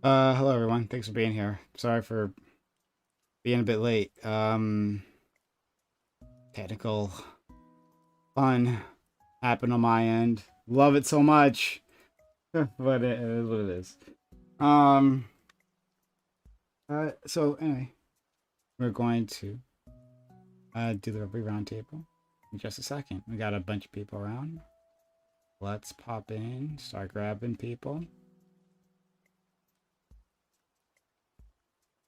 Hello everyone. Thanks for being here. Sorry for being a bit late. Technical fun happened on my end. Love it so much, but it is what it is. Um, so anyway, we're going to do the Reverie roundtable in just a second. We got a bunch of people around. Let's pop in, start grabbing people,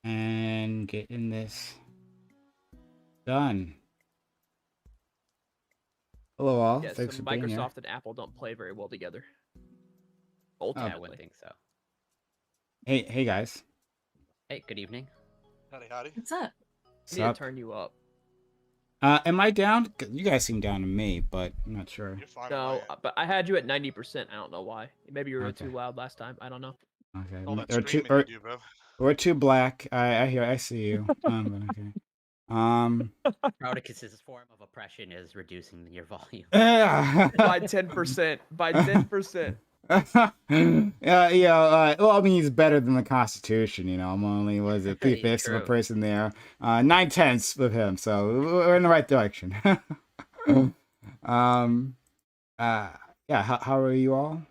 and getting this done. Hello all. Yeah, so Thanks for being here. Microsoft and Apple don't play very well together. Yeah, I Ultimately. wouldn't think so. Hey guys. Hey, good evening. Howdy. What's up? I need to turn you up. Am I down? You guys seem down to me, but I'm not sure. You're fine. No, but I had you at 90%. I don't know why. Maybe you were Okay. too loud last time. I don't know. Okay. All that Or too, screaming you do, bro. we're too black. I see you. But okay. Prodicus's form of oppression is reducing your volume. By 10%. By 10%. Well, I mean, he's better than the Constitution. I'm only was it 3/5 of a True. person there. 9/10 with him, so we're in the right direction. Yeah. How are you all?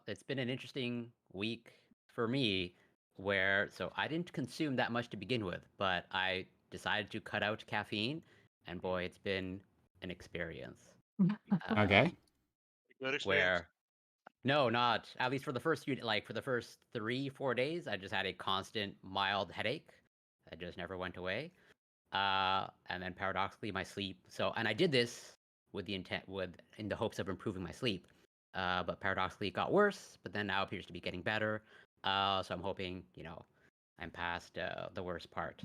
It's been an interesting week for me so I didn't consume that much to begin with, but I decided to cut out caffeine, and boy, it's been an experience. Okay. Good experience. Where no, not at least for the first 3-4 days, I just had a constant mild headache that just never went away. And then paradoxically, my sleep. And I did this in the hopes of improving my sleep. But paradoxically, it got worse. But then now it appears to be getting better. So I'm hoping, I'm past the worst part.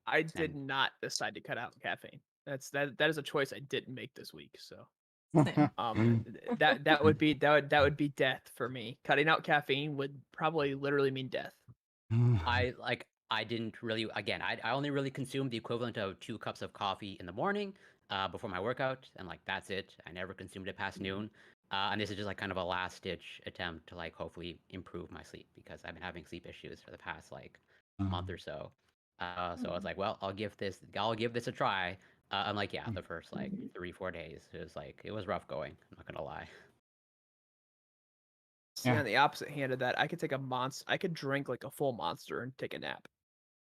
I did not decide to cut out caffeine. That is a choice I didn't make this week. So that would be death for me. Cutting out caffeine would probably literally mean death. I didn't really, again, I only really consumed the equivalent of 2 cups of coffee in the morning before my workout, and that's it. I never consumed it past noon. And this is just kind of a last ditch attempt to hopefully improve my sleep, because I've been having sleep issues for the past month or so. So I was like, well, I'll give this a try. And the first 3-4 days, it was rough going. I'm not gonna lie. See, on the opposite hand of that, I could take I could drink a full Monster and take a nap.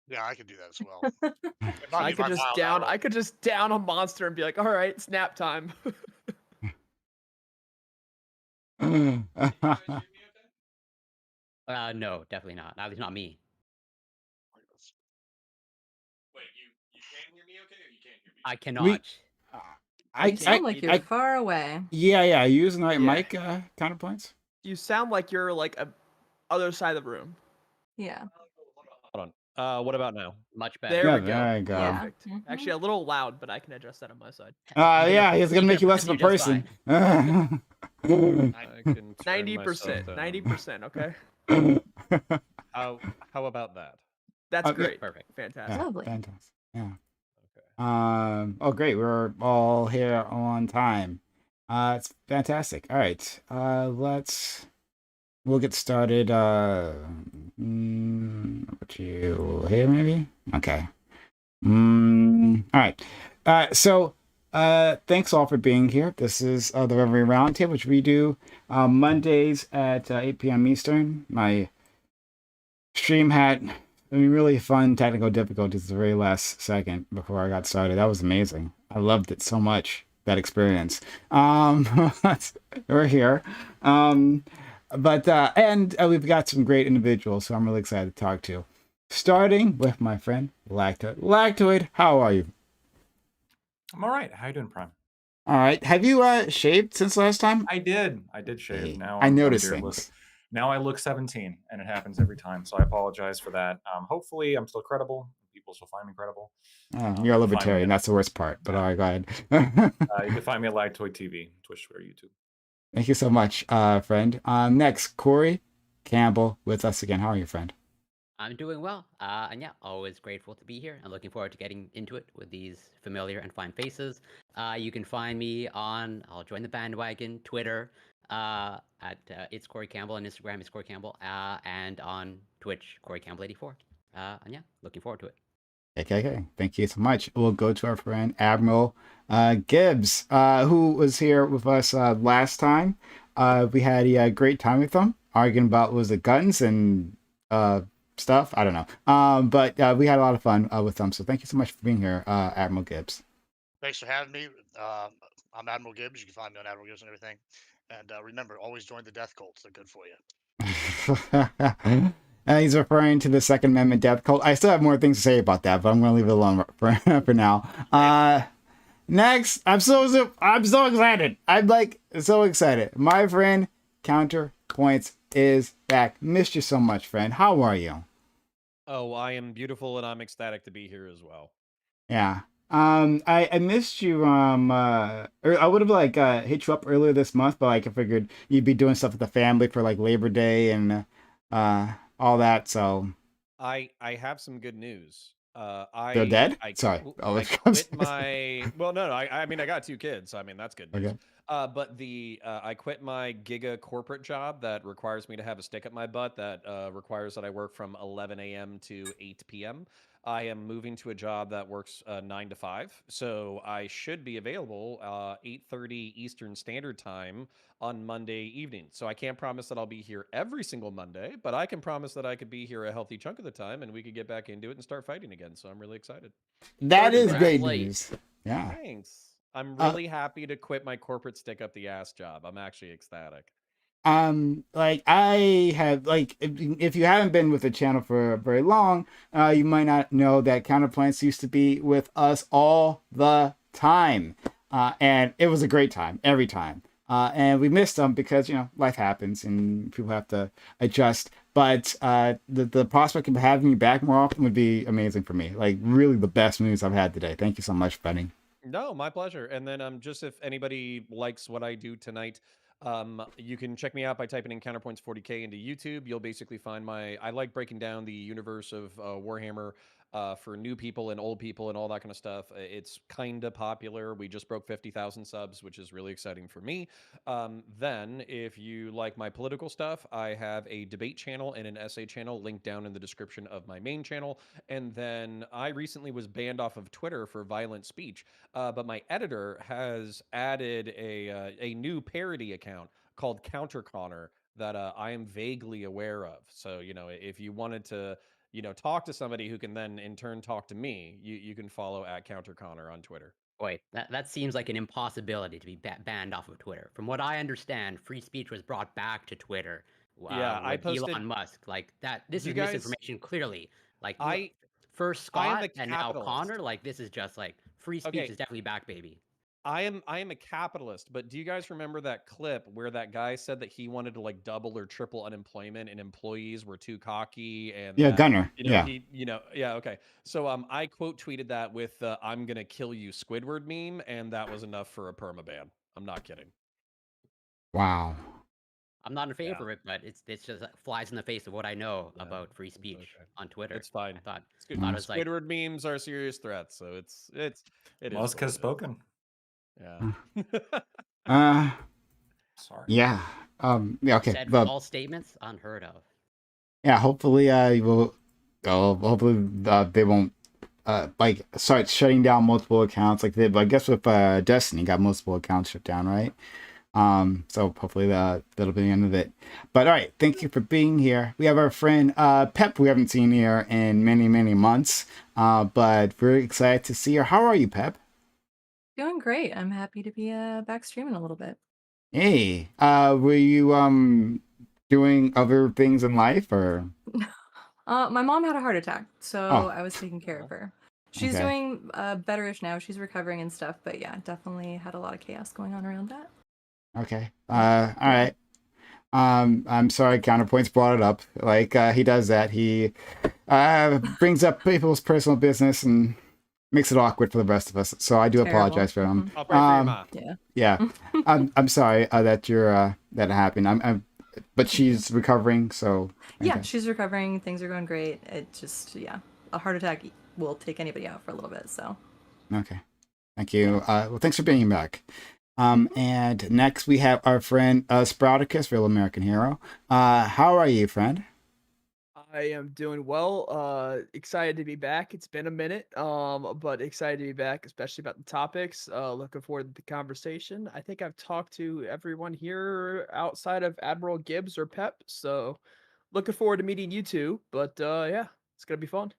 Yeah, I could do that as well. I could just down a Monster and be like, all right, it's nap time. No, definitely not. At least not me. Wait, you can hear me okay, or you can't hear me? I cannot. You sound like you're far away. Yeah. You using the right mic counterpoints? You sound like you're a other side of the room. Yeah. Hold on. What about now? Much better. There we go. There you go. Yeah. Perfect. Actually, a little loud, but I can adjust that on my side. Yeah, he's gonna make you less of a person. 90%. 90%. Okay. How about that? That's great. Perfect. Fantastic. Yeah, Lovely. fantastic. Yeah. Okay. Oh, great. We're all here on time. It's fantastic. All right. We'll get started. Would you here maybe? Okay. All right. So, thanks all for being here. This is the Reverie Roundtable, which we do Mondays at 8 p.m. Eastern. My stream had really fun technical difficulties at the very last second before I got started. That was amazing. I loved it so much, that experience. We're here. But we've got some great individuals who I'm really excited to talk to. Starting with my friend Lactoid. Lactoid, how are you? I'm all right. How you doing, Prime? All right. Have you shaved since last time? I did shave. Hey, Now I I'm noticed beardless. things. Now I look 17, and it happens every time. So I apologize for that. Hopefully, I'm still credible. People still find me credible. You're a libertarian. That's the worst part. But all right, go ahead. You can find me at Lactoid TV, Twitch, Twitter, YouTube. Thank you so much, friend. Next, Corey Campbell with us again. How are you, friend? I'm doing well. And yeah, always grateful to be here and looking forward to getting into it with these familiar and fine faces. You can find me on I'll Join the Bandwagon, Twitter, At it's Corey Campbell on Instagram. It's Corey Campbell, and on Twitch, Corey Campbell 84. And yeah, looking forward to it. Okay. Thank you so much. We'll go to our friend Admiral Gibbs, who was here with us last time. We had a great time with him, arguing about was it guns and stuff. I don't know. But we had a lot of fun with them. So thank you so much for being here, Admiral Gibbs. Thanks for having me. I'm Admiral Gibbs. You can find me on Admiral Gibbs and everything. And remember, always join the death cults. They're good for you. He's referring to the Second Amendment death cult. I still have more things to say about that, but I'm going to leave it alone for now. Next, I'm so excited. I'm like so excited. My friend Counterpoints is back. Missed you so much, friend. How are you? Oh, I am beautiful and I'm ecstatic to be here as well. Yeah. I missed you. I would have like hit you up earlier this month, but like I figured you'd be doing stuff with the family for like Labor Day and all that. So I have some good news. they're dead. I Sorry. I quit my well, no. I mean, I got 2 kids, so I mean that's good news. Okay. But I quit my giga corporate job that requires me to have a stick up my butt that requires that I work from 11 a.m. to 8 p.m. I am moving to a job that works 9 to 5, so I should be available 8:30 Eastern Standard Time on Monday evening. So I can't promise that I'll be here every single Monday, but I can promise that I could be here a healthy chunk of the time, and we could get back into it and start fighting again. So I'm really excited. That is great late. news. Yeah. Thanks. I'm really happy to quit my corporate stick up the ass job. I'm actually ecstatic. Like I have like if you haven't been with the channel for very long, you might not know that Counterpoints used to be with us all the time. And it was a great time every time. And we missed them because, you know, life happens and people have to adjust. But the prospect of having you back more often would be amazing for me. Like really the best news I've had today. Thank you so much, Benny. No, my pleasure. And then just if anybody likes what I do tonight, you can check me out by typing in Counterpoints 40K into YouTube. You'll basically find I like breaking down the universe of Warhammer for new people and old people and all that kind of stuff. It's kind of popular. We just broke 50,000 subs, which is really exciting for me. Then if you like my political stuff, I have a debate channel and an essay channel linked down in the description of my main channel. And then I recently was banned off of Twitter for violent speech. But my editor has added a new parody account called Counter Connor that I am vaguely aware of. So, you know, if you wanted to, you know, talk to somebody who can then in turn talk to me, you can follow at Counter Connor on Twitter. Wait, that seems like an impossibility to be banned off of Twitter. From what I understand, free speech was brought back to Twitter. Yeah, I with posted Elon Musk. Like that. This You is guys- misinformation. Clearly, like I first I am Scott a and now capitalist. Connor. Like this is just like free speech Okay. is definitely back, baby. I am a capitalist, but do you guys remember that clip where that guy said that he wanted to like double or triple unemployment and employees were too cocky and Yeah, that, Gunner. you know, Yeah. yeah, okay. So I quote tweeted that with I'm gonna kill you Squidward meme, and that was enough for a permaban. I'm not kidding. Wow. I'm not in favor of it, but it's just flies in the face of what I know Yeah, about free speech okay. on Twitter. It's fine. I thought Squidward, thought it was like Squidward memes are serious threats, so it is. Musk what has it is. spoken. Yeah. Sorry. Yeah. Yeah. Okay. said But false statements unheard of. yeah, hopefully you will. Hopefully they won't like start shutting down multiple accounts like they. I guess with Destiny got multiple accounts shut down, right? So hopefully that'll be the end of it. But all right, thank you for being here. We have our friend Pep, we haven't seen here in many months, but very excited to see her. How are you, Pep? Doing great. I'm happy to be back streaming a little bit. Hey, were you doing other things in life or? My mom had a heart attack, so Oh. I was taking care of her. She's Okay. doing better-ish now. She's recovering and stuff, but yeah, definitely had a lot of chaos going on around that. Okay. All right. I'm sorry, Counterpoints brought it up. Like he does that. He brings up people's personal business and makes it awkward for the rest of us. So I do Terrible. apologize for him. I'll pray for your ma. Yeah. Yeah. I'm sorry that you're that happened. But she's recovering, so Yeah, okay. she's recovering. Things are going great. It just, yeah, a heart attack will take anybody out for a little bit, so. Okay. Thank you. Well, thanks for being back. And next we have our friend Sprouticus, real American hero. How are you, friend? I am doing well. Excited to be back. It's been a minute, but excited to be back, especially about the topics. Looking forward to the conversation. I think I've talked to everyone here outside of Admiral Gibbs or Pep, so looking forward to meeting you two. But yeah, it's gonna be fun.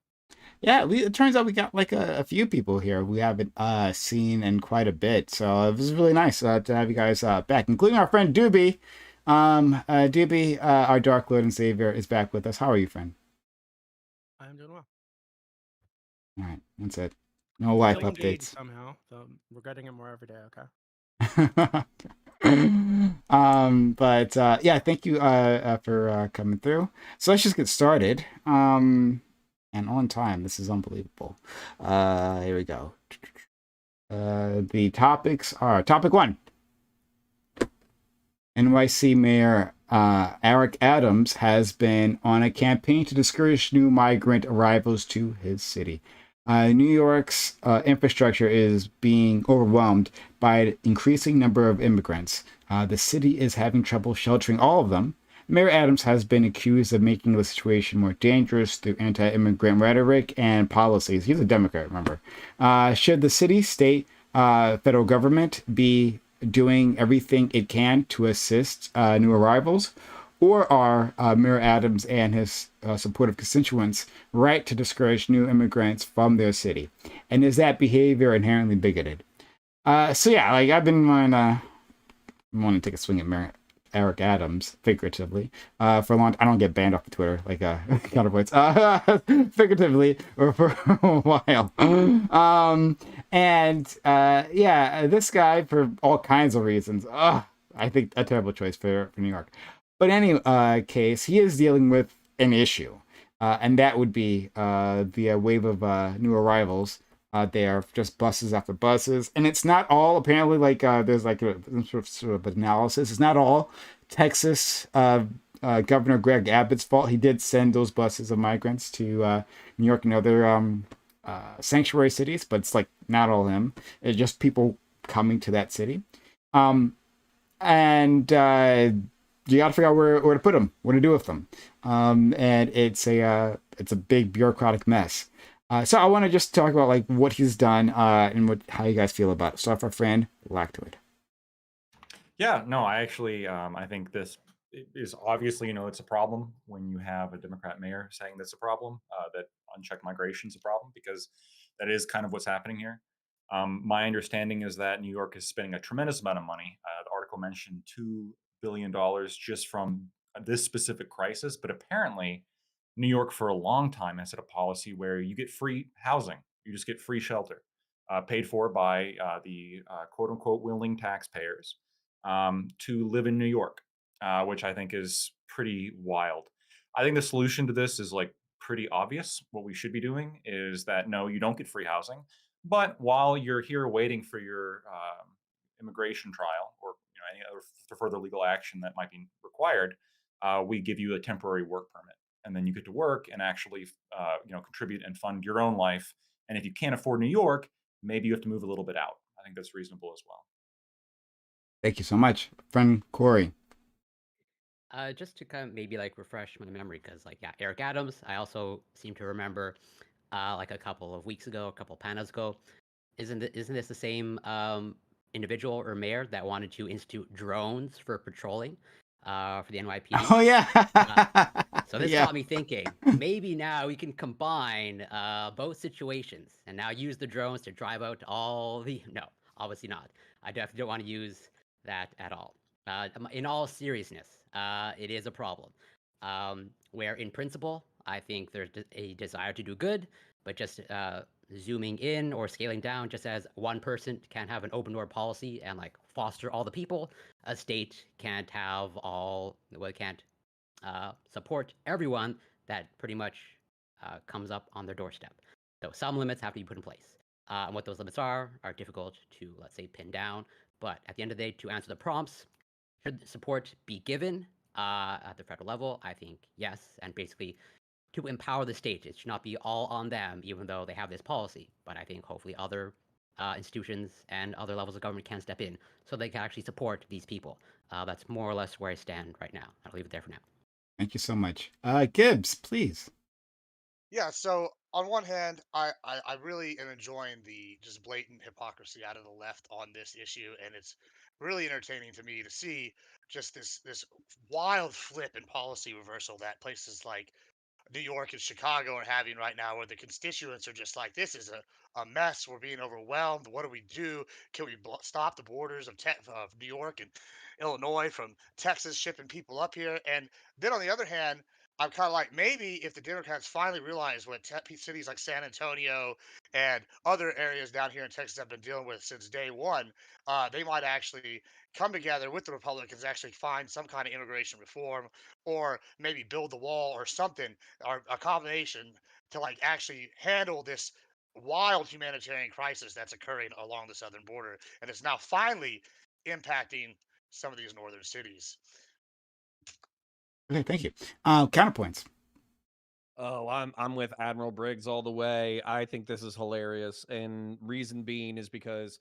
Yeah, it turns out we got like a few people here we haven't seen in quite a bit. So it was really nice to have you guys back, including our friend Doobie. Doobie, our Dark Lord and Savior, is back with us. How are you, friend? I'm doing well. All right, that's it. No life Still engaged updates. somehow, though we're getting it more every day. Okay. But yeah, thank you for coming through. So let's just get started. And on time. This is unbelievable. Here we go. The topics are topic 1. NYC Mayor Eric Adams has been on a campaign to discourage new migrant arrivals to his city. New York's infrastructure is being overwhelmed by an increasing number of immigrants. The city is having trouble sheltering all of them. Mayor Adams has been accused of making the situation more dangerous through anti-immigrant rhetoric and policies. He's a Democrat, remember. Should the city, state, federal government be doing everything it can to assist new arrivals? Or are Mayor Adams and his supportive constituents right to discourage new immigrants from their city? And is that behavior inherently bigoted? So yeah, like I've been wanting to take a swing at Mayor Eric Adams, figuratively, for a long time. I don't get banned off of Twitter like counterpoints, figuratively, or for a while. Yeah, this guy, for all kinds of reasons, I think a terrible choice for New York. But any case, he is dealing with an issue, and that would be the wave of new arrivals. They are just buses after buses, and it's not all apparently like there's like some sort of analysis. It's not all Texas Governor Greg Abbott's fault. He did send those buses of migrants to New York and other sanctuary cities, but it's like not all him. It's just people coming to that city, and you got to figure out where to put them, what to do with them, and it's a big bureaucratic mess. So I want to just talk about like what he's done and how you guys feel about it. So, our friend Lactoid. Yeah, no, I actually I think this is obviously, it's a problem when you have a Democrat mayor saying that's a problem, that unchecked migration is a problem, because that is kind of what's happening here. My understanding is that New York is spending a tremendous amount of money. The article mentioned $2 billion just from this specific crisis, but apparently New York for a long time has had a policy where you get free housing, you just get free shelter, paid for by the quote unquote willing taxpayers to live in New York, which I think is pretty wild. I think the solution to this is like pretty obvious. What we should be doing is that no, you don't get free housing, but while you're here waiting for your immigration trial or any other further legal action that might be required, we give you a temporary work permit, and then you get to work and actually contribute and fund your own life. And if you can't afford New York, maybe you have to move a little bit out. I think that's reasonable as well. Thank you so much, friend Corey. Just to kind of maybe like refresh my memory, because like yeah, Eric Adams, I also seem to remember like a couple of weeks ago, a couple of panels ago, isn't this the same individual or mayor that wanted to institute drones for patrolling for the NYPD? Oh yeah. So this Yeah. got me thinking, maybe now we can combine both situations and now use the drones to drive out all the... No, obviously not. I definitely don't want to use that at all. In all seriousness, it is a problem. Where in principle, I think there's a desire to do good, but just zooming in or scaling down, just as one person can't have an open door policy and like foster all the people, a state can't have can't support everyone that pretty much comes up on their doorstep. So some limits have to be put in place. And what those limits are difficult to, let's say, pin down. But at the end of the day, to answer the prompts, should support be given at the federal level? I think yes. And basically, to empower the states, it should not be all on them, even though they have this policy. But I think hopefully other institutions and other levels of government can step in so they can actually support these people. That's more or less where I stand right now. I'll leave it there for now. Thank you so much. Gibbs, please. Yeah, so on one hand, I really am enjoying the just blatant hypocrisy out of the left on this issue, and it's really entertaining to me to see just this wild flip in policy reversal that places like New York and Chicago are having right now, where the constituents are just like, this is a mess. We're being overwhelmed. What do we do? Can we stop the borders of New York and Illinois from Texas shipping people up here? And then on the other hand, I'm kind of like, maybe if the Democrats finally realize what cities like San Antonio and other areas down here in Texas have been dealing with since day one, they might actually come together with the Republicans, actually find some kind of immigration reform, or maybe build the wall or something, or a combination to like actually handle this wild humanitarian crisis that's occurring along the southern border, and it's now finally impacting some of these northern cities. Okay, thank you. Counterpoints. Oh, I'm with Admiral Briggs all the way. I think this is hilarious, and reason being is because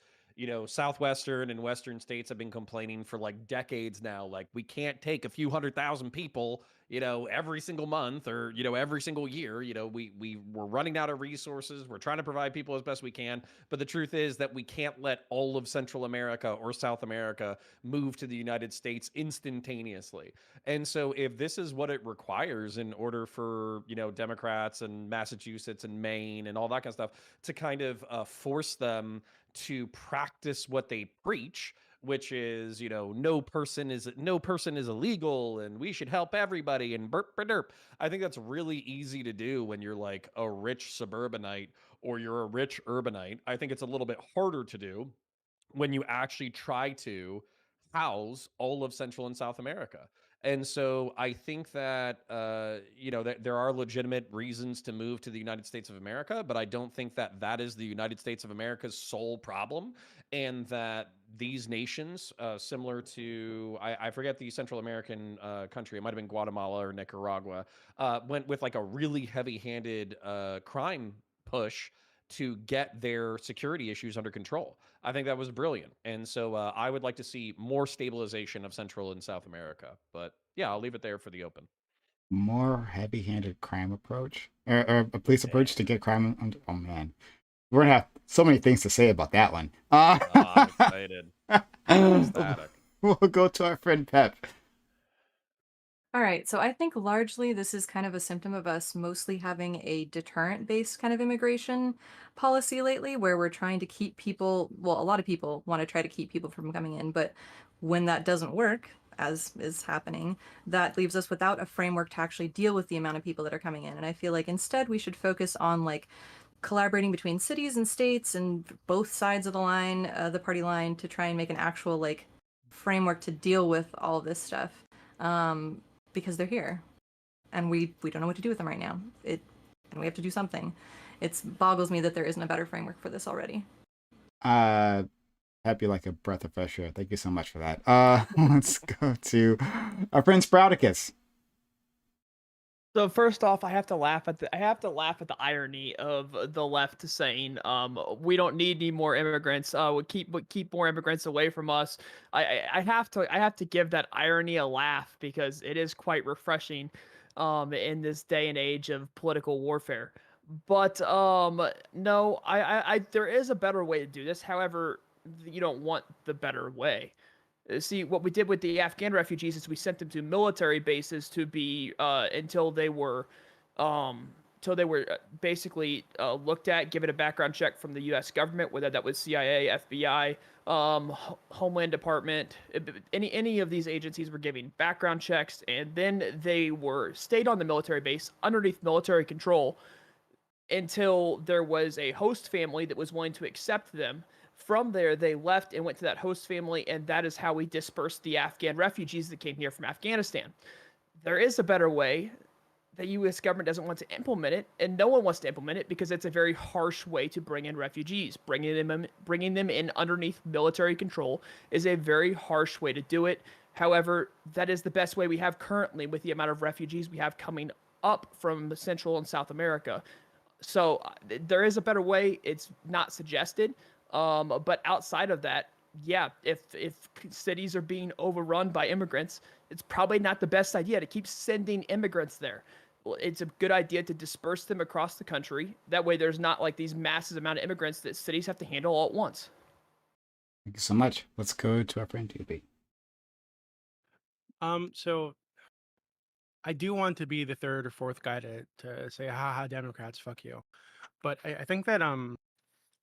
southwestern and western states have been complaining for like decades now. Like we can't take a few 100,000 people, every single month or every single year. We're running out of resources. We're trying to provide people as best we can, but the truth is that we can't let all of Central America or South America move to the United States instantaneously. And so if this is what it requires in order for, Democrats and Massachusetts and Maine and all that kind of stuff to kind of force them to practice what they preach, which is, no person is illegal and we should help everybody and burp derp. I think that's really easy to do when you're like a rich suburbanite or you're a rich urbanite. I think it's a little bit harder to do when you actually try to house all of Central and South America. And so I think that that there are legitimate reasons to move to the United States of America, but I don't think that that is the United States of America's sole problem, and that these nations, similar to I forget the Central American country, it might have been Guatemala or Nicaragua, went with like a really heavy-handed crime push to get their security issues under control. I think that was brilliant. And so I would like to see more stabilization of Central and South America. But yeah, I'll leave it there for the open. More heavy-handed crime approach, or a police approach to get crime under. Oh man, we're gonna have so many things to say about that one. I'm excited. I'm ecstatic. We'll go to our friend Pep. All right, so I think largely this is kind of a symptom of us mostly having a deterrent-based kind of immigration policy lately, where we're trying to keep people, well, a lot of people want to try to keep people from coming in, but when that doesn't work, as is happening, that leaves us without a framework to actually deal with the amount of people that are coming in. And I feel like instead we should focus on like collaborating between cities and states and both sides of the line, the party line, to try and make an actual like framework to deal with all this stuff. Because they're here, and we don't know what to do with them right now. And we have to do something. It boggles me that there isn't a better framework for this already. Happy like a breath of fresh air. Thank you so much for that. Let's go to our friend Sprouticus. So first off, I have to laugh at the irony of the left saying, we don't need any more immigrants. We keep more immigrants away from us. I have to give that irony a laugh because it is quite refreshing, in this day and age of political warfare. But no, I there is a better way to do this. However, you don't want the better way. See, what we did with the Afghan refugees is we sent them to military bases to be until they were basically looked at, given a background check from the U.S. government, whether that was CIA, FBI, Homeland Department, any of these agencies were giving background checks, and then they were stayed on the military base underneath military control until there was a host family that was willing to accept them. From there, they left and went to that host family, and that is how we dispersed the Afghan refugees that came here from Afghanistan. There is a better way. The U.S. government doesn't want to implement it, and no one wants to implement it because it's a very harsh way to bring in refugees. Bringing them in underneath military control is a very harsh way to do it. However, that is the best way we have currently with the amount of refugees we have coming up from Central and South America. So there is a better way. It's not suggested. But outside of that, yeah, if cities are being overrun by immigrants, it's probably not the best idea to keep sending immigrants there. Well, it's a good idea to disperse them across the country. That way, there's not like these massive amount of immigrants that cities have to handle all at once. Thank you so much. Let's go to our friend TB. So I do want to be the third or fourth guy to say, haha, Democrats, fuck you. But I think that I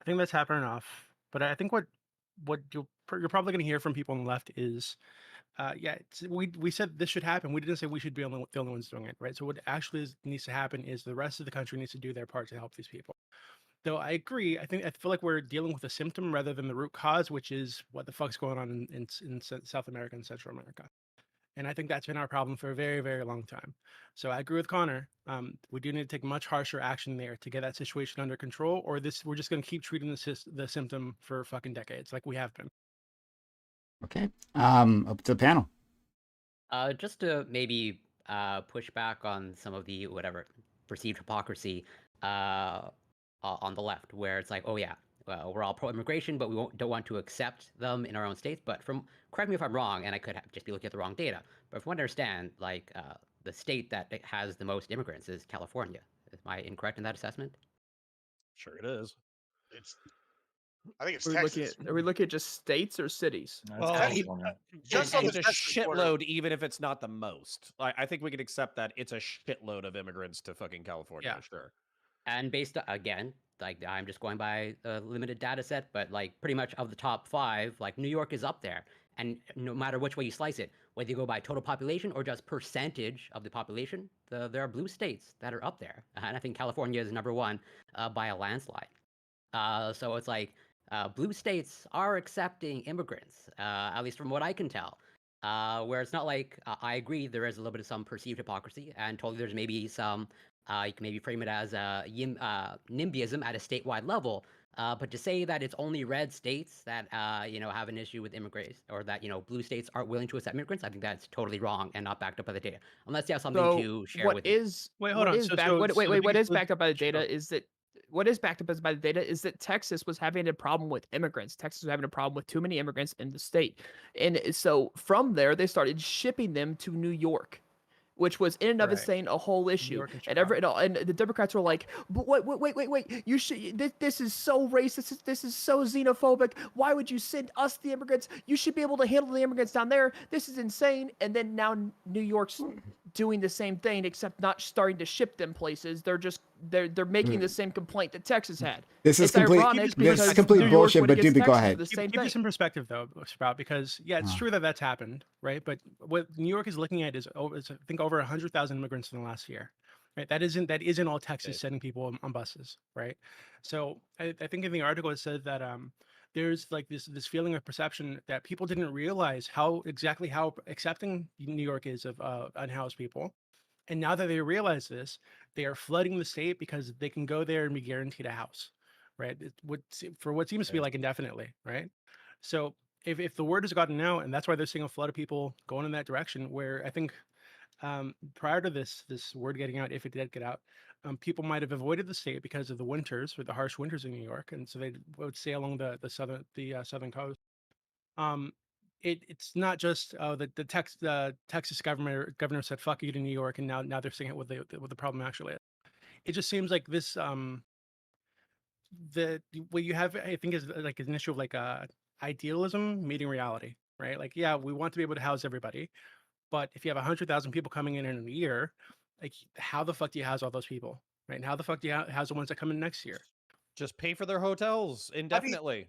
think that's happened enough. But I think what you're probably going to hear from people on the left is, yeah, we said this should happen. We didn't say we should be the only ones doing it, right? So what actually needs to happen is the rest of the country needs to do their part to help these people. Though I agree, I feel like we're dealing with a symptom rather than the root cause, which is what the fuck's going on in South America and Central America. And I think that's been our problem for a very, very long time. So I agree with Connor. We do need to take much harsher action there to get that situation under control, or we're just going to keep treating the symptom for fucking decades, like we have been. Okay. Up to the panel. Just to maybe push back on some of the whatever perceived hypocrisy on the left, where it's like, oh yeah, well, we're all pro-immigration, but we don't want to accept them in our own states. But correct me if I'm wrong, and I could just be looking at the wrong data. But from what I understand, like the state that has the most immigrants is California. Am I incorrect in that assessment? Sure, it is. I think it's Are we looking Texas. at just states or cities? No, Well, it's Texas. California. Just And- on it's the a Texas border. shitload, even if it's not the most. I think we can accept that it's a shitload of immigrants to fucking California. Yeah. Sure. And based again, like I'm just going by a limited data set, but like pretty much of the top 5, like New York is up there. And no matter which way you slice it, whether you go by total population or just percentage of the population, there are blue states that are up there. And I think California is number 1 by a landslide. So it's like blue states are accepting immigrants, at least from what I can tell. Where it's not like I agree there is a little bit of some perceived hypocrisy, and totally there's maybe some you can maybe frame it as NIMBYism at a statewide level. But to say that it's only red states that have an issue with immigrants, or that blue states aren't willing to accept immigrants, I think that's totally wrong and not backed up by the data. Unless you have something So to share what with me. is Wait, hold what on. is So- back so- what so wait the wait what biggest is backed up by the sure. data is that what is backed up by the data is that Texas was having a problem with immigrants. Texas was having a problem with too many immigrants in the state. And so from there they started shipping them to New York, which was in and of Right. itself a whole issue. York and And and the Democrats were like, "But wait! You should. This is so racist. This is so xenophobic. Why would you send us the immigrants? You should be able to handle the immigrants down there. This is insane." And then now New York's doing the same thing, except not starting to ship them places. They're making the same complaint that Texas had. This is It's complete. ironic This is because complete New York bullshit. went But against Doobie, go Texas ahead. for the same Give you thing. some perspective though, Sprout, because yeah, it's true that that's happened, right? But what New York is looking at is I think over 100,000 immigrants in the last year, right? That isn't all Texas Okay. sending people on buses, right? So I think in the article it said that there's like this feeling of perception that people didn't realize how accepting New York is of unhoused people. And now that they realize this, they are flooding the state because they can go there and be guaranteed a house, right? For what seems to be Okay. like indefinitely, right? So if the word has gotten out, and that's why they're seeing a flood of people going in that direction, where I think prior to this word getting out, if it did get out, people might have avoided the state because of the winters or the harsh winters in New York, and so they would stay along the southern coast. It's not just the Texas governor said fuck you to New York, and now they're seeing it what the problem actually is. It just seems like this the what you have, I think, is like an issue of like idealism meeting reality, right? Like, yeah, we want to be able to house everybody, but if you have 100,000 people coming in a year, like, how the fuck do you house all those people, right? And how the fuck do you house the ones that come in next year? Just pay for their hotels indefinitely.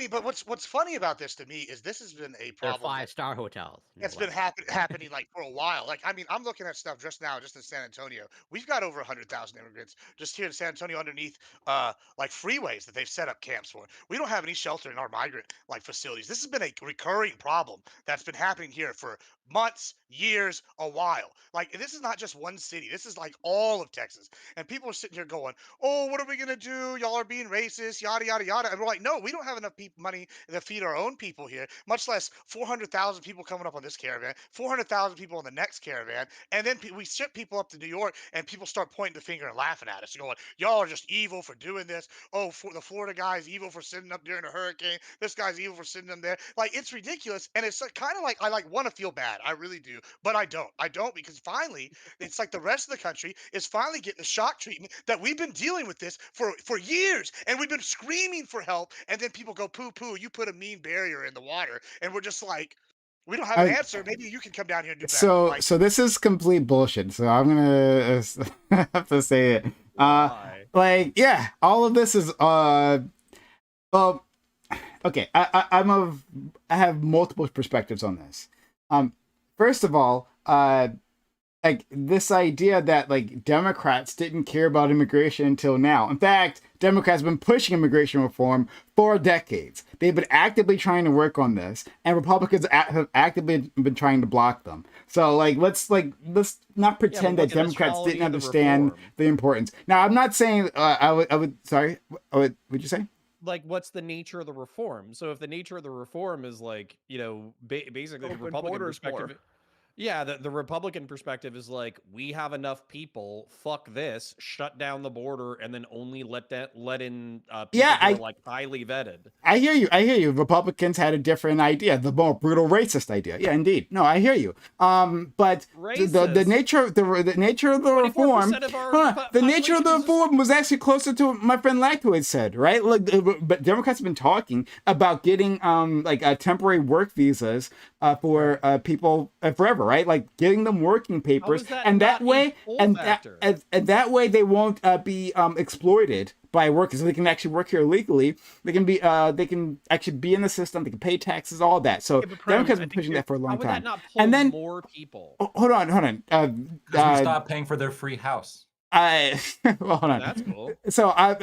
But what's funny about this to me is this has been a They're problem that 5-star hotels. no it's been less. happening like for a while. Like, I mean, I'm looking at stuff just now, just in San Antonio. We've got over 100,000 immigrants just here in San Antonio underneath like freeways that they've set up camps for. We don't have any shelter in our migrant like facilities. This has been a recurring problem that's been happening here for months, years, a while. Like this is not just one city. This is like all of Texas. And people are sitting here going, "Oh, what are we gonna do? Y'all are being racist, yada yada yada." And we're like, "No, we don't have enough money to feed our own people here. Much less 400,000 people coming up on this caravan, 400,000 people on the next caravan, and then we ship people up to New York, and people start pointing the finger and laughing at us, going, "Y'all are just evil for doing this. Oh, the Florida guy's evil for sitting up during a hurricane. This guy's evil for sitting them there." Like it's ridiculous, and it's like, kind of like I like want to feel bad. I really do, but I don't. I don't because finally, it's like the rest of the country is finally getting the shock treatment that we've been dealing with this for years, and we've been screaming for help, and then people go poo poo. You put a mean barrier in the water, and we're just like, we don't have an I, answer. Maybe you can come down here and do better. so Like, so this is complete bullshit. So I'm gonna have to say it. Why? Like yeah, all of this is well, okay. I have multiple perspectives on this. First of all, like this idea that like Democrats didn't care about immigration until now. In fact, Democrats have been pushing immigration reform for decades. They've been actively trying to work on this, and Republicans have actively been trying to block them. So like let's not pretend that what's the Democrats neutrality didn't of the understand reform? the importance. Now, I'm not saying I would sorry. What'd you say? Like, what's the nature of the reform? So if the nature of the reform is like, basically the Open Republican borders perspective, more. yeah, the Republican perspective is like, we have enough people, fuck this, shut down the border, and then only let in people Yeah, who are like highly vetted. I hear you. I hear you. Republicans had a different idea, the more brutal racist idea. Yeah, indeed. No, I hear you. But the nature the nature of the reform, 24% of our the nature of population the is reform was actually closer to what my friend Lacto had said, right? Like, but Democrats have been talking about getting temporary work visas for people forever, right? Like getting them working papers, is that and not that a way, pull and factor? that way they won't be exploited by workers. So they can actually work here legally. They can actually be in the system. They can pay taxes, all that. So Yeah, but Prem, Democrats I have been think pushing you're that for a How long would that time. not pull And then more people? hold on. Because we stopped paying for their free house I well, hold on. That's cool. So and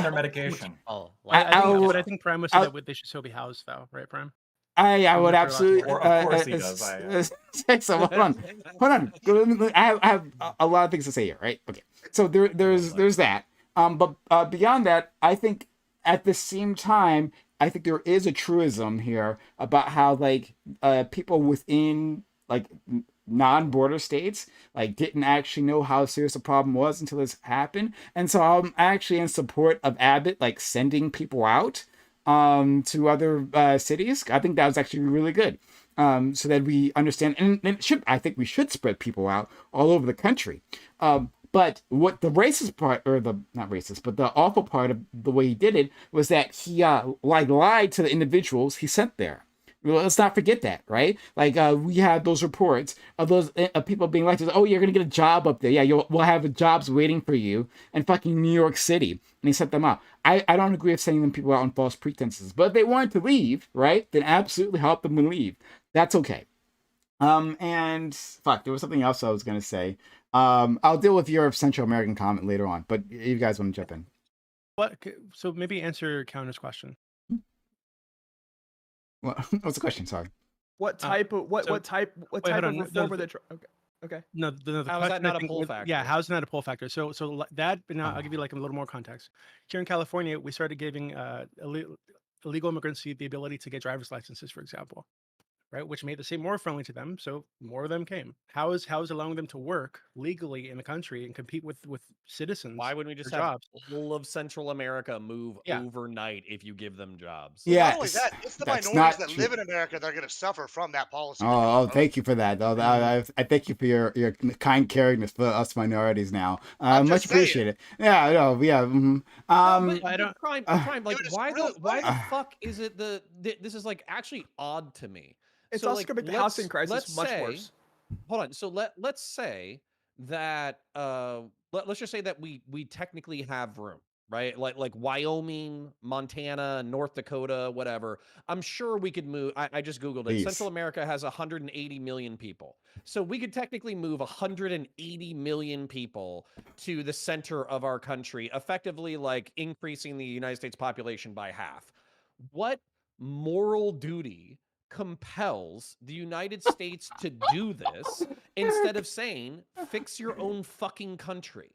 their medication. Oh, I, like I think, I'll- but I think Prem would say that they should still be housed, though, right, Prem? I would Even if they're allowed to absolutely. work. Of course he does. Say so. Hold on. I have a lot of things to say here, right? Okay. So there's that. But beyond that, I think at the same time, I think there is a truism here about how like people within like non-border states like didn't actually know how serious the problem was until this happened, and so I'm actually in support of Abbott like sending people out to other cities. I think that was actually really good. So that we understand, and I think we should spread people out all over the country. But what the racist part, or the not racist, but the awful part of the way he did it was that he lied to the individuals he sent there. Well, let's not forget that, right? Like we had those reports of those people being like, "Oh, you're gonna get a job up there. Yeah, we'll have jobs waiting for you in fucking New York City." And he sent them out. I don't agree with sending them people out on false pretenses, but if they wanted to leave, right, then absolutely help them leave. That's okay. And fuck, there was something else I was gonna say. I'll deal with your Central American comment later on, but you guys want to jump in? So maybe answer Counter's question. What's the question? Sorry. What type of what so- type wait, of hold on. reform are they? Okay. No, the How is question, that not I a think, pull yeah, factor? how's it not a pull factor? So that, now I'll give you like a little more context. Here in California, we started giving illegal immigrants the ability to get driver's licenses, for example, right? Which made the state more friendly to them, so more of them came. How is allowing them to work legally in the country and compete with citizens? Why wouldn't we just for have jobs? all of Central America move Yeah. overnight if you give them jobs? well, not only Yes, that, it's the that's minorities not that true. live in America that are going to suffer from that policy. that Oh, you're thank you for that. Oh, I thank you for your kind caringness for us minorities now. I'm Much just saying. appreciated. Yeah, no, yeah. No, I but don't- Prime, like Dude, it's why real why the funny. fuck is it this is like actually odd to me. It's So, also like, gonna make the housing crisis much worse. Hold on. So let's say that let's just say that we technically have room, right? Like Wyoming, Montana, North Dakota, whatever. I'm sure we could move. I just Googled it. Please. Central America has 180 million people. So we could technically move 180 million people to the center of our country, effectively like increasing the United States population by half. What moral duty compels the United States to do this instead of saying, fix your own fucking country?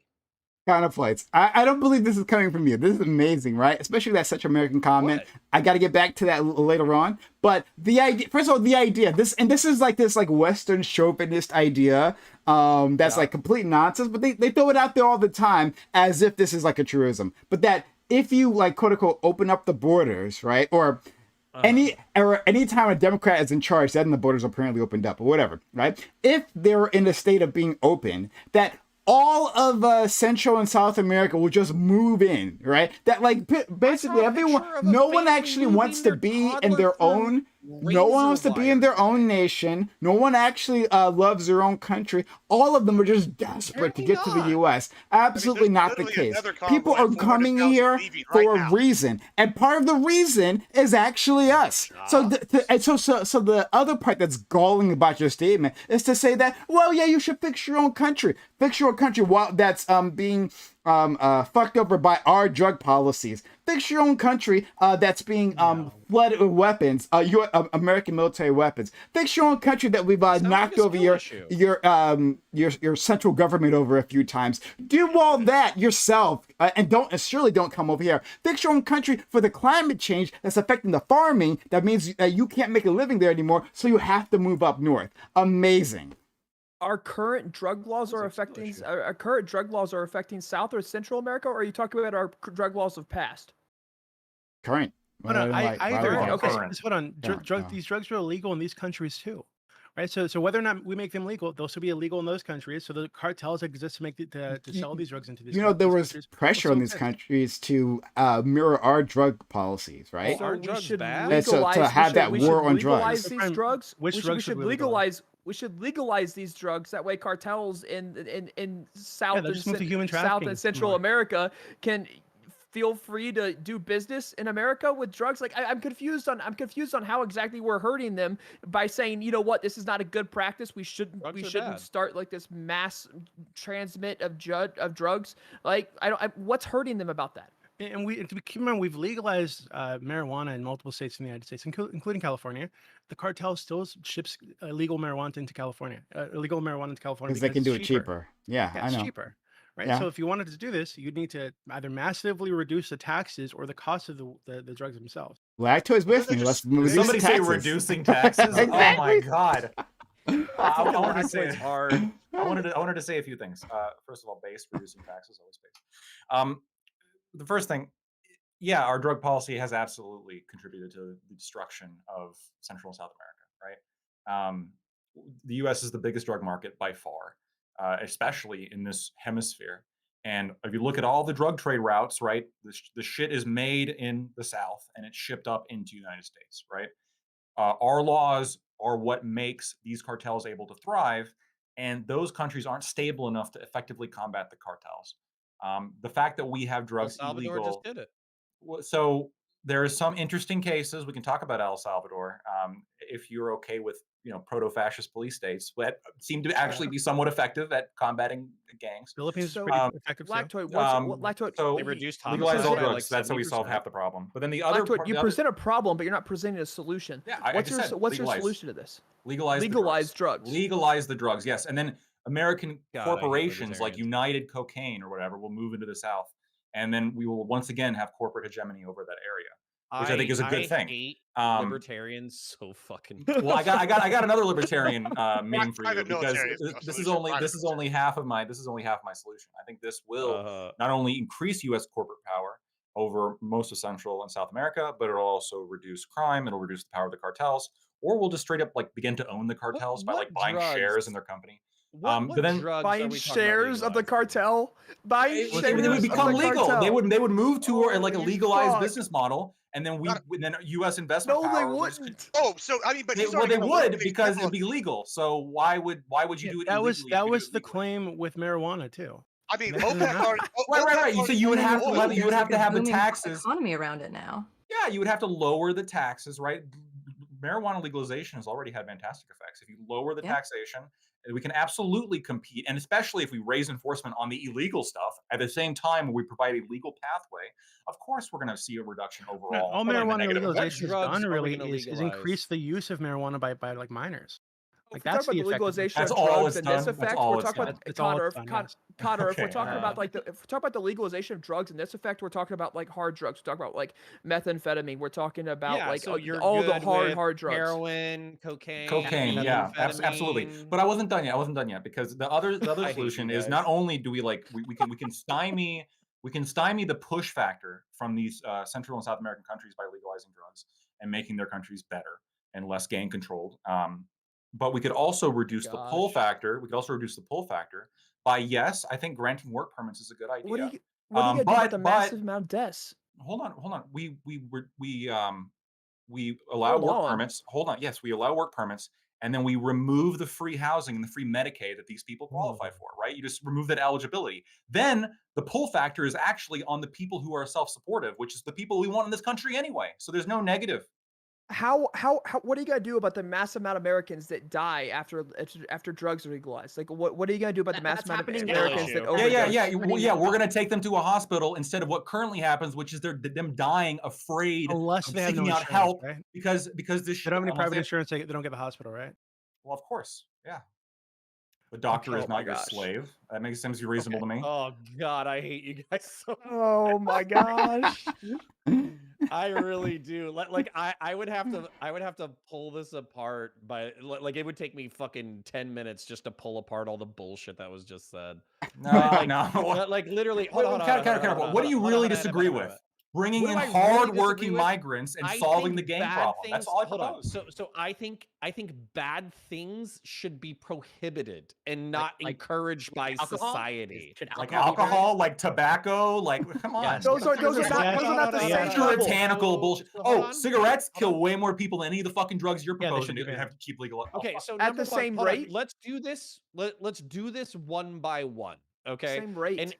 Counterpoints. I don't believe this is coming from you. This is amazing, right? Especially that such American comment. What? I got to get back to that later on. But the idea, first of all, the idea, this is like this like Western chauvinist idea that's Yeah. like complete nonsense, but they throw it out there all the time as if this is like a truism. But that if you like quote unquote open up the borders, right? Or any time a Democrat is in charge, then the borders are apparently opened up or whatever, right? If they're in a state of being open, that all of Central and South America will just move in, right? That like basically saw a everyone, picture of a no one family actually moving wants to their be in toddler their through own. No one wants to be in razor their own nation. No one actually loves their own country. All of them are just desperate to get to the not. U.S. Absolutely there's not the literally case. another People convoy are of coming 400,000 here leaving for right a now. reason, and part of the reason is actually us. So, so the other part that's galling about your statement is to say that, well, yeah, you should fix your own country, while that's being fucked over by our drug policies. Fix your own country that's being flooded with weapons, your American military weapons. Fix your own country that we've Sounds like knocked a over skill issue. your central government over a few times. Do all that yourself, and surely don't come over here. Fix your own country for the climate change that's affecting the farming. That means that you can't make a living there anymore, so you have to move up north. Amazing. Our current drug laws are affecting our current drug laws are affecting South or Central America, or are you talking about our drug laws of past? Current. Hold on, either. Okay. Hold on. These drugs are illegal in these countries too, right? So whether or not we make them legal, they'll still be illegal in those countries. So the cartels exist to make to sell these drugs into these. There was countries. pressure on these countries to mirror our drug policies, right? So aren't drugs bad? And so to have that war on drugs. These drugs. Which drugs should we legalize? We should legalize these drugs. That way, cartels in South South and Central America can feel free to do business in America with drugs. Like I'm confused on how exactly we're hurting them by saying, you know what, this is not a good practice. We shouldn't start like this mass transmit of drugs. Like what's hurting them about that? And to keep in mind, we've legalized marijuana in multiple states in the United States, including California. The cartel still ships illegal marijuana into California. Because they can do it cheaper. Yeah, I know. It's cheaper. Right. Yeah. So if you wanted to do this, you'd need to either massively reduce the taxes or the cost of the drugs themselves. Lactose with me. Let's reduce Somebody say taxes. reducing taxes. Exactly. Oh my god. I wanted to say It's hard. I wanted to say a few things. First of all, reducing taxes, always base. The first thing, yeah, our drug policy has absolutely contributed to the destruction of Central and South America, right? The U.S. is the biggest drug market by far, especially in this hemisphere. And if you look at all the drug trade routes, right, the shit is made in the South and it's shipped up into the United States, right? Our laws are what makes these cartels able to thrive, and those countries aren't stable enough to effectively combat the cartels. The fact that we have drugs El Salvador illegal. just did it. So there are some interesting cases. We can talk about El Salvador if you're okay with proto-fascist police states that seem to actually be somewhat effective at combating gangs. Philippines is So, pretty effective too. Lactoid, So They reduced legalize all homicide by, drugs. like, That's how we solve 70%. half the problem. But then the other Lactoid, part, you present a problem, but you're not presenting a solution. Yeah, what's your legalize. solution to this? Legalize drugs. Legalize the drugs, yes. And then American God, I hate corporations like libertarians. United Cocaine or whatever will move into the South. And then we will once again have corporate hegemony over that area, which I think is a good thing. Hate libertarians so fucking. Well, I got another libertarian meme for you, private because military is a this is solution, only half of my solution. I think this will not only increase U.S. corporate power over most of Central and South America, but it'll also reduce crime. It'll reduce the power of the cartels, or we'll just straight up like begin to own the cartels by what like buying drugs? shares in their company. What but then drugs are Buying we talking about shares of the legalizing? cartel. Buying They shares would become of the legal. cartel. They would move to like a Holy legalized fuck. business model, and then then U.S. investment No, they power would just wouldn't. Oh, so I mean, but he's well, already they gonna would, limit because the it'd be legal. So why would you do it That was illegally if you that do was it the legally? claim with marijuana too. I mean, That's in the OPEC house. already. Right. So you would have to Oil. you would have to have the booming taxes. economy around it now. Yeah, you would have to lower the taxes, right? Marijuana legalization has already had fantastic effects. If you lower the Yeah. taxation We can absolutely compete, and especially if we raise enforcement on the illegal stuff at the same time we provide a legal pathway. Of course, we're going to see a reduction overall. All Hold on, marijuana negative. what legalization has drugs done are we really gonna is legalize? increase the use of marijuana by like minors. If Like we're talking that's about the the effect. legalization That's of all drugs it's and this done. That's effect, all we're it's talking done. about It's all Connor. it's done. Yes. Connor, if we're Okay, talking all about right. if we're talking about the legalization of drugs and this effect, we're talking about like hard drugs. We're talking about like methamphetamine. We're talking about Yeah, like so you're all the good with hard drugs. heroin, cocaine, Cocaine, yeah, absolutely. methamphetamine. But I wasn't done yet because the other I hate you solution is guys. not only do we we can stymie the push factor from these Central and South American countries by legalizing drugs and making their countries better and less gang controlled. But we could also reduce the pull Gosh. factor. We could also reduce the pull factor by, yes, I think granting work permits is a good What are idea. you what are you gonna do about the But massive amount of deaths? hold on. We allow Hold work on. permits. Hold on. Yes, we allow work permits, and then we remove the free housing and the free Medicaid that these people qualify for. Right? You just remove that eligibility. Then the pull factor is actually on the people who are self-supportive, which is the people we want in this country anyway. So there's no negative. How what are you gonna do about the massive amount of Americans that die after drugs are legalized? Like what are you gonna do about the That's massive amount of happening now. Americans that Yeah, overdose? We're going to take them to a hospital instead of what currently happens, which is them dying afraid Unless of they have no seeking out insurance, help right? because this They shit. don't have any Unless private they have, insurance. They don't get the hospital, right? well, of course, yeah. The doctor is Oh my not your gosh. slave. That seems reasonable to me. Oh God, I hate you guys so. Oh my gosh. I really do. Like I would have to pull this apart, but like it would take me fucking 10 minutes just to pull apart all the bullshit that was just said. But like literally, hold on. What do you really disagree with? Bringing in hard-working migrants and solving the gang problem. That's all I propose. So I think bad things should be prohibited and not encouraged by alcohol? society. Should Like alcohol be banned? alcohol, like tobacco, like come on. Those are not the same level. Puritanical bullshit. So hold Oh, on. cigarettes kill way more people than any of the fucking drugs you're Yeah, they proposing should be to have banned. to keep legal. Okay, so At the number one, same hold on, rate? let's do this. Let's do this one by one. Okay. Same rate.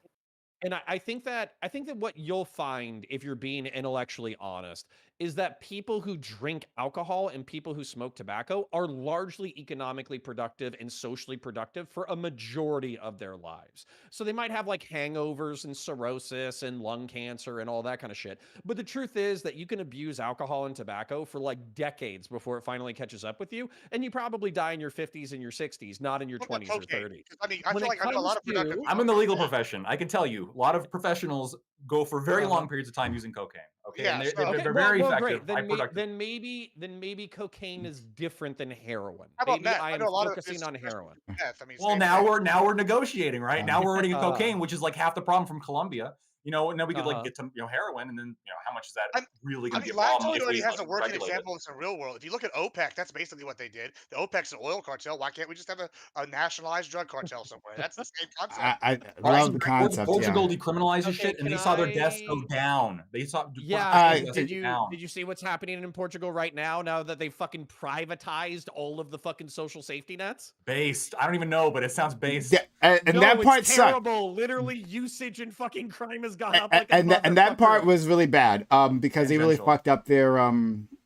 And I think that what you'll find if you're being intellectually honest is that people who drink alcohol and people who smoke tobacco are largely economically productive and socially productive for a majority of their lives. So they might have like hangovers and cirrhosis and lung cancer and all that kind of shit. But the truth is that you can abuse alcohol and tobacco for like decades before it finally catches up with you. And you probably die in your 50s and your 60s, not in your What about 20s or cocaine? 30s. I mean, I When feel it like I know a lot of comes productive to- people. I'm in the legal profession. I can tell you, a lot of professionals go for very long periods of time using cocaine. Okay, Yeah, and so- they're very effective. Great. High productive. Then maybe cocaine is different than heroin. How about Maybe meth? I I am know a lot of focusing this on is heroin. meth. I mean, Well, same now thing. we're negotiating, right? Now we're already getting Uh, cocaine, which is like half the problem from Colombia. You know, and then we could Uh-huh. like get to heroin, and then how much is that I'm- really I going to mean, be a problem lactose if already we has a working regulate it? example in the real world. If you look at OPEC, that's basically what they did. The OPEC's an oil cartel. Why can't we just have a nationalized drug cartel somewhere? That's the same concept. I love the concept. Portugal Yeah. decriminalized Okay, shit, and they can saw their deaths go I- down. They saw Yeah, Portugal's did deaths you down. see what's happening in Portugal right now? Now that they fucking privatized all of the fucking social safety nets. Based. I don't even know, but it sounds based. Yeah, and No, that part it's sucked. terrible. Literally, usage and fucking crime has gone up like a And that part motherfucker. was really bad. Because they really Tangential. fucked up their drug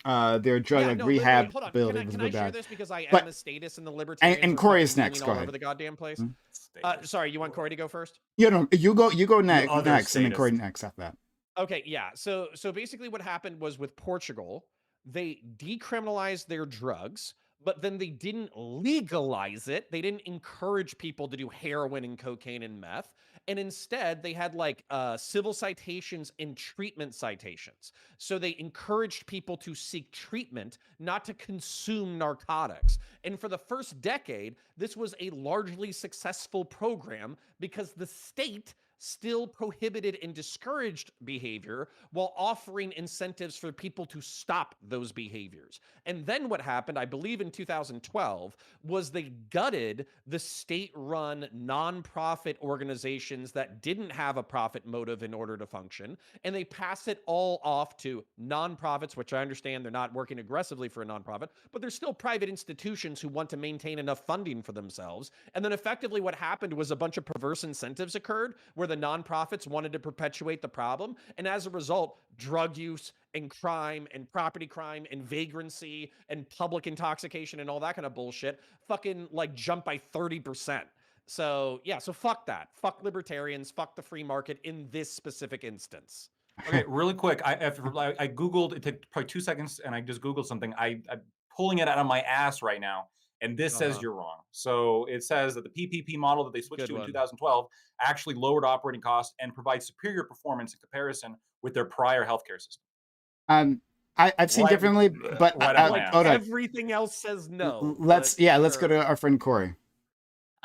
like literally, rehab hold on. ability Can was I really share bad. this because I But- am a statist and the libertarians and are Corey fucking is next. wheeling Go all ahead. over the goddamn place. Hmm? Sorry, you want Corey to go first? You go next, other and then Corey sadist. next after that. Okay, yeah. So basically what happened was with Portugal, they decriminalized their drugs, but then they didn't legalize it. They didn't encourage people to do heroin and cocaine and meth. And instead, they had like civil citations and treatment citations. So they encouraged people to seek treatment, not to consume narcotics. And for the first decade, this was a largely successful program because the state still prohibited and discouraged behavior while offering incentives for people to stop those behaviors. And then what happened, I believe in 2012, was they gutted the state-run nonprofit organizations that didn't have a profit motive in order to function, and they passed it all off to nonprofits, which I understand they're not working aggressively for a nonprofit, but they're still private institutions who want to maintain enough funding for themselves. And then effectively what happened was a bunch of perverse incentives occurred where the nonprofits wanted to perpetuate the problem. And as a result, drug use and crime and property crime and vagrancy and public intoxication and all that kind of bullshit fucking like jump by 30%. So yeah, so fuck that. Fuck libertarians, fuck the free market in this specific instance. Okay, really quick. I Googled, it took probably 2 seconds, and I just Googled something. I'm pulling it out of my ass right now, and this says you're wrong. So it says that the PPP model that they switched Good to in one. 2012 actually lowered operating costs and provides superior performance in comparison with their prior healthcare system. I've seen Right- differently, but right out of my Like ass. hold on. everything else says no. Let's but let's go sure. to our friend Corey.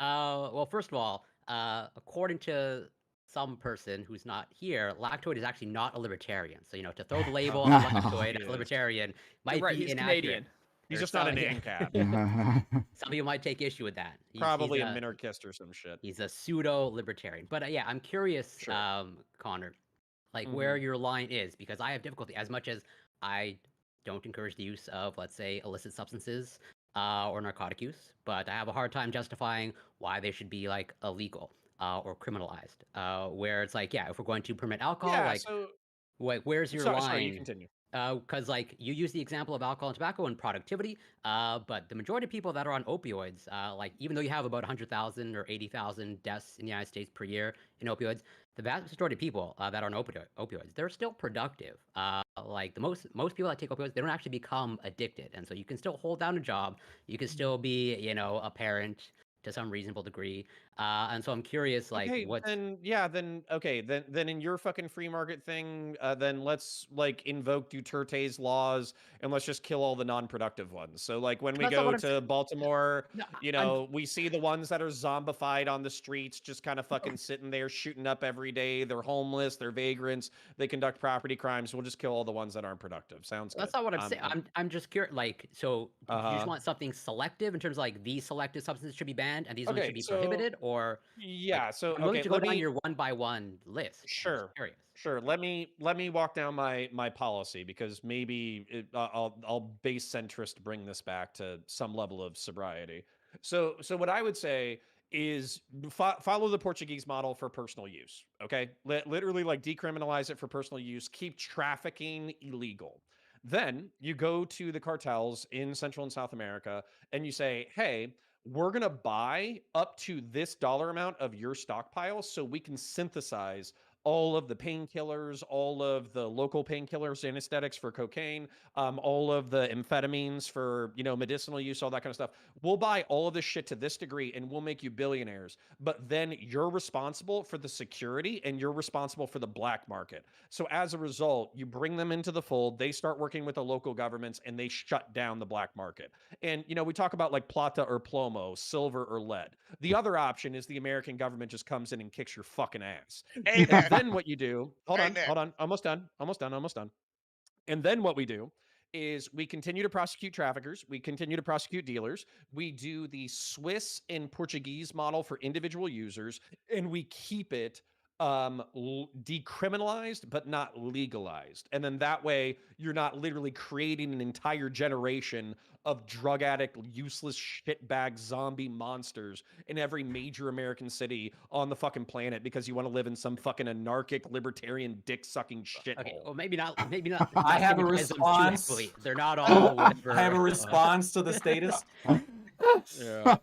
Well, first of all, according to some person who's not here, Lactoid is actually not a libertarian. So, to throw the label on Lactoid as Yes. a libertarian might right, be he's inaccurate. Canadian. He's There's just not an some- ANCAP. Some people might take issue with that. Probably he's a minarchist or some shit. He's a pseudo-libertarian. But yeah, I'm curious, Sure. Connor, like where your line is, because I have difficulty, as much as I don't encourage the use of, let's say, illicit substances or narcotic use, but I have a hard time justifying why they should be like illegal or criminalized. Where it's like, yeah, if we're going to permit alcohol, Yeah, like, so where's your sorry, line? you continue. Because like you use the example of alcohol and tobacco and productivity, but the majority of people that are on opioids, like even though you have about 100,000 or 80,000 deaths in the United States per year in opioids, the vast majority of people that are on opioids, they're still productive. Like the most people that take opioids, they don't actually become addicted, and so you can still hold down a job, you can still be, a parent to some reasonable degree. And so I'm curious, like, Okay, what's then in your fucking free market thing, then let's like invoke Duterte's laws and let's just kill all the non-productive ones. So like when we That's not go what I'm to saying. Baltimore, No, we see the ones that are zombified on the streets, just kind of fucking sitting there shooting up every day. They're homeless, they're vagrants, they conduct property crimes. We'll just kill all the ones that aren't productive. Sounds That's good. not what I'm saying. I'm just curious. Like, so do you just Uh-huh. want something selective in terms of like these selective substances should be banned and these ones Okay, should be so prohibited, or yeah, so I'm willing okay, to go let down me your one by one list. I'm just Sure. curious. Sure. Let me walk down my policy because maybe I'll base centrist bring this back to some level of sobriety. So what I would say is follow the Portuguese model for personal use. Okay, literally like decriminalize it for personal use. Keep trafficking illegal. Then you go to the cartels in Central and South America and you say, hey, we're going to buy up to this dollar amount of your stockpile so we can synthesize all of the painkillers, all of the local painkillers, anesthetics for cocaine, all of the amphetamines for, medicinal use, all that kind of stuff. We'll buy all of this shit to this degree and we'll make you billionaires. But then you're responsible for the security and you're responsible for the black market. So as a result, you bring them into the fold, they start working with the local governments and they shut down the black market. And, we talk about like plata or plomo, silver or lead. The other option is the American government just comes in and kicks your fucking ass. And Amen. then what you do, hold Amen. on, almost done. And then what we do is we continue to prosecute traffickers, we continue to prosecute dealers, we do the Swiss and Portuguese model for individual users, and we keep it decriminalized but not legalized. And then that way you're not literally creating an entire generation of drug addict, useless shitbag zombie monsters in every major American city on the fucking planet because you want to live in some fucking anarchic libertarian dick sucking shithole. Okay, well maybe not. I have a stigmatize them too response. heavily. They're not all whatever. I have a response to the statist. Yeah.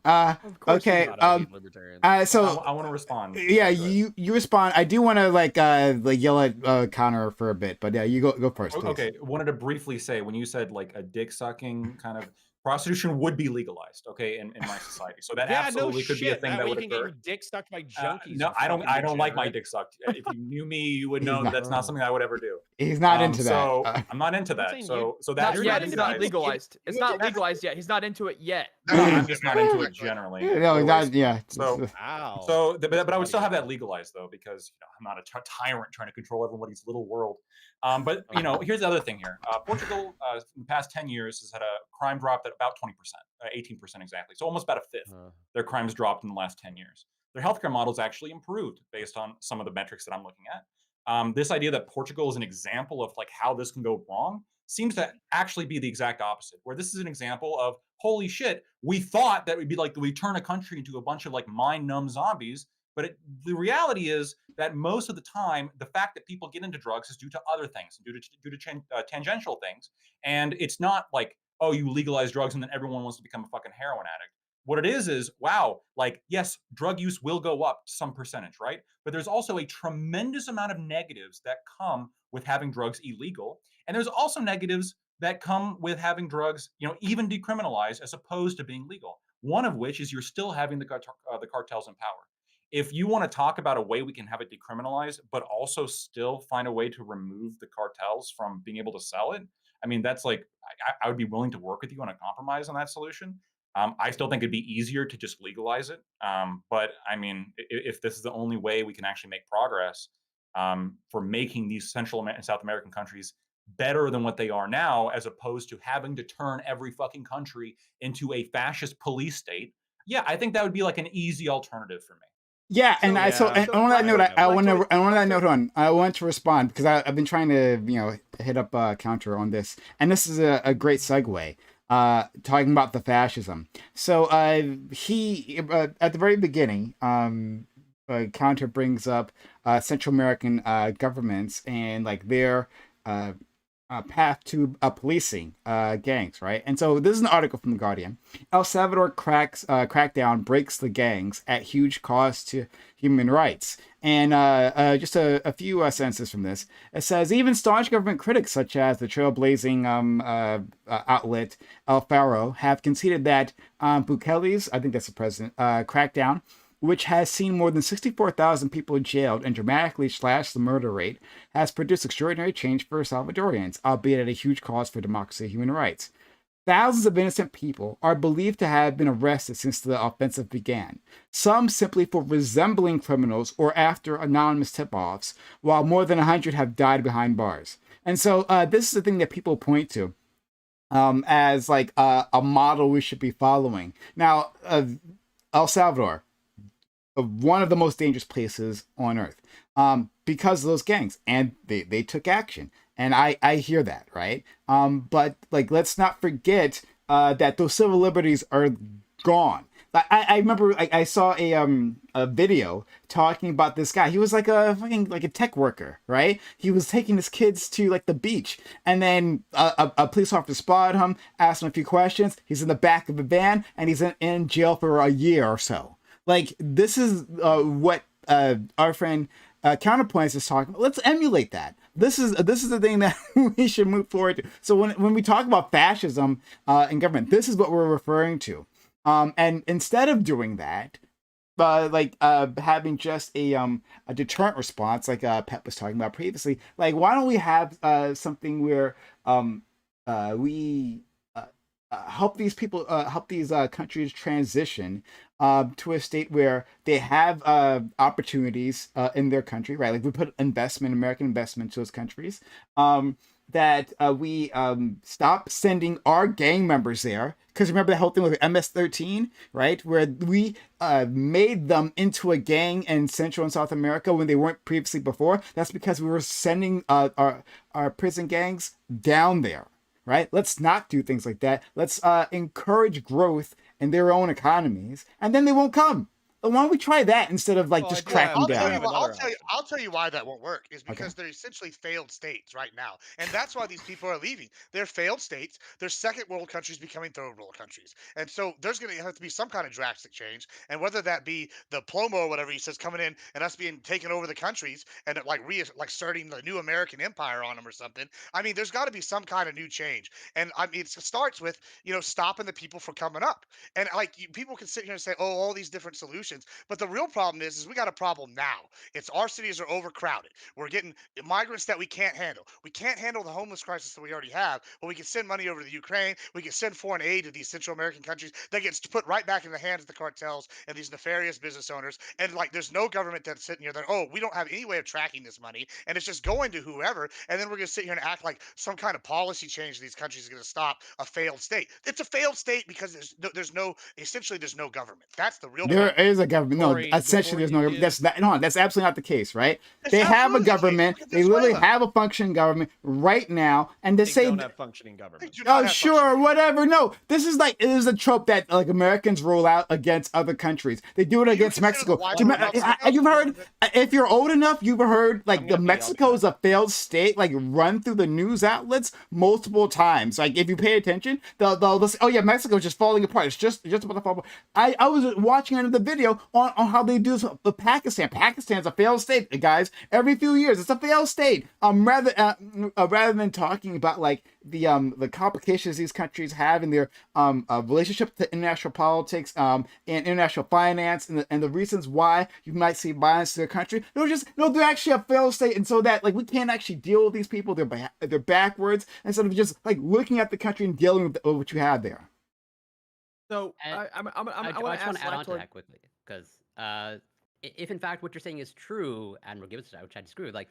Of course okay. not, I hate libertarians. So I want to respond. yeah, Go ahead. you respond. I do want to like yell at Connor for a bit, but yeah, you go first. Please. Okay, wanted to briefly say when you said like a dick sucking kind of prostitution would be legalized, okay, in my society. So that absolutely could be a thing that would way you can occur. get your dick sucked by junkies. No, you I don't. fucking I don't like my degenerate. dick sucked. If you knew me, you would know He's not- that's not something I would ever do. He's not into So that. I'm not into I'm not that. saying So you- that's Not You're yet. not It's into not people- legalized. It's not legalized yet. He's not into it yet. I'm just not into it generally. No, he's not. Anyways, Yeah. So Wow. but I would still have that legalized though, because I'm not a tyrant trying to control everybody's little world. But here's the other thing here. Portugal, in the past 10 years, has had a crime drop at about 20%, 18% exactly. So almost about a fifth. Their crimes dropped in the last 10 years. Their healthcare model's actually improved based on some of the metrics that I'm looking at. This idea that Portugal is an example of like how this can go wrong seems to actually be the exact opposite, where this is an example of holy shit, we thought that would be like we turn a country into a bunch of like mind numb zombies, But the reality is that most of the time, the fact that people get into drugs is due to other things, due to tangential things, and it's not like, oh, you legalize drugs and then everyone wants to become a fucking heroin addict. What it is wow, like yes, drug use will go up some percentage, right? But there's also a tremendous amount of negatives that come with having drugs illegal, and there's also negatives that come with having drugs, even decriminalized as opposed to being legal. One of which is you're still having the cartels in power. If you want to talk about a way we can have it decriminalized, but also still find a way to remove the cartels from being able to sell it, I mean, that's like, I would be willing to work with you on a compromise on that solution. I still think it'd be easier to just legalize it. But I mean, if this is the only way we can actually make progress for making these Central and South American countries better than what they are now, as opposed to having to turn every fucking country into a fascist police state, yeah, I think that would be like an easy alternative for me. Yeah, and Yeah. on that note, I want to I Black want to respond because I've been trying to hit up counter on this, and this is a great segue. Talking about the fascism. So he at the very beginning, counter brings up Central American governments and like their uh, path to policing gangs, right? And so this is an article from the Guardian. El Salvador crackdown breaks the gangs at huge cost to human rights. And just a few sentences from this. It says even staunch government critics such as the trailblazing outlet El Faro have conceded that Bukele's, I think that's the president, crackdown, which has seen more than 64,000 people jailed and dramatically slashed the murder rate, has produced extraordinary change for Salvadorians, albeit at a huge cost for democracy and human rights. Thousands of innocent people are believed to have been arrested since the offensive began, some simply for resembling criminals or after anonymous tip offs, while more than 100 have died behind bars. And so this is the thing that people point to as like a model we should be following. Now, El Salvador, one of the most dangerous places on earth because of those gangs, and they took action, and I hear that, right? But like, let's not forget that those civil liberties are gone. I remember I saw a video talking about this guy. He was like a fucking like a tech worker, right? He was taking his kids to like the beach, and then a police officer spotted him, asked him a few questions. He's in the back of a van, and he's in jail for a year or so. Like, this is what our friend Counterpoints is talking about. Let's emulate that. This is the thing that we should move forward to. So when we talk about fascism in government, this is what we're referring to. And instead of doing that, having just a deterrent response, like Pep was talking about previously, like why don't we have something where we help these people, help these countries transition to a state where they have opportunities in their country, right? Like we put American investment to those countries. That we stop sending our gang members there. Because remember the whole thing with MS-13, right? Where we made them into a gang in Central and South America when they weren't previously before. That's because we were sending our prison gangs down there, right? Let's not do things like that. Let's encourage growth in their own economies, and then they won't come. Why don't we try that instead of like just cracking down? I'll tell you why that won't work is because they're essentially failed states right now, and that's why these people are leaving. They're failed states. They're second world countries becoming third world countries, and so there's going to have to be some kind of drastic change. And whether that be the Plomo or whatever he says coming in and us being taking over the countries and like starting the new American empire on them or something. I mean, there's got to be some kind of new change, and I mean, it starts with stopping the people from coming up. And like people can sit here and say, "Oh, all these different solutions," but the real problem is we got a problem now. It's our cities are overcrowded. We're getting migrants that we can't handle. We can't handle the homeless crisis that we already have, but we can send money over to the Ukraine. We can send foreign aid to these Central American countries that gets put right back in the hands of the cartels and these nefarious business owners. And like, there's no government that's sitting here that, oh, we don't have any way of tracking this money, and it's just going to whoever. And then we're going to sit here and act like some kind of policy change in these countries is going to stop a failed state. It's a failed state because there's no essentially there's no government. That's the real There problem. is a government. No, Corey, essentially, there's before no. you That's give- no. That's absolutely not the case, right? It's They have a absolutely the case. government. Look at They literally Venezuela. have a functioning government right now, and they They say don't have functioning They government. do not oh, have sure, functioning whatever. No, this is like it is a trope that like Americans roll out against other countries. They do it Do you against consider the Mexico. White Do you House remember- Mexico? have you heard? If you're old enough, you've heard like I'm the gonna be, I'll be Mexico is back. a failed state, like run through the news outlets multiple times. Like if you pay attention, they'll say, "Oh yeah, Mexico's just falling apart. It's just about to fall apart." I was watching another video on how they do this with Pakistan. Pakistan's a failed state, guys. Every few years, it's a failed state. Rather than talking about like the complications these countries have in their relationship to international politics and international finance and the reasons why you might see violence to their country. They're actually a failed state, and so that like we can't actually deal with these people. They're backwards instead of just like looking at the country and dealing with what you have there. So And I I want just to want ask to add on to Lactoid. that quickly because if in fact what you're saying is true, Admiral Gibbons, which I disagree with, like,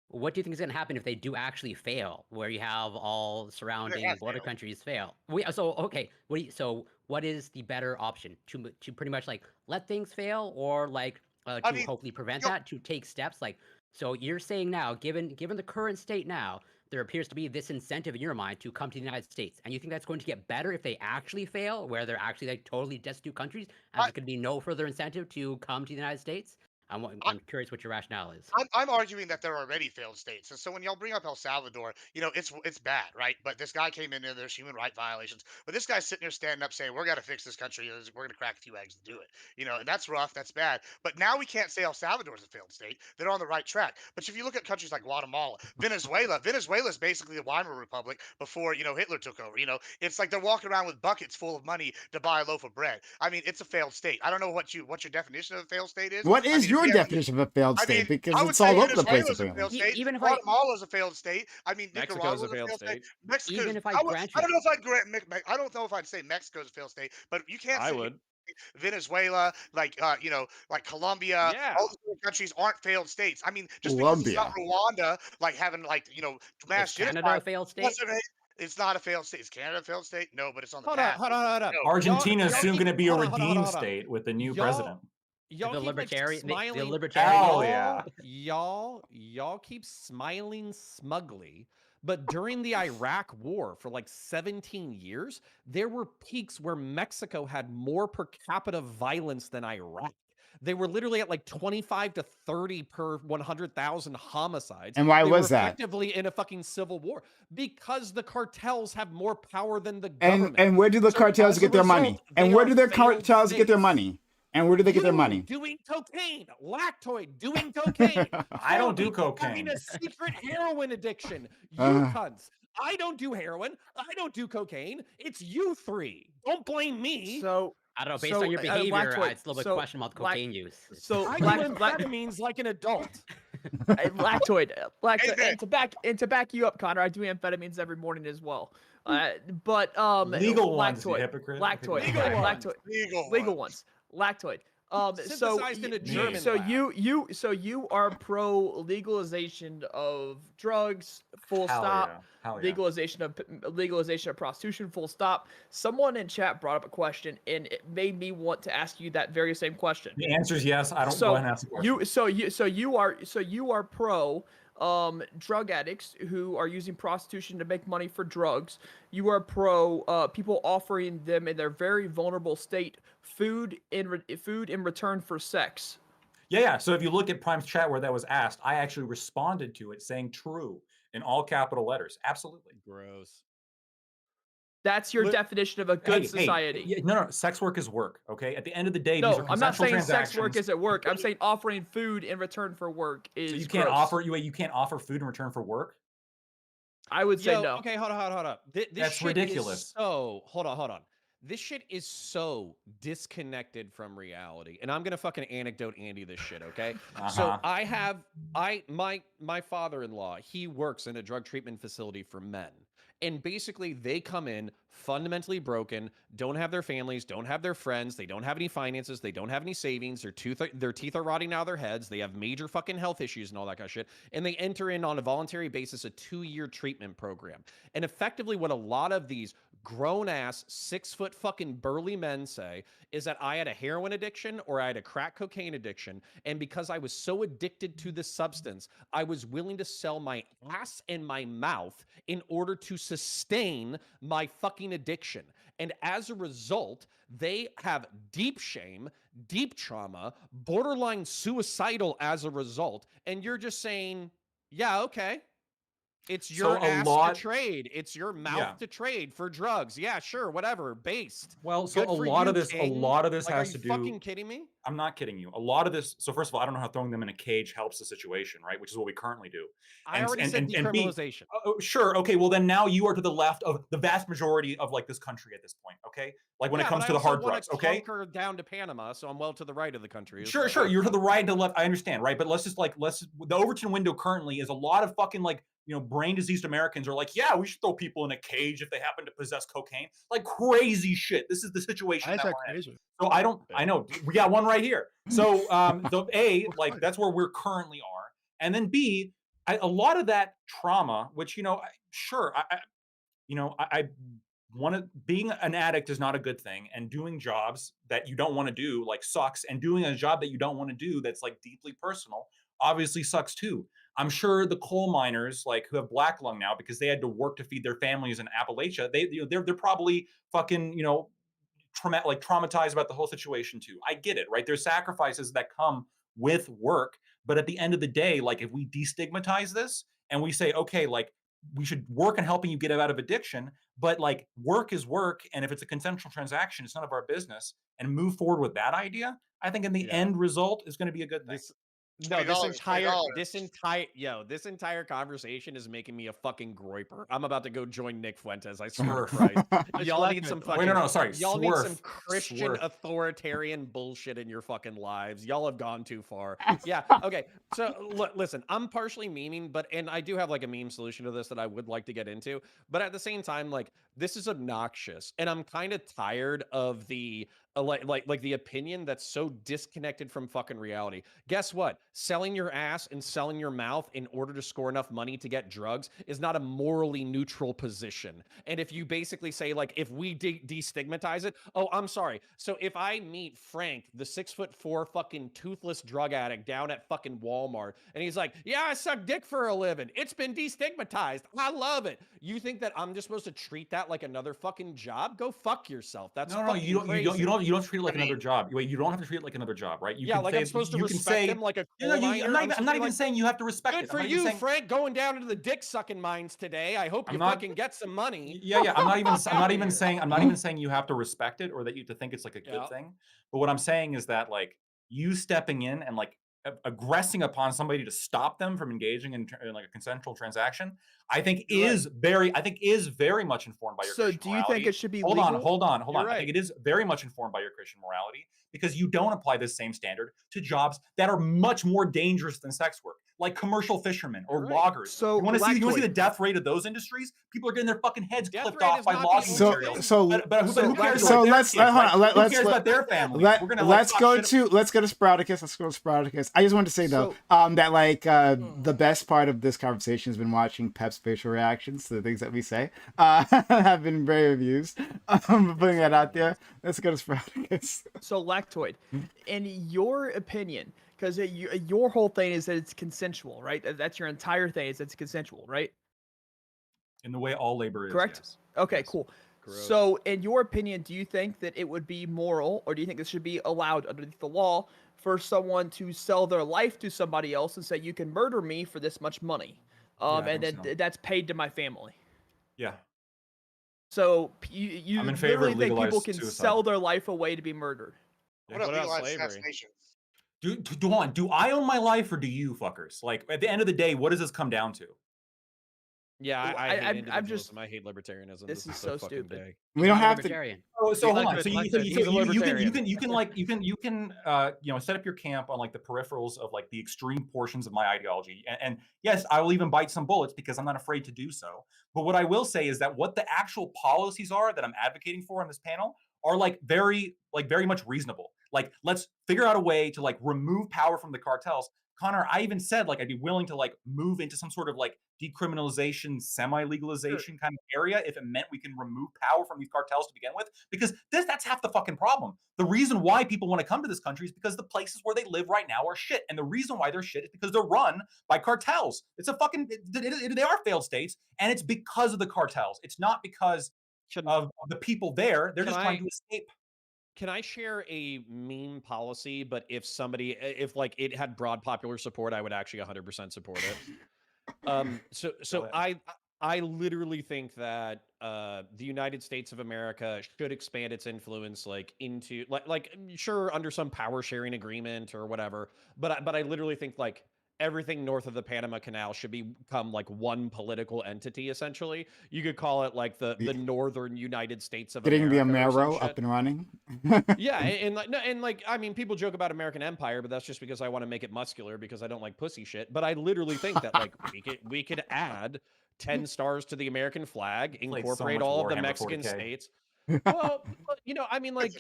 what do you think is going to happen if they do actually fail, where you have all surrounding have border failed. countries fail? So okay, so what is the better option to pretty much like let things fail, or like I to mean, hopefully prevent you know- that, to take steps like? So you're saying now, given the current state now, there appears to be this incentive in your mind to come to the United States, and you think that's going to get better if they actually fail, where they're actually like totally destitute countries, and I- there's going to be no further incentive to come to the United States? I'm curious what your rationale is. I'm arguing that they're already failed states. And so when y'all bring up El Salvador, it's bad, right? But this guy came in there, there's human right violations. But this guy's sitting there standing up saying, we're going to fix this country. We're going to crack a few eggs to do it. And that's rough. That's bad. But now we can't say El Salvador's a failed state. They're on the right track. But if you look at countries like Guatemala, Venezuela is basically the Weimar Republic before, Hitler took over. It's like they're walking around with buckets full of money to buy a loaf of bread. I mean, it's a failed state. I don't know what your definition of a failed state is. What I is mean, if your we have- definition of a failed I state? mean, Because I would it's say all over the place. Venezuela's a Apparently. failed state. Even if I Guatemala's a failed state. I mean, Mexico's Nicaragua's a failed state. Mexico. even if I I grant don't you, know if I'd grant. I don't know if I'd say Mexico's a failed state, but you can't I say would. Venezuela, like Colombia. Yeah. All these other countries aren't failed states. I mean, just because it's not Rwanda, like having mass is Canada a genocide, failed state? it's not a failed state. Is Canada a failed state? No, but it's on the Hold on, path. hold on, hold on. No. Argentina is y'all soon keep- going to be a hold on, hold on, redeemed hold on. state with the new Y'all- president. Y'all The keep libertarian, like smiling. the libertarian. Hell yeah. Y'all keep smiling smugly. But during the Iraq War, for like 17 years, there were peaks where Mexico had more per capita violence than Iraq. They were literally at like 25 to 30 per 100,000 homicides. And why they was were that? effectively in a fucking civil war because the cartels have more power than the And government. and where do the So cartels as a get their money? result, And they where are do their failed cartels get their states. money? And where do they get their You money? doing cocaine, Lactoid, doing cocaine. I don't do Philby having cocaine. a secret heroin addiction. You cunts. I don't do heroin. I don't do cocaine. It's you three. Don't blame me. So I don't know. Based So, on your behavior, Lactoid, I'd still so question about Lac- cocaine use. so I do Lac- amphetamines like an adult. Lactoid, Amen. and to back you up, Connor, I do amphetamines every morning as well. But Legal ones, you Lactoid, hypocrite. Lactoid, Legal ones. Lactoid, legal ones, Lactoid. So Synthesized in a German so lab. you are pro legalization of drugs, full Hell stop. yeah. Hell yeah. Legalization of prostitution, full stop. Someone in chat brought up a question, and it made me want to ask you that very same question. The answer is yes. I don't go ahead and ask the question. You are pro drug addicts who are using prostitution to make money for drugs. You are pro people offering them in their very vulnerable state food in return for sex. Yeah. So if you look at Prime's chat where that was asked, I actually responded to it saying true in all capital letters. Absolutely. Gross. That's your Look- definition of a good society. Yeah, no, sex work is work. Okay. At the end of the day, these No, are I'm not consensual saying sex work transactions. is at work. I'm saying offering food in return for work is. So you can't gross. offer food in return for work. I would say no. Okay, hold on. This That's shit ridiculous. Is so hold on. This shit is so disconnected from reality. And I'm gonna fucking anecdote Andy this shit, okay? So my father-in-law, he works in a drug treatment facility for men. And basically they come in fundamentally broken, don't have their families, don't have their friends, they don't have any finances, they don't have any savings, their teeth are rotting out of their heads, they have major fucking health issues and all that kind of shit. And they enter in on a voluntary basis a 2-year treatment program. And effectively what a lot of these grown ass 6 foot fucking burly men say is that I had a heroin addiction or I had a crack cocaine addiction. And because I was so addicted to this substance, I was willing to sell my ass and my mouth in order to sustain my fucking addiction. And as a result, they have deep shame, deep trauma, borderline suicidal as a result. And you're just saying, yeah, okay. It's your So a ass lot- to trade. It's your mouth Yeah. to trade for drugs. Yeah, sure, whatever. Based. Well, so Good a for lot you, of this, King. a lot of this Like, has are to you do. fucking kidding me? I'm not kidding you. A lot of this. So first of all, I don't know how throwing them in a cage helps the situation, right? Which is what we currently do. I already said B, decriminalization. sure, okay. Well, then now you are to the left of the vast majority of like this country at this point. Okay, like when it comes to the hard drugs. Okay, conquer down to Panama, so I'm well to the right of the country. Sure, sure. You're to the right and to the left. I understand, right? But the Overton window currently is a lot of fucking like, brain diseased Americans are like, yeah, we should throw people in a cage if they happen to possess cocaine. Like crazy shit. This is the situation Why is that that we're in. crazy? So I know we got one right here. So like that's where we're currently are. And then B, a lot of that trauma, which, I want to, being an addict is not a good thing, and doing jobs that you don't want to do like sucks, and doing a job that you don't want to do that's like deeply personal obviously sucks too. I'm sure the coal miners like who have black lung now because they had to work to feed their families in Appalachia, they're probably fucking traumatized about the whole situation too. I get it, right? There's sacrifices that come with work, but at the end of the day, like if we destigmatize this and we say, okay, like we should work on helping you get out of addiction, but like work is work, and if it's a consensual transaction, it's none of our business, and move forward with that idea, I think in the end result is going to be a good thing. This entire conversation is making me a fucking groiper. I'm about to go join Nick Fuentes. I swear to Christ. Y'all need some fucking. Y'all need some Christian authoritarian bullshit in your fucking lives. Y'all have gone too far. Yeah. Okay. So listen, I'm partially memeing, and I do have like a meme solution to this that I would like to get into. But at the same time, like this is obnoxious, and I'm kind of tired of the like the opinion that's so disconnected from fucking reality. Guess what? Selling your ass and selling your mouth in order to score enough money to get drugs is not a morally neutral position. And if you basically say like, if we destigmatize it, oh, I'm sorry. So if I meet Frank, the 6'4" fucking toothless drug addict down at fucking Walmart, and he's like, yeah, I suck dick for a living. It's been destigmatized. I love it. You think that I'm just supposed to treat that like another fucking job? Go fuck yourself. That's no, you don't treat it like another job. Wait, you don't have to treat it like another job, right? I'm supposed to respect him like a coal miner. I'm not even saying you have to respect it. Good for you, Frank, going down into the dick sucking mines today. I hope you fucking get some money. Yeah. I'm not even saying you have to respect it or that you to think it's like a good thing. But what I'm saying is that like you stepping in and like aggressing upon somebody to stop them from engaging in like a consensual transaction, I think is very much informed by your Christian morality. So do you think it should be hold legal? on. Right. I think it is very much informed by your Christian morality, because you don't apply this same standard to jobs that are much more dangerous than sex work, like commercial fishermen or loggers. So you want to see the death rate of those industries? People are getting their fucking heads clipped off by logging materials. But who cares about their family? Let's go to Sprouticus. Let's go to Sprouticus. I just wanted to say though, that like the best part of this conversation has been watching Pep's facial reactions to the things that we say. Have been very amused. Putting that out there. Let's go to Sprouticus. So Lactoid, in your opinion, because your whole thing is that it's consensual, right? That's your entire thing, is it's consensual, right? In the way all labor is. Correct? Yes. Okay, Yes. cool. Gross. So in your opinion, do you think that it would be moral, or do you think this should be allowed underneath the law for someone to sell their life to somebody else and say, you can murder me for this much money, and then that's paid to my family? Yeah. So you I'm in favor of literally think people legalized can suicide. sell their life away to be murdered? What about legalized slavery? assassination? Do I own my life or do you fuckers? Like at the end of the day, what does this come down to? Yeah, Well, I hate I'm individualism. just- I hate libertarianism. This is so stupid. Gay. We don't have to. Libertarian. So hold on. So He's a libertarian. you can set up your camp on like the peripherals of like the extreme portions of my ideology. And yes, I will even bite some bullets because I'm not afraid to do so. But what I will say is that what the actual policies are that I'm advocating for on this panel are like very much reasonable. Like, let's figure out a way to like remove power from the cartels. Connor, I even said like I'd be willing to like move into some sort of like decriminalization, semi-legalization kind of area if it meant we can remove power from these cartels to begin with, because that's half the fucking problem. The reason why people want to come to this country is because the places where they live right now are shit, and the reason why they're shit is because they're run by cartels. It's a fucking they are failed states, and it's because of the cartels. It's not because of the people there. They're just trying to escape. Can I share a meme policy? But if like it had broad popular support, I would actually 100% support it. So I literally think that the United States of America should expand its influence like into sure, under some power sharing agreement or whatever, but I literally think like everything north of the Panama Canal should become like one political entity. Essentially, you could call it like the northern United States of Getting the America or some Amero shit. up and running. Yeah, and like I mean, people joke about American Empire, but that's just because I want to make it muscular because I don't like pussy shit. But I literally think that like we could add 10 stars to the American flag, incorporate all of the Mexican states. Well, you know, I mean, like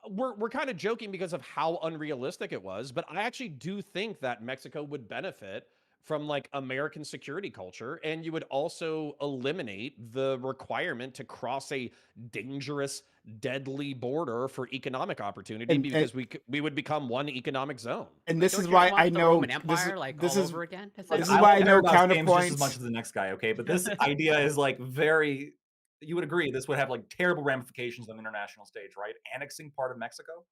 we're kind of joking because of how unrealistic it was, but I actually do think that Mexico would benefit from like American security culture, and you would also eliminate the requirement to cross a dangerous, deadly border for economic opportunity because we would become one economic zone. And this Don't is you why want I the know Roman Empire this all is over again. this is why I know Games just as counterpoints. much as the next guy, okay? But this idea is like very. You would agree this would have like terrible ramifications on the international stage, right? Annexing part of Mexico.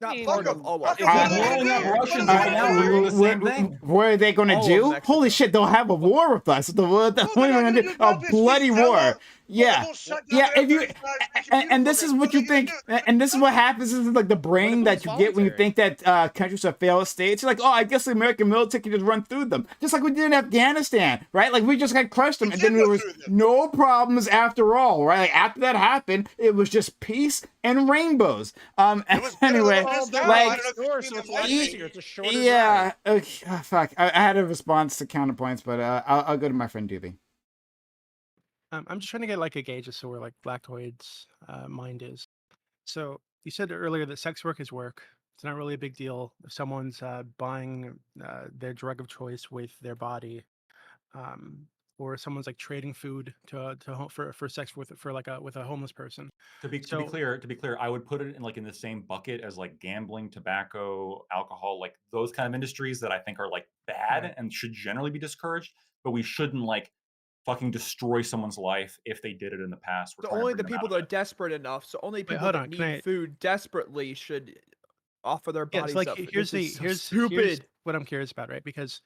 Not mean, part of all. If they're blowing up Russians right now, they're doing the same thing. What are they going to All of do? Mexico. Holy shit, they'll have a war with us. What they're are we not going to gonna do? do A nothing. bloody Sweet war. Stella. Yeah. They'll shut Yeah, down if you and this is what you think, and this is what happens. This is like the brain that you get when you think that countries are failed states. You're like, oh, I guess the American military can just run through them, just like we did in Afghanistan, right? Like we just got crushed them, and then there was no problems after all, right? Like after that happened, it was just peace and rainbows. Anyway, like it's a shorter yeah, okay, oh, fuck. I had a response to counterpoints, but I'll go to my friend Doobie. I'm just trying to get like a gauge as to where like Blackoid's mind is. So you said earlier that sex work is work. It's not really a big deal if someone's buying their drug of choice with their body, or someone's like trading food for sex with a homeless person. To be clear, I would put it in the same bucket as like gambling, tobacco, alcohol, like those kind of industries that I think are like bad and should generally be discouraged. But we shouldn't like fucking destroy someone's life if they did it in the past. So only the people that are desperate enough. So only people that need food desperately should offer their bodies like, up. Here's stupid. What I'm curious about, right? Because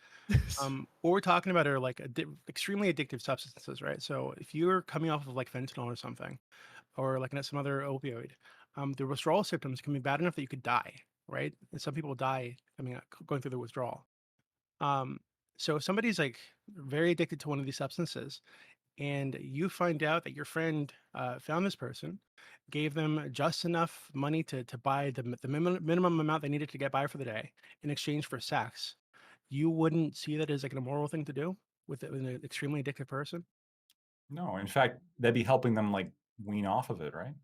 what we're talking about are like extremely addictive substances, right? So if you're coming off of like fentanyl or something, or like some other opioid, the withdrawal symptoms can be bad enough that you could die, right? And some people die going through the withdrawal. So if somebody's like very addicted to one of these substances, and you find out that your friend found this person, gave them just enough money to buy the minimum amount they needed to get by for the day in exchange for sex, you wouldn't see that as like an immoral thing to do with an extremely addicted person? No, in fact, that'd be helping them like wean off of it, right?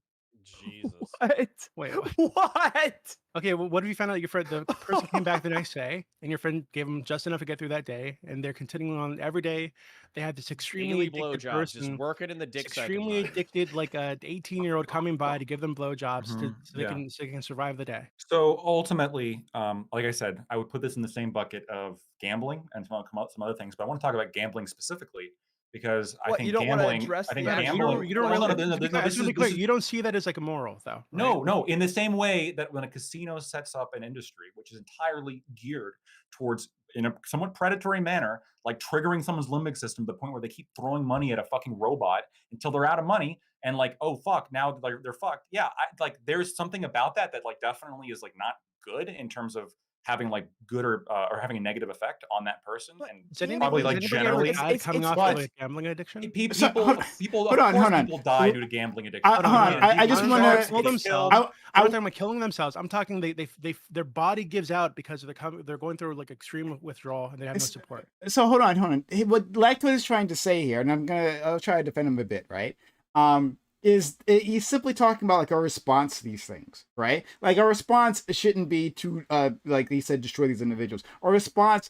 Jesus. What? Wait, what? Okay, well, what if you found out the person came back the next day, and your friend gave them just enough to get through that day, and they're continuing on every day? They had this extremely addicted person, just working in the dick extremely addicted, like a 18-year-old coming by to give them blowjobs so they can survive the day. So ultimately, like I said, I would put this in the same bucket of gambling and some other things, but I want to talk about gambling specifically. Because I think gambling. I think gambling. You don't see that as like immoral, though. Right? No. In the same way that when a casino sets up an industry which is entirely geared towards, in a somewhat predatory manner, like triggering someone's limbic system to the point where they keep throwing money at a fucking robot until they're out of money, and like, oh fuck, now they're fucked. Yeah, there's something about that like definitely is like not good in terms of having like good or having a negative effect on that person, and probably like generally coming off of a gambling addiction. People die due to gambling addiction. I just want to kill themselves. I'm not talking about killing themselves. I'm talking their body gives out because they're going through like extreme withdrawal and they have no support. So hold on. What Lactoid is trying to say here, and I'll try to defend him a bit, right? he's simply talking about like our response to these things, right? Like our response shouldn't be to like he said, destroy these individuals. Our response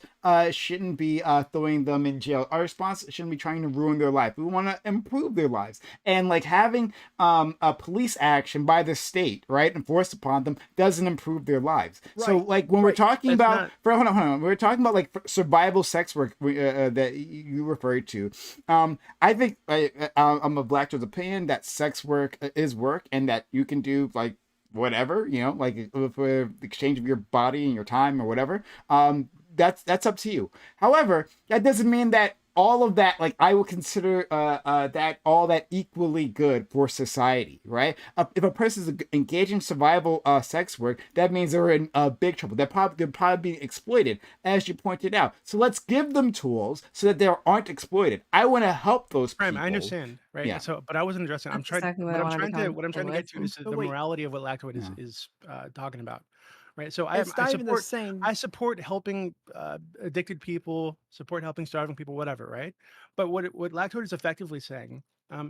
shouldn't be throwing them in jail. Our response shouldn't be trying to ruin their life. We want to improve their lives. And like having a police action by the state, right, enforced upon them doesn't improve their lives. So Right, like when we're right. talking That's about not hold on, we're talking about like survival sex work that you referred to. I think I'm of Blackto's opinion that sex work is work, and that you can do like whatever, you know, like for the exchange of your body and your time or whatever. That's up to you. However, that doesn't mean that all of that, like I would consider that all that equally good for society, right? If a person is engaging survival sex work, that means they're in big trouble. They're probably being exploited, as you pointed out. So let's give them tools so that they aren't exploited. I want to help those Prime, people. I understand, right? Yeah. So, but I wasn't addressing. I'm That's trying. exactly what I wanted to What I'm come trying to with. get to is So the wait, morality of what Lactoid Yeah. is talking about, right? So it's I not even the support same. I support helping addicted people, support helping starving people, whatever, right? But what Lactoid is effectively saying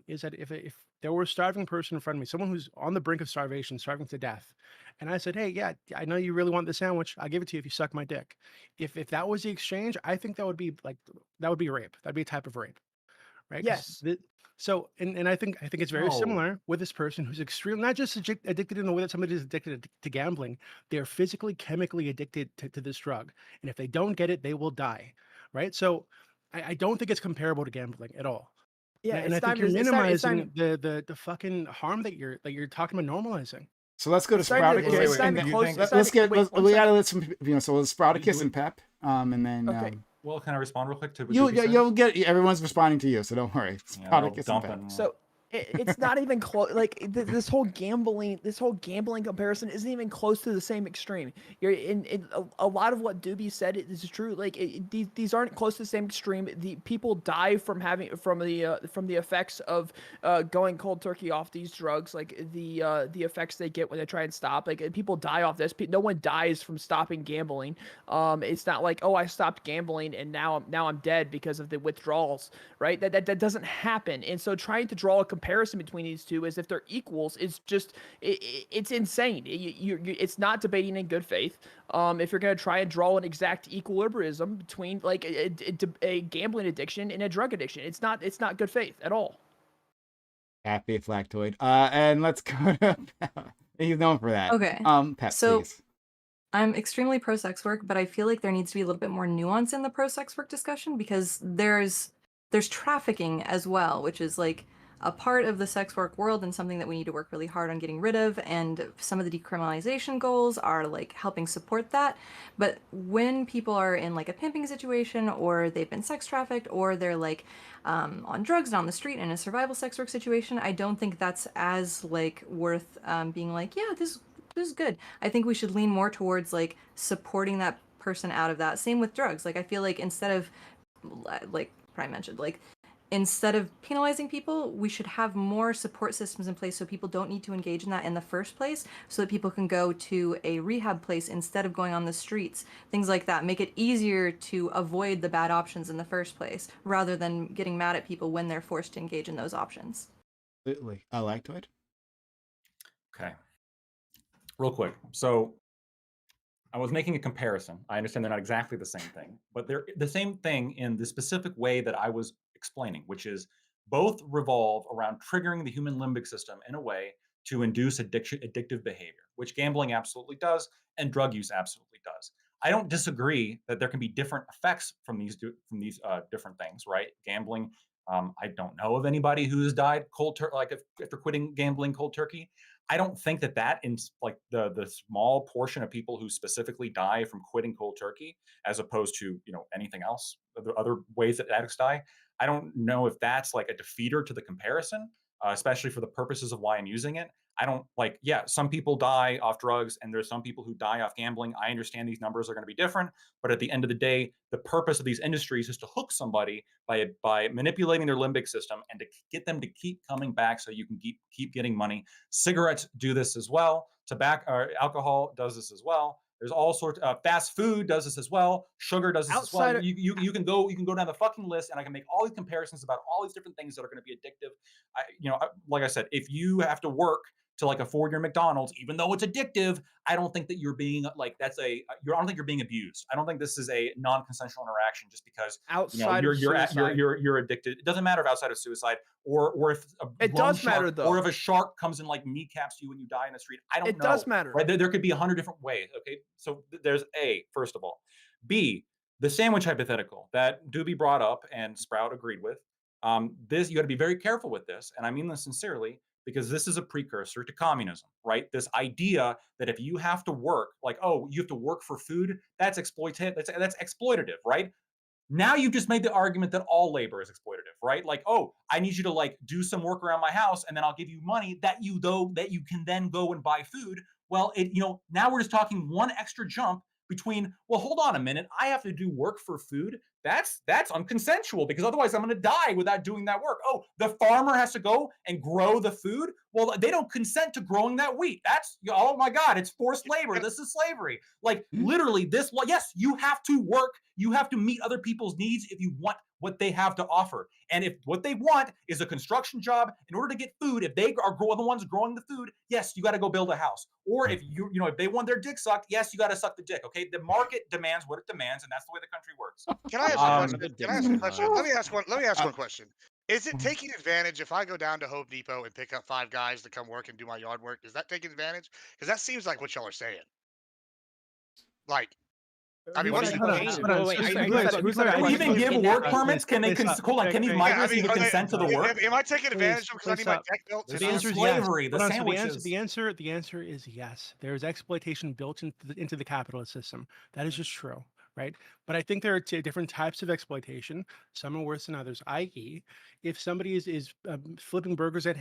is that if there were a starving person in front of me, someone who's on the brink of starvation, starving to death, and I said, hey, yeah, I know you really want the sandwich. I'll give it to you if you suck my dick. If that was the exchange, I think that would be rape. That'd be a type of rape, right? Yes. So, and I think it's very No. similar with this person who's extreme, not just addicted in the way that somebody is addicted to gambling. They're physically, chemically addicted to this drug, and if they don't get it, they will die, right? So, I don't think it's comparable to gambling at all. Yeah, And I it's not think you're even. It's not even. minimizing the fucking harm that you're talking about normalizing. So let's go to It's not even. Sproutacus, It's not and even then close. think- It's let's not even, get wait, one we second. gotta let some, you know. So let's Sproutacus we- and Pep, and then Okay. Well, can I respond real quick to what you Doobie said? you'll get everyone's responding to you, so don't worry. Yeah, they're all Sproutacus and Pep. dumping. So it's not even close. Like this whole gambling comparison isn't even close to the same extreme. You're in a lot of what Doobie said is true. Like these aren't close to the same extreme. The people die from the effects of going cold turkey off these drugs. Like the effects they get when they try and stop. Like people die off this. No one dies from stopping gambling. It's not like, oh, I stopped gambling and now I'm dead because of the withdrawals, right? That doesn't happen. And so trying to draw a comparison between these two as if they're equals is just it's insane. It's not debating in good faith. If you're going to try and draw an exact equilibrium between like a gambling addiction and a drug addiction, it's not good faith at all. Happy Flactoid. And let's go to he's known for that. Okay. Pep, So please. I'm extremely pro sex work, but I feel like there needs to be a little bit more nuance in the pro sex work discussion because there's trafficking as well, which is like a part of the sex work world and something that we need to work really hard on getting rid of. And some of the decriminalization goals are like helping support that. But when people are in like a pimping situation, or they've been sex trafficked, or they're like on drugs and on the street in a survival sex work situation, I don't think that's as like worth being like, yeah, this is good. I think we should lean more towards like supporting that person out of that. Same with drugs. Like I feel like instead of like Prime mentioned, like instead of penalizing people, we should have more support systems in place so people don't need to engage in that in the first place, so that people can go to a rehab place instead of going on the streets. Things like that. Make it easier to avoid the bad options in the first place, rather than getting mad at people when they're forced to engage in those options. Absolutely. Lactoid. Okay. Real quick. So I was making a comparison. I understand they're not exactly the same thing, but they're the same thing in the specific way that I was explaining, which is both revolve around triggering the human limbic system in a way to induce addictive behavior, which gambling absolutely does and drug use absolutely does. I don't disagree that there can be different effects from these different things, right? Gambling. I don't know of anybody who's died cold turkey, like after quitting gambling cold turkey. I don't think that in like the small portion of people who specifically die from quitting cold turkey, as opposed to anything else, the other ways that addicts die. I don't know if that's like a defeater to the comparison, especially for the purposes of why I'm using it. I don't like, yeah, some people die off drugs and there's some people who die off gambling. I understand these numbers are going to be different, but at the end of the day, the purpose of these industries is to hook somebody by manipulating their limbic system and to get them to keep coming back so you can keep getting money. Cigarettes do this as well. Tobacco or alcohol does this as well. There's all sorts. Fast food does this as well. Sugar does this as well. Outside of You can go down the fucking list, and I can make all these comparisons about all these different things that are going to be addictive. Like I said, if you have to work to like afford your McDonald's, even though it's addictive, I don't think that you're being like that's a. I don't think you're being abused. I don't think this is a non-consensual interaction just because outside of suicide. you're addicted. It doesn't matter if outside of suicide or if a It lone does matter, shark, or though. if a shark comes and like kneecaps you and you die in the street. I don't It know. does matter. Right? There could be 100 different ways. Okay, so there's A, first of all. B, the sandwich hypothetical that Doobie brought up and Sprout agreed with. This, you got to be very careful with this, and I mean this sincerely, because this is a precursor to communism, right? This idea that if you have to work, like, oh, you have to work for food, that's exploitative. That's exploitative, right? Now you've just made the argument that all labor is exploitative, right? Like, oh, I need you to like do some work around my house, and then I'll give you money that you can then go and buy food. Well, now we're just talking one extra jump between, well, hold on a minute, I have to do work for food. That's unconsensual, because otherwise I'm going to die without doing that work. Oh, the farmer has to go and grow the food. Well, they don't consent to growing that wheat. That's, oh my God, it's forced labor. This is slavery. Like literally this, yes, you have to work. You have to meet other people's needs if you want what they have to offer. And if what they want is a construction job in order to get food, if they are the ones growing the food, yes, you got to go build a house. Or if if they want their dick sucked, yes, you got to suck the dick. Okay, the market demands what it demands, and that's the way the country works. Can I ask a question? The Can I ask a dick question? Let me ask one. Let me ask one question. Is it Mhm. taking advantage if I go down to Home Depot and pick up 5 guys to come work and do my yard work? Is that taking advantage? Because that seems like what y'all are saying. Like, I mean, what is Who's it? Hold on, paying? hold on. Wait, So- are you who's said- that- you who's said that there They was question? even in give that work question. permits? Can they Please stop. hold on? Can these Wait, Yeah, I migrants mean, even consent to the work? am I taking advantage of because I Please need my stop. deck built? This The is answer is slavery. yes. The Hold on, so sandwiches. the answer is yes. There is exploitation built into the capitalist system. That is just true, right? But I think there are different types of exploitation. Some are worse than others. I.e., if somebody is flipping burgers at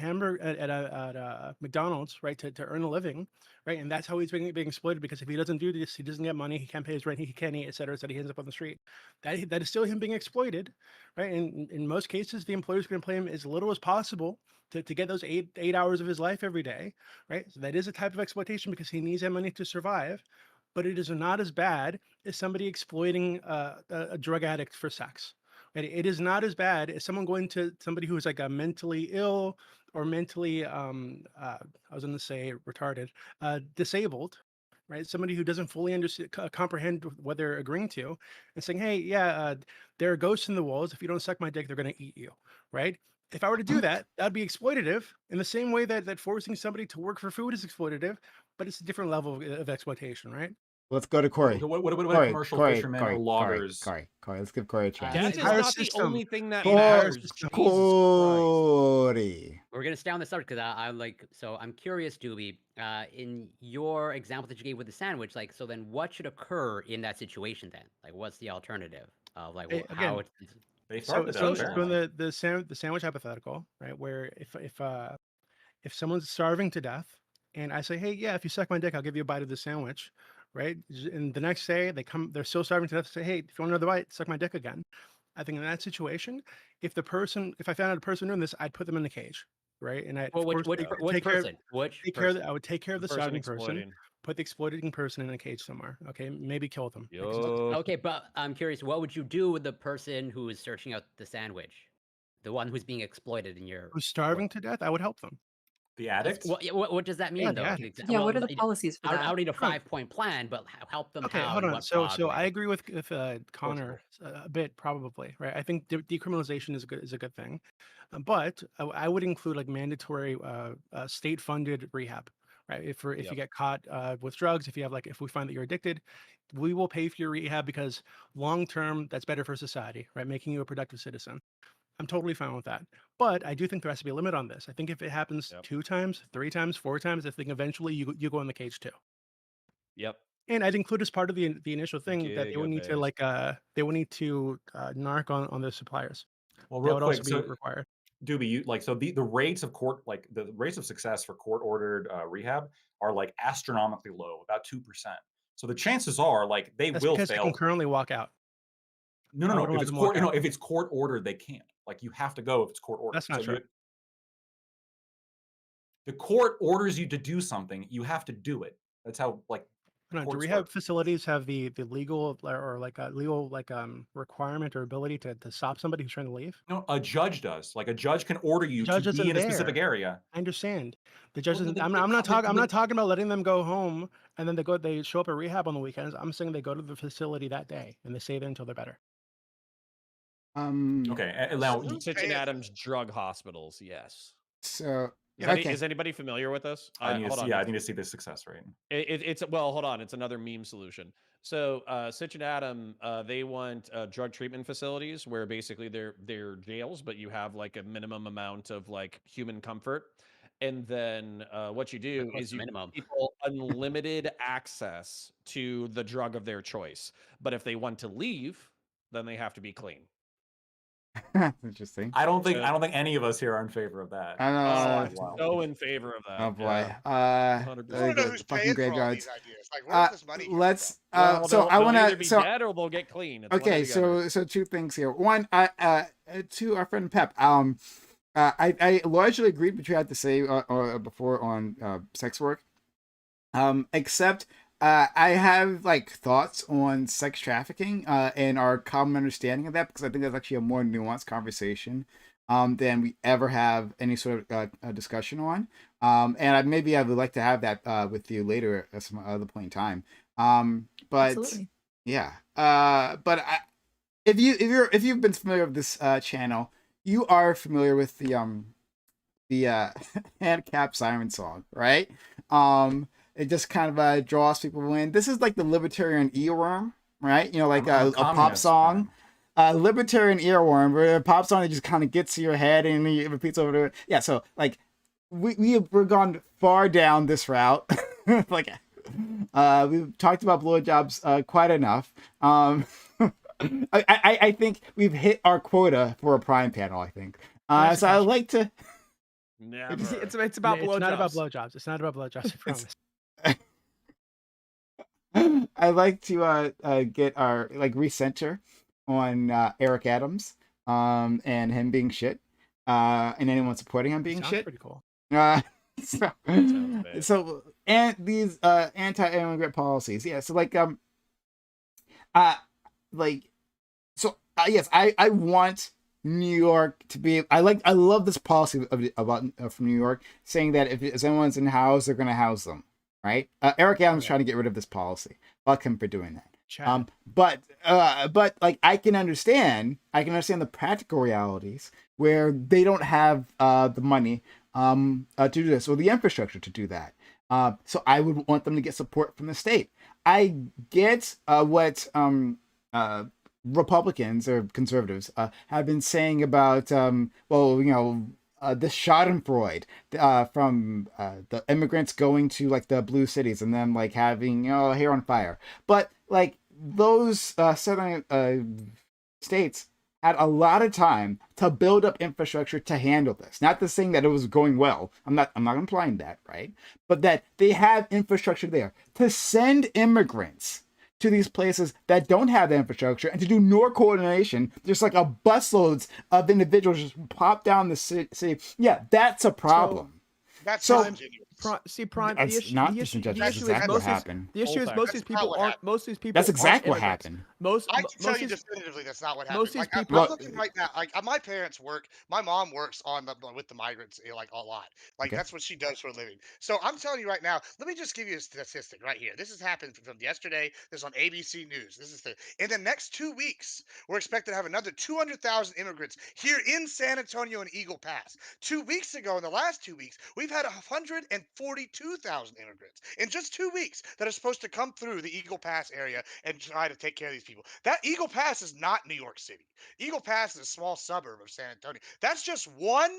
McDonald's, right, to earn a living, right, and that's how he's being exploited, because if he doesn't do this, he doesn't get money, he can't pay his rent, he can't eat, et cetera, he ends up on the street. That is still him being exploited, right? And in most cases, the employer's going to pay him as little as possible to get those eight hours of his life every day, right? So that is a type of exploitation because he needs that money to survive, but it is not as bad as somebody exploiting a drug addict for sex. Right? It is not as bad as someone going to somebody who is like a mentally ill or mentally, I was going to say retarded, disabled, right? Somebody who doesn't fully understand, comprehend what they're agreeing to, and saying, "Hey, yeah, there are ghosts in the walls. If you don't suck my dick, they're going to eat you," right? If I were to do that, that'd be exploitative in the same way that forcing somebody to work for food is exploitative, but it's a different level of exploitation, right? Let's go to Corey. What about Corey, commercial Corey, fishermen Corey, or loggers? Corey. Let's give Corey a chance. The That is entire not the system. only thing that The entire matters. system. Jesus Christ. Corey. We're gonna stay on this subject because I'm like, so I'm curious, Doobie. In your example that you gave with the sandwich, like, so then what should occur in that situation then? Like, what's the alternative of like Hey, how again, it's They So, started so, that. so in apparently. the sandwich hypothetical, right, where if someone's starving to death, and I say, hey, yeah, if you suck my dick, I'll give you a bite of the sandwich, right? And the next day they're still starving to death. Say, hey, if you want another bite, suck my dick again. I think in that situation, if I found out a person doing this, I'd put them in a cage, right? And I, well, of course, which take care of, person? Which take care of person? I would take care of the Person starving person, exploiting. put the exploiting person in a cage somewhere. Okay, maybe kill them. because Yo. Okay, but I'm curious, what would you do with the person who is searching out the sandwich, the one who's being exploited in your who's starving to death, I would help them. The addicts. What does that Yeah, mean the though? addict. Yeah, what are the Like, policies for I that? don't need a Hold on. 5-point plan, but help them Okay, how hold in on. what So broad I way? agree with Connor a bit, probably, right? I think decriminalization is a good thing, but I would include like mandatory state funded rehab, right? If you Yep. get caught with drugs, if we find that you're addicted, we will pay for your rehab because long term that's better for society, right? Making you a productive citizen. I'm totally fine with that. But I do think there has to be a limit on this. I think if it happens Yep. 2 times, 3 times, 4 times, I think eventually you go in the cage too. Yep. And I'd include as part of the initial thing that they would need to narc on their suppliers. Well, That real would quick, also so be required. Doobie, the rates of court, like the rates of success for court ordered rehab are like astronomically low, about 2%. So the chances are like they That's will because they can fail. currently walk out. No. I wouldn't If let it's them walk court, out. if it's court ordered, they can't. Like you have to go if it's court ordered. That's not true. The court orders you to do something, you have to do it. That's how like No, do courts rehab work. facilities have the legal or like a legal requirement or ability to stop somebody who's trying to leave? No, a judge does. Like a judge can order The you to judge be isn't in a specific there. area. I understand. The judge Well, isn't. the- I'm the not co- talking. I'm the- not talking about letting them go home and then they show up at rehab on the weekends. I'm saying they go to the facility that day and they stay there until they're better. Okay, So now Stitch and Adams drug hospitals, yes. So Is okay. anybody familiar with this? I need to Hold see. on. Yeah, I need to see the success rate. It's well, hold on. It's another meme solution. So Stitch and Adam, they want drug treatment facilities where basically they're jails, but you have like a minimum amount of like human comfort. And then what you do What's is the you give minimum? people unlimited access to the drug of their choice. But if they want to leave, then they have to be clean. That's interesting. I don't think So- any of us here are in favor of that. I know. Oh, I'm so in favor of that. Oh boy. Yeah. I 100%. want Very to know good. who's Fucking paying for all graveyards. these ideas. Like, where's this money? coming Let's. Well, So I they'll want either to. be So dead or they'll get clean. It's one or okay. the other. So two things here. One. To our friend Pep. I largely agreed with what you had to say before on sex work. Except I have like thoughts on sex trafficking and our common understanding of that, because I think that's actually a more nuanced conversation than we ever have any sort of discussion on. And I would like to have that with you later at some other point in time. But Absolutely. yeah. But if you've been familiar with this channel, you are familiar with the handicap siren song, right? It just kind of draws people in. This is like the libertarian earworm, right? You know, like I'm a pop communist, song. Libertarian earworm, where a pop song that just kind of gets to your head and it repeats over it. Yeah, so like we're gone far down this route. Like we've talked about blowjobs quite enough. I think we've hit our quota for a prime panel. I think. Ask So a I'd question. like to. Never. It's about It's not about blowjobs. blowjobs. It's not about blowjobs. I promise. I'd like to get our like recenter on Eric Adams and him being shit and anyone supporting him being Sounds shit. pretty cool. So, sounds bad. so and these anti-immigrant policies, yeah. So like yes, I want New York to be. I love this policy from New York saying that if anyone's in the house, they're going to house them. Right? Eric Adams trying to get rid of this policy. Fuck him for doing that. Chad. But like I can understand the practical realities where they don't have the money to do this or the infrastructure to do that. So I would want them to get support from the state. I get what Republicans or conservatives have been saying about this Schadenfreude from the immigrants going to like the blue cities and then like having hair on fire. But like those southern states had a lot of time to build up infrastructure to handle this. Not to saying that it was going well. I'm not implying that, right? But that they have infrastructure there to send immigrants to these places that don't have the infrastructure and to do no coordination. There's like a busloads of individuals just pop down the city. Yeah, that's a problem. That's So- disingenuous. Prime. The It's issue, not the issue, disingenuous. the That's issue exactly is what most of happened. the issue is Full most fact. of these That's not people what aren't. happened. Most of these people. That's aren't exactly what immigrants. happened. Most. I can most tell of you these, definitively that's not what most happened. of these Like, people- I'm looking right now. Like my parents work. My mom works with the migrants like a lot. Like Okay. that's what she does for a living. So I'm telling you right now. Let me just give you a statistic right here. This has happened from yesterday. This is on ABC News. This is in the next 2 weeks. We're expected to have another 200,000 immigrants here in San Antonio and Eagle Pass. 2 weeks ago, in the last 2 weeks, we've had 142,000 immigrants in just 2 weeks that are supposed to come through the Eagle Pass area and try to take care of these people. That Eagle Pass is not New York City. Eagle Pass is a small suburb of San Antonio. That's just one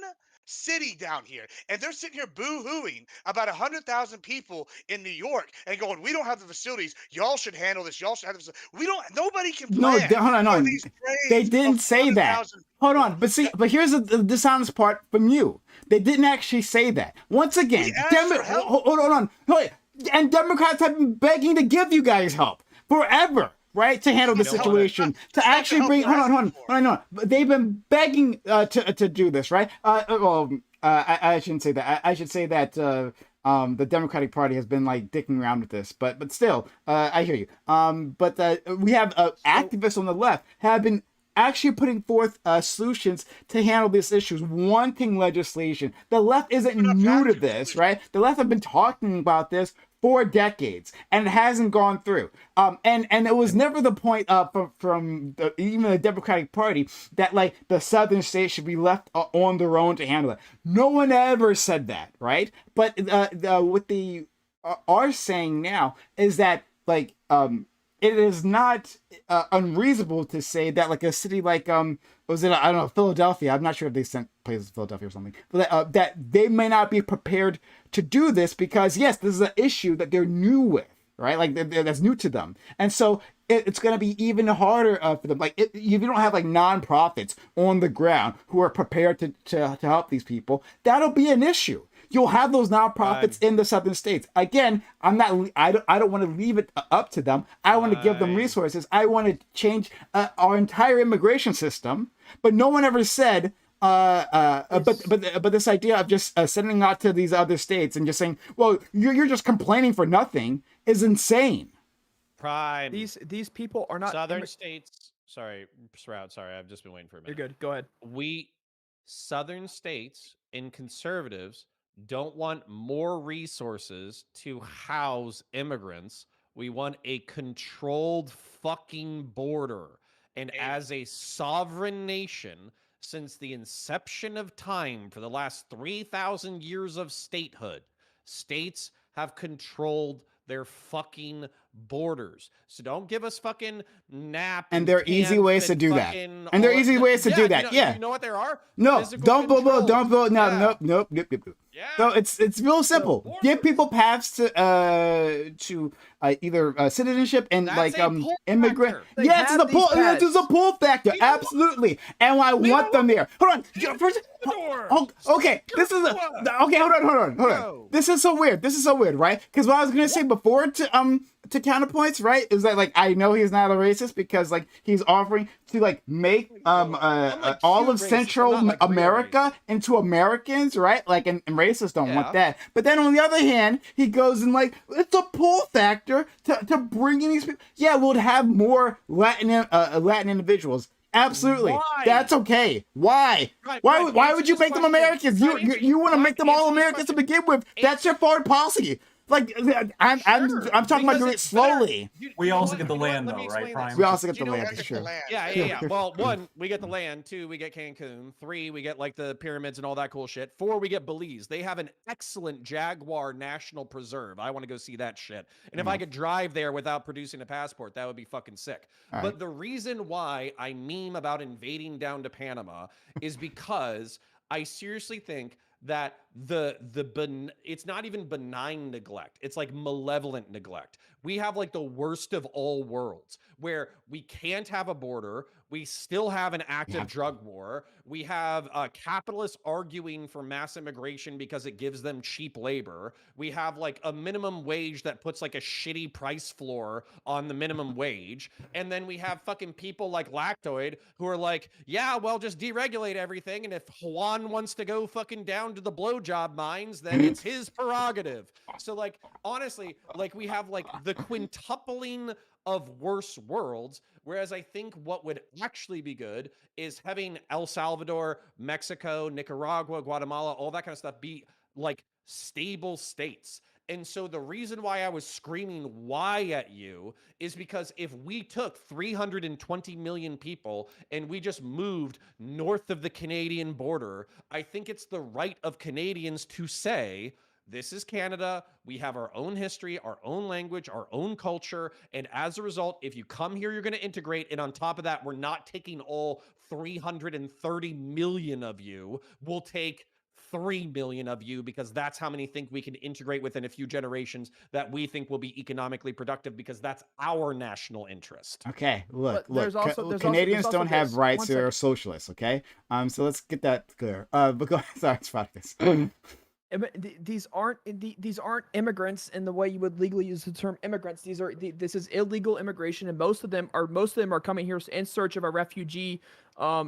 city down here, and they're sitting here boo-hooing about 100,000 people in New York and going, "We don't have the facilities. Y'all should handle this. Y'all should have this." We don't. Nobody can No, plan. hold on, no. for these They trains didn't of say that. 100,000 Hold people. on, but see, but here's the dishonest part from you. They didn't actually say that. Once again, We asked for help. hold on. Wait, and Democrats have been begging to give you guys help forever, right? To handle the That's not situation, the to help actually we're bring. Hold on. asking for. No. But they've been begging to do this, right? I shouldn't say that. I should say that the Democratic Party has been like dicking around with this, but still, I hear you. But we have activists on the left have been actually putting forth solutions to handle these issues, wanting legislation. The left isn't new to this, right? The left have been talking about this for decades, and it hasn't gone through. And it was never the point from even the Democratic Party that like the southern states should be left on their own to handle it. No one ever said that, right? But what they are saying now is that like it is not unreasonable to say that like a city like was it, I don't know, Philadelphia, I'm not sure if they sent places to Philadelphia or something, but that they may not be prepared to do this because yes, this is an issue that they're new with, right? Like that's new to them, and so it's going to be even harder for them. Like if you don't have like nonprofits on the ground who are prepared to help these people, that'll be an issue. You'll have those nonprofits in the southern states. Again, I don't want to leave it up to them. I want to give them resources. I want to change our entire immigration system. But no one ever said. But this idea of just sending out to these other states and just saying, well, you're just complaining for nothing is insane. Prime. These people are not southern states. Sorry, Sprout. Sorry, I've just been waiting for a minute. You're good. Go ahead. Southern states and conservatives don't want more resources to house immigrants. We want a controlled fucking border. And as a sovereign nation, since the inception of time for the last 3,000 years of statehood, states have controlled their fucking borders. So don't give us fucking nap. And there are easy ways to do that. And there are easy ways to do that. You know what there are? No, don't vote. Yeah. Nope. Yeah. So it's real simple. Give people paths to either citizenship and That's like immigrant. They Yes, have it's a pull. these It's a pull factor. Absolutely. And I want them there. Hold on. First, okay. This is okay. Hold on. This is so weird. Right? Because what I was gonna say before to counterpoints, right, is that like I know he's not a racist because like he's offering to like make all of Central America into Americans, right? Like and racists don't want that. But then on the other hand, he goes and like it's a pull factor to bring in these people. Yeah, we'll have more Latin individuals. Absolutely. Why? That's okay. Why? Why would you make them Americans? You want to make them all Americans to begin with. That's your foreign policy. Like I'm talking about doing it slowly. We also get the land though, right, Prime? We also get the land, for sure. Yeah. Well, 1, we get the land. 2, we get Cancun. 3, we get like the pyramids and all that cool shit. 4, we get Belize. They have an excellent Jaguar National Preserve. I want to go see that shit. And if I could drive there without producing a passport, that would be fucking sick. But the reason why I meme about invading down to Panama is because I seriously think that it's not even benign neglect. It's like malevolent neglect. We have like the worst of all worlds where we can't have a border. We still have an active drug war. We have capitalists arguing for mass immigration because it gives them cheap labor. We have like a minimum wage that puts like a shitty price floor on the minimum wage. And then we have fucking people like Lactoid who are like, yeah, well, just deregulate everything. And if Juan wants to go fucking down to the blowjob mines, then it's his prerogative. So like, honestly, like we have like the quintupling of worse worlds, whereas I think what would actually be good is having El Salvador, Mexico, Nicaragua, Guatemala, all that kind of stuff be like stable states. And so the reason why I was screaming why at you is because if we took 320 million people and we just moved north of the Canadian border, I think it's the right of Canadians to say, this is Canada. We have our own history, our own language, our own culture. And as a result, if you come here, you're going to integrate. And on top of that, we're not taking all 330 million of you. We'll take 3 million of you because that's how many think we can integrate within a few generations that we think will be economically productive because that's our national interest. Okay, look. Canadians don't have rights; they're socialists. Okay, so let's get that clear. But go ahead. Sorry, it's about this. These aren't immigrants in the way you would legally use the term immigrants. This is illegal immigration, and most of them are coming here in search of a refugee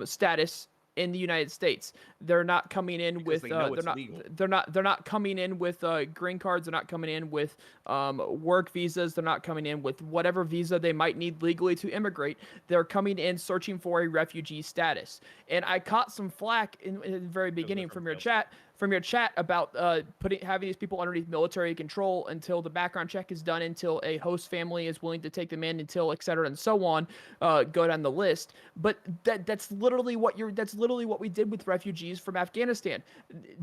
status in the United States. They're not coming in Because with they know they're it's not legal. they're not coming in with green cards. They're not coming in with work visas. They're not coming in with whatever visa they might need legally to immigrate. They're coming in searching for a refugee status. And I caught some flack in the very beginning from your chat about having these people underneath military control until the background check is done, until a host family is willing to take them in, until et cetera and so on, go down the list. But that's literally what we did with refugees from Afghanistan.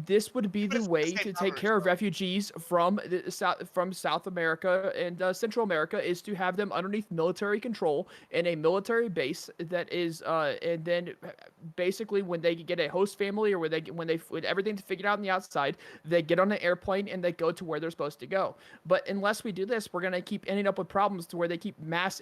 This would be But the it's the way same to take coverage, care of though. refugees from South America and Central America, is to have them underneath military control in a military base that is and then basically when they get a host family, or when everything's figured out on the outside, they get on an airplane and they go to where they're supposed to go. But unless we do this, we're gonna keep ending up with problems to where they keep mass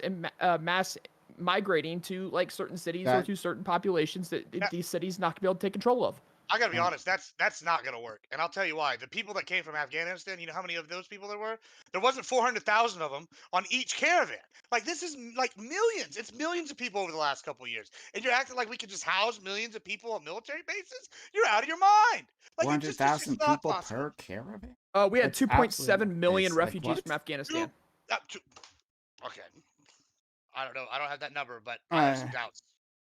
migrating to like certain cities or That to certain populations that That- these cities not gonna be able to take control of. I gotta be um, honest, that's not gonna work, and I'll tell you why. The people that came from Afghanistan, you know how many of those people there were? There wasn't 400,000 of them on each caravan. Like this is like millions. It's millions of people over the last couple of years, and you're acting like we could just house millions of people on military bases? You're out of your mind. Like it's 400,000 not people possible. per caravan? We had That's absolutely 2.7 million nuts. Like refugees what? from Afghanistan. Two, okay, I don't know. I don't have that number, but I have some Uh, doubts.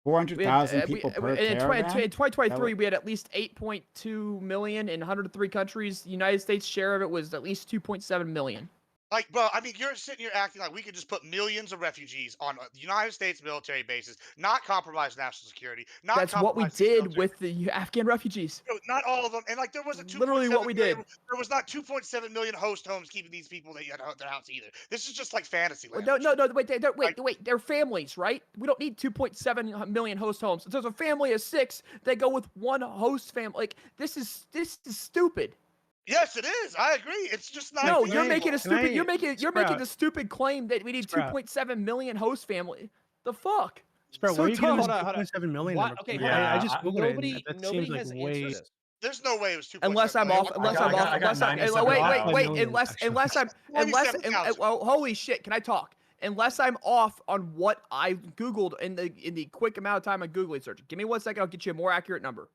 We had 400,000 people per in caravan? 2023 we had at least 8.2 million in 103 countries. The United States share of it was at least 2.7 million. Like, bro, I mean, you're sitting here acting like we could just put millions of refugees on the United States military bases, not compromise national security, not That's what we compromise these did military. with the Afghan refugees. Not all of them, and like there wasn't Literally what we 2.7 million. did. There was not 2.7 million host homes keeping these people at their house either. This is just like fantasy Well, land. no, wait, Like, wait. They're families, right? We don't need 2.7 million host homes. If there's a family of 6, they go with one host family. Like this is stupid. yes, it is. I agree. It's just not. No, Can you're I- making a can stupid. I- You're making Sprout, the stupid claim that we need Sprout. 2.7 million host family. The fuck? Sprout, So where are you getting this dumb. Hold on. 2.7 million What? number? Okay, from? hold on. I just Yeah, googled Nobody, it. And that nobody seems like has way. answered this. There's no way it was 2.7 Unless I'm million. off. Unless I'm off. I got Unless I'm. 97,000. Wait. Million, Unless I'm. 97,000. Well, holy shit! Can I talk? Unless I'm off on what I googled in the quick amount of time I Googling search. Give me 1 second. I'll get you a more accurate number.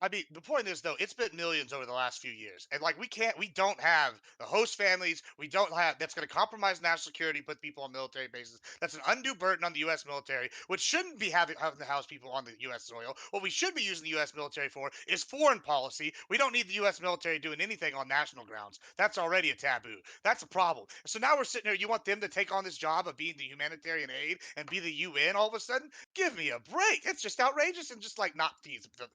I mean, the point is though, it's been millions over the last few years, and like we don't have the host families. We don't have that's going to compromise national security, put people on military bases. That's an undue burden on the U.S. military, which shouldn't be having to house people on the U.S. soil. What we should be using the U.S. military for is foreign policy. We don't need the U.S. military doing anything on national grounds. That's already a taboo. That's a problem. So now we're sitting here. You want them to take on this job of being the humanitarian aid and be the UN all of a sudden? Give me a break. It's just outrageous and just like not feasible.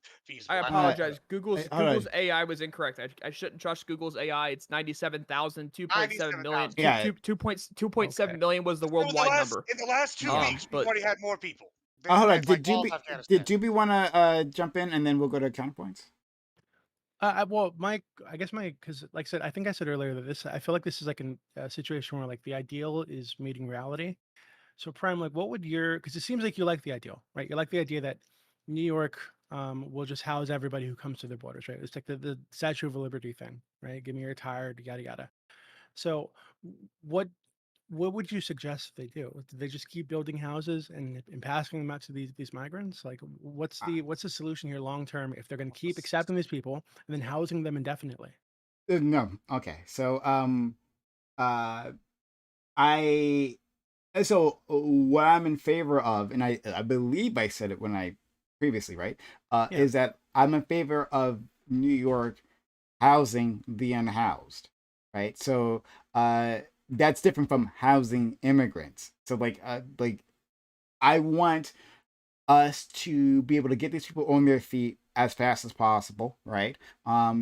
I don't know. apologize. Google's hold on. AI was incorrect. I shouldn't trust Google's AI. It's 97,000, 2.7 million. 97,000. Yeah. 2.7 million was the Over the worldwide last, number. in the last 2 Yeah. weeks, we've But already had more people. Hold on. It's like Did all of Juby Afghanistan. want to jump in and then we'll go to counterpoints? Well, because like I said, I think I said earlier that I feel like this is like a situation where like the ideal is meeting reality. So Prime, like, what would because it seems like you like the ideal, right? You like the idea that New York will just house everybody who comes to their borders, right? It's like the Statue of Liberty thing, right? Give me your tired, yada yada. So what would you suggest they do? Do they just keep building houses and passing them out to these migrants? Like, what's the solution here long term if they're going to keep accepting these people and then housing them indefinitely? No. Okay. So I so what I'm in favor of, and I believe I said it when I previously, right? Yeah. Is that I'm in favor of New York housing the unhoused, right? So that's different from housing immigrants. So like I want us to be able to get these people on their feet as fast as possible, right?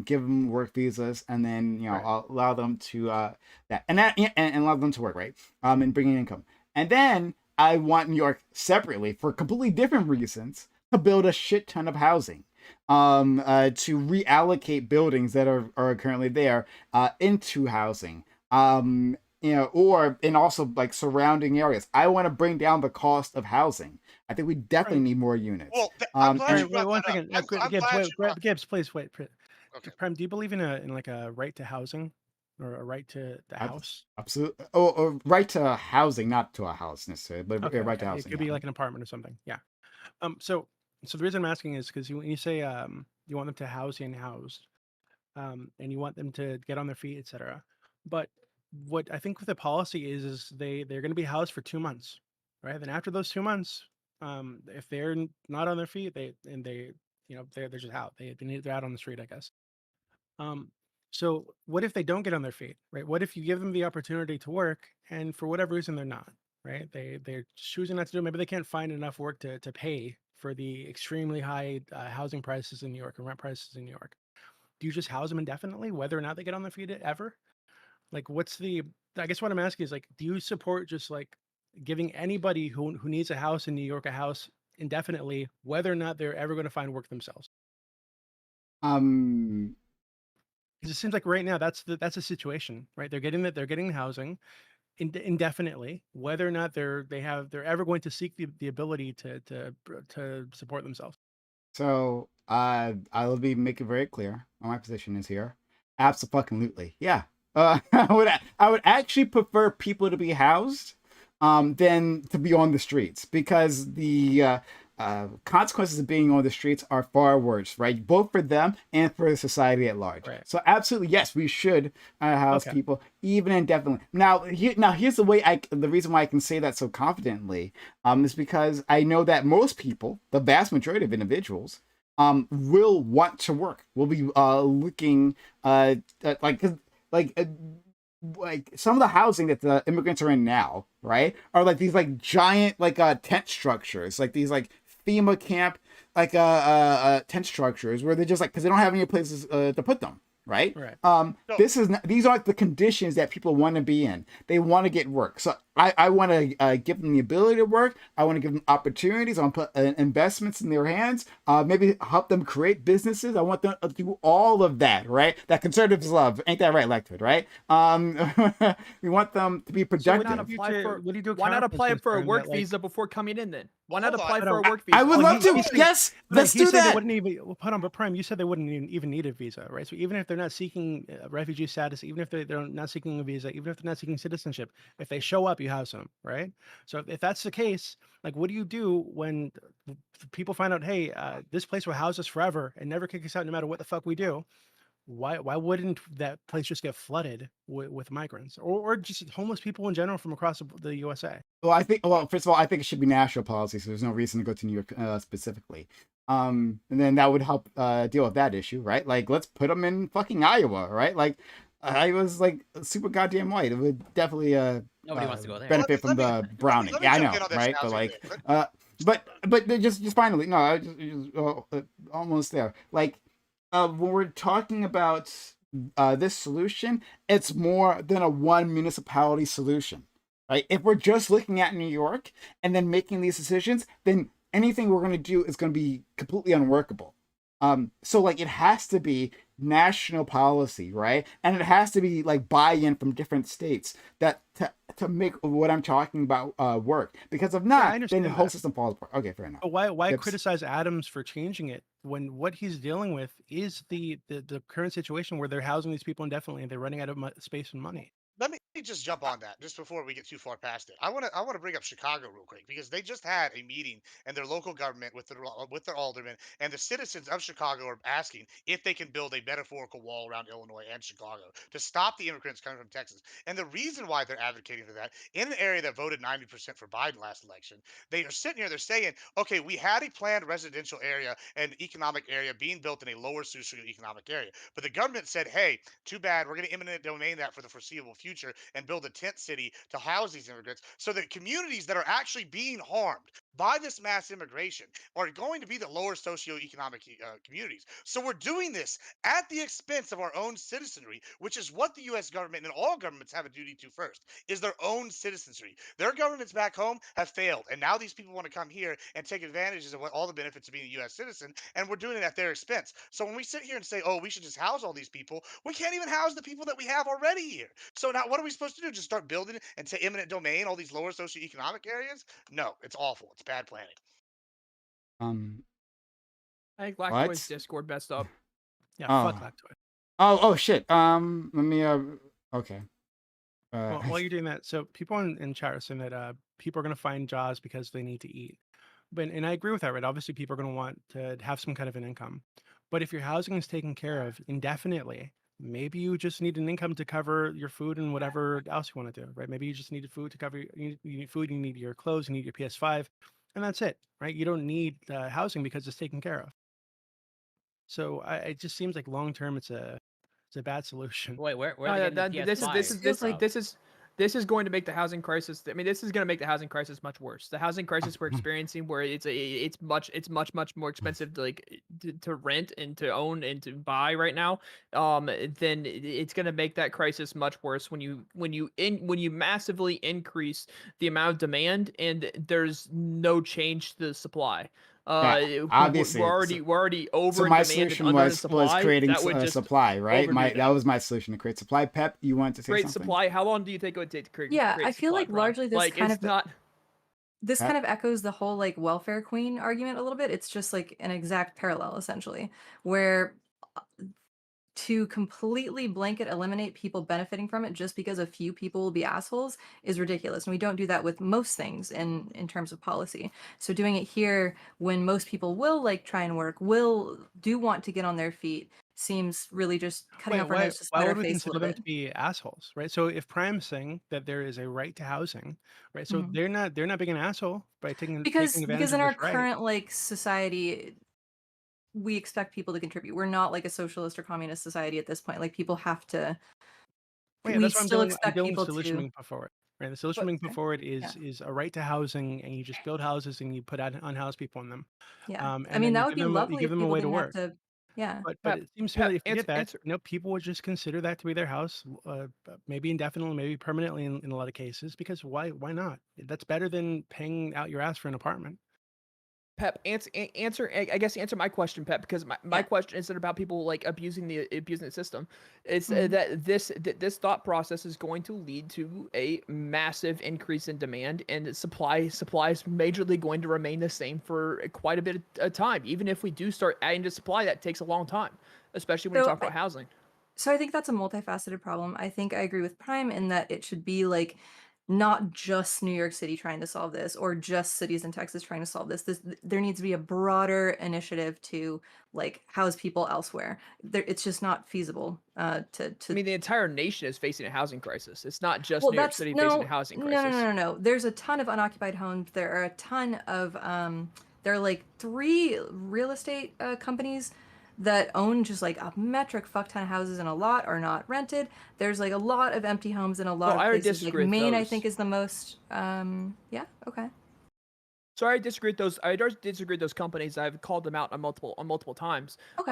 Give them work visas, and then Right. allow them to and allow them to work, right? And bring in income, and then I want New York separately for completely different reasons to build a shit ton of housing, to reallocate buildings that are currently there into housing, or in also like surrounding areas. I want to bring down the cost of housing. I think we definitely Right. need more units. Well, I'm glad you Wait, brought one that up. second. I'm Gibbs, glad you brought. Gibbs, please wait. Okay. Prime, do you believe in like a right to housing or a right to the house? Absolutely. Oh, right to housing, not to a house necessarily, but Okay, right to It housing. could be like an apartment or something. Yeah. So So the reason I'm asking is because when you say you want them to house the unhoused, and you want them to get on their feet, etc. But what I think with the policy is they're going to be housed for 2 months, right? Then after those 2 months, if they're not on their feet, they're just out. They're out on the street, I guess. Um, so what if they don't get on their feet, right? What if you give them the opportunity to work, and for whatever reason they're not, right? They're choosing not to do it. Maybe they can't find enough work to pay for the extremely high housing prices in New York and rent prices in New York. Do you just house them indefinitely, whether or not they get on their feet ever? Like, I guess what I'm asking is, like, do you support just like giving anybody who needs a house in New York a house indefinitely, whether or not they're ever going to find work themselves? Um, Because it seems like right now that's a situation, right? They're getting housing indefinitely, whether or not they're ever going to seek the ability to support themselves. so I will be making very clear what my position is here. Absolutely, yeah. I would actually prefer people to be housed, than to be on the streets, because the consequences of being on the streets are far worse, right? Both for them and for society at large. Right. So absolutely, yes, we should house Okay. people even indefinitely. Now, here's the reason why I can say that so confidently, is because I know that most people, the vast majority of individuals, will want to work. Will be looking like 'cause, like. Like some of the housing that the immigrants are in now, right, are like these like giant like tent structures, like these like FEMA camp like tent structures where they're just like, because they don't have any places to put them, right? Right. So These aren't the conditions that people want to be in. They want to get work. So I want to give them the ability to work. I want to give them opportunities. I want to put investments in their hands. Maybe help them create businesses. I want them to do all of that, right? That conservatives love. Ain't that right, Elected, right? We want them to be So productive. why not apply for What do you do? why not apply for a work like, visa before coming in then? Why not Hold on. apply But, for a uh, work visa? I would Oh, love to. he said- Yes, but let's he do said They that. wouldn't even hold on, but Prime, you said they wouldn't even need a visa, right? So even if they're not seeking refugee status, even if they're not seeking a visa, even if they're not seeking citizenship, if they show up, you house them, right? So if that's the case, like, what do you do when people find out, hey, this place will house us forever and never kick us out, no matter what the fuck we do? Why wouldn't that place just get flooded with migrants, or just homeless people in general from across the USA? Well, first of all, I think it should be national policy, so there's no reason to go to New York specifically. And then that would help deal with that issue, right? Like, let's put them in fucking Iowa, right? Like, Iowa's like super goddamn white. It would definitely Nobody wants to go there. benefit from the browning. let me Yeah, I jump know, in on this right? But housing like, thing. but just finally, no, almost there. Like, when we're talking about this solution, it's more than a one municipality solution, right? If we're just looking at New York and then making these decisions, then anything we're going to do is going to be completely unworkable. So like it has to be national policy, right? And it has to be like buy-in from different states that to make what I'm talking about work. Because if I not, then understand the whole that. system falls apart. Okay, fair enough. But why Yep. criticize Adams for changing it when what he's dealing with is the current situation where they're housing these people indefinitely and they're running out of space and money? Let me just jump on that just before we get too far past it. I want to bring up Chicago real quick because they just had a meeting in their local government with their aldermen, and the citizens of Chicago are asking if they can build a metaphorical wall around Illinois and Chicago to stop the immigrants coming from Texas. And the reason why they're advocating for that in an area that voted 90% for Biden last election, they are sitting here, they're saying, okay, we had a planned residential area and economic area being built in a lower socioeconomic area, but the government said, hey, too bad. We're going to eminent domain that for the foreseeable future and build a tent city to house these immigrants. So that communities that are actually being harmed by this mass immigration are going to be the lower socioeconomic communities. So we're doing this at the expense of our own citizenry, which is what the U.S. government and all governments have a duty to first, is their own citizenry. Their governments back home have failed, and now these people want to come here and take advantages of what all the benefits of being a U.S. citizen, and we're doing it at their expense. So when we sit here and say, oh, we should just house all these people, we can't even house the people that we have already here. So now what are we supposed to do? Just start building and to eminent domain all these lower socioeconomic areas? No, it's awful. It's bad planning. Um, I think Lactoid's what? Discord messed up. Yeah, Oh. fuck Lactoid. Oh shit. Let me okay. Well, while you're doing that, so people in chat are saying that people are going to find jobs because they need to eat. and I agree with that, right? Obviously, people are going to want to have some kind of an income, but if your housing is taken care of indefinitely, maybe you just need an income to cover your food and whatever else you want to do, right? Maybe you just need food to cover. You need food, you need your clothes, you need your PS5, and that's it, right? You don't need housing because it's taken care of. So it just seems like long term, it's a bad solution. Wait, where No, are they that, getting the this is PS5 this is Feels this like- from? this is going to make the housing crisis. I mean, this is going to make the housing crisis much worse. The housing crisis we're experiencing, where it's much more expensive to to rent and to own and to buy right now. Then it's going to make that crisis much worse when you massively increase the amount of demand and there's no change to the supply. Obviously. We're already over So in my demand and solution under in was supply. creating That would just supply, right? overdo That was my solution, to create supply. Pep, you wanted to say create something? supply. How long do you think it would take to create? Yeah, create I feel supply, like Brian? largely this like kind it's of not. this Pep? kind of echoes the whole like welfare queen argument a little bit. It's just like an exact parallel essentially, where to completely blanket eliminate people benefiting from it just because a few people will be assholes is ridiculous. And we don't do that with most things in terms of policy. So doing it here when most people will like try and work, do want to get on their feet, seems really just cutting off our nose to Why spite our would we face a consider little them bit. to be assholes, right? So if Prime's saying that there is a right to housing, right? So Mhm. they're not being an asshole by taking Because advantage in of our this right. current like society, we expect people to contribute. We're not like a socialist or communist society at this point. Like people have to. Well, yeah, We that's why still I'm expect dealing with people the solution to. being put forward. Right. The solution But being put forward Yeah. is a right to housing, and you just build houses and you put unhoused people in them. Yeah. I And mean, then that you would give be them lovely you give if them a people way to didn't have work. to. Yeah. But Pep, it seems to me that if you get that, answer. people would just consider that to be their house, maybe indefinitely, maybe permanently in a lot of cases. Because why not? That's better than paying out your ass for an apartment. Pep, answer. I guess answer my question, Pep, because my Yeah. question isn't about people like abusing the system. It's Mhm. that this thought process is going to lead to a massive increase in demand, and supply is majorly going to remain the same for quite a bit of time. Even if we do start adding to supply, that takes a long time, especially when you So talk about housing. I think that's a multifaceted problem. I think I agree with Prime in that it should be like not just New York City trying to solve this or just cities in Texas trying to solve this. There needs to be a broader initiative to like house people elsewhere. It's just not feasible to I mean, the entire nation is facing a housing crisis. It's not just well, New York that's City facing a no, housing no, no, crisis. no, no, no. There's a ton of unoccupied homes. There are a ton of there are like 3 real estate companies that own just like a metric fuck ton of houses, and a lot are not rented. There's like a lot of empty homes in a lot No, of I already places. Like disagree with Maine, I those. think is the most. Yeah, okay. So I disagree with those. I disagree with those companies. I've called them out on multiple times. Okay.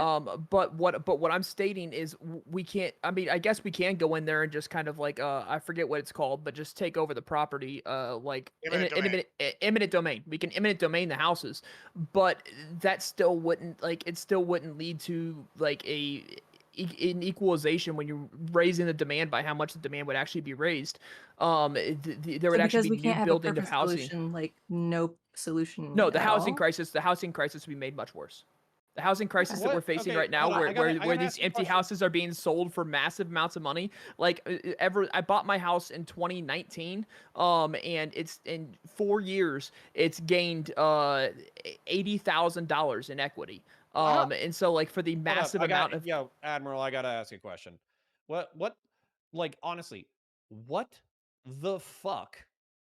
But what I'm stating is we can't. I mean, I guess we can go in there and just kind of like I forget what it's called, but just take over the property. Like eminent domain. We can eminent domain the houses, but that still wouldn't lead to like an equalization when you're raising the demand by how much the demand would actually be raised. There would So actually because be we new can't have a building of perfect housing. solution, like no solution No, the at housing all. crisis. The housing crisis will be made much worse. The housing crisis that we're What? facing Okay, right now, hold on. I where gotta these ask you a empty question. houses are being sold for massive amounts of money. Like I bought my house in 2019, and it's in 4 years it's gained $80,000 in equity. And so like for the Hold up. massive amount of Yo, Admiral, I gotta ask you a question. What, like, honestly, what the fuck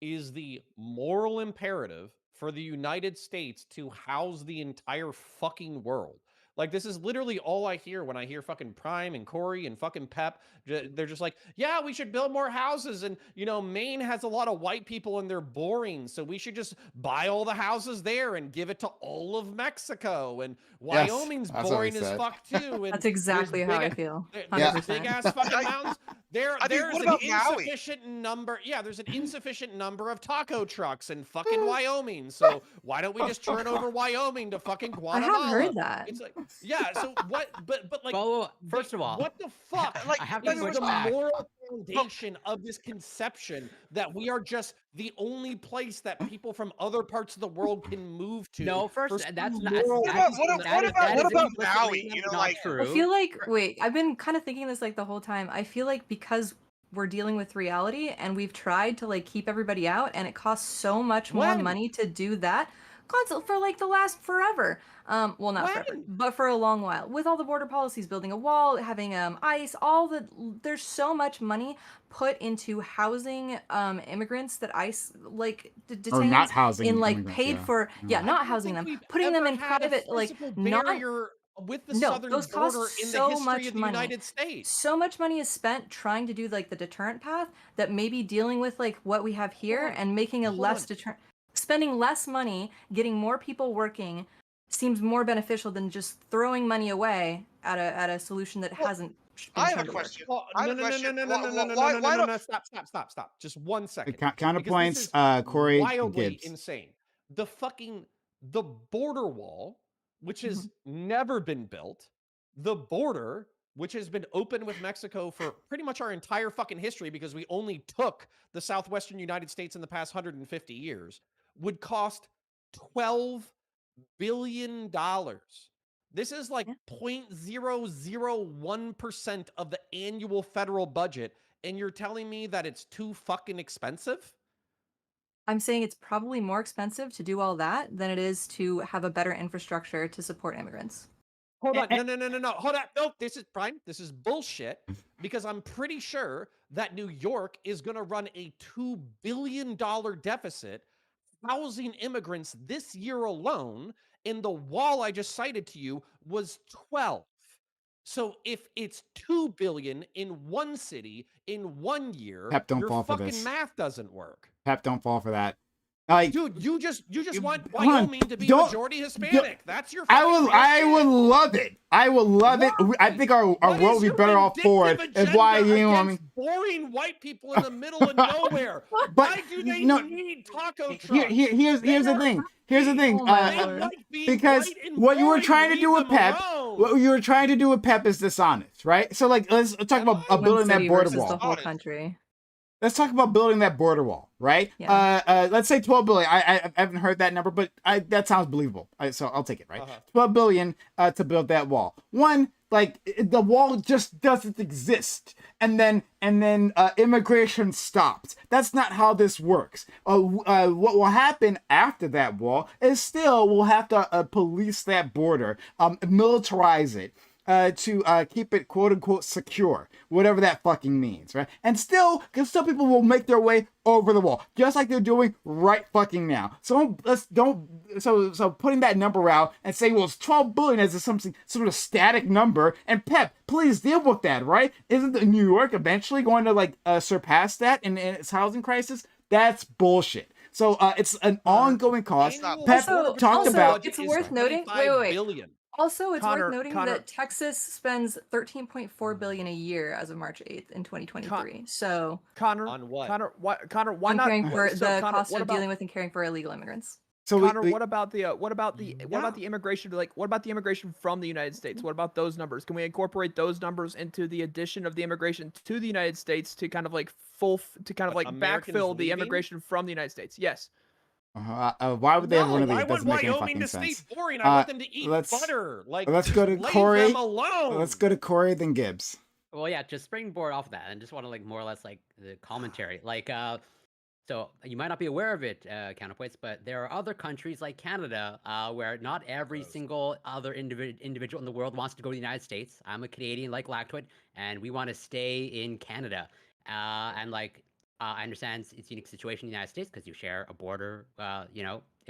is the moral imperative for the United States to house the entire fucking world? Like, this is literally all I hear when I hear fucking Prime and Corey and fucking Pep. They're just like, yeah, we should build more houses. And, you know, Maine has a lot of white people and they're boring. So we should just buy all the houses there and give it to all of Mexico. And Yes, Wyoming's that's what we boring as said. fuck too. And That's exactly how I big, feel. Yeah. there's 100%. big ass fucking mountains. I mean, There's what an about Maui? insufficient number. Yeah, there's an insufficient number of taco trucks in fucking Wyoming. So why don't we just turn over Wyoming to fucking I Guatemala? have heard that. It's like, yeah. So what? But like, Well, first of all, what the fuck? Like, I have I to mean, push The back. moral foundation of this conception that we are just the only place that people from other parts of the world can move to. No, for first, some that's not. moral That is, what that is, about that is Maui? implicitly You know, not like, true. I feel like wait, I've been kind of thinking this like the whole time. I feel like because we're dealing with reality and we've tried to like keep everybody out and it costs so much more When? money to do that. constant for like the last forever. Well, not forever, When? but for a long while. With all the border policies, building a wall, having ICE, there's so much money put into housing immigrants that ICE like Or not detains housing in like immigrants, paid yeah. for Yeah. I not don't housing think them, we've putting them ever in had a private like physical not barrier with the no, southern those cost border in the so history much of the money. United States. So much money is spent trying to do like the deterrent path that maybe dealing with like what we have here on, and making a hold less on. deterrent, spending less money, getting more people working seems more beneficial than just throwing money away at a solution that Well, hasn't I been have a shown to work. question. Well, I have no, a no, no, no, question. no, no, no, no, no, Why, no, no, why no, don't no. Stop. Just 1 second. Because this Counterpoints, is Corey wildly Gibbs. insane. The border wall, which has Mhm. never been built, the border, which has been open with Mexico for pretty much our entire fucking history because we only took the southwestern United States in the past 150 years, would cost $12 billion. This is like Yeah. 0.001% of the annual federal budget, and you're telling me that it's too fucking expensive? I'm saying it's probably more expensive to do all that than it is to have a better infrastructure to support immigrants. Hold on. Eh, No. Hold on. No, this is Prime. This is bullshit because I'm pretty sure that New York is going to run a $2 billion deficit housing immigrants this year alone. And the wall I just cited to you was 12. So if it's 2 billion in one city in 1 year, Pep, don't your fall for fucking this. math doesn't work. Pep, don't fall for that. Like, Dude, you just want hold on. Wyoming to be Don't- majority Hispanic. That's your I fucking would love it. I would love it. I Why? think our What world is would be your better off for it. vindictive Is why agenda you, I mean, against boring white people in the middle of nowhere? but Why do they no, need taco trucks? here's the thing. Here's the thing. Oh my They lord. like being Because white and what you were boring. trying to Leave do with them Pep, alone. what you were trying to do with Pep is dishonest, right? So like, let's talk Am about I? One building that city border versus wall. the whole Honest. country. Let's talk about building that border wall, right? Yeah. Let's say 12 billion. I haven't heard that number, but that sounds believable. So I'll take it, right? Uh-huh. 12 billion to build that wall. One, like the wall just doesn't exist, and then immigration stops. That's not how this works. What will happen after that wall is still we'll have to police that border, militarize it. To keep it quote unquote secure, whatever that fucking means, right? And still, because still people will make their way over the wall, just like they're doing right fucking now. So so putting that number out and saying, well, it's 12 billion as something sort of static number. And Pep, please deal with that, right? Isn't New York eventually going to like surpass that in its housing crisis? That's bullshit. So it's an ongoing cost. Annual Pep Also- talked also, about. it's is worth noting- 25 wait. billion. Also, it's Connor- worth noting Connor- that Texas spends 13.4 billion a year as of March 8th in 2023. So Connor, On what? Connor, why on not? caring for so the Connor, cost what of about, dealing with and caring for illegal immigrants. So Connor, we what about the immigration? Like, what about the immigration from the United States? What about those numbers? Can we incorporate those numbers into the addition of the immigration to the United States to kind of like Americans backfill the leaving? immigration from the United States? Yes. why would they have one of these? I It want doesn't make any Wyoming fucking to stay sense. boring. I want them to eat let's- butter. Like, let's just go to leave Corey. them alone. Let's go to Corey, then Gibbs. Well, yeah, just springboard off of that, and just want to like more or less like the commentary. Like, so you might not be aware of it, counterpoints, but there are other countries like Canada where not every single other individual in the world wants to go to the United States. I'm a Canadian like Lactoid, and we want to stay in Canada. And like, I understand it's a unique situation in the United States because you share a border,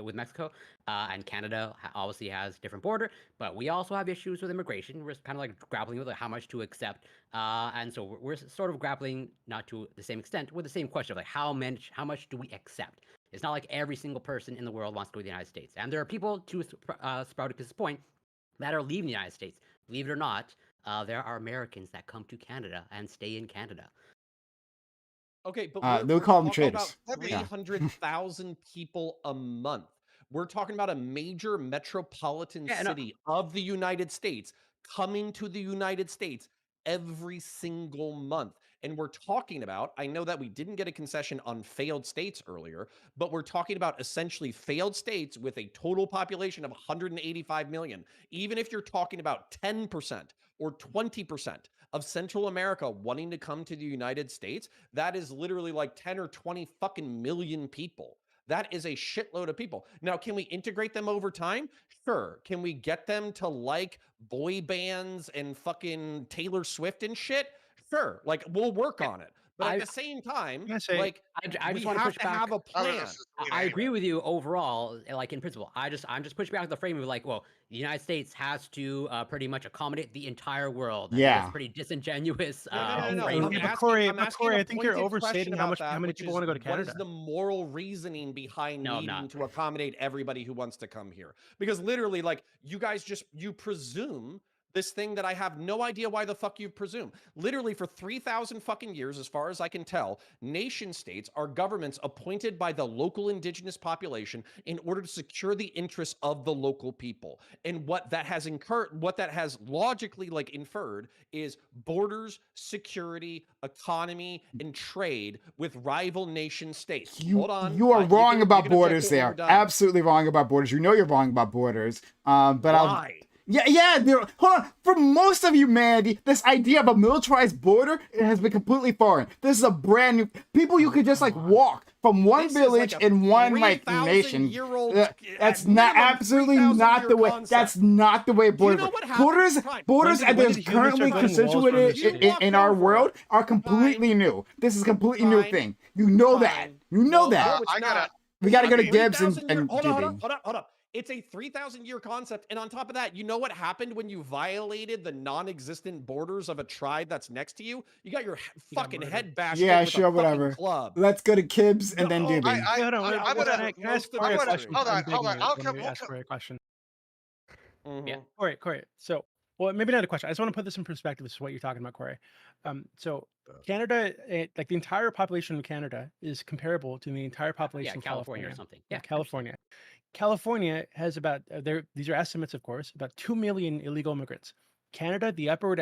with Mexico, and Canada obviously has different border. But we also have issues with immigration. We're kind of like grappling with like, how much to accept, and so we're sort of grappling, not to the same extent, with the same question of like how much do we accept? It's not like every single person in the world wants to go to the United States, and there are people, to Sprouticus' point, that are leaving the United States. Believe it or not, there are Americans that come to Canada and stay in Canada. Okay, but They we're would call them talking traders. about Yeah. 300,000 people a month. We're talking about a major metropolitan Yeah, no. city of the United States coming to the United States every single month. And we're talking about, I know that we didn't get a concession on failed states earlier, but we're talking about essentially failed states with a total population of 185 million. Even if you're talking about 10% or 20% of Central America wanting to come to the United States, that is literally like 10 or 20 fucking million people. That is a shitload of people. Now, can we integrate them over time? Sure. Can we get them to like boy bands and fucking Taylor Swift and shit? Sure. Like, we'll work on it. But at I the same time, I'm gonna say like, I we just want to have push to back. have a I was plan. just Selena I agree anyway. with you overall, like in principle. I'm just pushing back the frame of like, well, the United States has to pretty much accommodate the entire world. I think that's Yeah. pretty disingenuous No. framing. I'm Corey, asking a I think you're pointed question overstating about how that, many which people is want to go to what is Canada. the moral reasoning behind No, I'm needing not. to accommodate everybody who wants to come here? Because literally, like, you guys you presume this thing that I have no idea why the fuck you presume. Literally, for 3,000 fucking years, as far as I can tell, nation states are governments appointed by the local indigenous population in order to secure the interests of the local people. And what that has logically like inferred is borders, security, economy, and trade with rival nation states. Hold on. You are wrong you about can object borders to it when we're there. done. Absolutely wrong about borders. You know you're wrong about borders. But Why? Yeah. Hold on. For most of humanity, this idea of a militarized border, it has been completely foreign. This is a brand new. People, you could just like walk from one This is village like a in one like 3,000 nation. year-old, That's at not minimum, absolutely 3,000 not year the way. concept. That's not the way borders know work. what happened? Borders, Time. borders, When and did there's humans start currently building walls from the constituted city? in our Walked over world it. are completely new. This is a completely new Fine. thing. You know that. Fine. You know No, that. no, it's I gotta. not. We got to go to I mean, Gibbs 3,000 year. and Hold on. Gibby. It's a 3,000 year concept, and on top of that, you know what happened when you violated the non-existent borders of a tribe that's next to you? You got your fucking head bashed Yeah, in with sure, a fucking whatever. club. Let's go to Kibbs and then No, Gibby. I, Wait, hold on. I'm gonna. Can I ask most of Corey I'm a our gonna. question? history. Hold on. I'll Let come. me We'll ask Corey a question. Yeah. Corey. So, well, maybe not a question. I just want to put this in perspective. This is what you're talking about, Corey. So Canada, like the entire population of Canada, is comparable to the entire population Yeah, of California or California. something. Yeah, Yeah, California. California has about these are estimates, of course, about 2 million illegal immigrants. Canada, the upward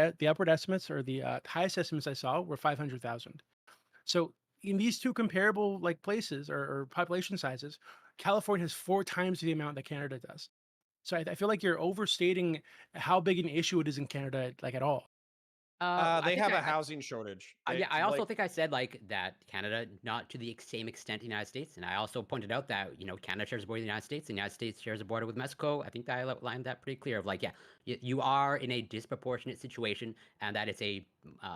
estimates or the highest estimates I saw were 500,000. So in these two comparable like places or population sizes, California has 4 times the amount that Canada does. So I feel like you're overstating how big an issue it is in Canada, like at all. I They think have a housing shortage. yeah, I also like, think I said like that Canada, not to the same extent the United States, and I also pointed out that Canada shares a border with the United States, and the United States shares a border with Mexico. I think that I outlined that pretty clear. Of like, yeah, you are in a disproportionate situation, and that it's a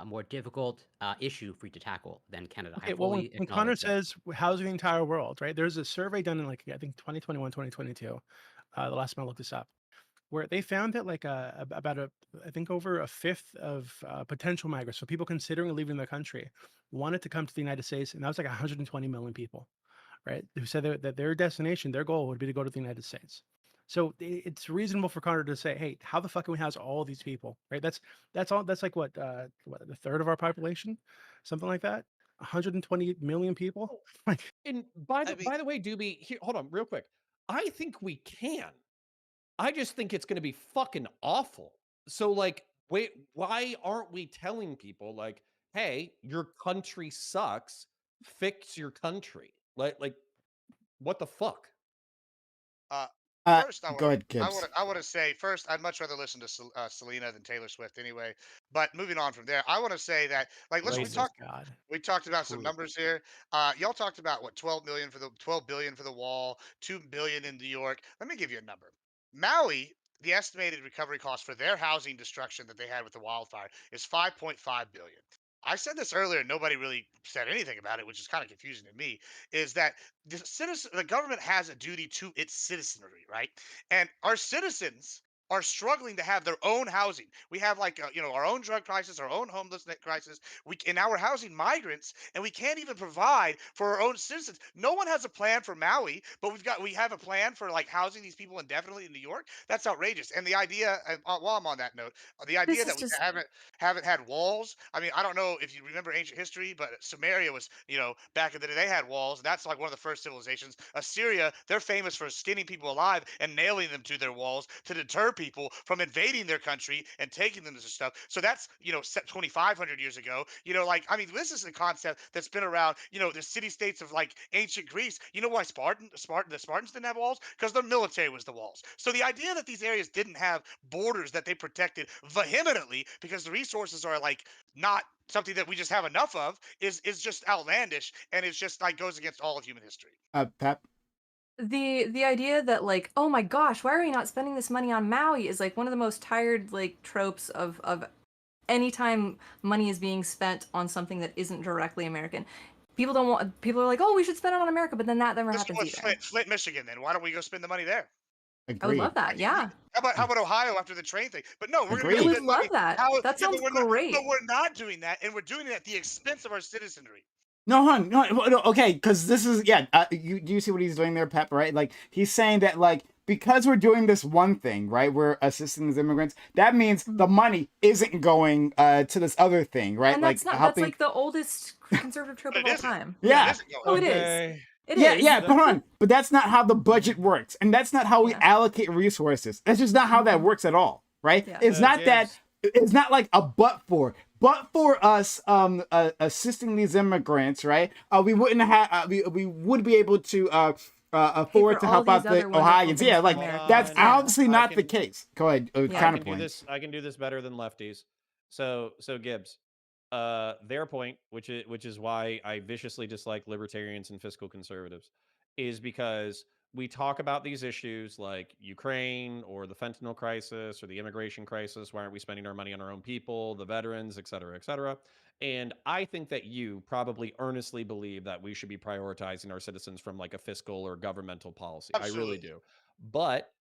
more difficult issue for you to tackle than Canada. I Okay, well, fully when Connor acknowledge that. says housing the entire world, right? There's a survey done in like I think 2021, 2022. The last time I looked this up, where they found that like I think over a fifth of potential migrants, so people considering leaving the country, wanted to come to the United States, and that was like 120 million people, right? Who said that their destination, their goal would be to go to the United States. So it's reasonable for Connor to say, "Hey, how the fuck can we house all these people?" Right? That's all. That's like what a third of our population, something like that. 120 million people. Like, and by I mean, the way, Doobie, here, hold on, real quick. I think we can. I just think it's going to be fucking awful. So, like, wait, why aren't we telling people like, hey, your country sucks, fix your country? Like, what the fuck? first, Go ahead, Kibbs. I want to say first, I'd much rather listen to Selena than Taylor Swift anyway. But moving on from there, I want to say that like listen, oh my god. we talked about some Truly. numbers here. Y'all talked about what 12 billion for the wall, 2 billion in New York. Let me give you a number. Maui, the estimated recovery cost for their housing destruction that they had with the wildfire is 5.5 billion. I said this earlier, and nobody really said anything about it, which is kind of confusing to me. Is that the government has a duty to its citizenry, right? And our citizens are struggling to have their own housing. We have like our own drug crisis, our own homelessness crisis. And now we're housing migrants, and we can't even provide for our own citizens. No one has a plan for Maui, but we have a plan for like housing these people indefinitely in New York. That's outrageous. And the idea, while I'm on that note, the This idea is that we just haven't had walls. I mean, I don't know if you remember ancient history, but Samaria was, back in the day, they had walls. And that's like one of the first civilizations. Assyria, they're famous for skinning people alive and nailing them to their walls to deter people from invading their country and taking them to stuff. So that's, 2,500 years ago. I mean, this is a concept that's been around, the city states of like ancient Greece. You know why the Spartans didn't have walls? Because their military was the walls. So the idea that these areas didn't have borders that they protected vehemently because the resources are like not something that we just have enough of is just outlandish, and it's just like goes against all of human history. Pep. The idea that like, oh my gosh, why are we not spending this money on Maui is like one of the most tired like tropes of anytime money is being spent on something that isn't directly American. People don't want people are like, oh, we should spend it on America, but then that never Let's go happens with either. Flint, Michigan. Then why don't we go spend the money there? I would Agreed. love that. Yeah. How about Ohio after the train thing? But no, we're gonna go I Agreed. would spend money. love that. How? That Yeah, sounds great. but we're not doing that, and we're doing it at the expense of our citizenry. No, hon, no, okay, because this is you do you see what he's doing there, Pep? Right, like he's saying that like because we're doing this one thing, right? We're assisting these immigrants. That means the money isn't going to this other thing, right? And Like that's not that's helping. like the oldest conservative trope But of it all isn't. time. But it Yeah, isn't going. Oh, it is. Okay. It yeah, is. yeah. But hold on, but that's not how the budget works, and that's not how we Yeah. allocate resources. That's just not how that works at all, right? Yeah. It's not that. Gibbs. It's not like a but for us assisting these immigrants, right? We wouldn't have we would be able to afford for to all help out these the other wonderful Ohioans. things Yeah, for like Americans. that's Yeah. obviously I not the can- case. Go ahead, Yeah. I can do counterpoint. this. I can do this better than lefties. So Gibbs, their point, which is why I viciously dislike libertarians and fiscal conservatives, is because we talk about these issues like Ukraine or the fentanyl crisis or the immigration crisis. Why aren't we spending our money on our own people, the veterans, et cetera, et cetera? And I think that you probably earnestly believe that we should be prioritizing our citizens from like a fiscal or governmental policy. I really Absolutely. do. But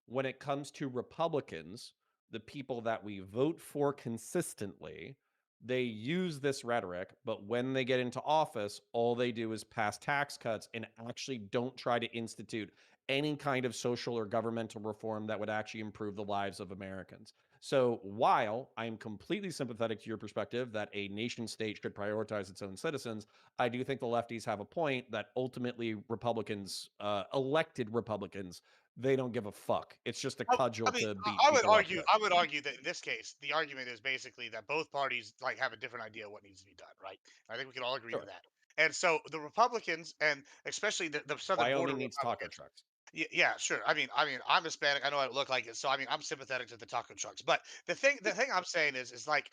when it comes to Republicans, the people that we vote for consistently, they use this rhetoric, but when they get into office, all they do is pass tax cuts and actually don't try to institute any kind of social or governmental reform that would actually improve the lives of Americans. So while I am completely sympathetic to your perspective that a nation state should prioritize its own citizens, I do think the lefties have a point that ultimately Republicans, elected Republicans, they don't give a fuck. It's just a cudgel I mean, to beat I would people up argue. with. I would argue that in this case, the argument is basically that both parties like have a different idea of what needs to be done, right? I think we can all agree to Sure. that. And so the Republicans, and especially the southern border Wyoming needs taco Republicans, trucks. yeah, sure. I'm Hispanic. I know I look like it, so I mean, I'm sympathetic to the taco trucks. But the thing I'm saying is like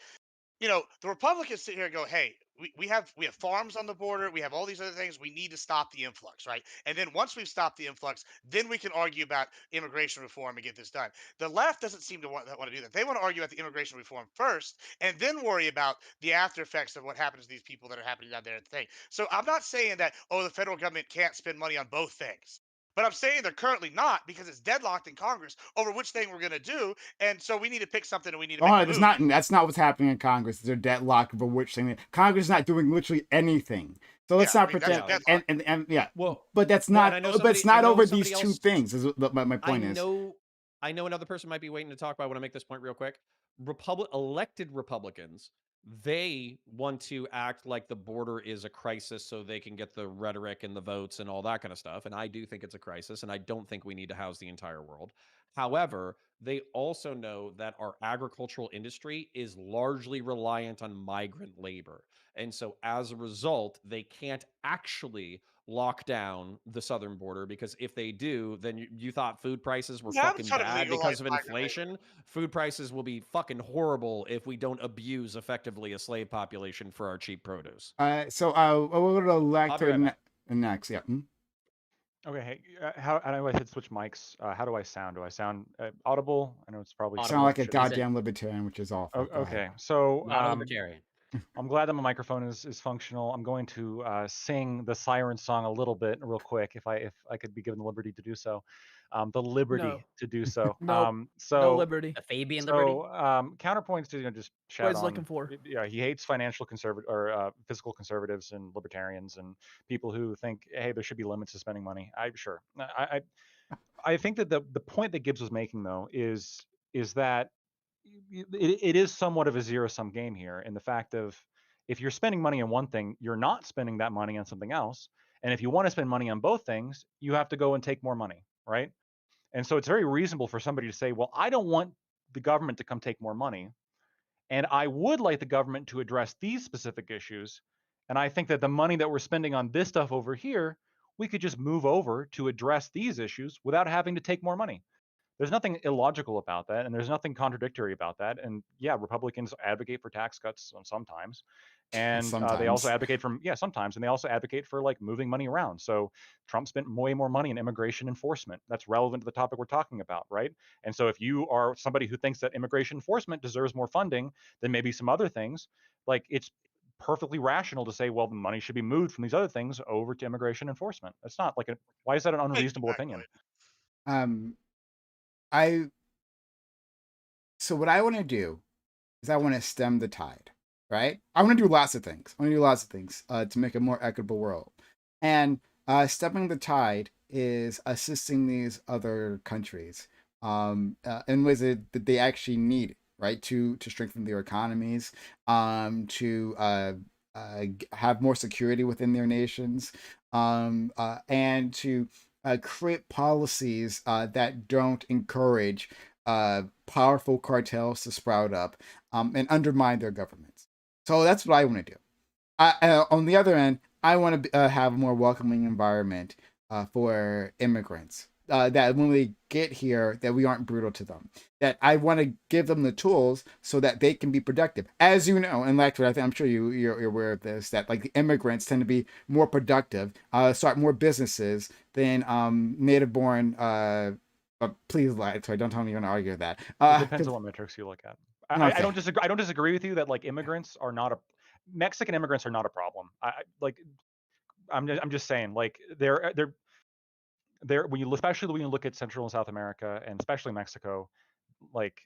the Republicans sit here and go, "Hey, we have farms on the border. We have all these other things. We need to stop the influx, right? And then once we've stopped the influx, then we can argue about immigration reform and get this done." The left doesn't seem to want to do that. They want to argue about the immigration reform first, and then worry about the after effects of what happens to these people that are happening down there at the thing. So I'm not saying that the federal government can't spend money on both things. But I'm saying they're currently not because it's deadlocked in Congress over which thing we're going to do, and so we need to pick something and we need to Oh, make a it's move. not. That's not what's happening in Congress. They're deadlocked over which thing. Congress is not doing literally anything. So let's Yeah, I not mean that's a pretend. deadlock. And yeah, Well, but that's well, and not. I know But it's somebody. I not know over somebody these two else. things. Is what my I point is. know another person might be waiting to talk, but I want to make this point real quick. Elected Republicans, they want to act like the border is a crisis so they can get the rhetoric and the votes and all that kind of stuff. And I do think it's a crisis, and I don't think we need to house the entire world. However, they also know that our agricultural industry is largely reliant on migrant labor. And so as a result, they can't actually lock down the southern border because if they do, then you thought food prices were Yeah, I'm fucking trying to bad legalize because of migrant labor. inflation. Food prices will be fucking horrible if we don't abuse effectively a slave population for our cheap produce. So we'll go to I'll be Lecter right back. next. Yeah. Okay, hey, I know I hit switch mics. How do I sound? Do I sound audible? I know it's probably Sound like a should- goddamn libertarian, which is awful. Go ahead. Okay, so Not a libertarian. I'm glad that my microphone is functional. I'm going to sing the siren song a little bit real quick, if I could be given the liberty to do so, the liberty No. to do so. Nope. No So liberty. The Fabian liberty. counterpoints to just What shout he's on. looking for. Yeah, he hates financial conservative or fiscal conservatives and libertarians and people who think, hey, there should be limits to spending money. I think that the point that Gibbs was making though is that it is somewhat of a zero sum game here in the fact of if you're spending money on one thing, you're not spending that money on something else. And if you want to spend money on both things, you have to go and take more money, right? And so it's very reasonable for somebody to say, well, I don't want the government to come take more money. And I would like the government to address these specific issues. And I think that the money that we're spending on this stuff over here, we could just move over to address these issues without having to take more money. There's nothing illogical about that, and there's nothing contradictory about that. And yeah, Republicans advocate for tax cuts sometimes, And they also Sometimes. advocate sometimes, and they also advocate for like moving money around. So Trump spent way more money in immigration enforcement. That's relevant to the topic we're talking about, right? And so if you are somebody who thinks that immigration enforcement deserves more funding than maybe some other things, like it's perfectly rational to say, well, the money should be moved from these other things over to immigration enforcement. It's not like why is that an unreasonable opinion? Um, I so what I want to do is I want to stem the tide, right? I want to do lots of things. I want to do lots of things to make a more equitable world. And stemming the tide is assisting these other countries in ways that they actually need, right? To strengthen their economies, to have more security within their nations, and to create policies that don't encourage powerful cartels to sprout up and undermine their governments. So that's what I want to do. On the other end, I want to have a more welcoming environment for immigrants. That when they get here, that we aren't brutal to them. That I want to give them the tools so that they can be productive. As you know, and like I'm sure you're aware of this, that like the immigrants tend to be more productive, start more businesses than native-born. Please lie. Sorry, don't tell me you're gonna argue that. It depends on what metrics you look at. I Okay. don't disagree. I don't disagree with you that like immigrants are not a Mexican immigrants are not a problem. Like I'm just saying like they're when you especially when you look at Central and South America and especially Mexico, like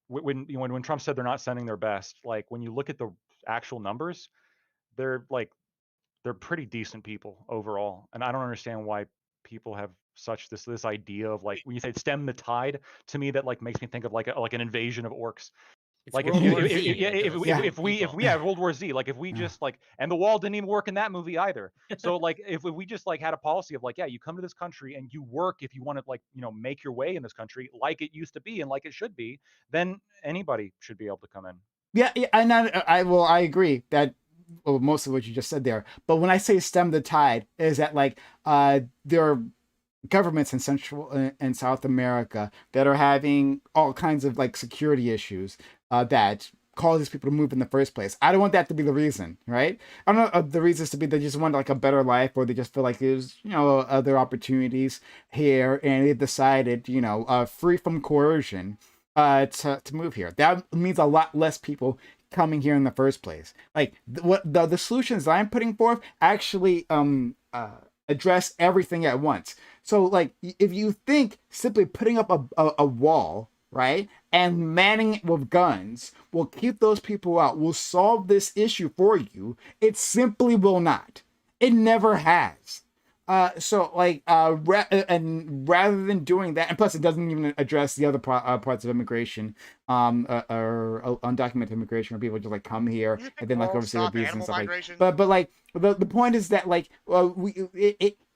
when Trump said they're not sending their best, like when you look at the actual numbers, they're pretty decent people overall, and I don't understand why people have such this idea of like when you say stem the tide, to me that like makes me think of like an invasion of orcs. It's Like World War Z. Like, there was so many if we people. have World War Z, like if we just like, and the wall didn't even work in that movie either. So like if we just like had a policy of like, yeah, you come to this country and you work if you want to like make your way in this country like it used to be and like it should be, then anybody should be able to come in. Yeah, and I agree that most of what you just said there. But when I say stem the tide, is that like there are governments in Central and South America that are having all kinds of like security issues that causes people to move in the first place. I don't want that to be the reason, right? I don't know the reasons to be they just want like a better life, or they just feel like there's other opportunities here, and they decided free from coercion to move here. That means a lot less people coming here in the first place. Like what the solutions I'm putting forth actually address everything at once. So like if you think simply putting up a wall, right, and manning it with guns will keep those people out, will solve this issue for you, it simply will not. It never has. So like and rather than doing that, and plus it doesn't even address the other parts of immigration, or undocumented immigration, where people just like come here and then like overstay their visas and stuff like. But like the point is that like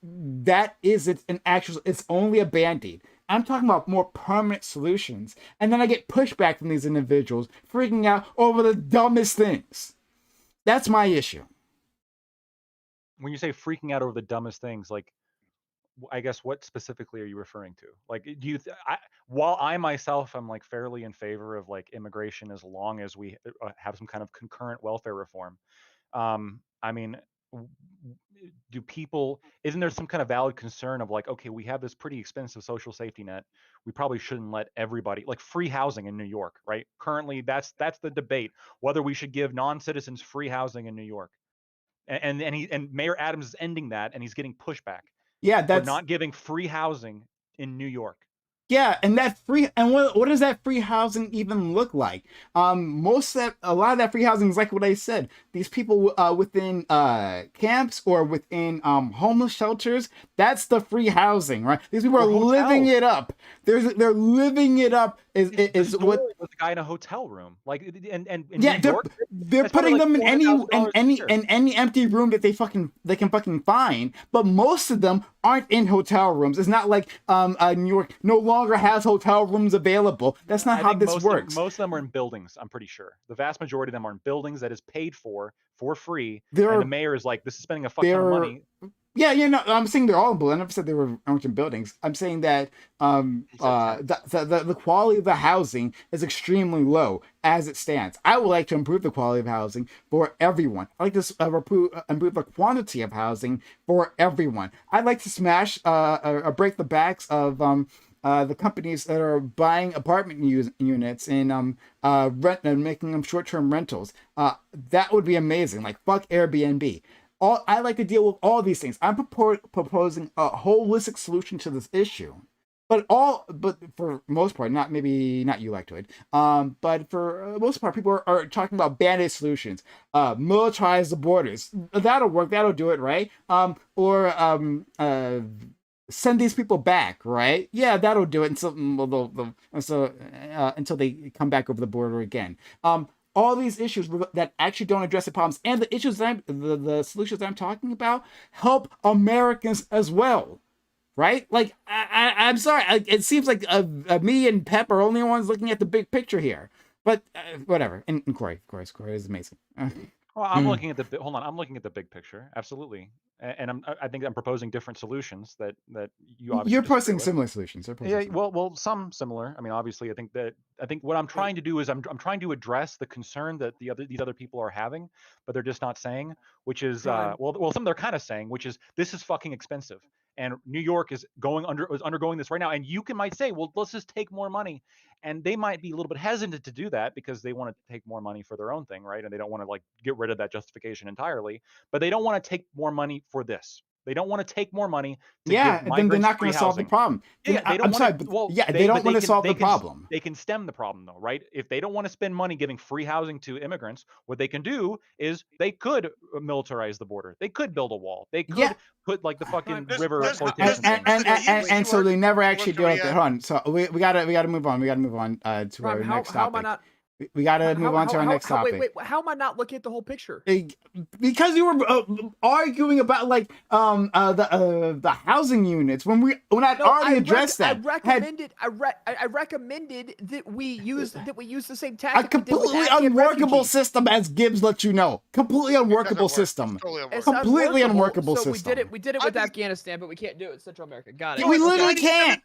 that isn't an actual. It's only a band-aid. I'm talking about more permanent solutions, and then I get pushback from these individuals freaking out over the dumbest things. That's my issue. When you say freaking out over the dumbest things, like I guess what specifically are you referring to? Like, do you? While I myself am like fairly in favor of like immigration as long as we have some kind of concurrent welfare reform, I mean, do people? Isn't there some kind of valid concern of like, okay, we have this pretty expensive social safety net. We probably shouldn't let everybody like free housing in New York, right? Currently, that's the debate whether we should give non-citizens free housing in New York. And Mayor Adams is ending that, and he's getting pushback Yeah, for that's not giving free housing in New York. Yeah, and that free and what does that free housing even look like? A lot of that free housing is like what I said. These people within camps or within homeless shelters. That's the free housing, right? These people are living it up. They're living it up. Is what with the guy in a hotel room, like and yeah, New York, they're putting like them in $400,000 any empty room that they can fucking find. But most of them aren't in hotel rooms. It's not like New York no longer has hotel rooms available. That's not how this works. Most of them are in buildings. I'm pretty sure the vast majority of them are in buildings that is paid for free. And the mayor is like, this is spending a fuck ton of money. Yeah, I'm saying they're all in blue. I never said they were ancient buildings. I'm saying that the quality of the housing is extremely low as it stands. I would like to improve the quality of housing for everyone. I'd like to improve the quantity of housing for everyone. I'd like to smash or break the backs of the companies that are buying apartment units and rent and making them short-term rentals. That would be amazing. Like fuck Airbnb. I like to deal with all these things. I'm proposing a holistic solution to this issue, but for most part, not you, Lactoid. But for most part, people are talking about band-aid solutions. Militarize the borders. That'll work. That'll do it, right? Or send these people back, right? Yeah, that'll do it until they come back over the border again. All these issues that actually don't address the problems and the issues that the solutions that I'm talking about help Americans as well, right? Like I'm sorry, it seems like me and Pep are only ones looking at the big picture here, but whatever. And Corey is amazing. Well, I'm looking at hold on. I'm looking at the big picture. Absolutely. And I think I'm proposing different solutions that you obviously You're disagree proposing with. similar solutions. Yeah, well, some similar. I mean, obviously, I think what I'm trying to do is I'm trying to address the concern that these other people are having, but they're just not saying, which is some they're kind of saying, which is this is fucking expensive, and New York is undergoing this right now, and you might say, well, let's just take more money, and they might be a little bit hesitant to do that because they want to take more money for their own thing, right? And they don't want to like get rid of that justification entirely, but they don't want to take more money for this. They don't want to take more money to give then they're not going to solve the problem. Yeah, they don't I'm want sorry, to. but Well, they don't want to solve the problem. They can stem the problem, though, right? If they don't want to spend money giving free housing to immigrants, what they can do is they could militarize the border. They could build a wall. They could put like the fucking river and so they never actually do it. Hold on, so we gotta move on. We gotta move on to our next topic. We gotta move on to our next topic. Wait, how am I not looking at the whole picture? Because you were arguing about like the housing units when I already addressed that. I recommended that we use the same tactic. A completely unworkable system, as Gibbs let you know. Completely unworkable system. Completely unworkable system. We did it with Afghanistan, but we can't do it in Central America. Got it. We literally can't.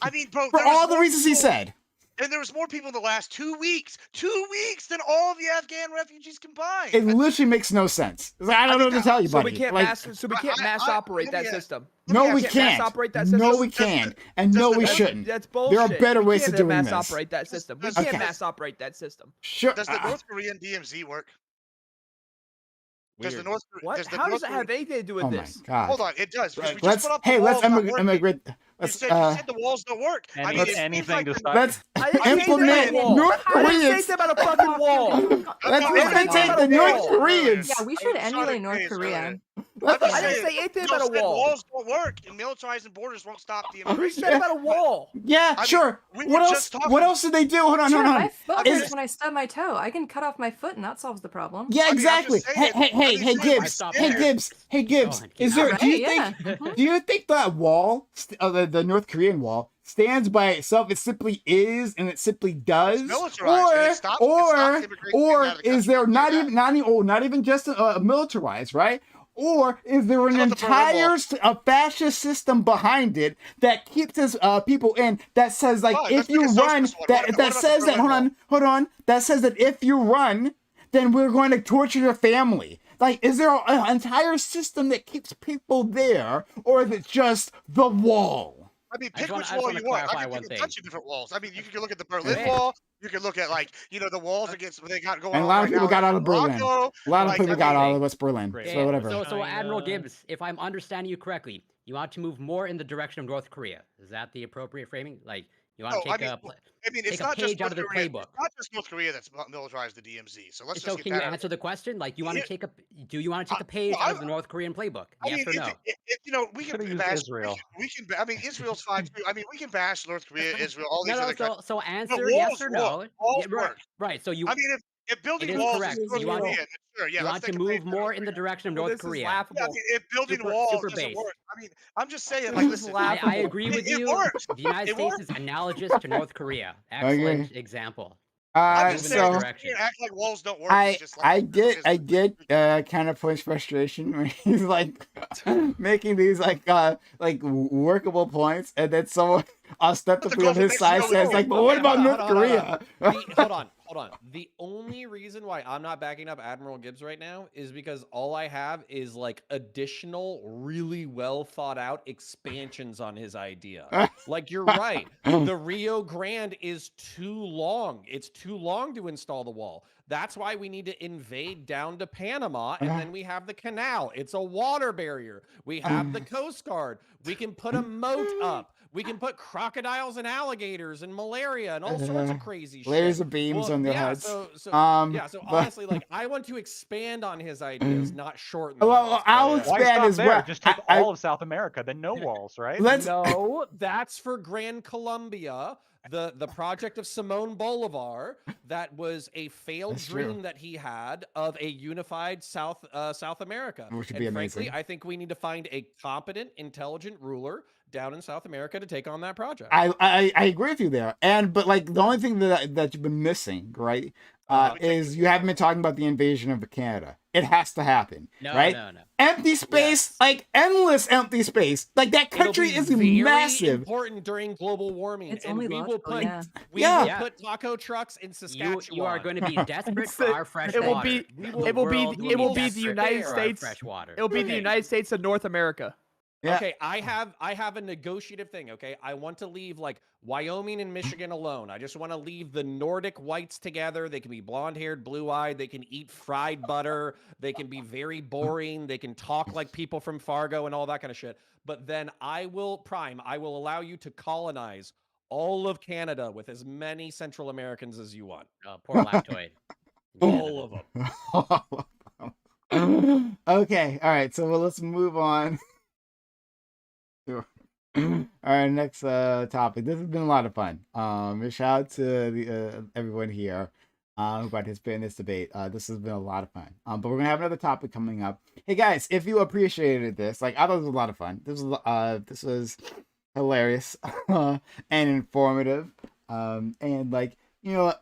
I mean, bro, for all the reasons he said. And there was more people in the last 2 weeks. 2 weeks than all of the Afghan refugees combined. It literally makes no sense. I don't know what to tell you, buddy. We can't mass operate that system. No, we can't. No, we can't. And no, we shouldn't. That's bullshit. There are better ways of doing this. Mass operate that system. We can't mass operate that system. Sure. Does the North Korean DMZ work? Does the North What? How does that have anything to do with this? Oh my God. Hold on, it does. Right. Let's immigrate. You said the walls don't work. Anything to stop. Let's implement North Koreans. I didn't say about a fucking wall. Let's imitate the North Koreans. Yeah, we should emulate North Korea. I didn't say anything about a wall. Walls don't work, and militarizing borders won't stop the immigration. Who said about a wall? Yeah, sure. What else did they do? Hold on. My foot hurts when I stub my toe. I can cut off my foot, and that solves the problem. Yeah, exactly. Hey, Gibbs. Hey, Gibbs. Is there? Do you think that wall, the North Korean wall, stands by itself? It simply is, and it simply does. Or is there not even just militarized, right? Or is there an entire fascist system behind it that keeps us people in, that says like if you run, that says that hold on, that says that if you run, then we're going to torture your family. Like, is there an entire system that keeps people there, or is it just the wall? I mean, pick which wall you want. I mean, you can touch different walls. I mean, you can look at the Berlin Wall. You can look at the walls against what they got going on. And a lot of people got out of Berlin. A lot of people got out of West Berlin. Great. So whatever. So Admiral Gibbs, if I'm understanding you correctly, you want to move more in the direction of North Korea. Is that the appropriate framing? Like, you want to take a page out of their playbook. It's not just North Korea that's militarized the DMZ. So let's just. So can you answer the question? Like, you want to take a? Do you want to take a page out of the North Korean playbook? Yes or no? We can bash Israel. We can. I mean, Israel's fine too. I mean, we can bash North Korea, Israel, all these other countries. So answer yes or no. Right. So you. I mean, if building walls is you want to move more in the direction of North Korea. Yeah, I mean, if building walls doesn't work, I mean, I'm just saying, like, listen, I agree with you. The United States is analogous to North Korea. Excellent example. I'm Uh, just Move in saying, that so just direction. can't act like walls don't work. It's I just like I there get is I no get kind of Push's frustration when he's like making these like workable points, and then someone But the ostensibly on Gulf of his side Mexico is says Oh, like, beautiful. but what okay. about North Hold on. Korea? Hold on. The only reason why I'm not backing up Admiral Gibbs right now is because all I have is like additional, really well thought out expansions on his idea. Like you're right. The Rio Grande is too long. It's too long to install the wall. That's why we need to invade down to Panama, and then we have the canal. It's a water barrier. We have the Coast Guard. We can put a moat up. We can put crocodiles and alligators and malaria and all sorts of crazy shit. Laser beams Well, on their yeah. heads. So But honestly, like I want to expand on his ideas, not shorten well, those. I'll But, Why expand stop as there? well. Just take all of South America, then no walls, right? Let's no, that's for Gran Colombia, the project of Simone Bolivar. That was a failed That's true. dream that he had of a unified South America. Which would And be frankly, amazing. I think we need to find a competent, intelligent ruler down in South America to take on that project. I agree with you there. But like the only thing that you've been missing, right, Uh-huh. is you haven't been talking about the invasion of Canada. It has to happen, No, right? no. Empty space, Yes. like endless empty space. Like that It'll country be is very massive. important during global warming, It's and only we will logical, put yeah. we Yeah. will Yeah. put taco trucks in Saskatchewan. You are going to be desperate It's for the- our fresh it will water. be- We The will- it will be world it will be the desperate United for our States. fresh water. It'll be the Okay. United States of North America. Yeah. Okay, I have a negotiative thing, okay? I want to leave like Wyoming and Michigan alone. I just want to leave the Nordic whites together. They can be blonde-haired, blue-eyed, they can eat fried butter, they can be very boring, they can talk like people from Fargo and all that kind of shit. But then I will allow you to colonize all of Canada with as many Central Americans as you want. Poor lactoid. All of them. Okay, all right. So let's move on to our next topic. This has been a lot of fun. Shout out to everyone here who participated in this debate. This has been a lot of fun. But we're gonna have another topic coming up. Hey guys, if you appreciated this, like I thought it was a lot of fun. This was hilarious and informative. And like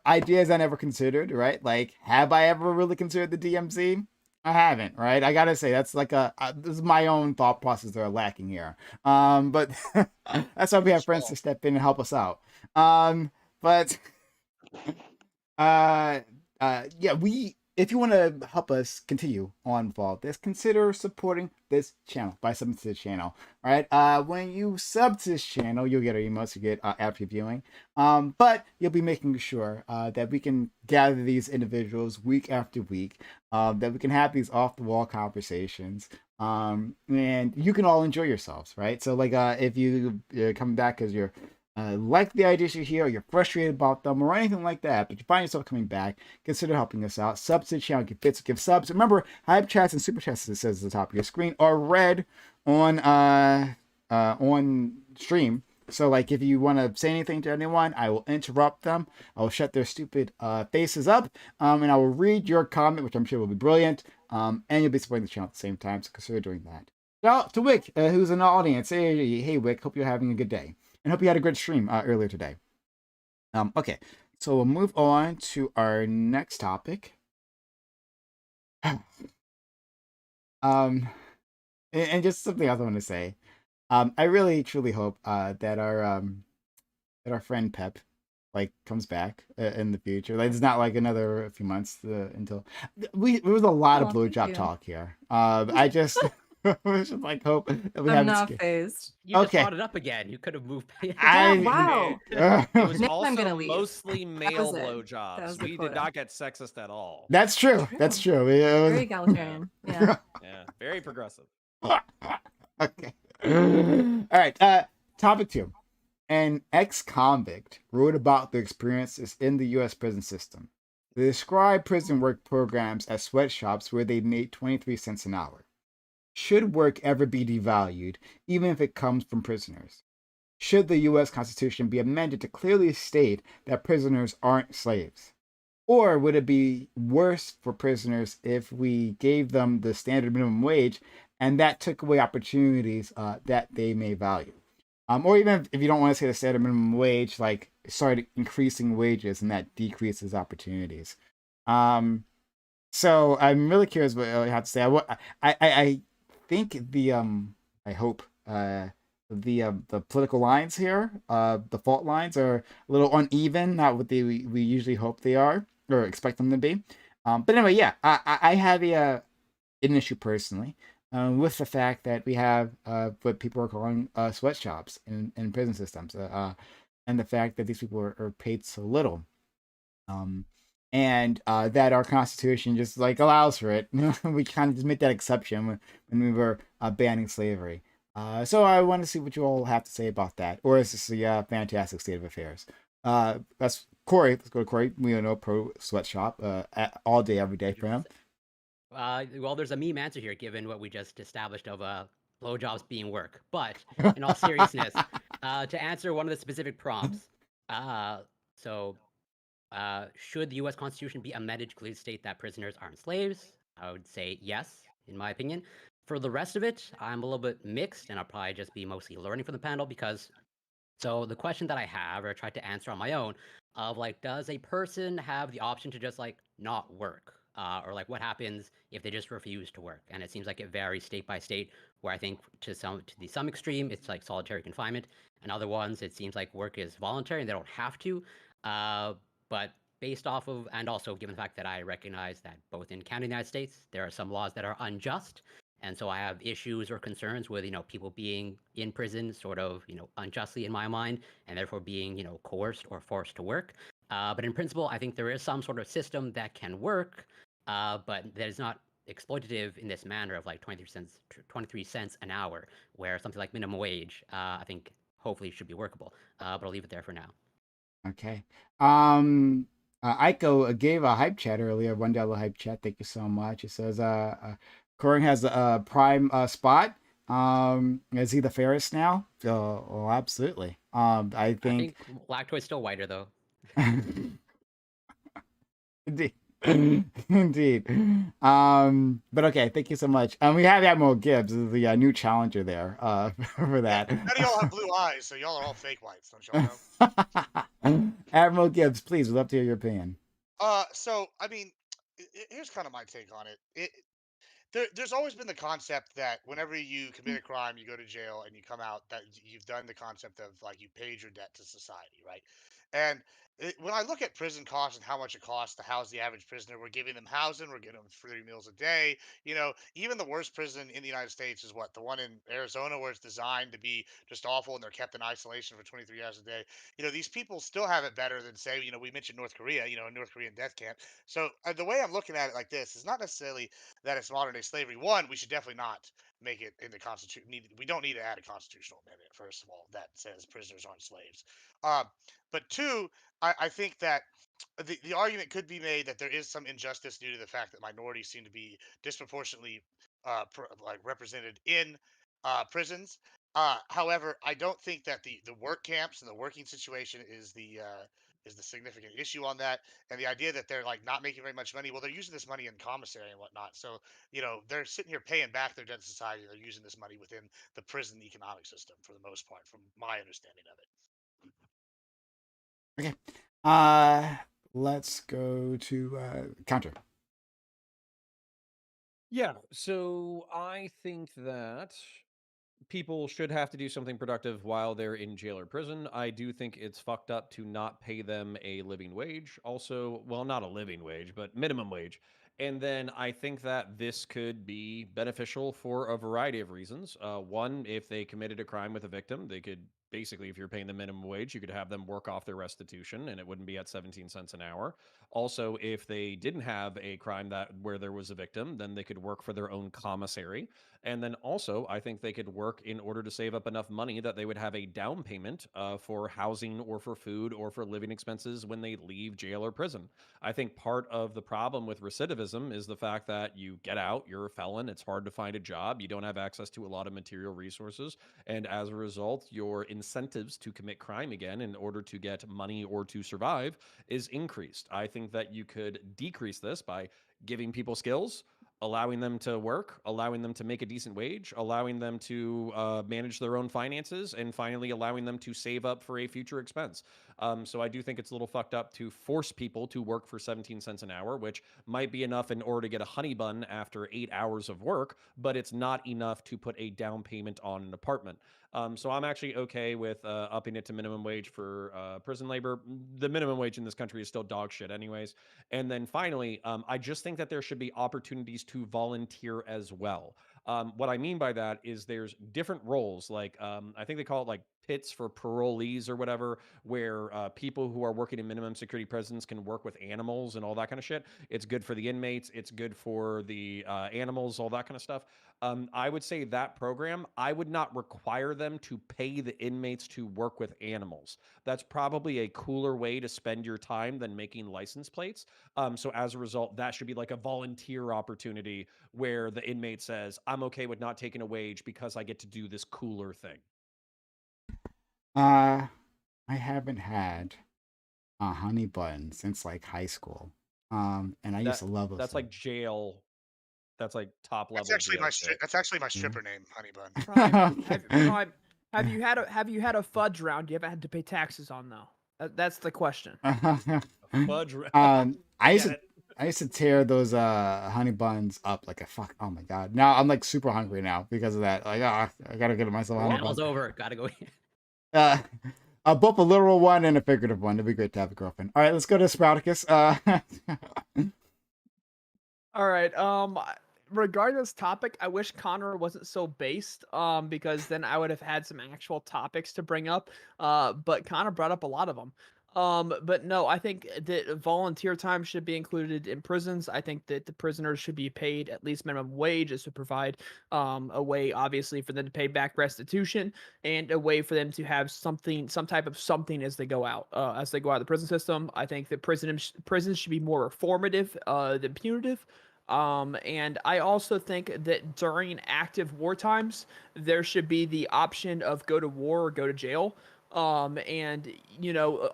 ideas I never considered. Right? Like, have I ever really considered the DMZ? I haven't, right? I gotta say that's like this is my own thought process that are lacking here. But that's why we have friends to step in and help us out. But yeah, if you want to help us continue on with all this, consider supporting this channel by subbing to the channel. All right. When you sub to this channel, you'll get our emails, you get ad viewing. But you'll be making sure that we can gather these individuals week after week, that we can have these off the wall conversations. And you can all enjoy yourselves, right? So like if you come back because you're like the ideas you hear, or you're frustrated about them, or anything like that, but you find yourself coming back, consider helping us out. Sub to the channel, give bits, give subs. Remember, hype chats and super chats, as it says at the top of your screen, are read on stream. So like if you want to say anything to anyone, I will interrupt them. I will shut their stupid faces up, and I will read your comment, which I'm sure will be brilliant. And you'll be supporting the channel at the same time, so consider doing that. Shout out to Wick, who's in the audience. Hey Wick, hope you're having a good day. And hope you had a great stream earlier today. Okay, so we'll move on to our next topic. And just something else I want to say. I really truly hope that our friend Pep comes back in the future. Like it's not like another few months until there was a lot of blowjob talk here. I just. We should hope that we I'm haven't not skipped. phased. You just Okay. brought it up again. You could have moved. Wow. It was Nick, I'm also gonna leave. mostly male was it. That blowjobs. was the We did quota. not get sexist at all. That's true. That's true. It was- Very egalitarian. Yeah. Yeah, very progressive. Okay. All right. Topic 2. An ex-convict wrote about their experiences in the U.S. prison system. They described prison work programs as sweatshops where they made 23 cents an hour. Should work ever be devalued, even if it comes from prisoners? Should the U.S. Constitution be amended to clearly state that prisoners aren't slaves? Or would it be worse for prisoners if we gave them the standard minimum wage and that took away opportunities that they may value? Or even if you don't want to say the standard minimum wage, like start increasing wages, and that decreases opportunities. Um, so I'm really curious what you have to say. I think I hope the political lines here, the fault lines are a little uneven, not what we usually hope they are or expect them to be. But anyway, yeah, I have an issue personally with the fact that we have what people are calling sweatshops in prison systems, and the fact that these people are paid so little, um, and that our constitution just like allows for it. We kind of just made that exception when we were banning slavery. So I want to see what you all have to say about that, or is this a fantastic state of affairs? That's Corey. Let's go to Corey. We know pro sweatshop all day, every day for him. Well, there's a meme answer here, given what we just established of blowjobs being work. But in all seriousness, to answer one of the specific prompts, uh, so should the U.S. Constitution be amended to clearly state that prisoners aren't slaves? I would say yes, in my opinion. For the rest of it, I'm a little bit mixed, and I'll probably just be mostly learning from the panel because. So the question that I have, or I tried to answer on my own, of like, does a person have the option to just like not work, or like what happens if they just refuse to work? And it seems like it varies state by state. Where I think to some extreme, it's like solitary confinement, and other ones it seems like work is voluntary and they don't have to. But based off of, and also given the fact that I recognize that both in Canada and the United States, there are some laws that are unjust, and so I have issues or concerns with people being in prison sort of unjustly in my mind, and therefore being coerced or forced to work. But in principle, I think there is some sort of system that can work, but that is not exploitative in this manner of like 23 cents an hour, where something like minimum wage, I think hopefully should be workable. But I'll leave it there for now. Okay. Aiko gave a hype chat earlier, $1 hype chat. Thank you so much. It says, Corin has a prime spot. Is he the fairest now? Oh, absolutely. I think Lactoid's still whiter though. indeed. Indeed. But okay, thank you so much. We have Admiral Gibbs, the new challenger there, for that. None of y'all have blue eyes, so y'all are all fake whites, don't y'all know? Admiral Gibbs, please, we'd love to hear your opinion. So I mean, here's kind of my take on it. There's always been the concept that whenever you commit a crime, you go to jail and you come out, that you've done the concept of like you paid your debt to society, right? And when I look at prison costs and how much it costs to house the average prisoner, we're giving them housing, we're getting them 3 meals a day. Even the worst prison in the United States is what, the one in Arizona, where it's designed to be just awful and they're kept in isolation for 23 hours a day. These people still have it better than, say, we mentioned North Korea, a North Korean death camp. So the way I'm looking at it like this is not necessarily that it's modern day slavery. One, we should definitely not make it in the constitution. We don't need to add a constitutional amendment, first of all, that says prisoners aren't slaves. Uh, but two, I think that the argument could be made that there is some injustice due to the fact that minorities seem to be disproportionately like represented in prisons. However, I don't think that the work camps and the working situation is the significant issue on that. And the idea that they're like not making very much money, well, they're using this money in commissary and whatnot. So they're sitting here paying back their debt to society. They're using this money within the prison economic system for the most part, from my understanding of it. Okay. Let's go to counter. Yeah, so I think that people should have to do something productive while they're in jail or prison. I do think it's fucked up to not pay them a living wage. Also, well, not a living wage, but minimum wage. And then I think that this could be beneficial for a variety of reasons. One, if they committed a crime with a victim, they could basically, if you're paying the minimum wage, you could have them work off their restitution and it wouldn't be at 17 cents an hour. Also, if they didn't have a crime that where there was a victim, then they could work for their own commissary. And then also, I think they could work in order to save up enough money that they would have a down payment for housing or for food or for living expenses when they leave jail or prison. I think part of the problem with recidivism is the fact that you get out, you're a felon, it's hard to find a job, you don't have access to a lot of material resources, and as a result, your incentives to commit crime again in order to get money or to survive is increased. I think that you could decrease this by giving people skills, allowing them to work, allowing them to make a decent wage, allowing them to manage their own finances, and finally allowing them to save up for a future expense. So I do think it's a little fucked up to force people to work for 17 cents an hour, which might be enough in order to get a honey bun after 8 hours of work, but it's not enough to put a down payment on an apartment. So I'm actually okay with upping it to minimum wage for prison labor. The minimum wage in this country is still dog shit, anyways. And then finally, I just think that there should be opportunities to volunteer as well. What I mean by that is there's different roles, like I think they call it like pits for parolees or whatever, where people who are working in minimum security prisons can work with animals and all that kind of shit. It's good for the inmates, it's good for the animals, all that kind of stuff. I would say that program, I would not require them to pay the inmates to work with animals. That's probably a cooler way to spend your time than making license plates. So as a result, that should be like a volunteer opportunity where the inmate says, I'm okay with not taking a wage because I get to do this cooler thing. I haven't had a honey bun since like high school. And I used to love those That's things. like jail. That's like top That's level actually jail my shit. that's actually my Yeah. stripper name, Honey Bun. Prime, have you had a fudge round you haven't had to pay taxes on though? That's the question. Fudge. I I used get to it. I used to tear those honey buns up like a fuck. Oh my god! Now I'm like super hungry now because of that. Like, I gotta get myself a honey Channel's bun. over. Gotta go. Uh, both a literal one and a figurative one. It'd be great to have a girlfriend. All right, let's go to Sprouticus. All right. Regarding this topic, I wish Connor wasn't so based. Because then I would have had some actual topics to bring up. But Connor brought up a lot of them. But no, I think that volunteer time should be included in prisons. I think that the prisoners should be paid at least minimum wage, as to provide a way, obviously, for them to pay back restitution, and a way for them to have something, some type of something as they go out, of the prison system. I think that prisons should be more reformative than punitive. And I also think that during active war times, there should be the option of go to war or go to jail. And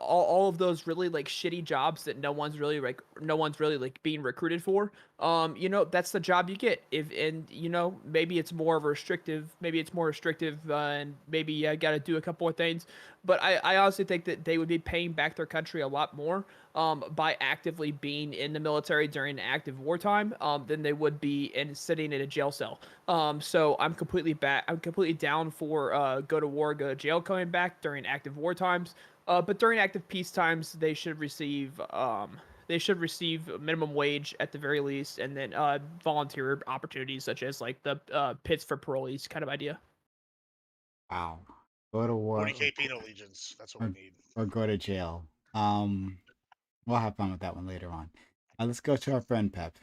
all of those really like shitty jobs that no one's really like being recruited for. That's the job you get. If and maybe it's more of a restrictive, and maybe you got to do a couple of things. But I honestly think that they would be paying back their country a lot more by actively being in the military during active wartime than they would be in sitting in a jail cell. So I'm completely back. I'm completely down for go to war, go to jail coming back during active war times. But during active peace times, they should receive minimum wage at the very least, and then volunteer opportunities such as like the pits for parolees kind of idea. Wow. Go to war 40K penal allegiance. That's what or, we need. or go to jail. We'll have fun with that one later on. Let's go to our friend Pep.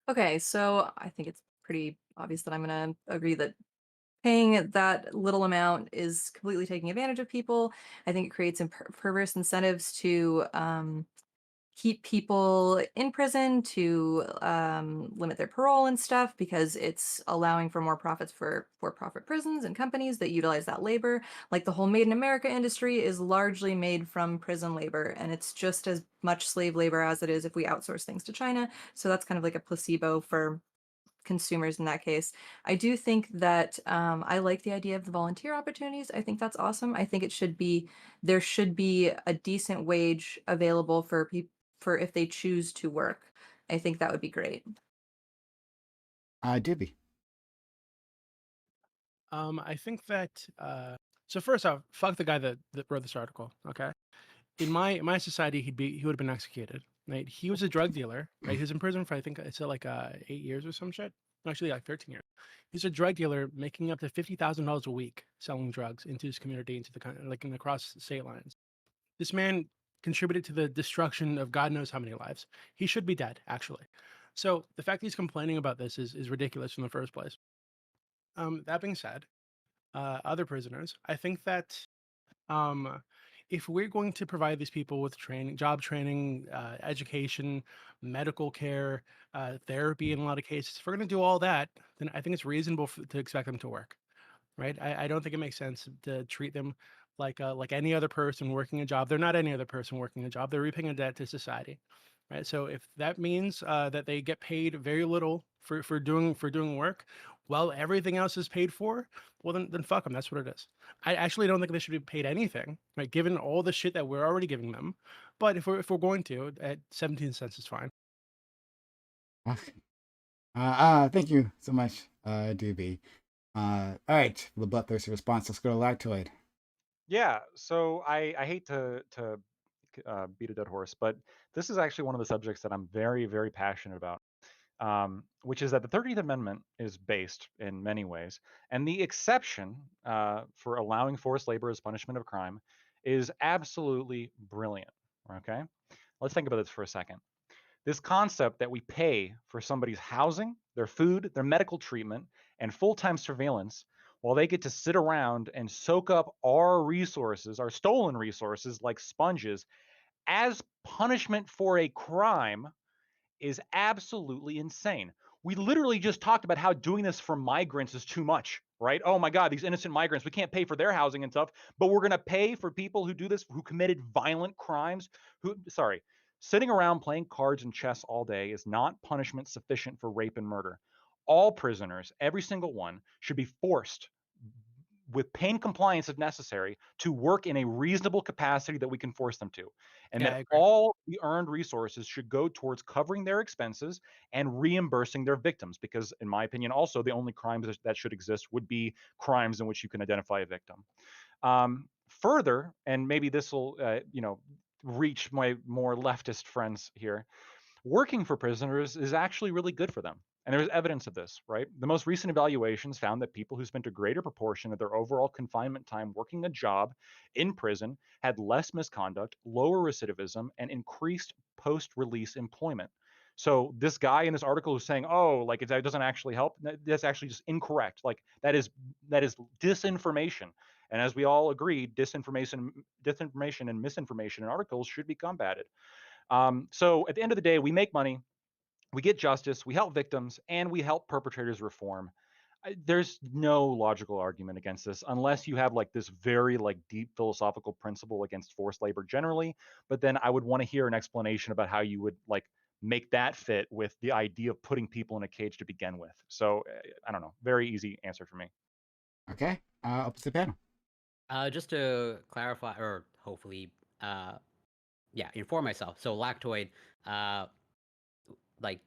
Okay, so I think it's pretty obvious that I'm going to agree that paying that little amount is completely taking advantage of people. I think it creates perverse incentives to keep people in prison, to limit their parole and stuff, because it's allowing for more profits for for-profit prisons and companies that utilize that labor. Like the whole Made in America industry is largely made from prison labor, and it's just as much slave labor as it is if we outsource things to China. So that's kind of like a placebo for consumers in that case. I do think that I like the idea of the volunteer opportunities. I think that's awesome. I think there should be a decent wage available for people for if they choose to work. I think that would be great. Dibby. I think that so first off, fuck the guy that wrote this article. Okay, in my society, he would have been executed. Right, he was a drug dealer. Right, he was in prison for I think it's like 8 years or some shit. No, actually, like 13 years. He's a drug dealer making up to $50,000 a week selling drugs into his community, into the like and across state lines. This man contributed to the destruction of God knows how many lives. He should be dead, actually. So the fact that he's complaining about this is ridiculous in the first place. That being said, other prisoners, I think that um, if we're going to provide these people with training, job training, education, medical care, therapy in a lot of cases, if we're going to do all that, then I think it's reasonable to expect them to work, right? I don't think it makes sense to treat them like any other person working a job. They're not any other person working a job. They're repaying a debt to society. right? So if that means that they get paid very little for doing work, while everything else is paid for, well then fuck them. That's what it is. I actually don't think they should be paid anything, right? Given all the shit that we're already giving them. But if we're going to, at 17 cents is fine. Thank you so much, Doobie. All right, the bloodthirsty response. Let's go to Lactoid. Yeah, so I hate to beat a dead horse, but this is actually one of the subjects that I'm very, very passionate about, which is that the 13th Amendment is based in many ways, and the exception for allowing forced labor as punishment of crime is absolutely brilliant. Okay, let's think about this for a second. This concept that we pay for somebody's housing, their food, their medical treatment, and full time surveillance while they get to sit around and soak up our resources, our stolen resources like sponges, as punishment for a crime is absolutely insane. We literally just talked about how doing this for migrants is too much, right? Oh my God, these innocent migrants, we can't pay for their housing and stuff, but we're going to pay for people who do this, who committed violent crimes, sitting around playing cards and chess all day is not punishment sufficient for rape and murder. All prisoners, every single one, should be forced with pain compliance if necessary to work in a reasonable capacity that we can force them to, and Yeah, I that agree. all the earned resources should go towards covering their expenses and reimbursing their victims, because in my opinion also the only crimes that should exist would be crimes in which you can identify a victim. Further, and maybe this will reach my more leftist friends here, working for prisoners is actually really good for them. And there's evidence of this, right? The most recent evaluations found that people who spent a greater proportion of their overall confinement time working a job in prison had less misconduct, lower recidivism, and increased post release employment. So this guy in this article who's saying, "Oh, like it doesn't actually help," that's actually just incorrect. Like that is disinformation. And as we all agree, disinformation and misinformation in articles should be combated. So at the end of the day, we make money, we get justice, we help victims, and we help perpetrators reform. There's no logical argument against this unless you have like this very like deep philosophical principle against forced labor generally. But then I would want to hear an explanation about how you would like make that fit with the idea of putting people in a cage to begin with. So I don't know. Very easy answer for me. Okay, up to the panel. Just to clarify, or hopefully, yeah, inform myself. So lactoid, uh, like,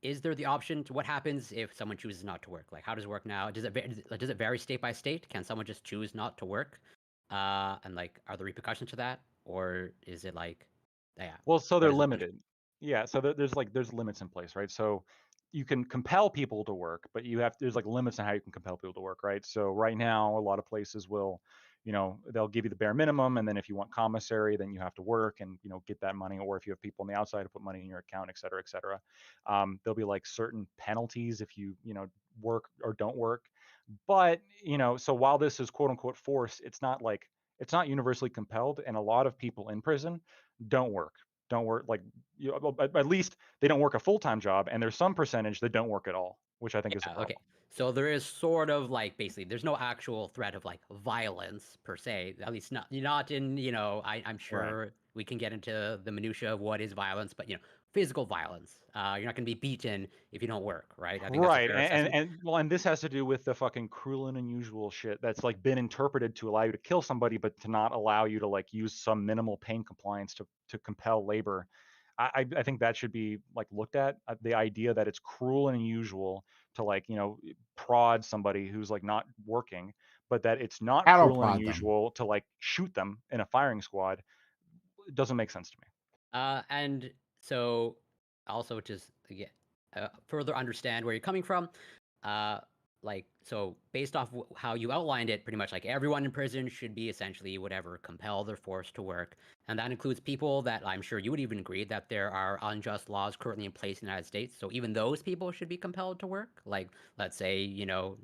is there the option to what happens if someone chooses not to work? Like, how does it work now? Does it vary state by state? Can someone just choose not to work? And like, are there repercussions to that, or is it like, yeah, Well, so what they're is the punishment? limited. Yeah, so there's limits in place, right? So you can compel people to work, but there's like limits on how you can compel people to work, right? So right now, a lot of places will, they'll give you the bare minimum, and then if you want commissary, then you have to work and get that money, or if you have people on the outside to put money in your account, et cetera, et cetera. There'll be like certain penalties if you work or don't work, but so while this is quote unquote force, it's not universally compelled, and a lot of people in prison don't work don't work like at least they don't work a full-time job, and there's some percentage that don't work at all, which I think is a Yeah, okay. problem. So there is sort of like basically there's no actual threat of like violence per se. At least not in, I'm Right. sure we can get into the minutia of what is violence, but physical violence. You're not gonna be beaten if you don't work, right? I think that's a Right. fair And, and assessment. and well, and this has to do with the fucking cruel and unusual shit that's like been interpreted to allow you to kill somebody, but to not allow you to like use some minimal pain compliance to compel labor. I think that should be like looked at. The idea that it's cruel and unusual to like prod somebody who's like not working, but that it's not Cattle cruel and prod them. unusual to like shoot them in a firing squad, it doesn't make sense to me. And so also just to get further understand where you're coming from, uh, like so based off how you outlined it, pretty much like everyone in prison should be essentially whatever compelled or forced to work, and that includes people that I'm sure you would even agree that there are unjust laws currently in place in the United States. So even those people should be compelled to work, like let's say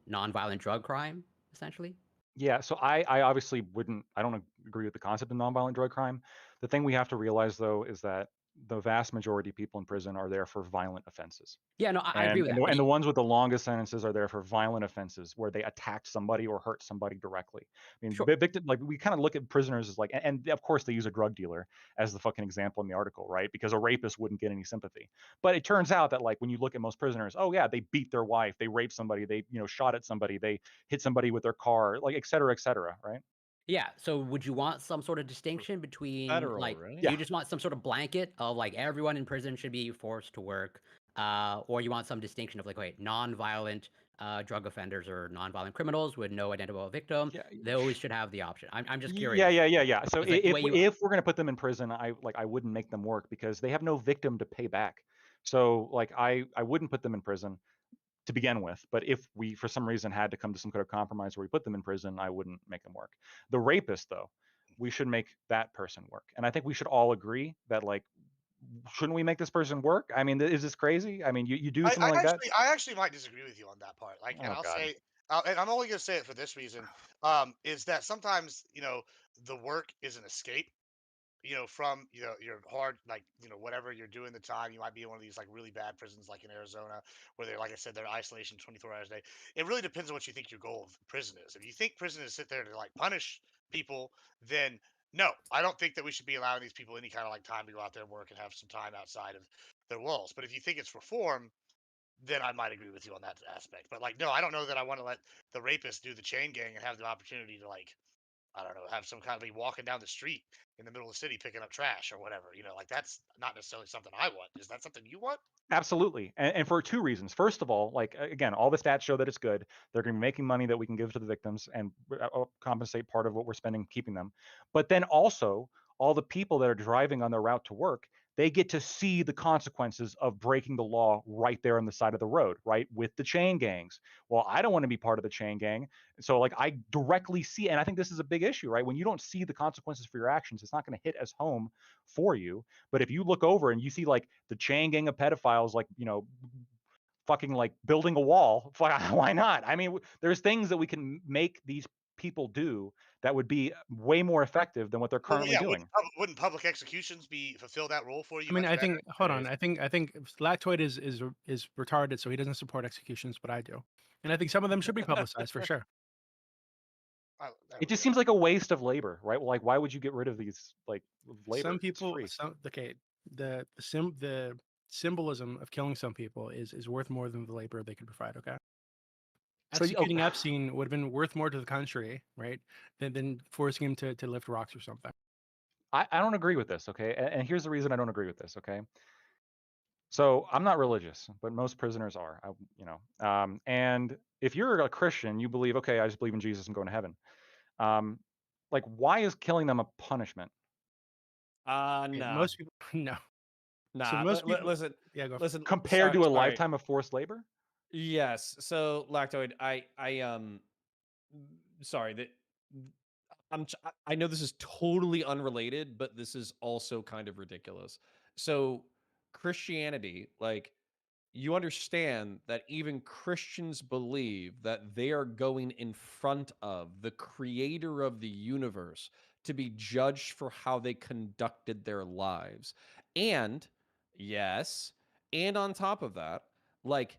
nonviolent drug crime, essentially. Yeah, so I obviously wouldn't I don't agree with the concept of nonviolent drug crime. The thing we have to realize though is that the vast majority of people in prison are there for violent offenses. Yeah, no, I agree with that. But And the ones with the longest sentences are there for violent offenses where they attacked somebody or hurt somebody directly. I mean, sure. victim, like we kind of look at prisoners as like, and of course they use a drug dealer as the fucking example in the article, right? Because a rapist wouldn't get any sympathy. But it turns out that like when you look at most prisoners, oh yeah, they beat their wife, they raped somebody, they shot at somebody, they hit somebody with their car, like et cetera, right? Yeah. So would you want some sort of distinction between Federal, like right? do Yeah. you just want some sort of blanket of like everyone in prison should be forced to work? Or you want some distinction of like, wait, non-violent drug offenders or non-violent criminals with no identifiable victim, Yeah. those should have the option. I'm just Yeah, curious. yeah. So It's like the way you if we're gonna put them in prison, I wouldn't make them work because they have no victim to pay back. So like I wouldn't put them in prison to begin with. But if we for some reason had to come to some kind of compromise where we put them in prison, I wouldn't make them work. The rapist though, we should make that person work. And I think we should all agree that like shouldn't we make this person work? I mean, is this crazy? I mean, you do something like that? I actually might disagree with you on that part. Like, and Oh I'll God. say, and I'm only going to say it for this reason, is that sometimes the work is an escape, from your hard, like, whatever you're doing the time. You might be in one of these like really bad prisons like in Arizona where they're, like I said, they're isolation 24 hours a day. It really depends on what you think your goal of prison is. If you think prison is sit there to like punish people, then no, I don't think that we should be allowing these people any kind of like time to go out there and work and have some time outside of their walls. But if you think it's reform, then I might agree with you on that aspect. But like, no, I don't know that I want to let the rapist do the chain gang and have the opportunity to like, I don't know, have some kind of be walking down the street in the middle of the city picking up trash or whatever. Like that's not necessarily something I want. Is that something you want? Absolutely. And for two reasons. First of all, like again, all the stats show that it's good. They're going to be making money that we can give to the victims and compensate part of what we're spending keeping them. But then also, all the people that are driving on their route to work, they get to see the consequences of breaking the law right there on the side of the road, right? With the chain gangs. Well, I don't want to be part of the chain gang. So like I directly see, and I think this is a big issue, right? When you don't see the consequences for your actions, it's not going to hit as home for you. But if you look over and you see like the chain gang of pedophiles, like, fucking like building a wall, why not? I mean, there's things that we can make these people do that would be way more effective than what they're Well, currently yeah. doing. Wouldn't public executions be fulfill that role for I you mean, much I better? think. Hold on. I think Lactoid is retarded, so he doesn't support executions, but I do, and I think some of them should be publicized for sure. There It we just go. seems like a waste of labor, right? Well, like, why would you get rid of these like labor? Some It's people, free. the symbolism of killing some people is worth more than the labor they can provide. Okay, So, oh, executing Epstein would have been worth more to the country, right, than forcing him to lift rocks or something. I don't agree with this, okay? And here's the reason I don't agree with this, okay? So I'm not religious, but most prisoners are, and if you're a Christian, you believe, okay, I just believe in Jesus and going to heaven. Um, like, why is killing them a punishment? Okay, Nah, most people, no. So nah. most people, Listen, yeah, go. listen. Compared Sorry, to a sorry. lifetime of forced labor? Yes. So Lactoid, sorry that I know this is totally unrelated, but this is also kind of ridiculous. So Christianity, like you understand that even Christians believe that they are going in front of the creator of the universe to be judged for how they conducted their lives. And yes, and on top of that, like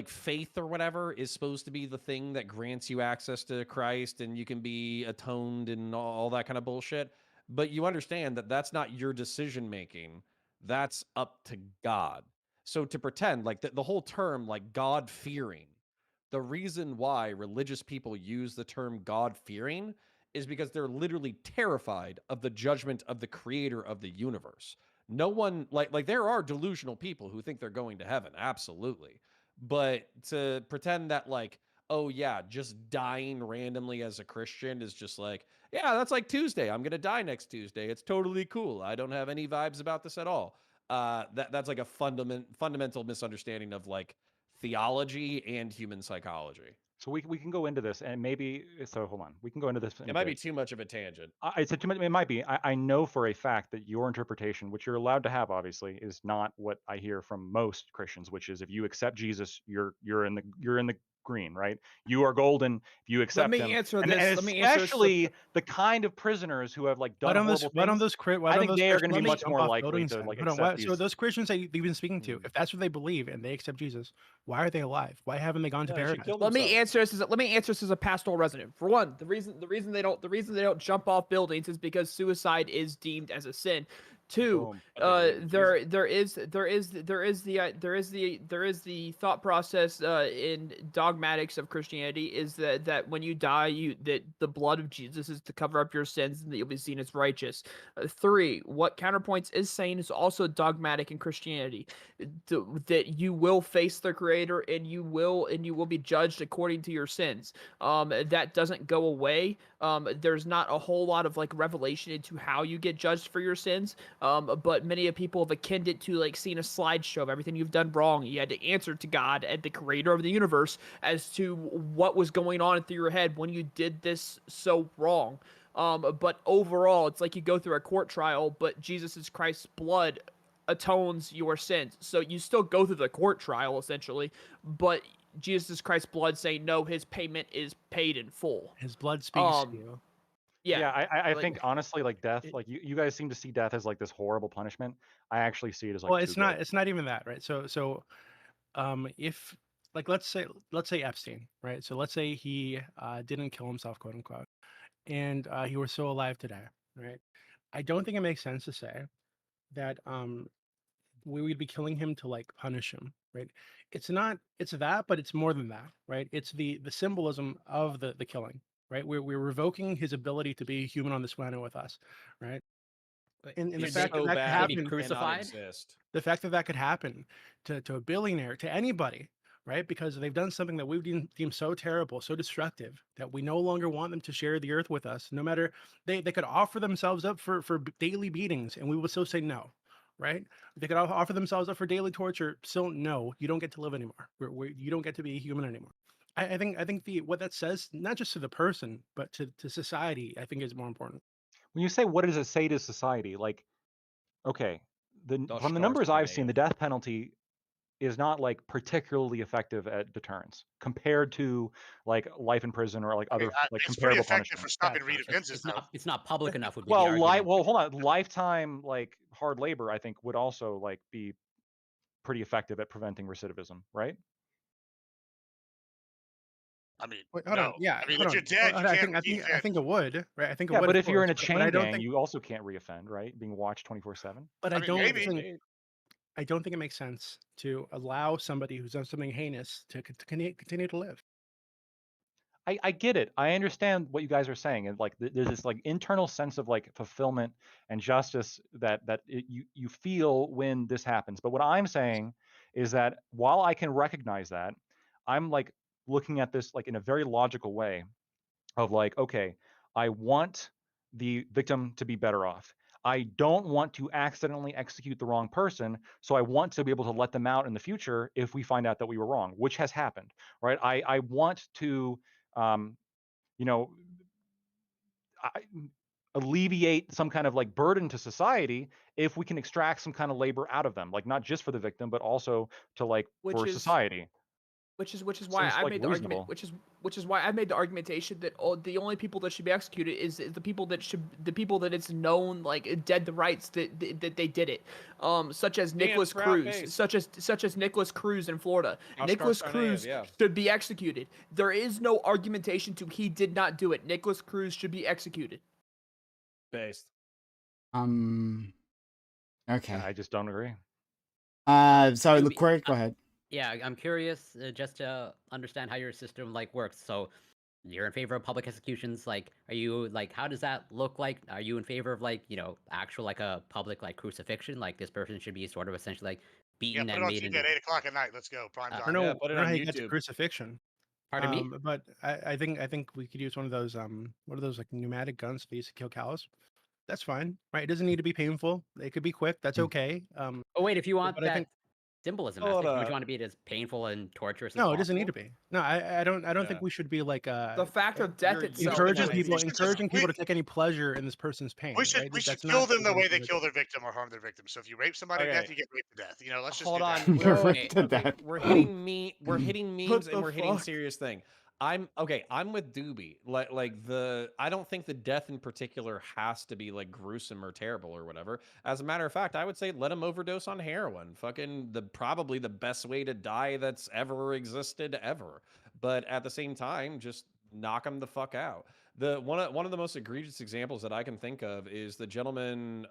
faith or whatever is supposed to be the thing that grants you access to Christ and you can be atoned and all that kind of bullshit. But you understand that that's not your decision making. That's up to God. So to pretend like the whole term, like God fearing, the reason why religious people use the term God fearing is because they're literally terrified of the judgment of the creator of the universe. No one like there are delusional people who think they're going to heaven, absolutely. But to pretend that like, oh yeah, just dying randomly as a Christian is just like, yeah, that's like Tuesday. I'm going to die next Tuesday. It's totally cool. I don't have any vibes about this at all. That's like a fundamental misunderstanding of like theology and human psychology. So we can go into this and maybe so hold on. We can go into this in It a might be bit. too much of a tangent. I said too much. It might be. I know for a fact that your interpretation, which you're allowed to have, obviously, is not what I hear from most Christians. Which is, if you accept Jesus, you're in the green, right? You are golden if you Let accept me him. answer And this. Let me answer this. especially the kind of prisoners who have like Why done don't those horrible why don't things. those Chri- why I don't think those they are going to Christians be much jump more off likely buildings to then? like Hold on, accept so these. those Christians that you've been speaking to, if that's what they believe and they accept Jesus, why are they alive? Why haven't they gone to Yeah, they should paradise? kill Let me themselves. answer this as a pastoral resident. For one, the reason they don't jump off buildings is because suicide is deemed as a sin. Two, Boom. But they believe in Jesus. there is the thought process in dogmatics of Christianity is that when you die, that the blood of Jesus is to cover up your sins and that you'll be seen as righteous. Three, what Counterpoints is saying is also dogmatic in Christianity, that you will face the Creator and you will be judged according to your sins. That doesn't go away. There's not a whole lot of like revelation into how you get judged for your sins. But many of people have akined it to like seeing a slideshow of everything you've done wrong. You had to answer to God and the creator of the universe as to what was going on through your head when you did this so wrong. But overall, it's like you go through a court trial, but Jesus Christ's blood atones your sins. So you still go through the court trial essentially, but Jesus Christ's blood saying no, his payment is paid in full. His blood speaks to Um, you. Yeah, I like think honestly, like death, It- like you guys seem to see death as like this horrible punishment. I actually see it as like well, too good. it's not even that, right? If like let's say Epstein, right? So let's say he didn't kill himself, quote unquote, and he were still alive today, right? I don't think it makes sense to say that we would be killing him to like punish him, right? It's not, it's that, but it's more than that, right? It's the symbolism of the killing, right? We're revoking his ability to be human on this planet with us, right? And the He's fact that so that could bad Would he he happen, cannot crucified? exist. the fact that that could happen to a billionaire, to anybody, right? Because they've done something that we deem so terrible, so destructive, that we no longer want them to share the earth with us. No matter, they could offer themselves up for daily beatings, and we would still say no, right? They could offer themselves up for daily torture. Still, no, you don't get to live anymore. You don't get to be a human anymore. I think the what that says, not just to the person, but to society, I think is more important. When you say what does it say to society, like okay, Thus from the starts numbers the I've day seen, the of death penalty is not like particularly effective at deterrence compared to like life in prison or like I mean, other like it's pretty comparable effective for punishments. stopping reoffenses, though. It's not public enough would be the Well, argument. well, hold on. Lifetime like hard labor, I think, would also like be pretty effective at preventing recidivism, right? I mean, Wait, hold no. on. Yeah, I mean, hold if you're on. Well, dead, you can't I reoffend. think it would, right? I think it Yeah, would, but of if you're in course. a But I chain don't gang, think. you also can't reoffend, right? Being watched 24/7. But I mean, maybe. I don't think it makes sense to allow somebody who's done something heinous to continue to live. I get it. I understand what you guys are saying, and like there's this like internal sense of like fulfillment and justice you feel when this happens. But what I'm saying is that while I can recognize that, I'm like looking at this like in a very logical way of like, okay, I want the victim to be better off. I don't want to accidentally execute the wrong person, so I want to be able to let them out in the future if we find out that we were wrong, which has happened, right? I want to um, you know, I, alleviate some kind of like burden to society if we can extract some kind of labor out of them, like not just for the victim, but also to like which for is society. which is why Seems I like made the argument, reasonable. which is why I made the argumentation that the only people that should be executed is the people that it's known like dead to rights that they did it, such as Dance Nicholas proud Cruz, face. such as Nicholas Cruz in Florida. Oshkar Nicholas Tsarnaev, Cruz yeah. should be executed. There is no argumentation to he did not do it. Nicholas Cruz should be executed. Based. Okay. I just don't agree. So Gonna be- Quick, go ahead. Yeah, I'm curious just to understand how your system like works. So you're in favor of public executions. Like, are you like, how does that look like? Are you in favor of like, actual like a public like crucifixion? Like this person should be sort of essentially like Yeah, beaten put it and on made TV into. at 8 o'clock at night. Let's go, prime Uh, I time. don't know. Yeah, put it I don't know on how you get to YouTube. crucifixion. Pardon me? But I think we could use one of those what are those like pneumatic guns they used to kill cows? That's fine, right? It doesn't need to be painful. It could be quick. That's Mm. okay. Oh wait, if you want but I that, think symbolism Hold aspect. You up. want to be as painful and torturous as No, possible. it doesn't need to be. No, I don't Yeah. think we should be like The fact of death You're itself. encouraging jumping people way too encouraging people far. to take any pleasure in this person's pain. We should Right? we should That's kill not them the way something they to kill do. their victim or harm their victim. So if you rape somebody to Okay. death, you get raped to death. Let's just Hold do on. that. You're Whoa. right to Okay, that. we're hitting we're hitting memes the and we're hitting fuck? serious thing. I'm with Doobie. Like I don't think the death in particular has to be like gruesome or terrible or whatever. As a matter of fact, I would say let him overdose on heroin. Fucking probably the best way to die that's ever existed ever. But at the same time, just knock him the fuck out. The one of the most egregious examples that I can think of is the gentleman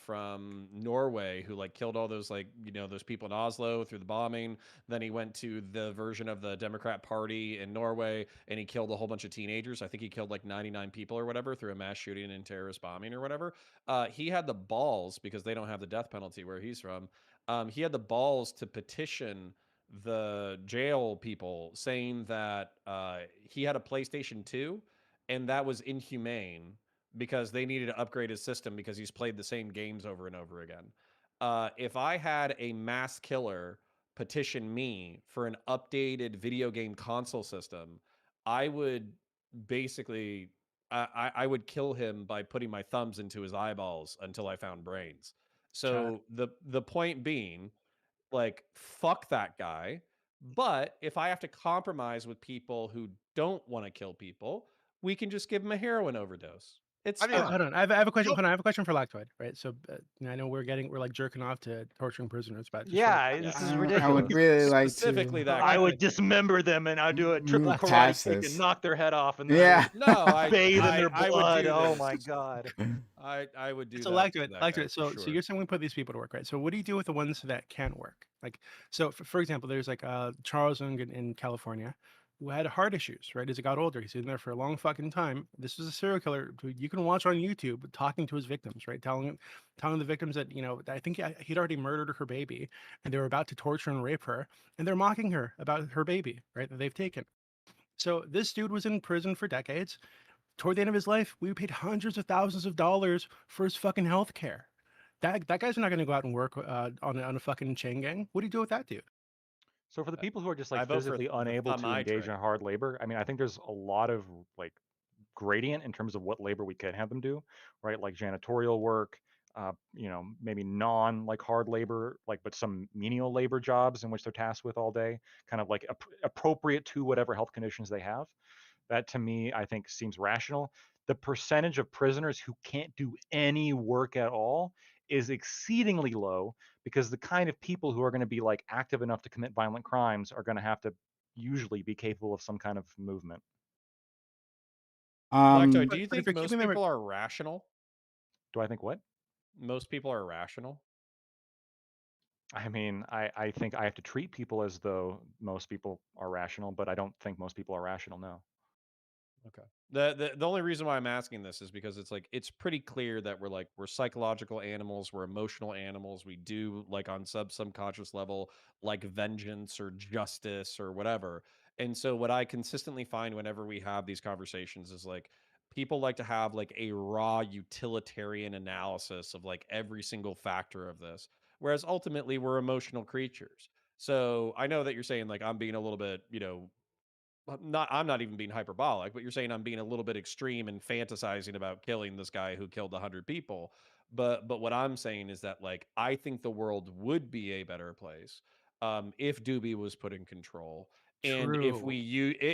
from Norway who like killed all those those people in Oslo through the bombing. Then he went to the version of the Democrat Party in Norway and he killed a whole bunch of teenagers. I think he killed like 99 people or whatever through a mass shooting and terrorist bombing or whatever. He had the balls, because they don't have the death penalty where he's from. He had the balls to petition the jail people saying that he had a PlayStation 2 and that was inhumane because they needed to upgrade his system because he's played the same games over and over again. If I had a mass killer petition me for an updated video game console system, I would basically I would kill him by putting my thumbs into his eyeballs until I found brains. So the point being, like, fuck that guy. But if I have to compromise with people who don't want to kill people, we can just give him a heroin overdose. It's I mean, fine. Hold on. I have a question. Nope. Hold on. I have a question for Lactoid. Right. So I know we're like jerking off to torturing prisoners, but just Yeah, this is ridiculous. I would really like Specifically to. that I guy. would dismember them and I'd do a triple karate Pass kick this. and knock their head off and then Yeah. No, I bathe in their I would blood. do Oh this. my god. I would do So that. Lactoid, to that guy Lactoid. for So sure. you're saying we put these people to work, right? So what do you do with the ones that can work? Like, so for example, there's like Charles Young in California who had heart issues, right? As he got older, he's in there for a long fucking time. This was a serial killer who you can watch on YouTube talking to his victims, right? Telling the victims that, I think he'd already murdered her baby and they were about to torture and rape her, and they're mocking her about her baby, right? That they've taken. So this dude was in prison for decades. Toward the end of his life, we paid hundreds of thousands of dollars for his fucking health care. That guy's not going to go out and work on a fucking chain gang. What do you do with that dude? So for the people who are just I like vote for physically the unable thumb to eye engage trick. in hard labor, I mean, I think there's a lot of like gradient in terms of what labor we can have them do, right? Like janitorial work, maybe non like hard labor, like but some menial labor jobs in which they're tasked with all day, kind of like appropriate to whatever health conditions they have. That to me, I think seems rational. The percentage of prisoners who can't do any work at all is exceedingly low because the kind of people who are going to be like active enough to commit violent crimes are going to have to usually be capable of some kind of movement. Lactoid, do But you if think you're most keeping them, people are rational? Do I think what? Most people are rational? I mean, I think I have to treat people as though most people are rational, but I don't think most people are rational, no. Okay. The only reason why I'm asking this is because it's like it's pretty clear that we're psychological animals, we're emotional animals. We do like on subconscious level like vengeance or justice or whatever. And so what I consistently find whenever we have these conversations is like people like to have like a raw utilitarian analysis of like every single factor of this, whereas ultimately we're emotional creatures. So I know that you're saying like I'm being a little bit, I'm not even being hyperbolic, but you're saying I'm being a little bit extreme and fantasizing about killing this guy who killed 100 people. But what I'm saying is that like I think the world would be a better place if Doobie was put in control. And if true.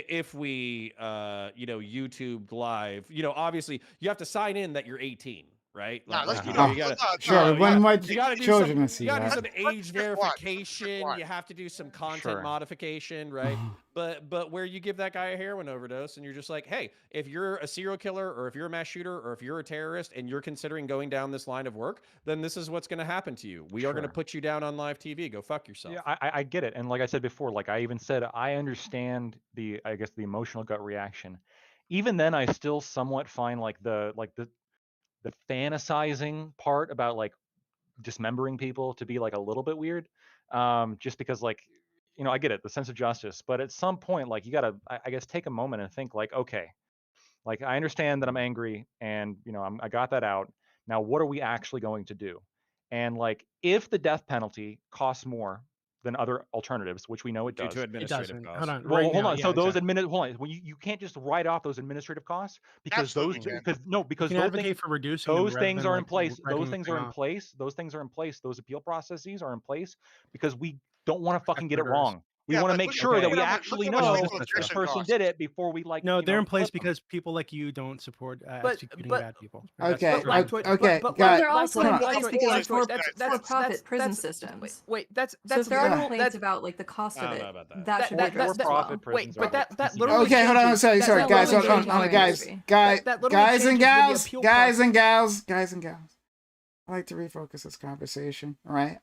if we YouTube live, obviously you have to sign in that you're 18, right? Nah, let's Uh-huh. no, You gotta Sure, we no, wouldn't want you got to do children some to see you got to do that. some age Let's just watch. verification, you have to do some content Sure. modification, right? But where you give that guy a heroin overdose and you're just like, hey, if you're a serial killer or if you're a mass shooter or if you're a terrorist and you're considering going down this line of work, then this is what's going to happen to you. We are going to Sure. put you down on live TV. Go fuck yourself. Yeah, I get it. And like I said before, like I even said, I understand I guess the emotional gut reaction. Even then, I still somewhat find like the fantasizing part about like dismembering people to be like a little bit weird. Just because like, I get it, the sense of justice, but at some point, like you gotta, I guess, take a moment and think like, okay, like I understand that I'm angry and I got that out. Now, what are we actually going to do? And like, if the death penalty costs more than other alternatives, which we know it Due does. to It administrative doesn't. costs. Hold on. Well, Right hold now, on. So yeah, those exactly. hold on. Well, you can't just write off those administrative costs because Absolutely can. You because can those advocate things for reducing them rather things than are like in place. writing Those the things thing are in off. place. Those things are in place. Those appeal processes are in place because we don't want to fucking Protect get it murderers. wrong. We Yeah, want to but make look, sure Okay. that look we at how much actually look how much know lethal this injection person costs. did it before we No, they're in place flip them. because people like you don't support But executing but bad people. That's Okay, the but reason. Lactoid, okay, but guys. They're also Lactoid, in Of place Lactoid, because course, for Lactoid, yes. for-profit prison wait, systems. wait, that's So if there are literal. complaints That about like the cost I of don't it, know about that. that should be addressed as For-profit well. Wait, prisons but are that literally Okay, hold on. changes. Sorry, That sorry, That guys. literally Hold on, changes hold on, your guys, industry. That literally guys and changes with the gals, appeal guys process. and gals, guys and gals. I like to refocus this conversation. All right.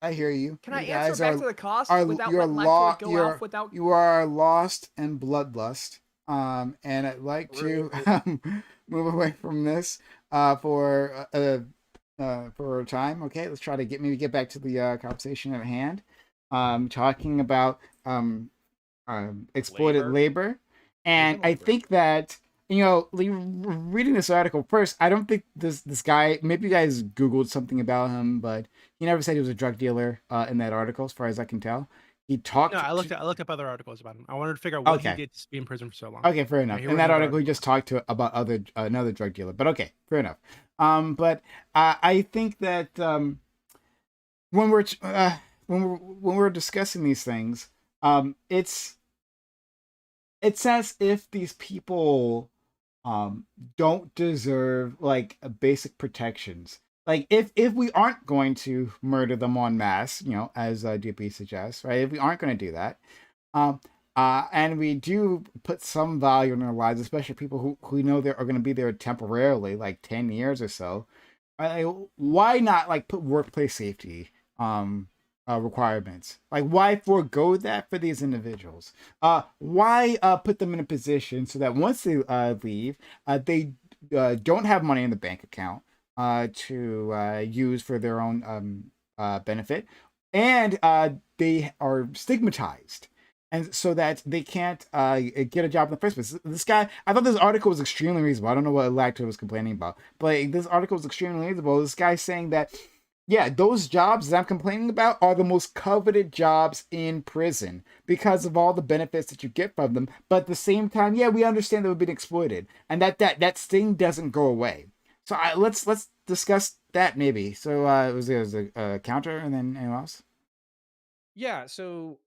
I hear you. Can You I answer guys back to the cost are without you're letting Lactoid go you're off without? you are lost in bloodlust. And I'd like to move away from this for a time. Okay, let's try to get back to the conversation at hand. Talking about exploited labor. And I think that, reading this article first, I don't think this guy, maybe you guys Googled something about him, but he never said he was a drug dealer in that article, as far as I can tell. He talked. No, I looked up other articles about him. I wanted to figure out what he Okay. did to be in prison for so long. Okay, fair enough. here In we that have the article, he just talked about another drug dealer. But okay, fair enough. But I think that when we're discussing these things, it's as if these people don't deserve like basic protections. Like if we aren't going to murder them en masse, as DP suggests, right? If we aren't going to do that, um, and we do put some value in their lives, especially people who know they are going to be there temporarily, like 10 years or so. Why not like put workplace safety requirements? Like why forego that for these individuals? Why put them in a position so that once they leave, they don't have money in the bank account to use for their own benefit, and they are stigmatized, and so that they can't get a job in the first place. This guy, I thought this article was extremely reasonable. I don't know what Lacto was complaining about, but this article was extremely reasonable. This guy's saying that, yeah, those jobs that I'm complaining about are the most coveted jobs in prison because of all the benefits that you get from them. But at the same time, yeah, we understand that we've been exploited, and that sting doesn't go away. So let's discuss that maybe. So it was a counter, and then anyone else? Yeah, so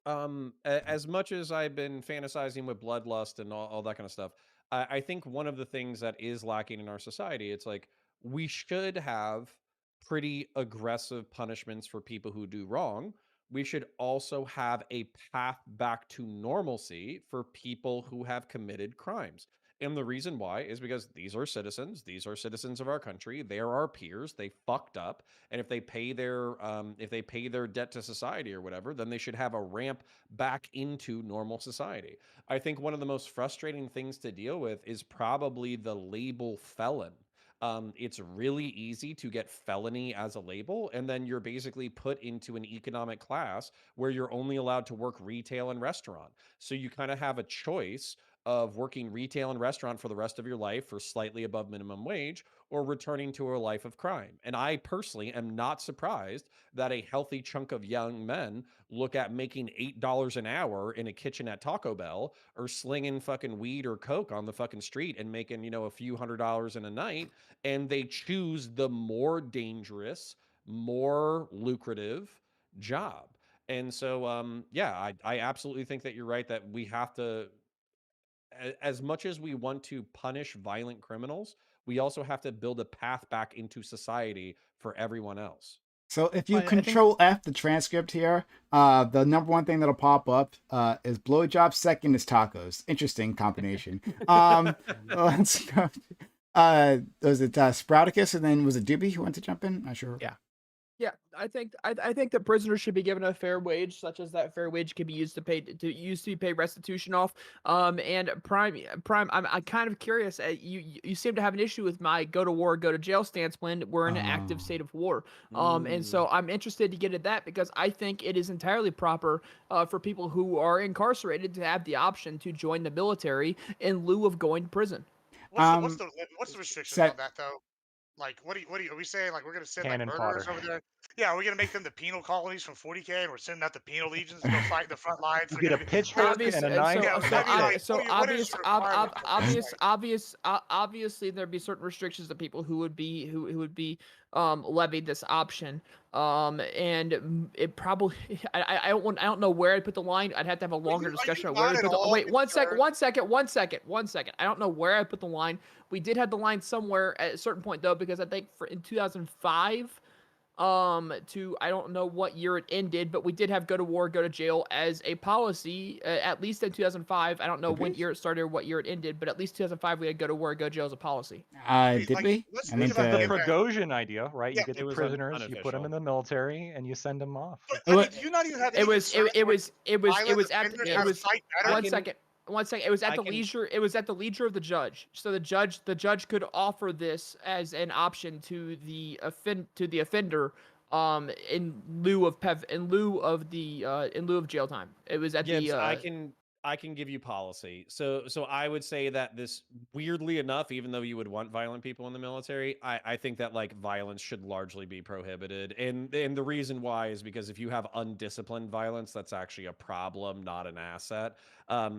as much as I've been fantasizing with bloodlust and all that kind of stuff, I think one of the things that is lacking in our society, it's like we should have pretty aggressive punishments for people who do wrong. We should also have a path back to normalcy for people who have committed crimes. And the reason why is because these are citizens. These are citizens of our country. They are our peers. They fucked up, and if they pay their debt to society or whatever, then they should have a ramp back into normal society. I think one of the most frustrating things to deal with is probably the label felon. It's really easy to get felony as a label, and then you're basically put into an economic class where you're only allowed to work retail and restaurant. So you kind of have a choice of working retail and restaurant for the rest of your life for slightly above minimum wage, or returning to a life of crime. And I personally am not surprised that a healthy chunk of young men look at making $8 an hour in a kitchen at Taco Bell, or slinging fucking weed or coke on the fucking street and making, a few $100s in a night, and they choose the more dangerous, more lucrative job. And so, yeah, I absolutely think that you're right that we have to, as much as we want to punish violent criminals, we also have to build a path back into society for everyone else. So if you I think control F the transcript here, the number one thing that'll pop up is blowjob. Second is tacos. Interesting combination. Let's go. Was it Sprouticus, and then was it Doobie who went to jump in? Not sure. Yeah. Yeah, I think that prisoners should be given a fair wage, such as that fair wage can be used to be paid restitution off. And prime, I'm kind of curious. You seem to have an issue with my go to war, go to jail stance when we're in an active state of war. And so I'm interested to get at that because I think it is entirely proper for people who are incarcerated to have the option to join the military in lieu of going to prison. What's the restrictions Set, on that though? Like, what do you are we saying? Like, we're gonna send like Cannon murderers fodder. over there? Yeah, are we gonna make them the penal colonies from 40K, and we're sending out the penal legions to go fight in the front lines? You They're get a gonna be pitchfork Obvious, and a knife. yeah. so I mean, like, so what is the requirement for this? Like, obviously there'd be certain restrictions to people who would be who would be levied this option. And it probably I don't know where I'd put the line. I'd have to have a longer are you discussion on where not we at put the. all Wait, one second, concerned? one second. I don't know where I put the line. We did have the line somewhere at a certain point though, because I think in 2005 to I don't know what year it ended, but we did have go to war, go to jail as a policy, at least in 2005. I don't know Did when we? year it started or what year it ended, but at least 2005 we had go to war, go to jail as a policy. I mean, Did like, we? let's I think This think is about the the the impact. Prigozhin idea, right? Yeah, You get It the was prisoners, you put them unofficial. in the military, and you send them off. but it I wa- mean, do you not even have It any was concerns with it violent was at offenders it trying to was fight better? I one can second. One second. It was at I the can leisure. It was at the leisure of the judge. So the judge could offer this as an option to the offender, in lieu of in lieu of jail time. It was at Gibbs, the I can give you policy. So I would say that this, weirdly enough, even though you would want violent people in the military, I think that like violence should largely be prohibited. And the reason why is because if you have undisciplined violence, that's actually a problem, not an asset.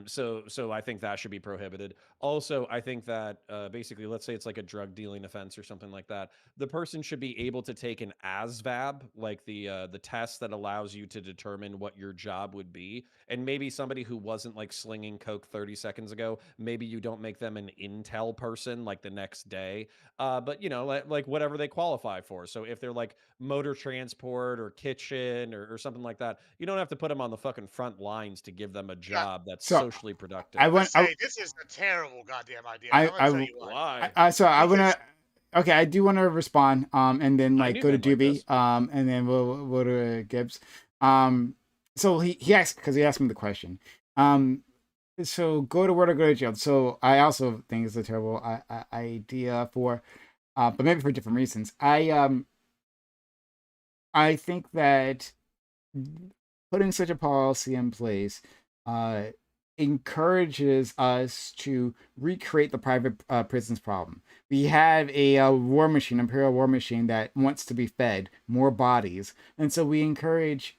So I think that should be prohibited. Also, I think that basically, let's say it's like a drug dealing offense or something like that, the person should be able to take an ASVAB, like the test that allows you to determine what your job would be. And maybe somebody who wasn't like slinging coke 30 seconds ago, maybe you don't make them an intel person like the next day. But you know, like whatever they qualify for. So if they're like motor transport or kitchen or something like that, you don't have to put them on the fucking front lines to give them a Yeah, job that's so socially productive. I I'm gonna want I say this is a terrible goddamn idea, and I I'm gonna tell I you why. Why? so I want Because to. Okay, I do want to respond. And then I like knew go to men like Doobie. this. And then we'll go to Gibbs. So he asked because he asked me the question. So go to where to go to jail. So I also think it's a terrible idea for, but maybe for different reasons. I think that putting such a policy in place uh, encourages us to recreate the private prisons problem. We have a war machine, imperial war machine that wants to be fed more bodies, and so we encourage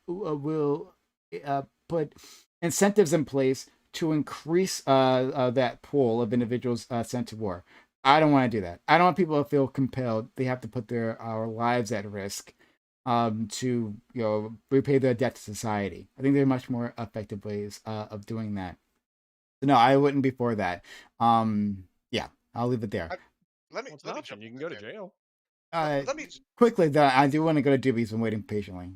will put incentives in place to increase that pool of individuals sent to war. I don't want to do that. I don't want people to feel compelled. They have to put their our lives at risk to repay their debt to society. I think there are much more effective ways of doing that. So no, I wouldn't be for that. Yeah, I'll leave it there. let me Well, it's an let me option. jump You in can go to there. jail. Let me. Quickly, though, I do want to go to Doobie's. Been waiting patiently.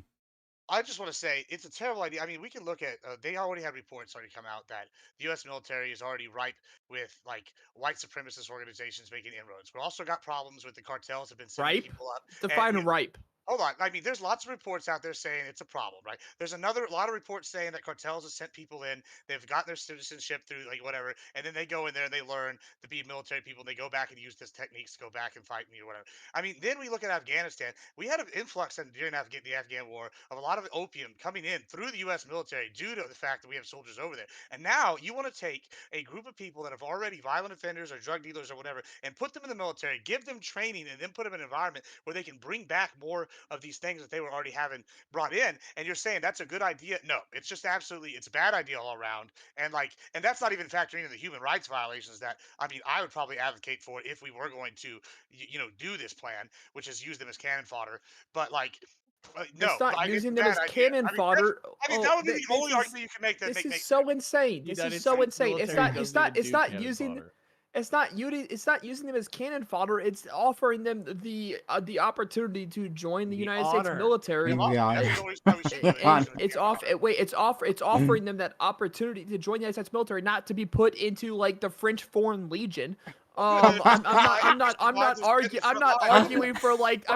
I just want to say it's a terrible idea. I mean, we can look at. They already have reports already come out that the U.S. military is already ripe with like white supremacist organizations making inroads. We also got problems with the cartels have been sending ripe. people up. And Define ripe. hold on. I mean, there's lots of reports out there saying it's a problem, right? There's another lot of reports saying that cartels have sent people in, they've gotten their citizenship through like whatever, and then they go in there and they learn to be military people, and they go back and use these techniques to go back and fight me or whatever. I mean, then we look at Afghanistan. We had an influx during the Afghan war of a lot of opium coming in through the U.S. military due to the fact that we have soldiers over there. And now you want to take a group of people that have already violent offenders or drug dealers or whatever, and put them in the military, give them training, and then put them in an environment where they can bring back more of these things that they were already having brought in. And you're saying that's a good idea? No, it's just absolutely it's a bad idea all around. And like, and that's not even factoring in the human rights violations that I mean I would probably advocate for if we were going to do this plan, which is use them as cannon fodder. But like, no, It's not like it's a using them bad as idea. cannon I mean, that's, fodder. I mean Oh, that would be the only argument you can make that this is makes so sense. insane. This United is so States insane. military doesn't even do cannon using fodder. it's not using them as cannon fodder. It's offering them the opportunity to join the The United States honor. military. Yeah, That's the only reason why we should do it. And Because it's off. Wait, it's offering them that opportunity to join the United States military, not to be put into like the French Foreign Legion. I'm not arguing for like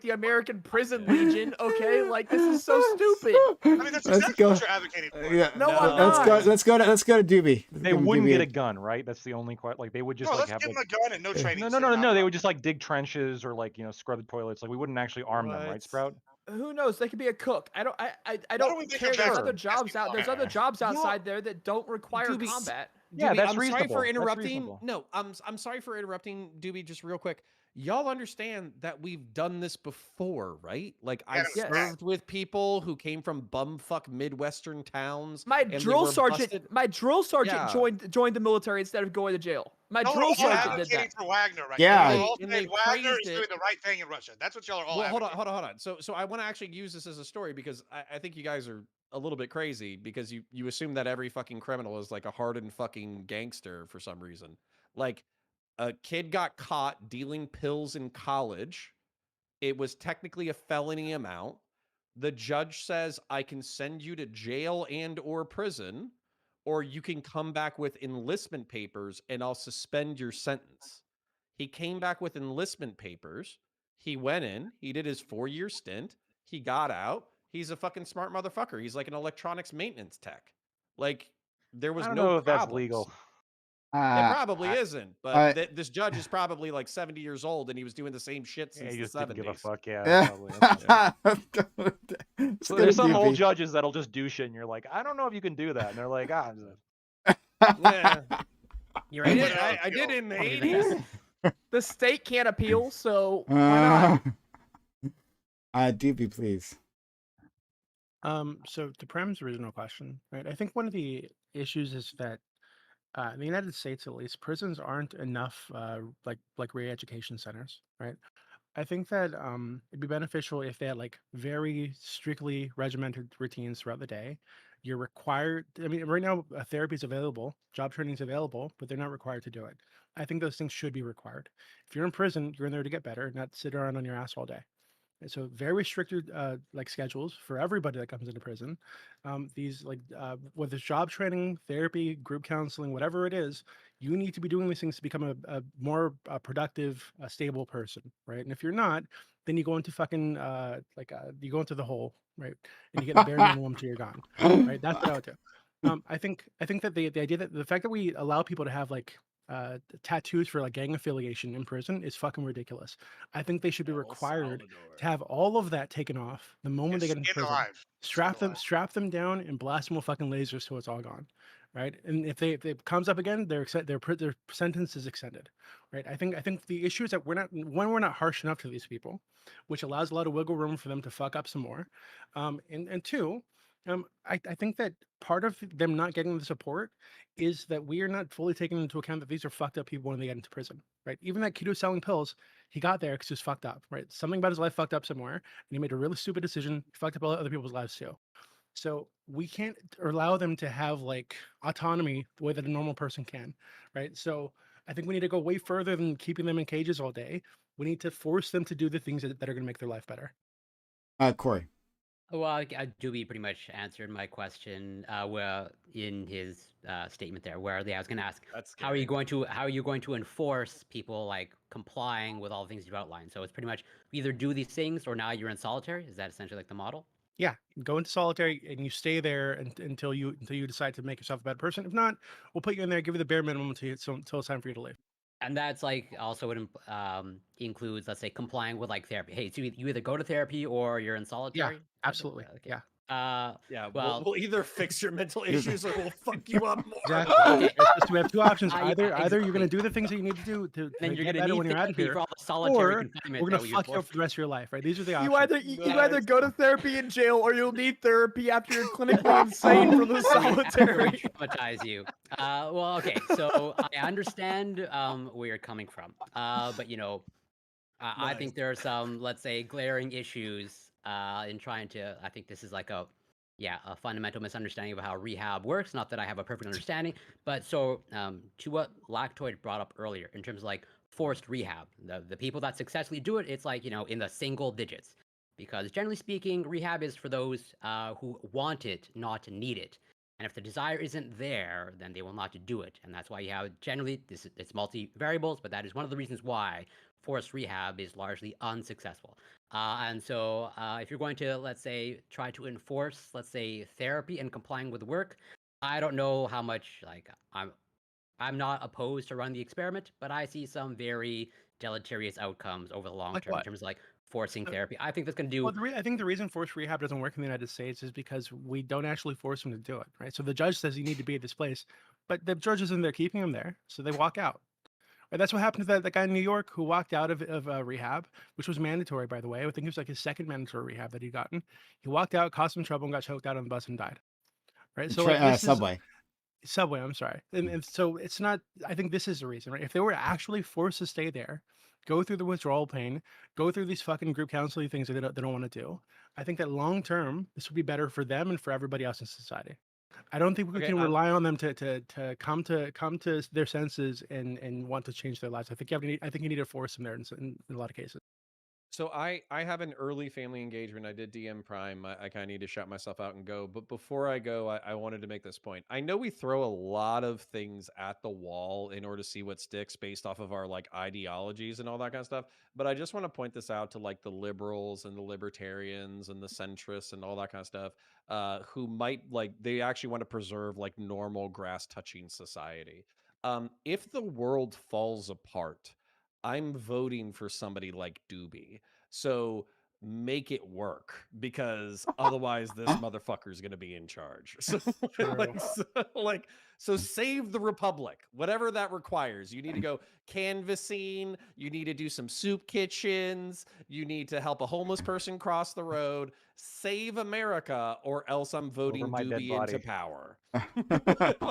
the American Prison Legion. Okay, like this is so stupid. I mean, that's Let's exactly go. what you're advocating for. Yeah, No, I'm let's go. not. Let's go to Doobie. Let's They give him wouldn't Doobie. get a gun, right? That's the only like they would just No, like let's have give like them a gun and no training. no. They would just like dig trenches or like scrub the toilets. Like we wouldn't actually arm them, right, What? Sprout? Who knows? They could be a cook. I Why don't don't we make care. them There's veterans? other jobs out. There's other jobs Y'all- outside there that don't require Doobie, combat. Yeah, Doobie, that's I'm sorry reasonable. for That's interrupting. reasonable. No, I'm sorry for interrupting, Doobie. Just real quick, y'all understand that we've done this before, right? Like Yeah, I've it was bad. served with people who came from bumfuck Midwestern towns, My and they drill were sergeant, busted. my drill sergeant Yeah. joined the military instead of going to jail. My Y'all are drill all sergeant did advocating that. for Wagner right Yeah. now. And Y'all are all they saying Wagner praised is it. doing the right thing in Russia. That's what y'all are all Well, hold advocating. on. So I want to actually use this as a story because I think you guys are a little bit crazy because you assume that every fucking criminal is like a hardened fucking gangster for some reason. Like a kid got caught dealing pills in college. It was technically a felony amount. The judge says I can send you to jail and or prison, or you can come back with enlistment papers and I'll suspend your sentence. He came back with enlistment papers. He went in, he did his 4-year stint, he got out. He's a fucking smart motherfucker. He's like an electronics maintenance tech. Like there was I don't no know if that's problems. legal. It probably isn't, but I- this judge is probably like 70 years old and he was doing the same shit Yeah, since he the just didn't give a 70s. fuck. Yeah, Yeah. probably. That's fair. Let's So go there's to some old Doobie. judges that'll just do shit, and you're like, I don't know if you can do that, and they're like, ah. Yeah. You're I right. did, But, I did in the Probably 80s. The state can't appeal, so why not? Doobie, please. So to Prem's original question, right? I think one of the issues is that in the United States, at least, prisons aren't enough like re-education centers, right? I think that it'd be beneficial if they had like very strictly regimented routines throughout the day. You're required. I mean, right now, therapy is available, job training is available, but they're not required to do it. I think those things should be required. If you're in prison, you're in there to get better, not sit around on your ass all day. And so very restricted like schedules for everybody that comes into prison. These like whether it's job training, therapy, group counseling, whatever it is, you need to be doing these things to become a more productive, stable person, right? And if you're not, then you go into fucking you go into the hole, right? And you get the bare minimum till you're gone, right? That's what I would do. I think that the idea that the fact that we allow people to have like tattoos for like gang affiliation in prison is fucking ridiculous. I think they should be required to have all of that taken off the moment they get into Skin prison. alive. Strap them down and blast them with fucking lasers till it's all gone, right? And if it comes up again, their sentence is extended, right? I think the issue is that we're not harsh enough to these people, which allows a lot of wiggle room for them to fuck up some more, and two. I think that part of them not getting the support is that we are not fully taking into account that these are fucked up people when they get into prison, right? Even that kid who's selling pills, he got there because he was fucked up, right? Something about his life fucked up somewhere, and he made a really stupid decision. He fucked up all other people's lives too. So we can't allow them to have like autonomy the way that a normal person can, right? So I think we need to go way further than keeping them in cages all day. We need to force them to do the things that are going to make their life better. Corey. Well, Doobie pretty much answered my question well in his statement there. Where I was going to ask, how are you going to enforce people like complying with all the things you've outlined? So it's pretty much either do these things or now you're in solitary. Is that essentially like the model? Yeah, go into solitary and you stay there until you decide to make yourself a better person. If not, we'll put you in there, give you the bare minimum until it's time for you to leave. And that's like also what includes, let's say, complying with like therapy. Hey, so you either go to therapy or you're in solitary. Yeah, absolutely. Okay. Yeah. Yeah, well, we'll either fix your mental issues or we'll fuck you up more. Exactly. It's just we have two options. Yeah, Either exactly. you're going to do the things that you need to do to then you're get gonna better need when you're out of therapy here, for all the solitary or confinement we're that going to we fuck you up enforce. for the rest of your life, right? These are the options. You either go to therapy in jail or you'll need therapy after you're clinically insane from the solitary. Traumatize you. Well, okay, so I understand where you're coming from, but you know, I think there are some, let's say, glaring issues in trying to. I think this is like a fundamental misunderstanding of how rehab works. Not that I have a perfect understanding, but so to what Lactoid brought up earlier in terms of like forced rehab, the people that successfully do it, it's like, you know, in the single digits, because generally speaking, rehab is for those who want it, not need it. And if the desire isn't there, then they will not do it. And that's why you have generally it's multi-variables, but that is one of the reasons why forced rehab is largely unsuccessful. And so if you're going to, let's say, try to enforce, let's say, therapy and complying with work, I don't know how much, like, I'm not opposed to run the experiment, but I see some very deleterious outcomes over the long Like term in what? terms of like forcing therapy. I think that's going to do. Well, I think the reason forced rehab doesn't work in the United States is because we don't actually force them to do it, right? So the judge says you need to be at this place. but the judge isn't there keeping them there, so they walk out. Right, that's what happened to that guy in New York who walked out of rehab, which was mandatory, by the way. I think it was like his second mandatory rehab that he'd gotten. He walked out, caused some trouble, and got choked out on the bus and died. Right, so like this is Subway. Subway. I'm sorry, and so it's not. I think this is the reason, right? If they were actually forced to stay there, go through the withdrawal pain, go through these fucking group counseling things that they don't want to do, I think that long term this would be better for them and for everybody else in society. I don't think we Okay, can rely on them to come to their senses and want to change their lives. I think you need to force them there in a lot of cases. So I have an early family engagement. I did DM Prime. I kind of need to shut myself out and go. But before I go, I wanted to make this point. I know we throw a lot of things at the wall in order to see what sticks based off of our like ideologies and all that kind of stuff. But I just want to point this out to like the liberals and the libertarians and the centrists and all that kind of stuff, who might like they actually want to preserve like normal grass touching society. If the world falls apart, I'm voting for somebody like Doobie. So make it work because otherwise this motherfucker is going to be in charge. So True. so save the republic, whatever that requires. You need to go canvassing, you need to do some soup kitchens, you need to help a homeless person cross the road. Save America or else I'm voting my dead Doobie into body. power.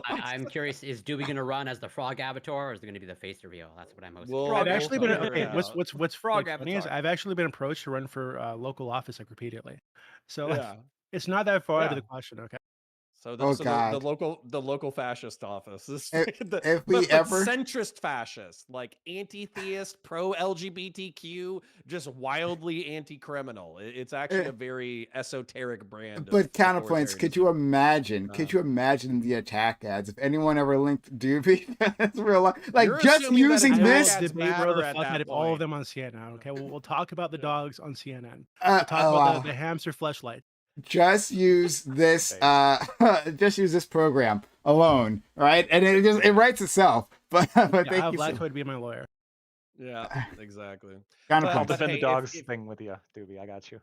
I'm curious, is Doobie going to run as the frog avatar, or is it going to be the face reveal? That's what I'm most Well, curious I've we'll actually been figure it okay. out. What's Frog funny is avatar. I've actually been approached to run for local office like repeatedly, so like, Yeah. it's not that far out of Yeah. the question. Okay. So Oh, the God. local fascist office is If we but ever- centrist fascist, like anti-theist, pro LGBTQ, just wildly anti-criminal. It's actually a very esoteric brand. But Of counterpoints, could you imagine? Could you imagine the attack ads if anyone ever linked Doobie? That's real life. Like You're just assuming that using I will this. ads debate roll matter the at fuck that out of all of point. them on CNN. Okay, we'll talk about the dogs on CNN. Uh, We'll talk oh, about wow. the hamster fleshlight. Just use this. Okay. Just use this program alone, right? And it writes itself. But Yeah, thank I'll have you. Lactoid be my lawyer. Yeah, exactly. I'll Counterpoints. defend hey, the dogs if- thing with you, Doobie. I got you.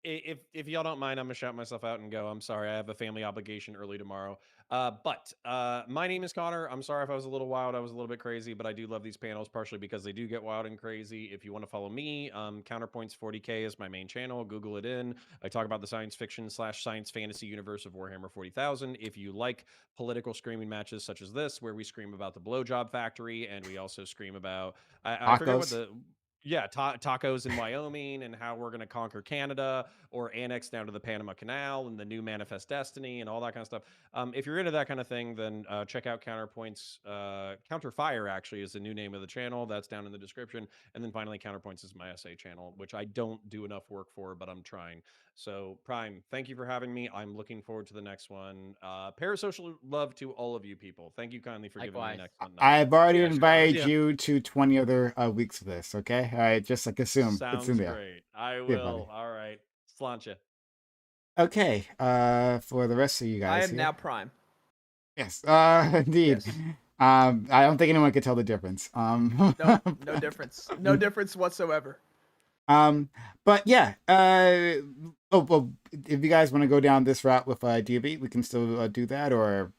If y'all don't mind, I'm gonna shout myself out and go. I'm sorry, I have a family obligation early tomorrow. But my name is Connor. I'm sorry if I was a little wild. I was a little bit crazy, but I do love these panels partially because they do get wild and crazy. If you want to follow me, Counterpoints 40K is my main channel. Google it in. I talk about the science fiction / science fantasy universe of Warhammer 40,000. If you like political screaming matches such as this, where we scream about the blowjob factory, and we also scream about I forget what Tacos. tacos in Wyoming and how we're going to conquer Canada or annex down to the Panama Canal and the new Manifest Destiny and all that kind of stuff. If you're into that kind of thing, then check out Counterpoints. Counterfire actually is the new name of the channel. That's down in the description. And then finally, Counterpoints is my essay channel, which I don't do enough work for, but I'm trying. So Prime, thank you for having me. I'm looking forward to the next one. Parasocial love to all of you people. Thank you kindly for giving me Likewise. an excellent night. I've already Cheers, invited Yeah. you to 20 other weeks of this. Okay. All right. Just like assume Sounds it's in there. great. I Yeah, will. buddy. All right. Sláinte. Okay. For the rest of you guys, I am here. now Prime. Yes. Indeed. Yes. I don't think anyone could tell the difference. No, no difference. No difference whatsoever. But yeah. Oh well. If you guys want to go down this route with DB, we can still do that, or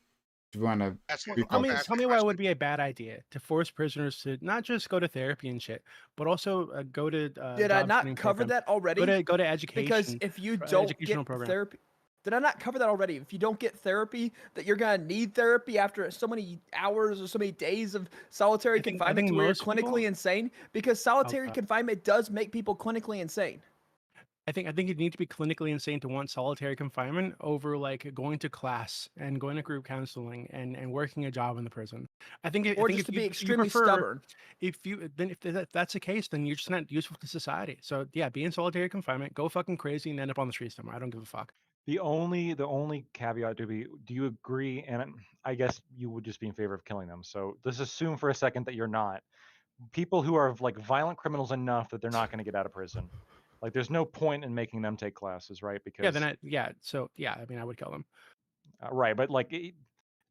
do you want to? That's Tell me- Tell me That's the why it question. would be a bad idea to force prisoners to not just go to therapy and shit, but also go to. Did I job not training cover program. that already? Go to education. Because if you for don't educational get program. therapy, did I not cover that already? If you don't get therapy, that you're gonna need therapy after so many hours or so many days of solitary I think confinement to where you're most clinically people- insane. Because solitary God. confinement does make people clinically insane. I think you need to be clinically insane to want solitary confinement over like going to class and going to group counseling and working a job in the prison. I think Or think just to if be you extremely prefer- stubborn. If that's the case, then you're just not useful to society. So yeah, be in solitary confinement, go fucking crazy, and end up on the streets somewhere. I don't give a fuck. The only caveat to be, do you agree? And I guess you would just be in favor of killing them. So let's assume for a second that you're not. People who are like violent criminals enough that they're not going to get out of prison. Like there's no point in making them take classes, right? Because Yeah, then I mean I would kill them. right, but like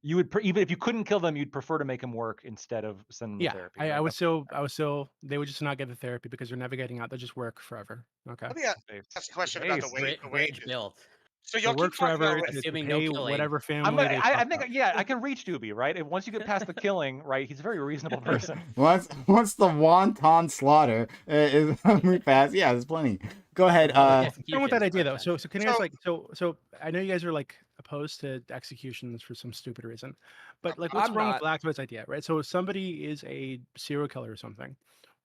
you would even if you couldn't kill them, you'd prefer to make them work instead of send them to Yeah, therapy. I right? would still they would just not get the therapy because they're never getting out. They'll just work forever. Okay. Let me Safe. ask a question Hey, about the safe. the Bridge wages. built. So to y'all work keep talking about forever, to Assuming no pay killing. whatever I'm, family they I fuck think, up. yeah, I can reach Doobie, right? And once you get past the killing, right, he's a very reasonable person. once the wonton slaughter is we pass, yeah, there's plenty. Go ahead. Well, Going with executions that idea first though. then. So can you So guys so I know you guys are like opposed to executions for some stupid reason, but like what's I'm wrong with not. Blackwood's idea, right? So if somebody is a serial killer or something,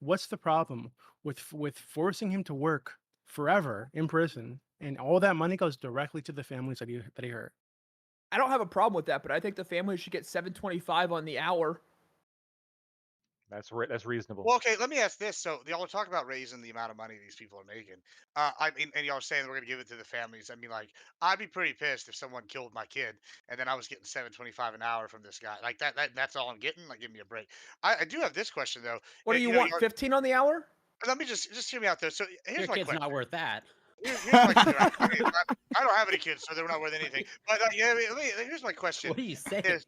what's the problem with forcing him to work forever in prison and all that money goes directly to the families that he hurt? I don't have a problem with that, but I think the family should get 7.25 on the hour. That's reasonable. Well, okay, let me ask this. So y'all are talking about raising the amount of money these people are making. I mean, and y'all are saying we're gonna give it to the families. I mean, like, I'd be pretty pissed if someone killed my kid and then I was getting 7.25 an hour from this guy. Like that's all I'm getting. Like, give me a break. I do have this question though. What do you want? 15 on the hour? Let me just hear me out there. So Your here's my kid's question. not worth that. Here's my right. I mean, I don't have any kids, so they're not worth anything. But yeah, I mean, here's my question: What are you saying?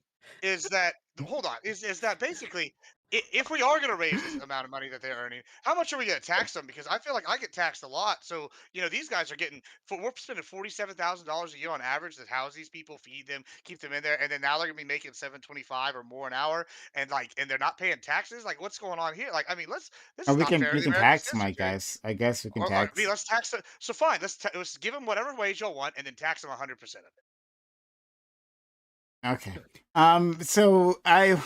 is that hold on? Is that basically if we are going to raise this amount of money that they're earning, how much are we going to tax them? Because I feel like I get taxed a lot. So these guys are getting we're spending $47,000 a year on average to house these people, feed them, keep them in there, and then now they're going to be making 7.25 or more an hour, and they're not paying taxes. Like, what's going on here? Like, I mean, this Oh, is not fair to we the can American tax them, citizen, I Jay. guess. I guess we can All right, tax. let's tax it. So fine, let's give them whatever wage y'all want, and then tax them 100% of it. Okay. So I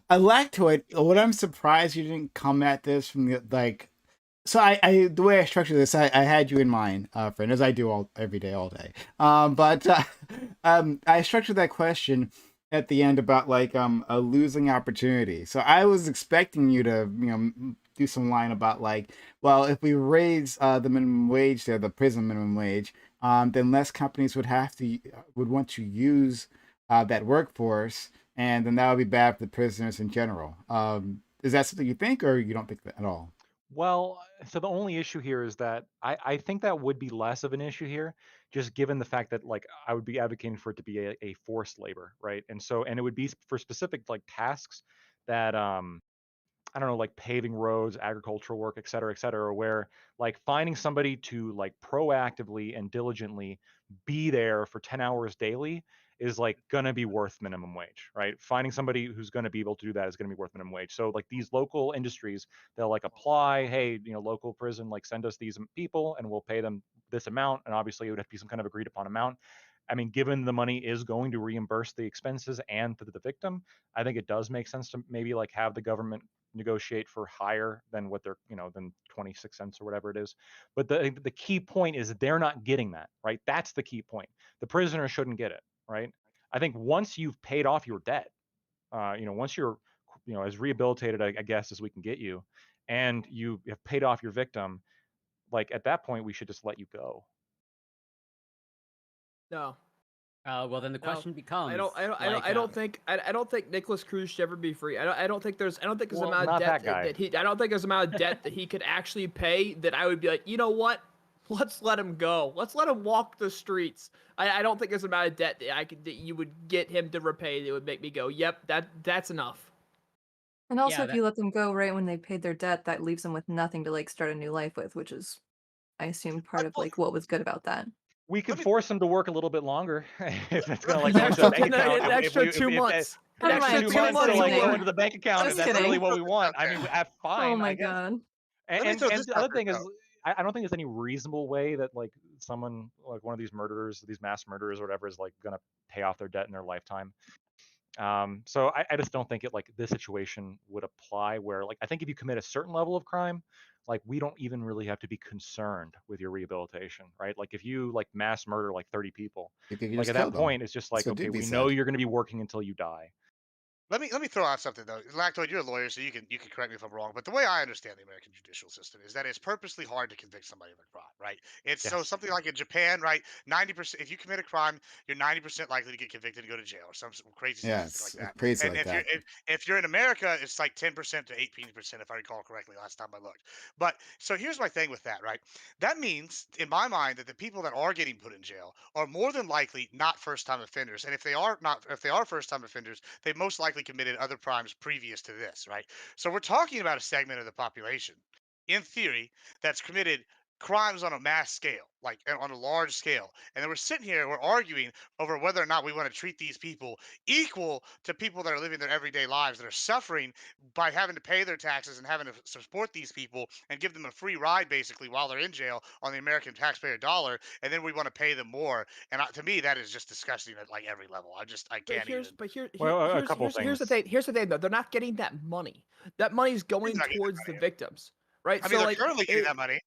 I like to it. What I'm surprised you didn't come at this from the like. So I the way I structured this, I had you in mind, friend, as I do all every day, all day. But I structured that question at the end about like a losing opportunity. So I was expecting you to do some line about like, well, if we raise the minimum wage there, the prison minimum wage, then less companies would want to use that workforce, and then that would be bad for the prisoners in general. Is that something you think, or you don't think that at all? Well, so the only issue here is that I think that would be less of an issue here, just given the fact that like I would be advocating for it to be a forced labor, right? And it would be for specific like tasks that I don't know, like paving roads, agricultural work, et cetera, where like finding somebody to like proactively and diligently be there for 10 hours daily is like going to be worth minimum wage, right? Finding somebody who's going to be able to do that is going to be worth minimum wage. So like these local industries, they'll like apply, hey, local prison, like send us these people and we'll pay them this amount. And obviously it would have to be some kind of agreed upon amount. I mean, given the money is going to reimburse the expenses and to the victim, I think it does make sense to maybe like have the government negotiate for higher than what they're, than 26 cents or whatever it is. But the key point is they're not getting that, right? That's the key point. The prisoner shouldn't get it, right? I think once you've paid off your debt, once you're, as rehabilitated, I guess, as we can get you, and you have paid off your victim, like at that point, we should just let you go. No. Well, then the No, question becomes, I don't think Nicholas Cruz should ever be free. I don't think there's Well, amount of not debt that guy. that he I don't think there's amount of debt that he could actually pay that I would be like, you know what? Let's let him go. Let's let him walk the streets. I don't think there's amount of debt that you would get him to repay that would make me go, yep, that's enough. And also, yeah, if you let them go right when they paid their debt, that leaves them with nothing to like start a new life with, which is, I assume, part of Well, like what was good about that. We could let me force them to work a little bit longer if that's going to like An go into the extra, bank account. an extra 2 months. An What am extra I, 2 months to gaslighting like go you? into the bank account if Just that's really kidding. what we want. I Okay. mean, Oh fine, my I guess. god. Let me throw this The out other there thing is, though. I don't think there's any reasonable way that like someone like one of these murderers, these mass murderers or whatever, is like going to pay off their debt in their lifetime. So I just don't think it like this situation would apply where like I think if you commit a certain level of crime, like we don't even really have to be concerned with your rehabilitation, right? Like if you like mass murder like 30 people, You could like just at kill that them. point it's just That's like, what okay, Doobie we know said. you're going to be working until you die. Let me throw out something though. Lactoid, you're a lawyer, so you can correct me if I'm wrong. But the way I understand the American judicial system is that it's purposely hard to convict somebody of a crime, right? It's so Yes. something like in Japan, right? 90%. If you commit a crime, you're 90% likely to get convicted and go to jail or some crazy Yeah, statistic like it's that. crazy And like that. if you're in America, it's like 10% to 18%, if I recall correctly, last time I looked. But so here's my thing with that, right? That means, in my mind, that the people that are getting put in jail are more than likely not first-time offenders. And if they are first-time offenders, they most likely committed other crimes previous to this, right? So we're talking about a segment of the population, in theory, that's committed crimes on a mass scale, like on a large scale. And then we're sitting here, we're arguing over whether or not we want to treat these people equal to people that are living their everyday lives that are suffering by having to pay their taxes and having to support these people and give them a free ride basically while they're in jail on the American taxpayer dollar. And then we want to pay them more. And to me, that is just disgusting at like every level. I But can't even. Well, a couple here's the things. thing. Here's the thing though. They're not getting that money. That money's He's going not getting towards the that money. victims, right? I mean, So they're like currently getting that money.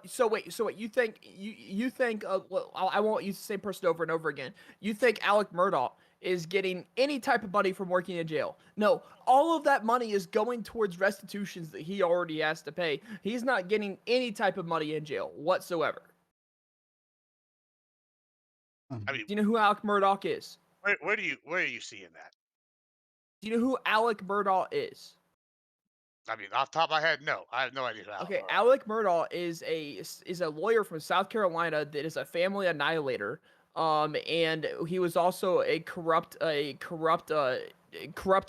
So wait, you think well, I won't use the same person over and over again. You think Alec Murdaugh is getting any type of money from working in jail? No, all of that money is going towards restitutions that he already has to pay. He's not getting any type of money in jail whatsoever. I mean, Do you know who Alec Murdaugh is? where are you seeing that? Do you know who Alec Murdaugh is? I mean, off the top of my head, no, I have no idea who Okay, Alec Alec Murdaugh is a lawyer from South Carolina that is a family annihilator. And he was also corrupt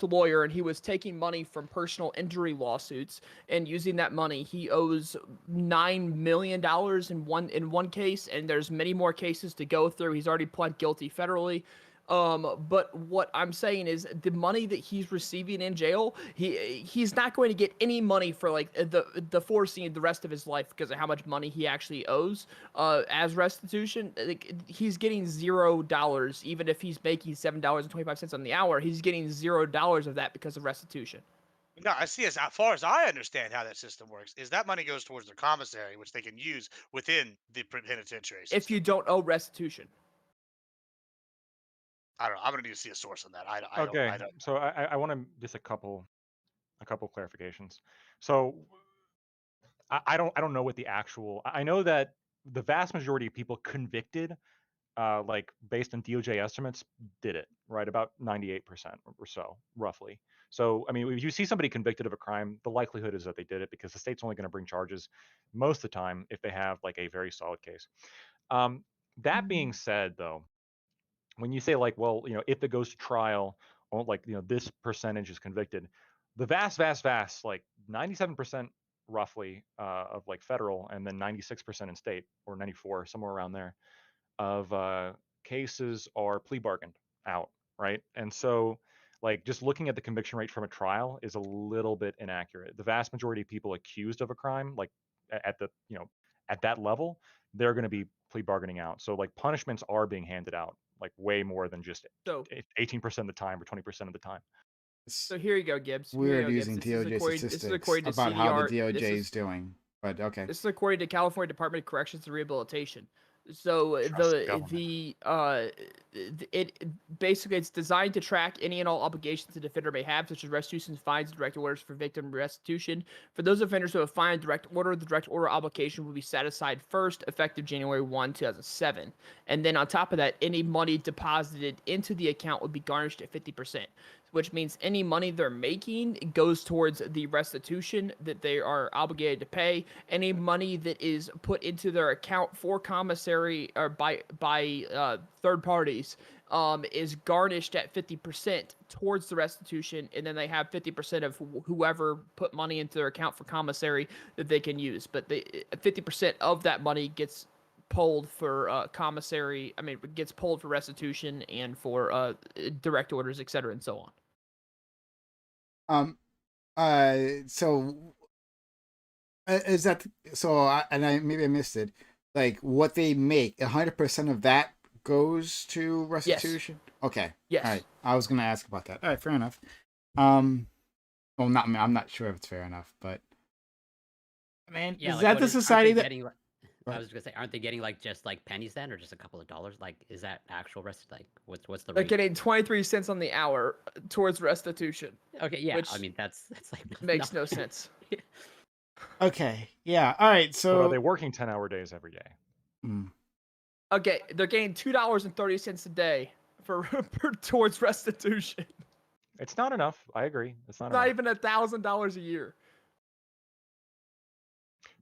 lawyer, and he was taking money from personal injury lawsuits and using that money. He owes $9 million in one case, and there's many more cases to go through. He's already pled guilty federally. But what I'm saying is the money that he's receiving in jail, he's not going to get any money for like the foreseeing the rest of his life because of how much money he actually owes as restitution. Like, he's getting $0, even if he's making $7.25 on the hour. He's getting $0 of that because of restitution. No, I see. As far as I understand how that system works, is that money goes towards their commissary, which they can use within the penitentiary If system. you don't owe restitution. I don't know. I'm gonna need to see a source on that. I don't. Okay, I don't. so I want to just a couple clarifications. So I don't know what the actual. I know that the vast majority of people convicted, like based on DOJ estimates, did it right about 98% or so, roughly. So I mean, if you see somebody convicted of a crime, the likelihood is that they did it because the state's only going to bring charges most of the time if they have like a very solid case. Um, that being said, though, when you say like, well, if it goes to trial, or like, this percentage is convicted, the vast, like 97% roughly of like federal, and then 96% in state, or 94, somewhere around there, of cases are plea bargained out, right? And so, like, just looking at the conviction rate from a trial is a little bit inaccurate. The vast majority of people accused of a crime, like at the, at that level, they're going to be plea bargaining out. So, like, punishments are being handed out, like, way more than just So 18% of the time or 20% of the time. so here you go, Gibbs. Here you Weird go, Gibbs. using This is DOJ according statistics to about how the CDR. DOJ is doing. But okay. This is according to California Department of Corrections and Rehabilitation. So Trust the government. it basically it's designed to track any and all obligations the defender may have, such as restitution, fines, and direct orders for victim restitution. For those offenders who have fined direct order, the direct order obligation will be set aside first, effective January 1, 2007. And then on top of that, any money deposited into the account would be garnished at 50%. Which means any money they're making goes towards the restitution that they are obligated to pay. Any money that is put into their account for commissary or by third parties is garnished at 50% towards the restitution, and then they have 50% of whoever put money into their account for commissary that they can use. But 50% of that money gets pulled for commissary. I mean, gets pulled for restitution and for direct orders, etc., and so on. So is that so? Maybe I missed it. Like what they make, 100% of that goes to restitution. Yes. Okay. Yes. All right. I was gonna ask about that. All right. Fair enough. Well, not. I'm not sure if it's fair enough, but I mean, Yeah, is like, that what the is- society aren't they that? getting, I was gonna say, aren't they getting like just like pennies then, or just a couple of dollars? Like, is that actual like what's the They're rate? getting 23 cents on the hour towards restitution. Okay, yeah. which I mean, that's like Makes no sense. Okay. Yeah. All right. But are So they working 10-hour days every day? Okay, they're getting $2.30 a day for towards restitution. It's not enough. I agree. It's not Not enough. even $1,000 a year.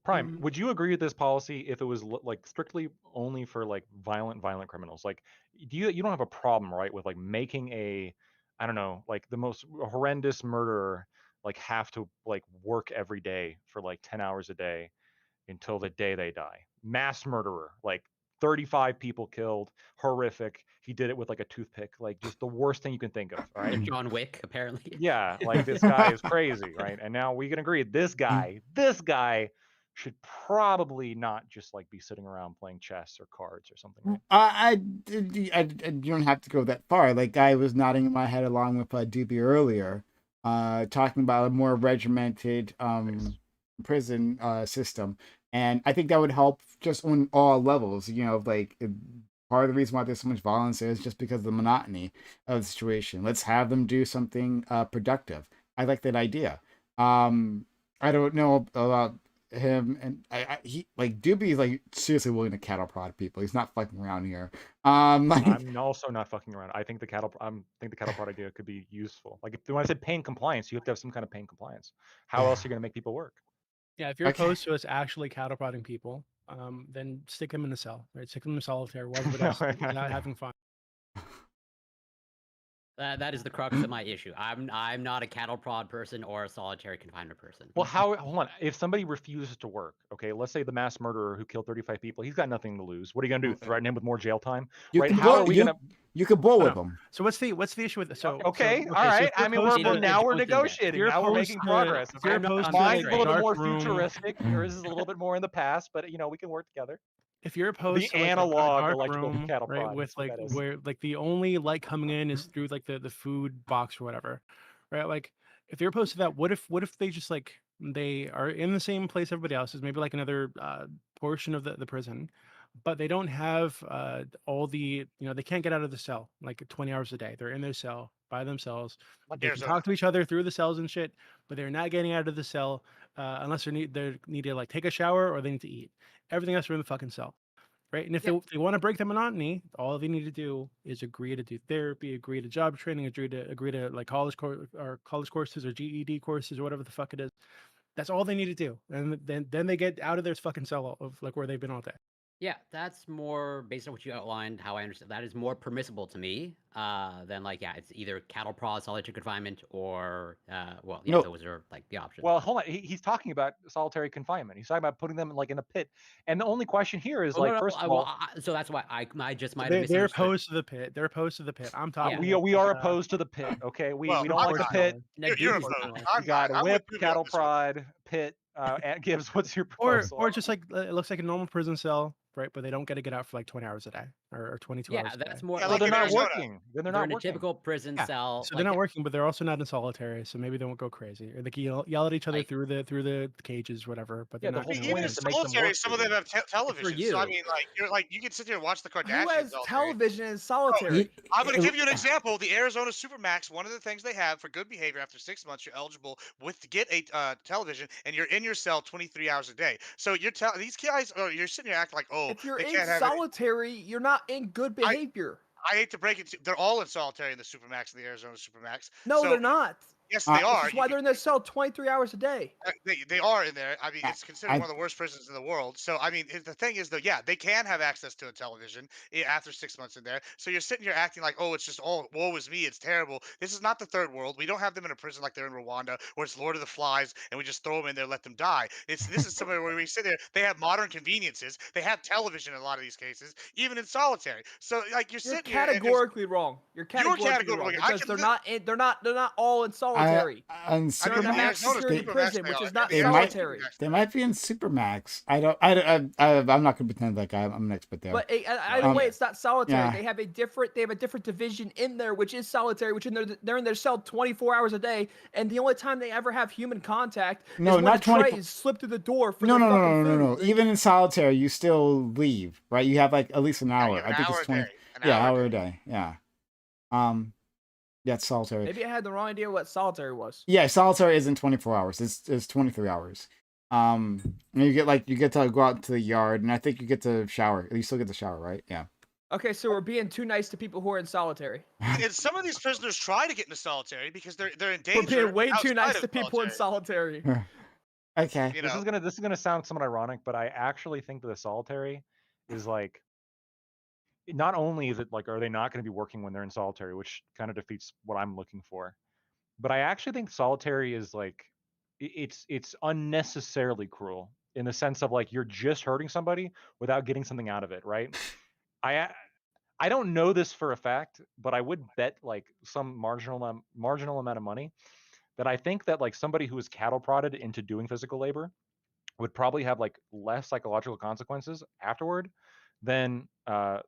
Prime, would you agree with this policy if it was like strictly only for like violent criminals? Like, you don't have a problem, right, with like making a, I don't know, like the most horrendous murderer like have to like work every day for like 10 hours a day, until the day they die. Mass murderer, like 35 people killed, horrific. He did it with like a toothpick, like just the worst thing you can think of. All right. John Wick, apparently. Yeah, like this guy is crazy, right? And now we can agree this guy should probably not just like be sitting around playing chess or cards or something, right? I you don't have to go that far. Like I was nodding in my head along with Doobie earlier, talking about a more regimented prison system, and I think that would help just on all levels. You know, like part of the reason why there's so much violence is just because of the monotony of the situation. Let's have them do something productive. I like that idea. I don't know about him, and he like Doobie is like seriously willing to cattle prod people. He's not fucking around here. Like, I'm also not fucking around. I think the cattle prod idea could be useful. Like when I said pain compliance, you have to have some kind of pain compliance. How else are you going to make people work? Yeah, if you're Okay. opposed to us actually cattle prodding people, then stick them in a cell, right? Stick them in solitary while everybody else is not having fun. That is the crux of my issue. I'm not a cattle prod person or a solitary confinement person. Well, hold on. If somebody refuses to work, okay, let's say the mass murderer who killed 35 people, he's got nothing to lose. What are you gonna do? Threaten him with more jail time? You right? can How bowl, are we you, gonna? you could bowl Oh, with no. them. So what's the issue with so Okay, so, all right. if you're I mean, opposed to- now we're opposed to that. negotiating. you're Now we're opposed making to- progress. if you're Okay? opposed to, Mine's like, a little bit dark more room- futuristic. Yours is a little bit more in the past, but you know we can work together. If you're opposed The to like analog a dark electrical room, cattle right, prod, with that's what like that is. where like the only light coming in is through like the food box or whatever, right? Like if you're opposed to that, what if they just like they are in the same place everybody else is, maybe like another portion of the prison, but they don't have all the they can't get out of the cell like 20 hours a day. They're in their cell by themselves. Like They can Arizona. talk to each other through the cells and shit, but they're not getting out of the cell unless they need to like take a shower or they need to eat. Everything else are in the fucking cell, right? And if they want to break the monotony, all they need to do is agree to do therapy, agree to job training, agree to like college courses or GED courses or whatever the fuck it is. That's all they need to do, and then they get out of their fucking cell of like where they've been all day. Yeah, that's more based on what you outlined. How I understand that is more permissible to me than like it's either cattle prod, solitary confinement, or No. those are like the options. Well, hold on. He's talking about solitary confinement. He's talking about putting them like in a pit. And the only question here is like, first of all, so that's why I just might have They're misunderstood. opposed to the pit. They're opposed to the pit. I'm talking. we are opposed to the pit. Okay, we Well, don't I'm like the not. pit. No, You're Doobie's opposed. not. I'm You got not. I'm whip, with Doobie on cattle this one. prod, pit. Aunt Gibbs, what's your Or proposal? just like it looks like a normal prison cell, right? But they don't get to get out for like 20 hours a day or 22 hours. Yeah, a day. that's more. Yeah, Well, like they're in not Arizona. working. Then they're They're not in a working. typical prison Yeah, cell. so they're not working, but they're also not in solitary, so maybe they won't go crazy, or they can yell at each other Like- through the cages, whatever. But Yeah, they're the not. whole gonna point Even is in to make them solitary, work some for of them you. have television. So I you. mean, you can sit there and watch the Who Kardashians has all day. television in solitary? I'm going to give you an example. The Arizona Supermax. One of the things they have for good behavior after 6 months, you're eligible to get a television, and you're in your cell 23 hours a day. So these guys, you're sitting here acting like, oh, If you're they in can't have it. solitary, you're not in good behavior. I hate to break it. They're all in solitary in the Supermax and the Arizona Supermax. No, So, they're not. yes, they This are. This is why they're in their cell 23 hours a day. They are in there. I mean, I- it's considered I- one of the worst prisons in the world. So, I mean, the thing is, though, yeah, they can have access to a television after 6 months in there. So you're sitting here acting like, oh, it's just, oh, woe is me, it's terrible. This is not the third world. We don't have them in a prison like they're in Rwanda, where it's Lord of the Flies, and we just throw them in there, let them die. This is somewhere where we sit there. They have modern conveniences. They have television in a lot of these cases, even in solitary. So, like, you're You're sitting here. And categorically wrong. You're categorically categorically wrong wrong. I because can they're li- not in, they're not all in solitary. on I mean, They're in a the max Supermax, Arizona security they, prison, Supermax, which they is are. not They The might- solitary. Supermax, they might be in Supermax. I'm not gonna pretend like I'm an expert there. But either way, it's not solitary. yeah. They have a different division in there, which is solitary, which they're in their cell 24 hours a day, and the only time they ever have human contact No, is when not the 24 trays slip through the door for no, their no, no, fucking no, no, food. no. Even in solitary, you still leave, right? You have like at least an Yeah, hour. you have I an think hour it's a 20. day. An Yeah, hour hour a a day. Yeah. That's solitary. Maybe I had the wrong idea what solitary was. Yeah, solitary isn't 24 hours. It's 23 hours. And you get to go out to the yard, and I think you get to shower. You still get to shower, right? Yeah. Okay, so we're being too nice to people who are in solitary. And some of these prisoners try to get into solitary because they're in We're danger. being way too outside nice of to people in solitary. solitary. Okay. You This know, is gonna sound somewhat ironic, but I actually think that the solitary is like, not only is it like, are they not going to be working when they're in solitary, which kind of defeats what I'm looking for, but I actually think solitary is like, it's unnecessarily cruel. in the sense of like you're just hurting somebody without getting something out of it, right? I I don't know this for a fact, but I would bet like some marginal amount of money that I think that like somebody who is cattle prodded into doing physical labor would probably have like less psychological consequences afterward than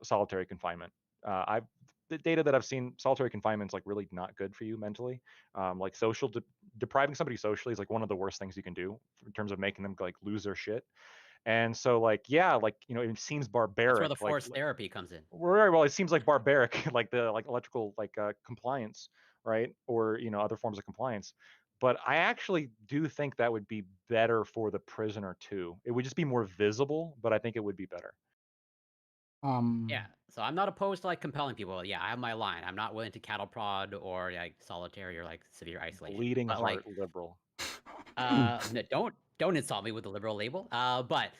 solitary confinement. I've the data that I've seen, solitary confinement is like really not good for you mentally. Like depriving somebody socially is like one of the worst things you can do in terms of making them like lose their shit. And so like yeah, like it seems That's where barbaric. the Like forced therapy comes in. very well, it seems like barbaric, like the like electrical like compliance, right? Or other forms of compliance. But I actually do think that would be better for the prisoner too. It would just be more visible, but I think it would be better. Yeah, so I'm not opposed to like compelling people. Yeah, I have my line. I'm not willing to cattle prod or like solitary or like severe isolation. Bleeding But like, heart liberal. don't insult me with the liberal label. But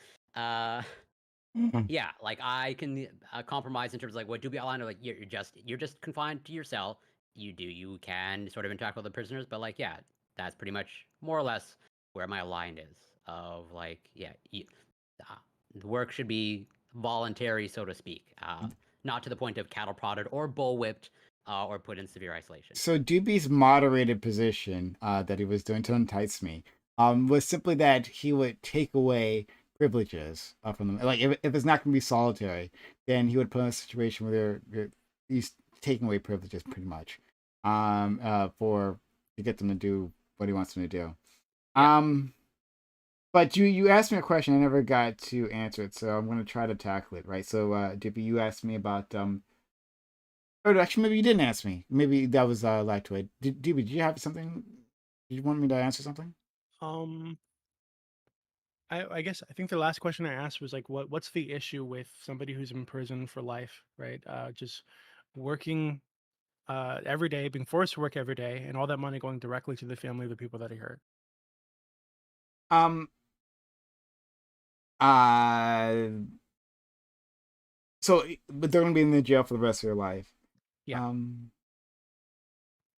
yeah, like I can compromise in terms of like what do be outlined. Like you're just confined to your cell. You can sort of interact with the prisoners, but like yeah, that's pretty much more or less where my line is. Of like yeah, the work should be voluntary, so to speak, not to the point of cattle prodded or bullwhipped or put in severe isolation. So Doobie's moderated position that he was doing to entice me was simply that he would take away privileges from them. Like if it's not going to be solitary, then he would put in a situation where he's taking away privileges pretty much for to get them to do what he wants them to do. Yeah. But you asked me a question I never got to answer it, so I'm going to try to tackle it. Right. So Doobie, you asked me about or actually, maybe you didn't ask me. Maybe that was lied to it. Did you have something? Did you want me to answer something? I guess I think the last question I asked was like, what's the issue with somebody who's in prison for life, right? Just working every day, being forced to work every day, and all that money going directly to the family of the people that he hurt. So, but they're gonna be in the jail for the rest of their life. Yeah.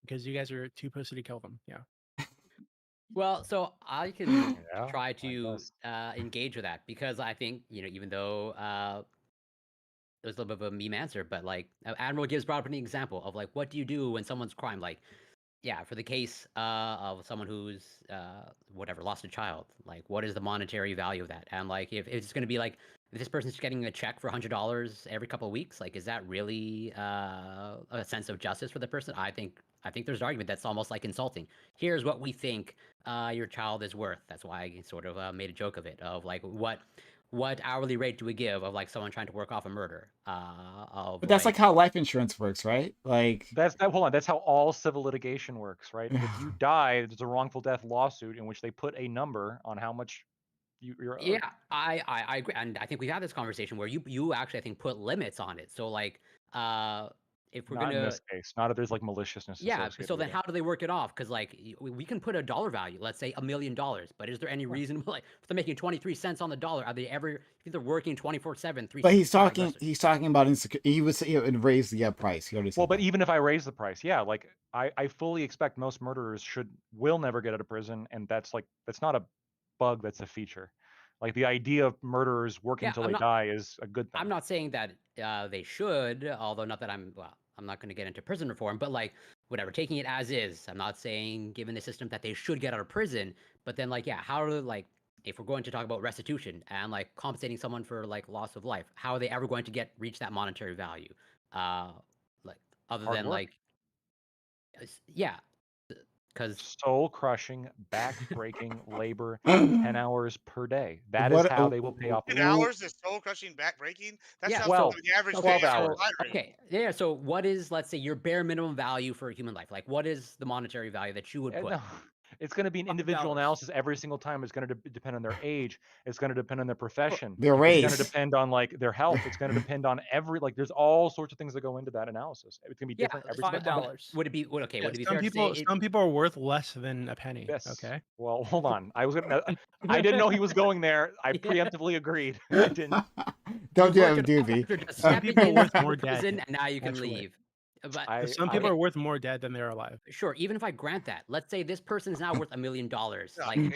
Because you guys are too pussy to kill them. Yeah. Well, so I can Yeah, try I to guess. engage with that because I think even though there's a little bit of a meme answer, but like Admiral Gibbs brought up an example of like what do you do when someone's crime, like yeah, for the case of someone who's whatever lost a child, like what is the monetary value of that? And like if it's going to be like if this person's getting a check for $100 every couple of weeks, like is that really a sense of justice for the person? I think there's an argument that's almost like insulting. Here's what we think your child is worth. That's why I sort of made a joke of it of like what hourly rate do we give of like someone trying to work off a murder? But that's like how life insurance works, right? Like Hold on. That's how all civil litigation works, right? If you die, there's a wrongful death lawsuit in which they put a number on how much you're owed. Yeah, I agree, and I think we had this conversation where you actually I think put limits on it. So like, if we're Not in gonna this case. Not if there's like maliciousness yeah, associated so with then it. how do they work it off? Because like we can put a dollar value, let's say $1 million, but is there any reason like if they're making 23 cents on the dollar, are they ever if they're working 24/7, but he's 365? talking about insecurity. He would say it raise the price. He already said Well, but that. even if I raise the price, yeah, like I fully expect most murderers will never get out of prison, and that's not a bug, that's a feature. Like the idea of murderers working Yeah, till they die is a good thing. I'm not saying that they should, although not that I'm not going to get into prison reform, but like whatever, taking it as is. I'm not saying given the system that they should get out of prison, but then like yeah, how are like if we're going to talk about restitution and like compensating someone for like loss of life, how are they ever going to reach that monetary value? Like other Hard than work. like yeah, because Soul crushing, back breaking labor, 10 hours per day. That is how they will pay off. 10 hours is soul crushing, back breaking. That yeah, sounds well, like the average 12 day at a hours. retirement. Okay, yeah. So what is let's say your bare minimum value for a human life? Like what is the monetary value that you would put? No, it's going to be an individual $5. analysis every single time. It's going to depend on their age. It's going to depend on their profession. Their It's race. going to depend on like their health. It's going to depend on there's all sorts of things that go into that analysis. It's going to be different every single time. $5. Would it be okay? Yeah, Would it be some fair people to say some people are worth less than a penny. Yes. Okay. Well, hold on. I didn't know he was going there. I preemptively agreed. I didn't. Don't do work it, it off Doobie. after just Some stepping people are in worth more dead, prison, and now you can actually. leave? But I, 'Cause some I people okay, are worth more dead than they're alive. sure. Even if I grant that, let's say this person is now worth $1 million. Yeah, Like, it,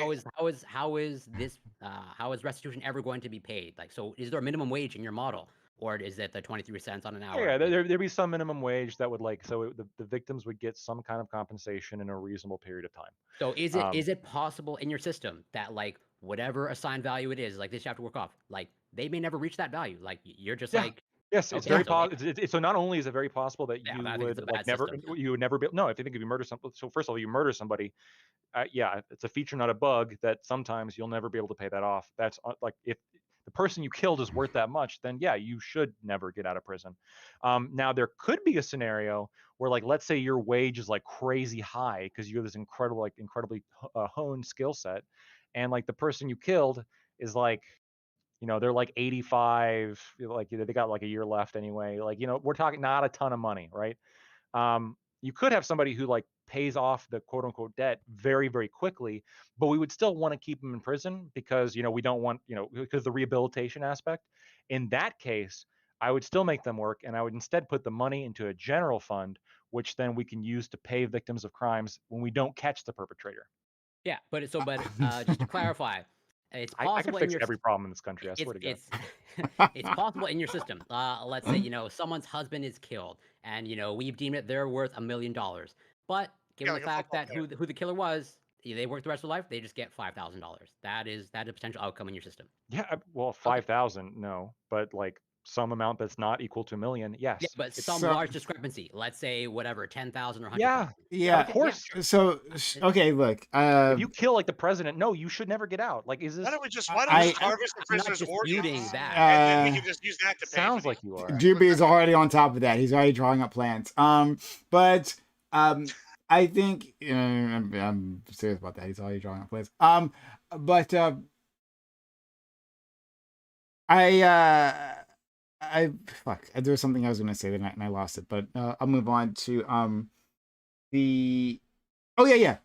how is this how is restitution ever going to be paid? Like, so is there a minimum wage in your model, or is it the 23 cents on an hour? yeah, there'd be some minimum wage that would like so the victims would get some kind of compensation in a reasonable period of time. So is it Um, is it possible in your system that like whatever assigned value it is, like this you have to work off, like they may never reach that value. Like you're just yeah, like, yes, it's okay, very so they, possible. So not only is it very possible that yeah, you I think it's a would like bad system. you would never be no if you think if you murder somebody. So first of all, you murder somebody. Yeah, it's a feature, not a bug. That sometimes you'll never be able to pay that off. That's like if the person you killed is worth that much, then yeah, you should never get out of prison. Now there could be a scenario where, like, let's say your wage is like crazy high because you have this incredible, like, incredibly honed skill set, and like the person you killed is like, they're like 85, like they got like a year left anyway. Like, we're talking not a ton of money, right? You could have somebody who like pays off the quote unquote debt very, very quickly, but we would still want to keep them in prison because, we don't want, because the rehabilitation aspect. In that case, I would still make them work and I would instead put the money into a general fund, which then we can use to pay victims of crimes when we don't catch the perpetrator. Yeah, but just to clarify, it's I could possible in fix your every problem in this country. I it's swear to God. it's it's possible in your system. Let's say someone's husband is killed, and we've deemed it they're worth $1 million. But yeah, given the like a fact football that player. who the killer was, they work the rest of their life, they just get $5,000. That is a potential outcome in your system. Yeah, well, Okay. 5,000, no, but like some amount that's not equal to a million, Yeah, yes. but some So large discrepancy. Let's say whatever, 10,000 or Yeah, 100,000. of yeah. Okay, yeah, course. sure. So okay, look. If you kill like the president, no, you should never get out. Like, is Why this? don't we just I why don't we I'm just not I'm, harvest the I'm not prisoner's disputing organs that. and then we uh can just use that to pay for Sounds these? like you are. Juby is already on top of that. He's already drawing up plans. But I think I'm serious about that. He's already drawing up plans. But I I fuck. There was something I was gonna say tonight and I lost it. But I'll move on to the. Oh yeah.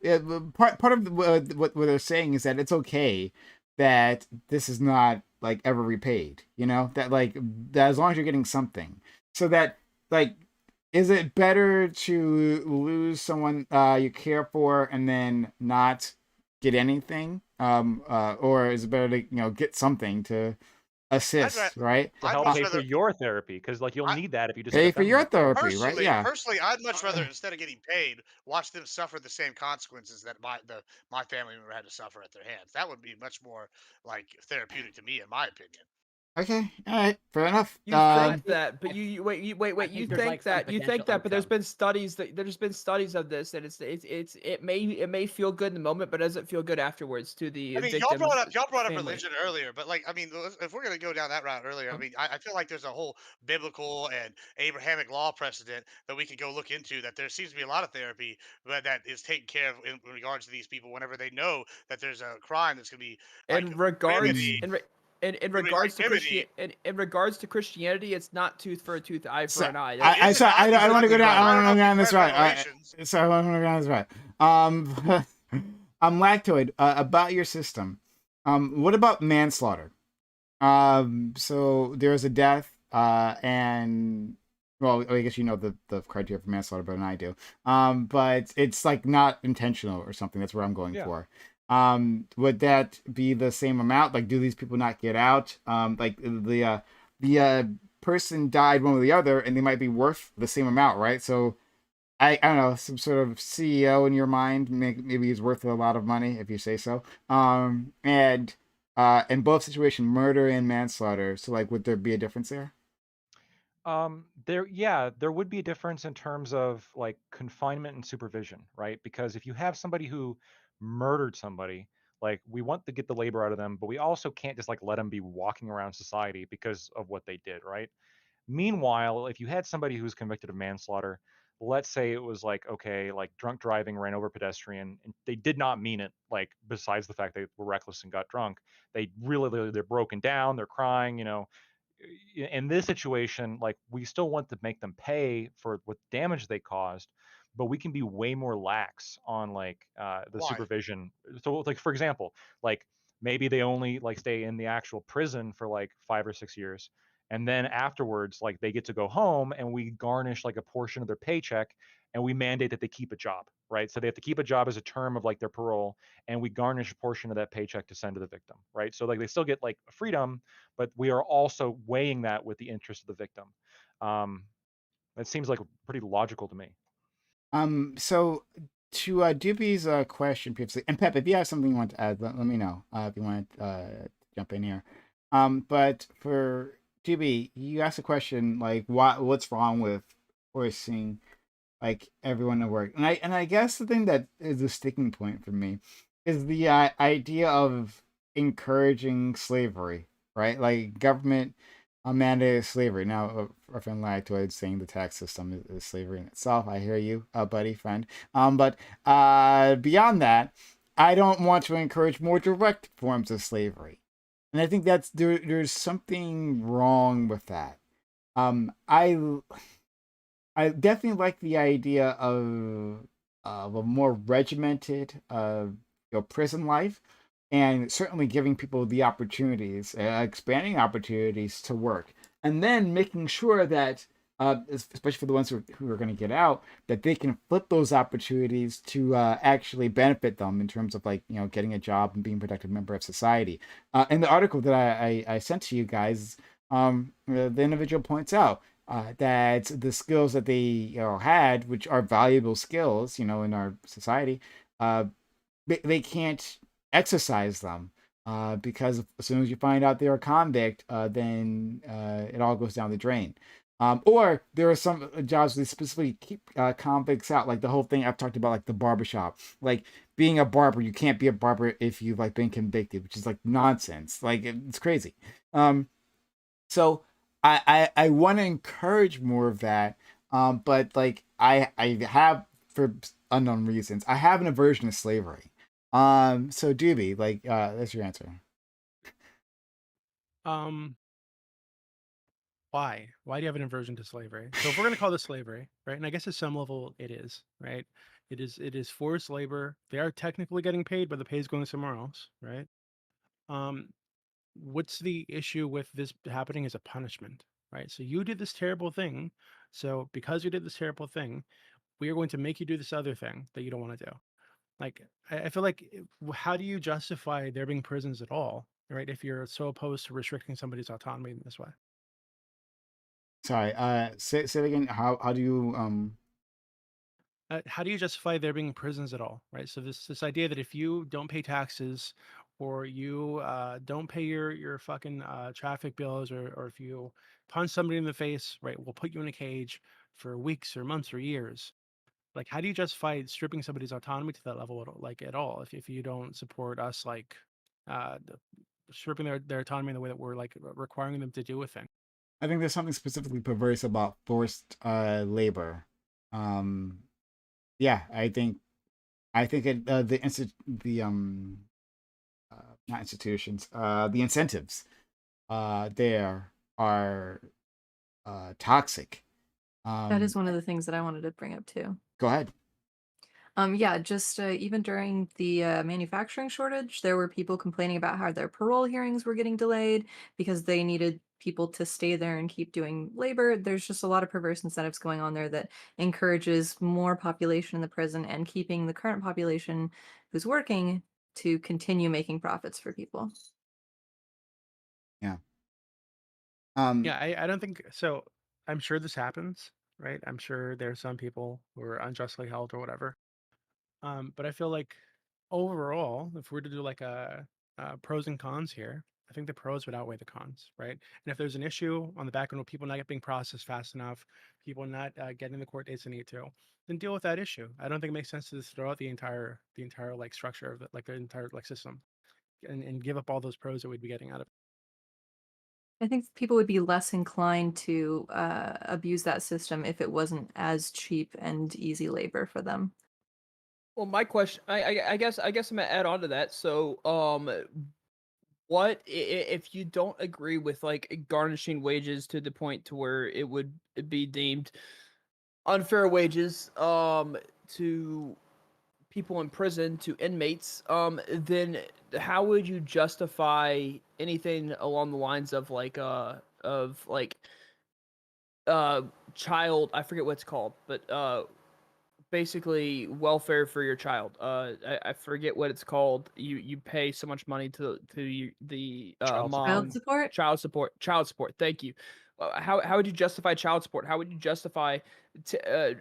Part of what they're saying is that it's okay that this is not like ever repaid. That like that as long as you're getting something, so that like is it better to lose someone you care for and then not get anything, or is it better to get something to I'd ra- assist, right? To I'd help much pay Um, for rather your therapy, because like you'll I, need that if you just hit a Pay for your felony charge. therapy, right? Yeah. personally, I'd much rather instead of getting paid, watch them suffer the same consequences that my family member had to suffer at their hands. That would be much more like therapeutic to me, in my opinion. Okay, all right, fair enough. You I think think that, but I, wait. I You think there's like think some that, potential but there's outcome. been studies of this, and it may feel good in the moment, but doesn't feel good afterwards to I the mean, victim's y'all brought up family. religion earlier, but like, I mean, if we're gonna go down that route earlier, I mean, I feel like there's a whole biblical and Abrahamic law precedent that we can go look into. That there seems to be a lot of therapy, but that is taken care of in regards to these people whenever they know that there's a crime that's gonna be like In regards, Mm. in gonna be like regards to remedy. In regards to Christianity, it's not tooth for a tooth, eye for So an eye. Well, That's is it not? I Is it don't want not? to go exactly down. right. I I don't don't know want to if go you've down this read right. Revelations. Sorry, I want to go down this right. Lactoid. About your system. What about manslaughter? So there's a death. And well, I guess you know the criteria for manslaughter better than I do. But it's like not intentional or something. That's where I'm going Yeah. for. Would that be the same amount? Like, do these people not get out? Like the person died one or the other, and they might be worth the same amount, right? So I don't know, some sort of CEO in your mind, maybe he's worth a lot of money if you say so. And in both situations, murder and manslaughter. So like, would there be a difference there? There would be a difference in terms of like confinement and supervision, right? Because if you have somebody who murdered somebody, like we want to get the labor out of them, but we also can't just like let them be walking around society because of what they did, right? Meanwhile, if you had somebody who's convicted of manslaughter, let's say it was like, okay, like drunk driving, ran over a pedestrian, and they did not mean it, like besides the fact they were reckless and got drunk, they really, they're broken down, they're crying, in this situation, like we still want to make them pay for what damage they caused, but we can be way more lax on like the Why? supervision. So, like for example, like maybe they only like stay in the actual prison for like 5 or 6 years, and then afterwards, like, they get to go home, and we garnish like a portion of their paycheck, and we mandate that they keep a job, right? So they have to keep a job as a term of like their parole, and we garnish a portion of that paycheck to send to the victim, right? So like they still get like freedom, but we are also weighing that with the interest of the victim. Um, that seems like pretty logical to me. So to Doobie's question previously, and Pep, if you have something you want to add, let me know if you want to jump in here. But for Doobie, you asked a question like, what's wrong with forcing like everyone to work? And I guess the thing that is a sticking point for me is the idea of encouraging slavery, right? Like government mandated slavery. Now, our friend Lactoid saying the tax system is slavery in itself. I hear you, buddy, friend. But beyond that, I don't want to encourage more direct forms of slavery, and I think there's something wrong with that. I definitely like the idea of a more regimented prison life, and certainly giving people the opportunities, expanding opportunities to work, and then making sure that especially for the ones who are going to get out, that they can flip those opportunities to actually benefit them in terms of like getting a job and being a productive member of society. In the article that I sent to you guys, the individual points out that the skills that they had, which are valuable skills, in our society, uh, they can't exercise them because as soon as you find out they're a convict, then it all goes down the drain. Or there are some jobs that specifically keep convicts out, like the whole thing I've talked about, like the barbershop. Like being a barber, you can't be a barber if you've like been convicted, which is like nonsense. Like it's crazy. So I want to encourage more of that. But like I have, for unknown reasons, I have an aversion to slavery. So Doobie, like that's your answer. Um, why? Why do you have an aversion to slavery? So if we're going to call this slavery, right? And I guess at some level it is, right? It is forced labor. They are technically getting paid, but the pay is going somewhere else, right? Um, what's the issue with this happening as a punishment, right? So you did this terrible thing. So because you did this terrible thing, we are going to make you do this other thing that you don't want to do. Like, I feel like, how do you justify there being prisons at all, right? If you're so opposed to restricting somebody's autonomy in this way. Sorry. Say it again. How do you How do you justify there being prisons at all, right? So this idea that if you don't pay taxes, or you don't pay your fucking traffic bills, or if you punch somebody in the face, right, we'll put you in a cage for weeks or months or years. Like, how do you justify stripping somebody's autonomy to that level like at all, if you don't support us, like the- stripping their autonomy in the way that we're like requiring them to do a thing? I think there's something specifically perverse about forced labor. Um yeah, I think not institutions, the incentives there are toxic. That is Um one of the things that I wanted to bring up too. Go ahead. Yeah, just even during the manufacturing shortage, there were people complaining about how their parole hearings were getting delayed because they needed people to stay there and keep doing labor. There's just a lot of perverse incentives going on there that encourages more population in the prison and keeping the current population who's working to continue making profits for people. Yeah. Yeah, I don't think so. I'm sure this happens, right? I'm sure there's some people who are unjustly held or whatever. But I feel like overall, if we were to do like a pros and cons here, I think the pros would outweigh the cons, right? And if there's an issue on the back end with people not being processed fast enough, people not getting the court dates they need to, then deal with that issue. I don't think it makes sense to just throw out the entire like structure of like the entire like system, and give up all those pros that we'd be getting out of it. I think people would be less inclined to abuse that system if it wasn't as cheap and easy labor for them. Well, my question, I guess I'm gonna add on to that. So, what if you don't agree with like garnishing wages to the point to where it would be deemed unfair wages, to people in prison, to inmates, then how would you justify anything along the lines of like of like child, I forget what it's called, but basically welfare for your child. I forget what it's called. You pay so much money to the Child mom. Child support? Child support. Thank you. How would you justify child support? How would you justify t- uh,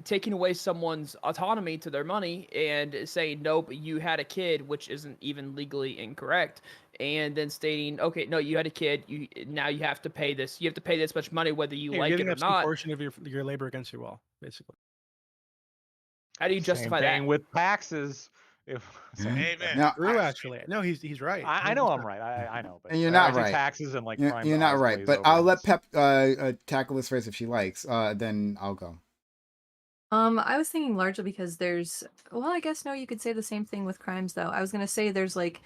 taking away someone's autonomy to their money and saying nope, you had a kid, which isn't even legally incorrect, and then stating okay, no, you had a kid, you have to pay this. You have to pay this much money whether you You're like it giving or up some not. portion of your labor against your will, basically. How do you Same justify thing that? with taxes. If Amen. No, True, I- actually. No, he's right. I know I'm 100%. right. I know, but and you're I not say right. taxes and like crime You're not eyes right. glaze But over I'll and let it's- Pep tackle this first if she likes. Then I'll go. I was thinking largely because well, I guess no, you could say the same thing with crimes though. I was gonna say there's like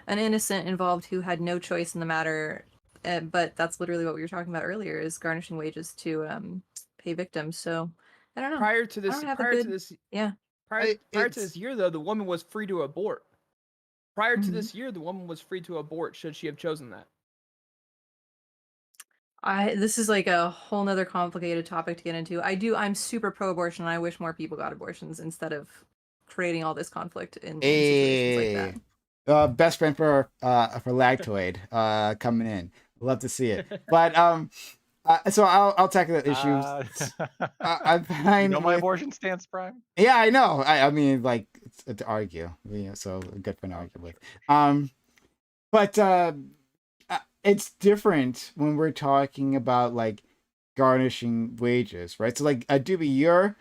an innocent involved who had no choice in the matter, but that's literally what we were talking about earlier is garnishing wages to pay victims. So I don't know. Prior to I this, don't have a prior to good this, yeah. prior to It's this year though, the woman was free to abort. Prior to Mhm. this year, the woman was free to abort should she have chosen that. This is like a whole nother complicated topic to get into. I'm super pro abortion and I wish more people got abortions instead of creating all this conflict in situations like that. Best friend for Lactoid coming in. Love to see it. But so I'll tackle that issue. I'm you fine know my with. abortion stance, Prime. Yeah, I know. I mean, like it's to argue. So good friend to argue with. But it's different when we're talking about like garnishing wages, right? So like Doobie, your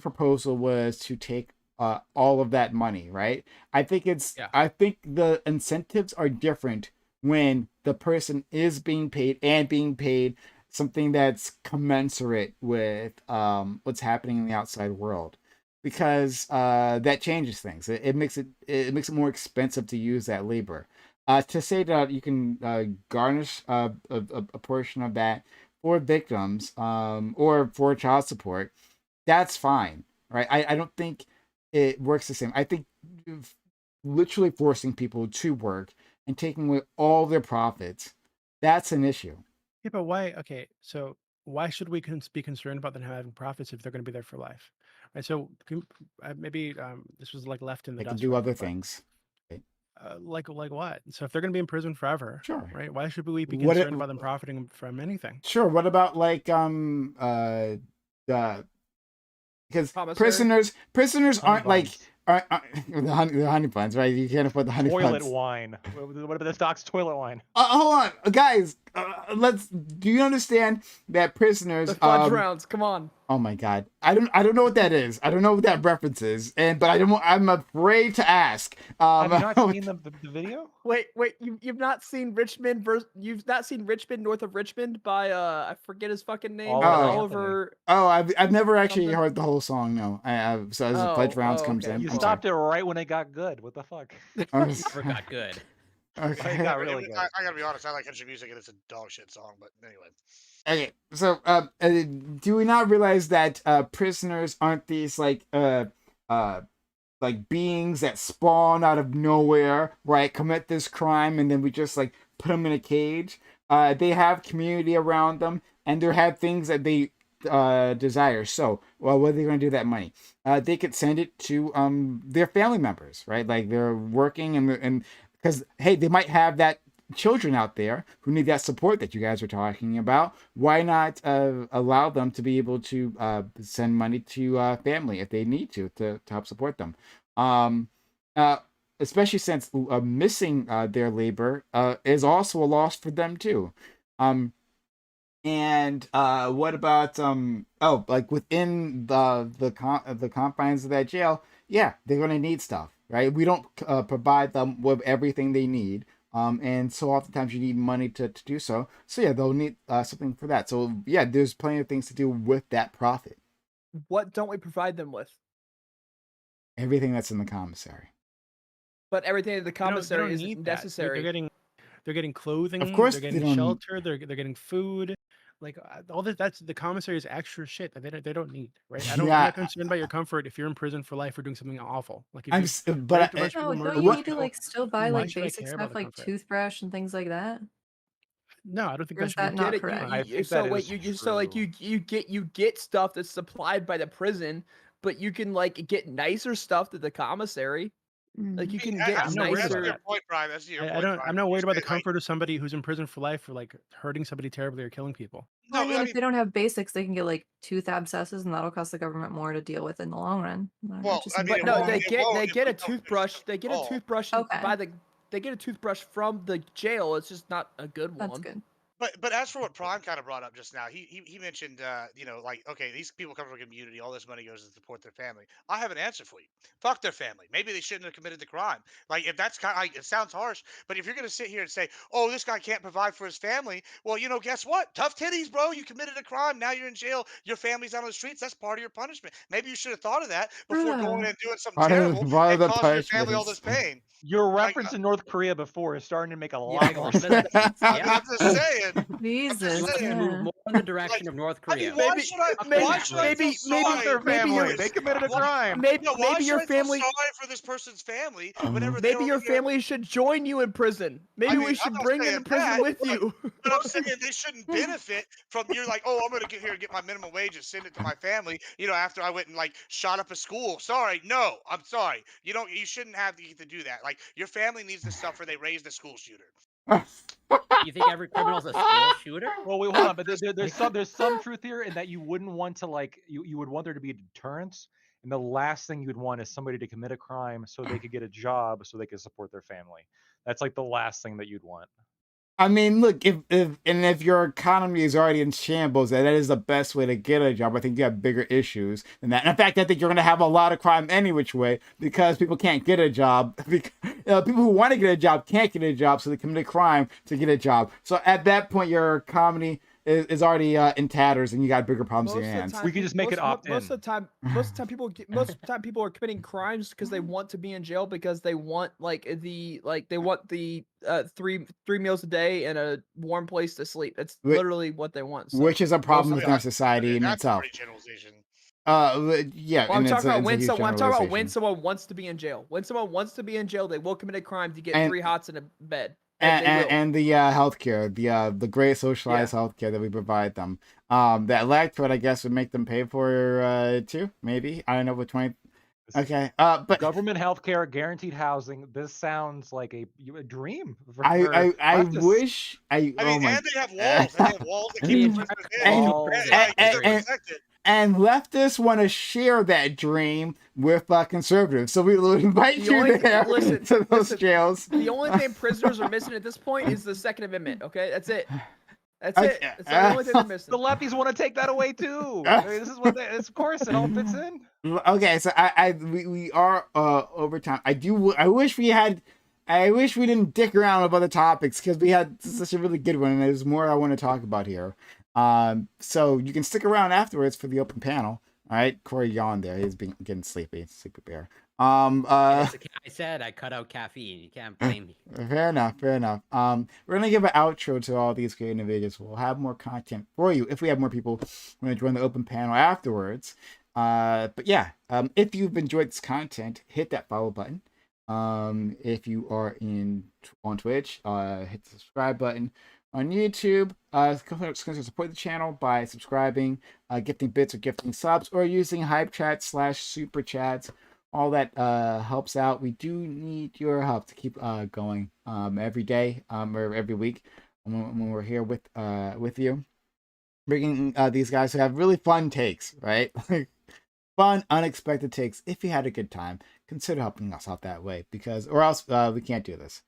proposal was to take all of that money, right? I think Yeah. I think the incentives are different when the person is being paid something that's commensurate with what's happening in the outside world, because that changes things. It makes it more expensive to use that labor. To say that you can garnish a portion of that for victims or for child support, that's fine, right? I don't think it works the same. I think literally forcing people to work and taking away all their profits, that's an issue. Yeah, but why? Okay, so why should we be concerned about them having profits if they're going to be there for life? Right. So maybe this was like left in the They can dust. do Right? other But, things. like what? So if they're going to be in prison forever, Sure. right? Why should we be What concerned about them profiting from anything? Sure. What about like because Commissary? prisoners Honey aren't like buns. aren't the honey buns, right? You can't afford the honey Toilet buns. wine. What about this doc's toilet wine? Hold on, guys. Do you understand that prisoners? The fudge rounds. Come on. Oh my god, I don't know what that is. I don't know what that reference is, but I'm afraid to ask. Have you not seen the video? Wait, you've not seen Richmond you've not seen Richmond north of Richmond by I forget his fucking name. Oliver Oh, I've never actually something? heard the whole song. No, so as the fudge rounds comes okay. in, You I'm stopped it right when it got good. What the fuck? sorry. Never got good. Okay. It got really good. I gotta be honest. I like country music, and it's a dog shit song. But anyway, Okay, so do we not realize that prisoners aren't these like beings that spawn out of nowhere, right? Commit this crime and then we just like put them in a cage. They have community around them and they have things that they desire. So, well, what are they going to do with that money? They could send it to their family members, right? Like they're working and because hey, they might have that children out there who need that support that you guys are talking about. Why not allow them to be able to send money to family if they need to help support them? Especially since missing their labor is also a loss for them too. And what about like within the confines of that jail? Yeah, they're gonna need stuff, right? We don't provide them with everything they need. And so oftentimes you need money to do so. So yeah, they'll need something for that. So yeah, there's plenty of things to do with that profit. What don't we provide them with? Everything that's in the commissary. But everything in the They don't commissary isn't need that. necessary. They're getting clothing. Of course they're they getting don't- shelter. They're getting food. Like all this, that's the commissary is extra shit that they don't need, right? I'm Yeah, not concerned about your comfort if you're in prison for life for doing something awful. Like if I'm, you s- but raped a bunch of No, people, don't murdered a you bunch what? need of to people, like still buy why like should I basic care about stuff the like comfort? toothbrush and things like that? No, I don't think Or that is should be. that Get not it? correct? I think So that like is you so like true. you get stuff that's supplied by the prison, but you can like get nicer stuff to the commissary. Like you Mm. can get I'm not worried That's about to your nicer. that. point, Brian. That's to your I point, don't. Brian. I'm not When you worried about the say, like, comfort of somebody who's in prison for life for like hurting somebody terribly or killing people. Well, I no, mean, I if mean, they don't have basics, they can get like tooth abscesses, and that'll cost the government more to deal with in the long run. I don't know, it well, just I seems mean, like But it a no, won't. lot. It won't they if get we a don't toothbrush. finish They get a all. toothbrush Okay, they get a toothbrush from the jail. It's just not a good that's one. good. But as for what Prime kind of brought up just now, he mentioned like, okay, these people come from a community, all this money goes to support their family. I have an answer for you. Fuck their family. Maybe they shouldn't have committed the crime. Like if that's kind of like, it sounds harsh, but if you're gonna sit here and say, oh, this guy can't provide for his family, well, guess what? Tough titties, bro. You committed a crime. Now you're in jail. Your family's out on the streets. That's part of your punishment. Maybe you should have thought of that before going Bruh. and doing something Part of terrible part of and the causing your family all punishments. this pain. Your Like, reference to North Korea before is starting to make a Yeah, lot like more all of a sense. sudden, I mean, yeah. I'm just saying. I'm just You Jesus, want us to saying. move yeah. more in the Like, direction of North I mean, Korea. why Maybe should I? Why should I feel Fuck sorry? their family. your They committed a Why, crime. no, why maybe should your I feel family sorry for this person's family Um, whenever they're maybe over your here? family should join you in prison. I Maybe mean, we I'm should not bring them to saying prison that, with you. but I'm saying they shouldn't benefit from. You're like, oh, I'm gonna get here and get my minimum wage and send it to my family. After I went and like shot up a school. Sorry, no, I'm sorry. You shouldn't have to get to do that. Like your family needs to suffer. They raised a school shooter. You think every criminal's a school shooter? Well, wait, hold I'm on, but just, there's some truth here in that you wouldn't want to like you would want there to be a deterrence, and the last thing you'd want is somebody to commit a crime so they could get a job so they could support their family. That's like the last thing that you'd want. I mean, look, if your economy is already in shambles, and that is the best way to get a job, I think you have bigger issues than that. And in fact, I think you're going to have a lot of crime any which way because people can't get a job. People who want to get a job can't get a job, so they commit a crime to get a job. So at that point, your economy is already in tatters, and you got bigger problems in your hands. We could just make it opt most in. of the time most of the time people are committing crimes because they want to be in jail because they want they want the three meals a day and a warm place to sleep. That's Wh- literally what they want. So Which is a most problem of the within our time. society in that's a itself. pretty generalization. Yeah, Well, and I'm talking about when huge someone I'm talking about when generalization. someone wants to be in jail. When someone wants to be in jail, they will commit a crime to get And 3 hots in a bed. And they will. and the healthcare, the great socialized healthcare that we provide them. That electorate, I guess, would make them pay for too. Maybe I don't know what 20. Okay, but Government healthcare, guaranteed housing. This sounds like a dream for I leftists. wish I I oh mean, my and they have walls. And they have walls that The keep the entire prisoners in. cultural Walls. Like, and, they're and, protected. and leftists want to share that dream with conservatives, so we will invite The you only there listen, to those listen, jails. the only thing prisoners are missing at this point is the Second Amendment. Okay, that's it. That's Okay, it. That's the only thing they're The missing. lefties want to take that away too. I mean, this is what of course it all fits in. Okay, so we are over time. I wish we didn't dick around with other topics because we had such a really good one and there's more I want to talk about here. So you can stick around afterwards for the open panel. All right, Corey yawned there. He's getting sleepy. Sleepy bear. I said I cut out caffeine. You can't blame me. Fair enough. Fair enough. We're gonna give an outro to all these great individuals. We'll have more content for you if we have more people want to join the open panel afterwards. But yeah, if you've enjoyed this content, hit that follow button. If you are on Twitch, hit the subscribe button. On YouTube, support the channel by subscribing, gifting bits or gifting subs, or using hype chat / super chats. All that helps out. We do need your help to keep going every day or every week when we're here with you, bringing these guys who have really fun takes, right? Like fun, unexpected takes. If you had a good time, consider helping us out that way or else we can't do this.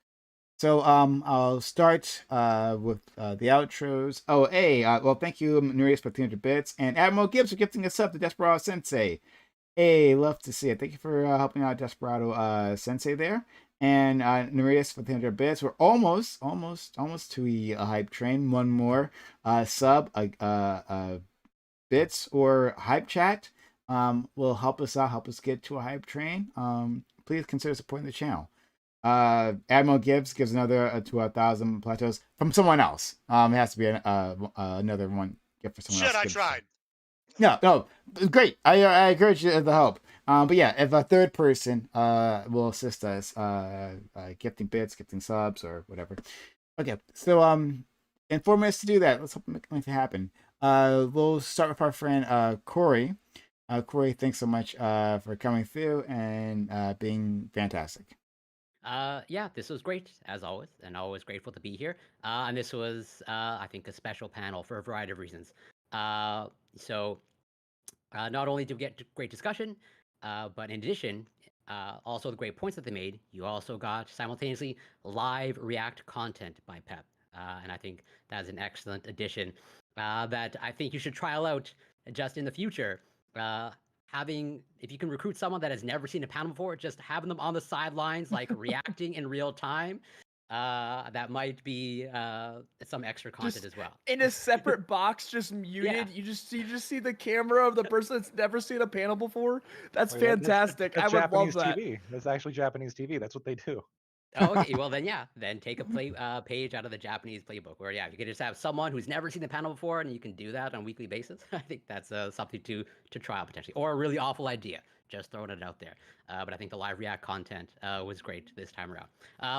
So I'll start with the outros. Oh, hey, well, thank you, Nurius, for 300 bits, and Admiral Gibbs for gifting us up to Desperado Sensei. Hey, love to see it. Thank you for helping out Desperado Sensei there. And Nurius for 300 bits. We're almost to a hype train. One more sub, bits or hype chat will help us out, help us get to a hype train. Please consider supporting the channel. Admiral Gibbs gives another to 1,000 plateaus from someone else. It has to be another one for someone else. Shit, I to give- tried. No, great. I encourage you the help. But yeah, if a third person will assist us, gifting bits, gifting subs, or whatever. Okay, so in 4 minutes to do that, let's hope we make it happen. We'll start with our friend Corey. Corey, thanks so much for coming through and being fantastic. Yeah, this was great as always, and always grateful to be here. And this was, I think, a special panel for a variety of reasons. So not only did we get great discussion, but in addition, also the great points that they made, you also got simultaneously live React content by Pep. And I think that's an excellent addition that I think you should trial out just in the future. If you can recruit someone that has never seen a panel before, just having them on the sidelines, like reacting in real time, that might be some extra content as well. In a separate box, just muted. You just see the camera of the person that's never seen a panel before. That's fantastic. That's I would love Japanese that. TV. That's actually Japanese TV. That's what they do. Oh, okay. Well, then take a page out of the Japanese playbook, where you can just have someone who's never seen the panel before, and you can do that on a weekly basis. I think that's something to try out potentially, or a really awful idea. Just throwing it out there. But I think the live React content was great this time around.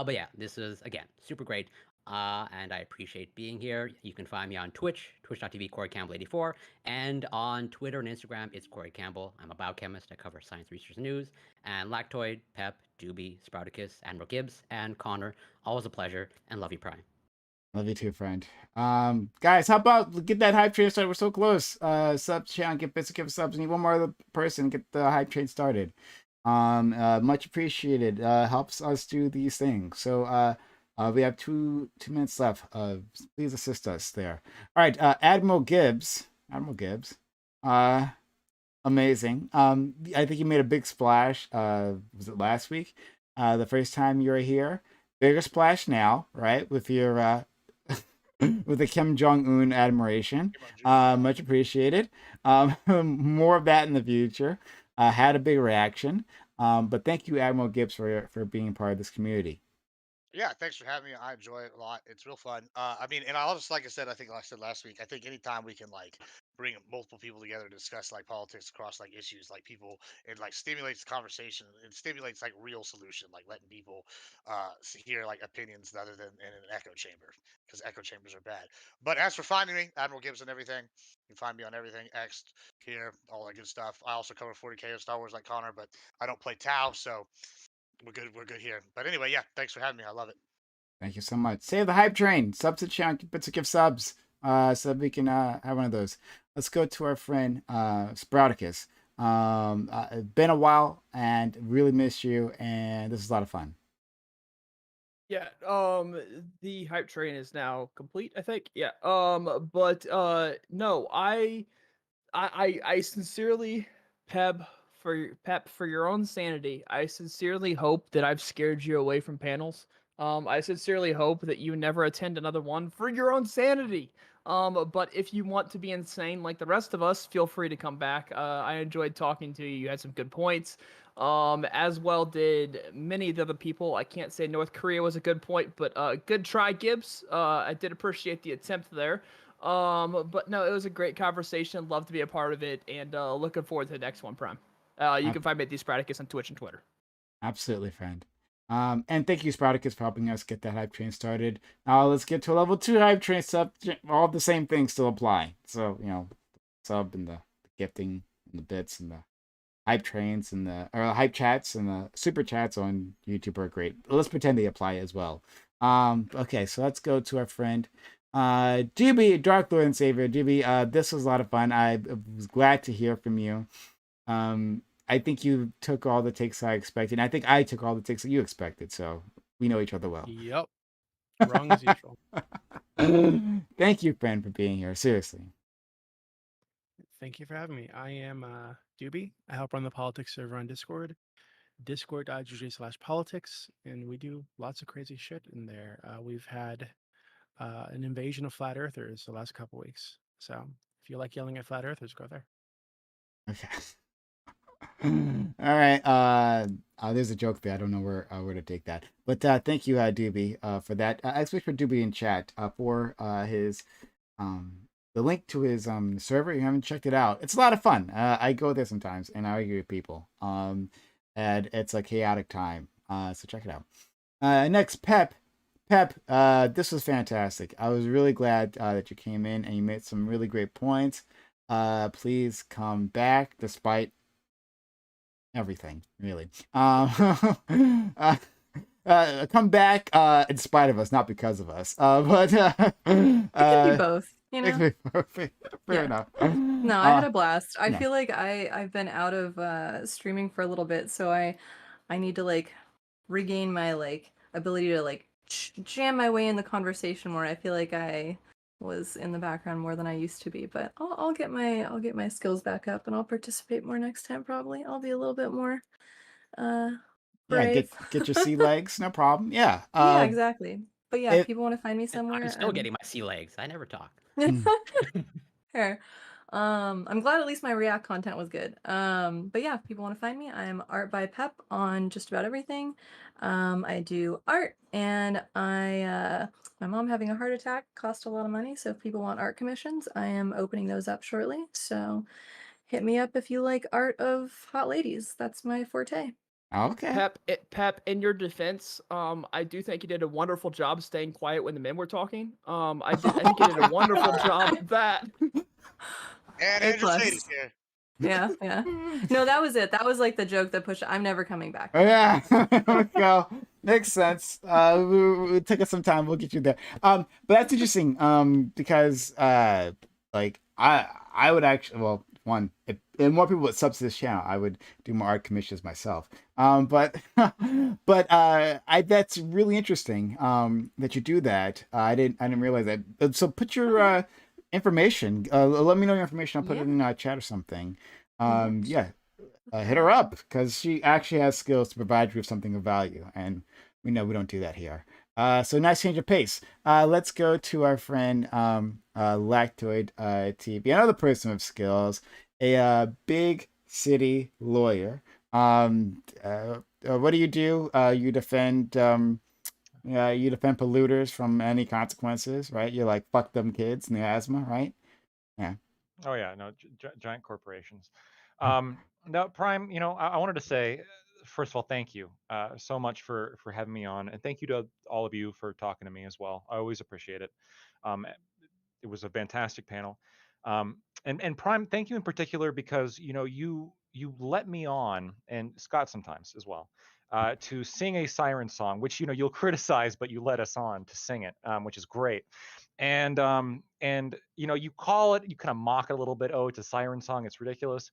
But yeah, this is again super great. And I appreciate being here. You can find me on Twitch, twitch.tv, Corey Campbell 84, and on Twitter and Instagram, it's Corey Campbell. I'm a biochemist. I cover science research and news. And Lactoid, Pep, Doobie, Sprouticus, Admiral Gibbs, and Connor. Always a pleasure, and love you, Prime. Love you too, friend. Guys, how about get that hype train started? We're so close. Sub channel, get bits, give subs. Need one more other person, get the hype train started. Much appreciated. Helps us do these things. So we have 2 minutes left. Please assist us there. All right, Admiral Gibbs. Amazing. I think you made a big splash. Was it last week? The first time you were here. Bigger splash now, right? With your with the Kim Jong-un admiration. Much appreciated. More of that in the future. Had a big reaction. But thank you, Admiral Gibbs, for being part of this community. Yeah, thanks for having me. I enjoy it a lot. It's real fun. I mean, and I also, like I said, I think like I said last week, I think anytime we can like bring multiple people together to discuss like politics across like issues, like people, it like stimulates the conversation. It stimulates like real solution, like letting people hear like opinions other than in an echo chamber, because echo chambers are bad. But as for finding me, Admiral Gibbs and everything, you can find me on everything, X here, all that good stuff. I also cover 40K of Star Wars like Connor, but I don't play Tau, so we're good here. But anyway, yeah, thanks for having me. I love it. Thank you so much. Save the hype train. Subs to channel, but to give subs. So that we can have one of those. Let's go to our friend Sprouticus. Been a while and really missed you, and this is a lot of fun. Yeah, the hype train is now complete, I think. Yeah. But no, I sincerely, Pep, for your own sanity, I sincerely hope that I've scared you away from panels. I sincerely hope that you never attend another one for your own sanity. But if you want to be insane like the rest of us, feel free to come back. I enjoyed talking to you. You had some good points. As well did many of the other people. I can't say North Korea was a good point, but good try, Gibbs. I did appreciate the attempt there. But no, it was a great conversation. Love to be a part of it, and looking forward to the next one, Prime. You can find me at the Spraticus on Twitch and Twitter. Absolutely, friend. And thank you, Sprouticus, for helping us get that hype train started. Now let's get to a level 2 hype train sub. All the same things still apply. So, sub and the gifting and the bits and the hype trains and the hype chats and the super chats on YouTube are great. Let's pretend they apply as well. Okay, so let's go to our friend DB, Dark Lord and Savior. DB, this was a lot of fun. I was glad to hear from you. I think you took all the takes I expected. And I think I took all the takes that you expected. So we know each other well. Yep. Wrong as usual. Thank you, friend, for being here. Seriously. Thank you for having me. I am Doobie. I help run the politics server on Discord, discord.gg/politics, and we do lots of crazy shit in there. We've had an invasion of flat earthers the last couple weeks. So if you like yelling at flat earthers, go there. Okay. All right. There's a joke there. I don't know where to take that. But thank you, Doobie, for that. Especially for Doobie in chat for his the link to his server. If you haven't checked it out, it's a lot of fun. I go there sometimes and I argue with people. And it's a chaotic time. So check it out. Next, Pep. Pep, this was fantastic. I was really glad that you came in and you made some really great points. Please come back despite everything, really. Come back in spite of us, not because of us. But It could be both, you it know? could be fair enough. No, I had a blast. I yeah. feel like I've been out of streaming for a little bit, so I need to like regain my like ability to like jam my way in the conversation more. I feel like I was in the background more than I used to be, but I'll get my skills back up and I'll participate more next time probably. I'll be a little bit more Yeah, brave. get your sea legs, no problem. Yeah. Yeah, exactly. But yeah, if It, people want to find me I'm somewhere, still getting my sea legs. I never talk. Fair. I'm glad at least my React content was good. But yeah, if people want to find me, I'm Art by Pep on just about everything. I do art, and my mom having a heart attack cost a lot of money, so if people want art commissions, I am opening those up shortly. So hit me up if you like art of hot ladies. That's my forte. okay. Pep, in your defense, I do think you did a wonderful job staying quiet when the men were talking. I think you did a wonderful job at that. And A Andrew plus. Sadie's here. Yeah. No, that was it. That was like the joke that pushed. I'm never coming back. Oh, yeah. Go. Makes sense. We take us some time. We'll get you there. But that's interesting. Because like I would actually, well, one, if more people would sub to this channel, I would do more art commissions myself. But I that's really interesting. That you do that. I didn't realize that. So put your information. Let me know your information. I'll put it in chat or something. Yeah. Hit her up because she actually has skills to provide you with something of value, and we know we don't do that here. So nice change of pace. Let's go to our friend Lactoid TV, another person with skills, a big city lawyer. What do? You defend you defend polluters from any consequences, right? You're like fuck them kids and the asthma, right? Yeah. Oh yeah, no, giant corporations. No, Prime. I wanted to say, first of all, thank you so much for having me on, and thank you to all of you for talking to me as well. I always appreciate it. Um, it was a fantastic panel. And Prime, thank you in particular because you let me on, and Scott sometimes as well, to sing a siren song, which you'll criticize, but you let us on to sing it, which is great. And you call it, you kind of mock it a little bit. Oh, it's a siren song. It's ridiculous.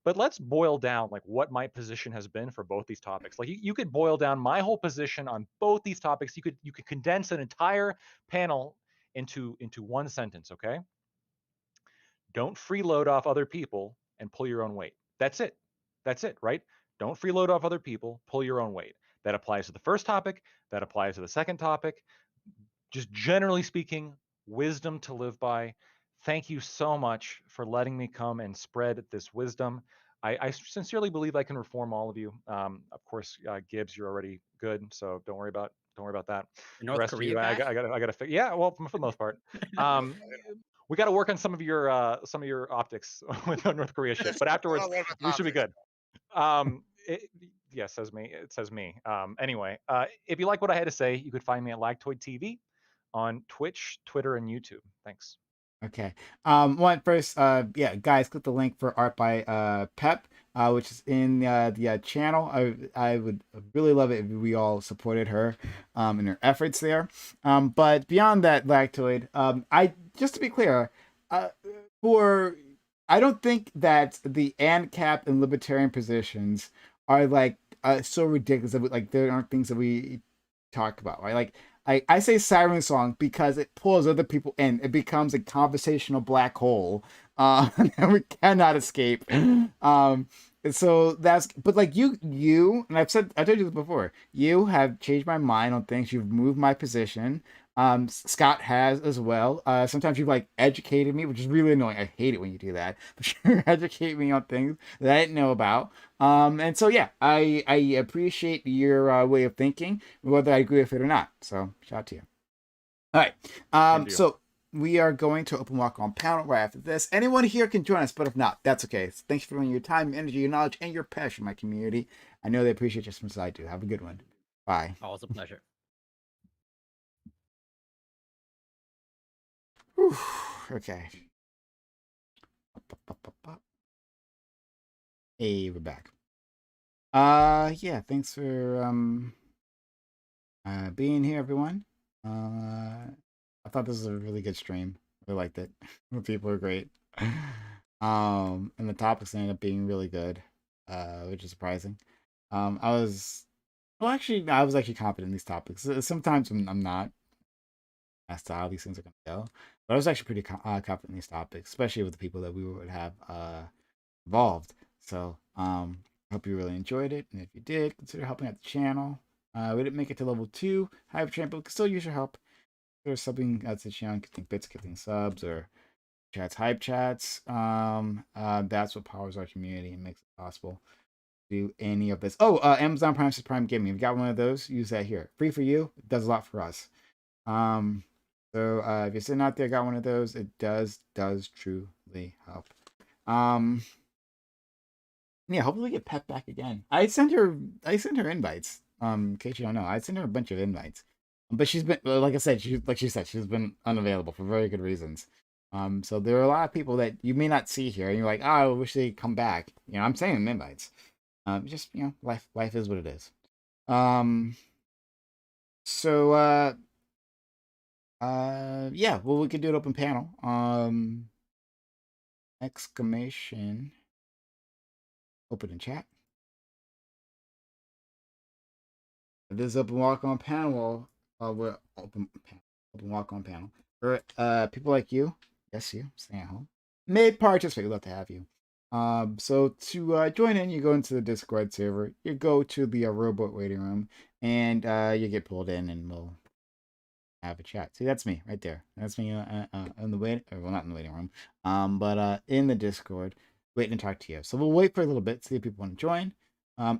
But let's boil down like what my position has been for both these topics. Like you could boil down my whole position on both these topics. You could condense an entire panel into one sentence. Okay. Don't freeload off other people and pull your own weight. That's it. That's it, right? Don't freeload off other people, pull your own weight. That applies to the first topic. That applies to the second topic. Just generally speaking, wisdom to live by. Thank you so much for letting me come and spread this wisdom. I sincerely believe I can reform all of you. Of course, Gibbs, you're already good, so don't worry about that. The The North rest of Korea you, I guy. got to fix. Yeah, well, for the most part. We got to work on some of your optics with the North Korea shit, but afterwards we should be good. Yeah, says me. It says me. Anyway, if you like what I had to say, you could find me at Lactoid TV on Twitch, Twitter, and YouTube. Thanks. Okay. One first, yeah, guys, click the link for Art by Pep, which is in the channel. I would really love it if we all supported her in her efforts there. But beyond that, Lactoid, I just to be clear, for I don't think that the ANCAP and libertarian positions are like so ridiculous that like there aren't things that we talk about, right? Like I say siren song because it pulls other people in. It becomes a conversational black hole that we cannot escape. And so that's, but like and I told you this before, you have changed my mind on things. You've moved my position. Scott has as well. Sometimes you've like educated me, which is really annoying. I hate it when you do that, but you educate me on things that I didn't know about. And so yeah, I appreciate your way of thinking, whether I agree with it or not. So shout out to you. All right. So we are going to open walk on panel right after this. Anyone here can join us, but if not, that's okay. Thanks for your time, energy, your knowledge, and your passion, my community. I know they appreciate you as much as I do. Have a good one. Bye. Always a pleasure. Whew. Okay. Hey, we're back. Yeah, thanks for being here, everyone. I thought this was a really good stream. I liked it. The people are great. And the topics ended up being really good, which is surprising. I was I was actually confident in these topics. Sometimes I'm not as to how these things are gonna go, but I was actually pretty confident in these topics, especially with the people that we would have involved. So I hope you really enjoyed it, and if you did, consider helping out the channel. We didn't make it to level 2 hype train, but we can still use your help. There's subbing to the channel, getting bits, getting subs, or chats, hype chats. That's what powers our community and makes it possible to do any of this. Oh, Amazon Prime says Prime Gaming. If you got one of those, use that here. Free for you. It does a lot for us. So if you're sitting out there, got one of those, it does truly help. Yeah, hopefully we get Pep back again. I sent her invites. In case you don't know, I sent her a bunch of invites, but she's been, like I said, she's been unavailable for very good reasons. So there are a lot of people that you may not see here, and you're like, oh, I wish they'd come back. You know, I'm sending them invites. Just, you know, life is what it is. So yeah, well, we could do an open panel. Exclamation open in chat. This open walk on panel, we're open walk on panel for people like you, yes, you stay at home, may participate. We'd love to have you. So to join in, you go into the Discord server, you go to the robot waiting room, and you get pulled in, and we'll have a chat. See, that's me right there. That's me in the wait, well, not in the waiting room, but in the Discord, waiting to talk to you. So we'll wait for a little bit, see if people want to join.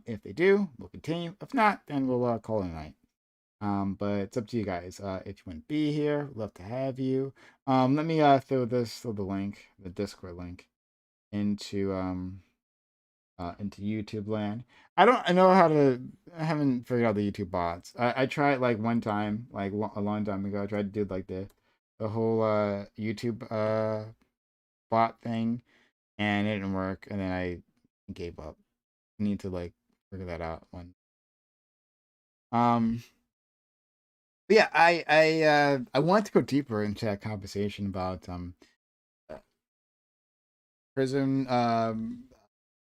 If they do, we'll continue. If not, then we'll call it a night. But it's up to you guys. If you want to be here, love to have you. Let me throw the link, the Discord link, into YouTube land. I haven't figured out the YouTube bots. I tried like one time, like a long time ago. I tried to do like the whole YouTube bot thing, and it didn't work. And then I gave up. I need to like figure that out one. But yeah, I want to go deeper into that conversation about prison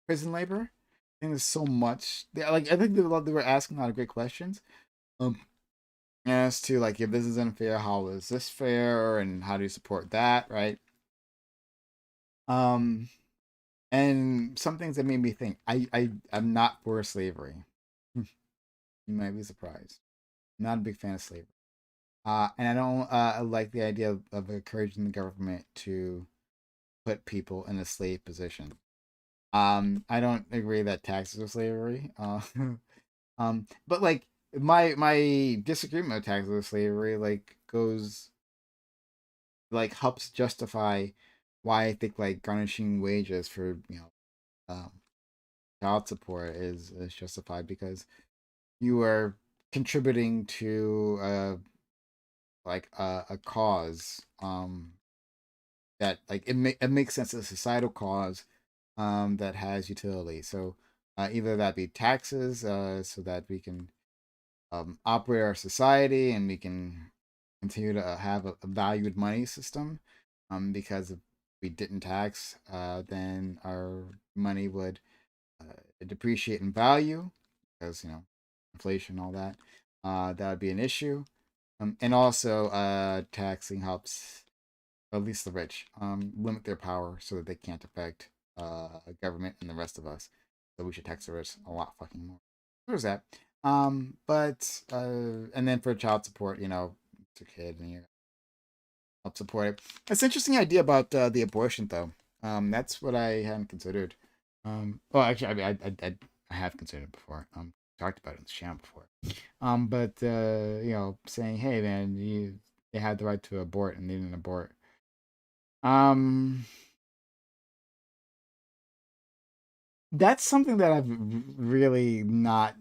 prison labor. I think there's so much. I think they were asking a lot of great questions. As to like, if this is unfair, how is this fair, and how do you support that, right? And some things that made me think. I'm not for slavery. You might be surprised. I'm not a big fan of slavery. And I don't like the idea of encouraging the government to put people in a slave position. I don't agree that taxes are slavery. But like my disagreement with taxes are slavery like goes like helps justify why I think like garnishing wages for child support is justified, because you are contributing to like a cause that like it makes sense as a societal cause that has utility. So either that be taxes so that we can operate our society and we can continue to have a valued money system, because if we didn't tax, then our money would depreciate in value, because inflation, all that. That would be an issue. And also taxing helps at least the rich limit their power so that they can't affect government and the rest of us. So we should tax the rich a lot fucking more. There's that. But and then for child support, it's a kid and you help support it. It's an interesting idea about the abortion though. That's what I hadn't considered. Well, actually, I mean, I have considered it before. Talked about it on the channel before. But saying, hey man, they had the right to abort and they didn't abort. Um, that's something that I've really not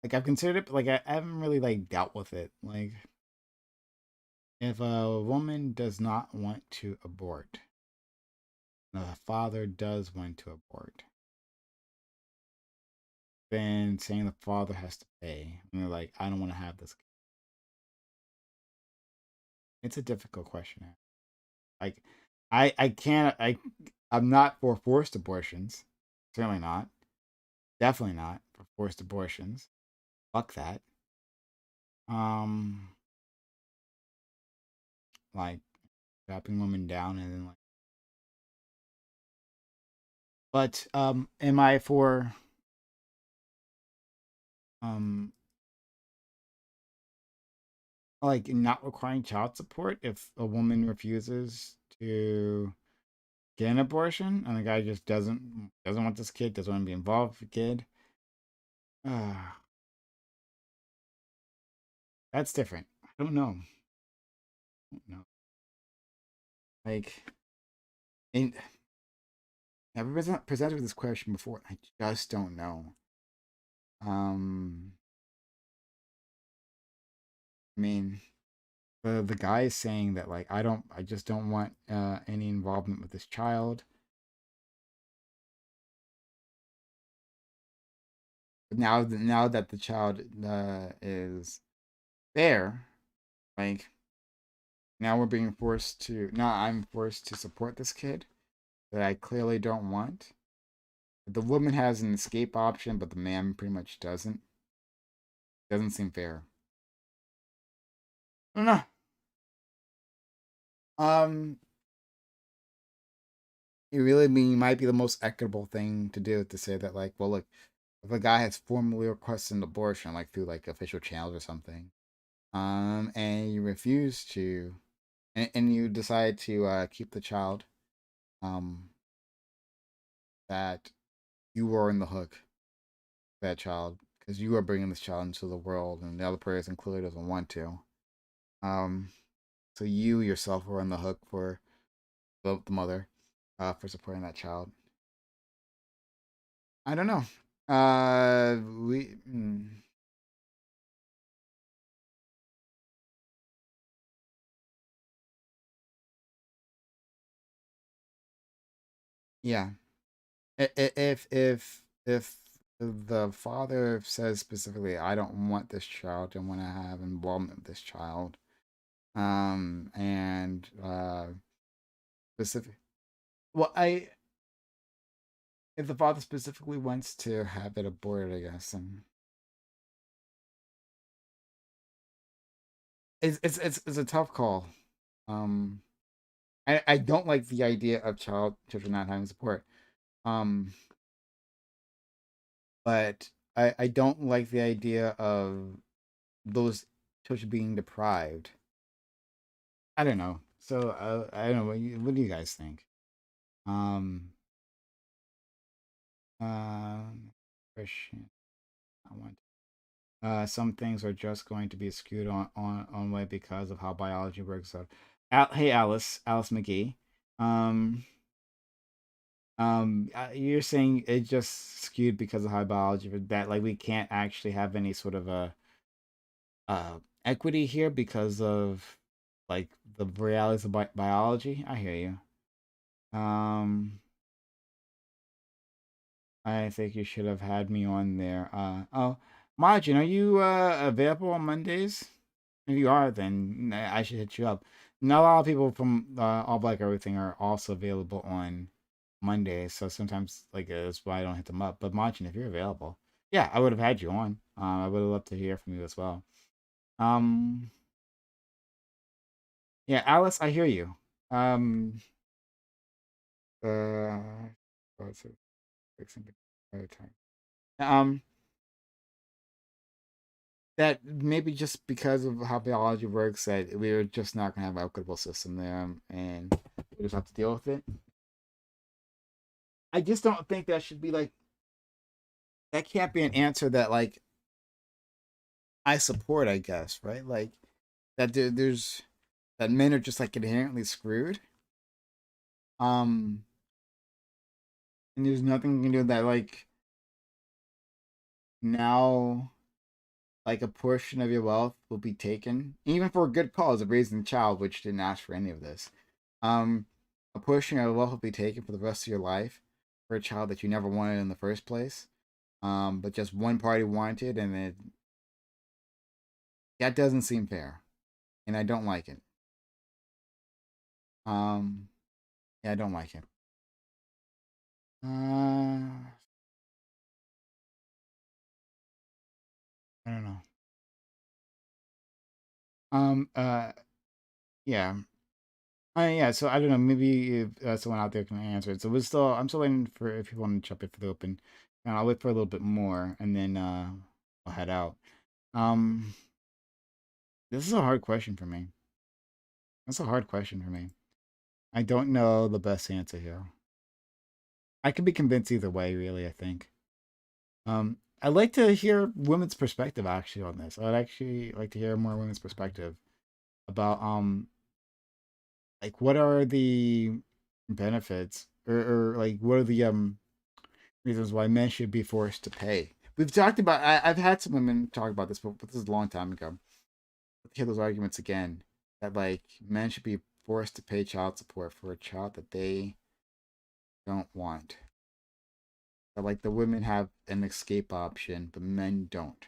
like. I've considered it, but like I haven't really like dealt with it. Like, if a woman does not want to abort, the father does want to abort, then saying the father has to pay, and they're like, I don't want to have this. It's a difficult question. Like, I can't. I'm not for forced abortions. Certainly not. Definitely not for forced abortions. Fuck that. Um, like dropping women down and then like. But am I for um like not requiring child support if a woman refuses to get an abortion and the guy just doesn't want this kid, doesn't want to be involved with the kid? Uh, that's different. I don't know. Like, and I've been presented with this question before. I just don't know. I mean, the guy is saying that like I just don't want any involvement with this child. But now that the child is there, like now I'm forced to support this kid that I clearly don't want. The woman has an escape option, but the man pretty much doesn't. Doesn't seem fair. I don't know. It really might be the most equitable thing to do to say that like, well, look, if a guy has formally requested an abortion, like through like official channels or something, and you refuse to, and you decide to keep the child, um, that you are in the hook for that child because you are bringing this child into the world, and the other person clearly doesn't want to. Um, so you yourself are on the hook for the mother, for supporting that child. I don't know. We. Yeah. If the father says specifically, I don't want this child, don't want to have involvement with this child, and specific, well, I if the father specifically wants to have it aborted, I guess, and it's a tough call. Um, I don't like the idea of children not having support. Um, but I don't like the idea of those children being deprived. I don't know. So I don't know. What do you guys think? Um, Christian, I want. Some things are just going to be skewed on way because of how biology works out. Hey, Alice McGee. Um, you're saying it just skewed because of how biology that like we can't actually have any sort of a equity here because of like the realities of biology. I hear you. I think you should have had me on there. Oh, Majin, are you available on Mondays? If you are, then I should hit you up. Not a lot of people from All Black Everything are also available on Mondays, so sometimes like that's why I don't hit them up. But Majin, if you're available, yeah, I would have had you on. I would have loved to hear from you as well. Um, yeah, Alice, I hear you. Uh, what's it? Fixing the time. Um, that maybe just because of how biology works, that we're just not gonna have an equitable system there, and we just have to deal with it. I just don't think that should be like that. Can't be an answer that like I support. I guess right, like that. There's that men are just like inherently screwed. And there's nothing you can do that like now like a portion of your wealth will be taken, even for a good cause of raising a child, which didn't ask for any of this. Um, a portion of your wealth will be taken for the rest of your life for a child that you never wanted in the first place. But just one party wanted, and that doesn't seem fair, and I don't like it. Um, yeah, I don't like it. I don't know. Yeah. Yeah, so I don't know. Maybe if someone out there can answer it. So I'm still waiting for if you want to jump in for the open, and I'll wait for a little bit more, and then I'll head out. Um, this is a hard question for me. That's a hard question for me. I don't know the best answer here. I could be convinced either way, really. I think. I'd like to hear women's perspective actually on this. I'd actually like to hear more women's perspective about like what are the benefits or like what are the reasons why men should be forced to pay. We've talked about. I've had some women talk about this, but this is a long time ago. Let's hear those arguments again. That like men should be forced to pay child support for a child that they don't want. That like the women have an escape option, but men don't.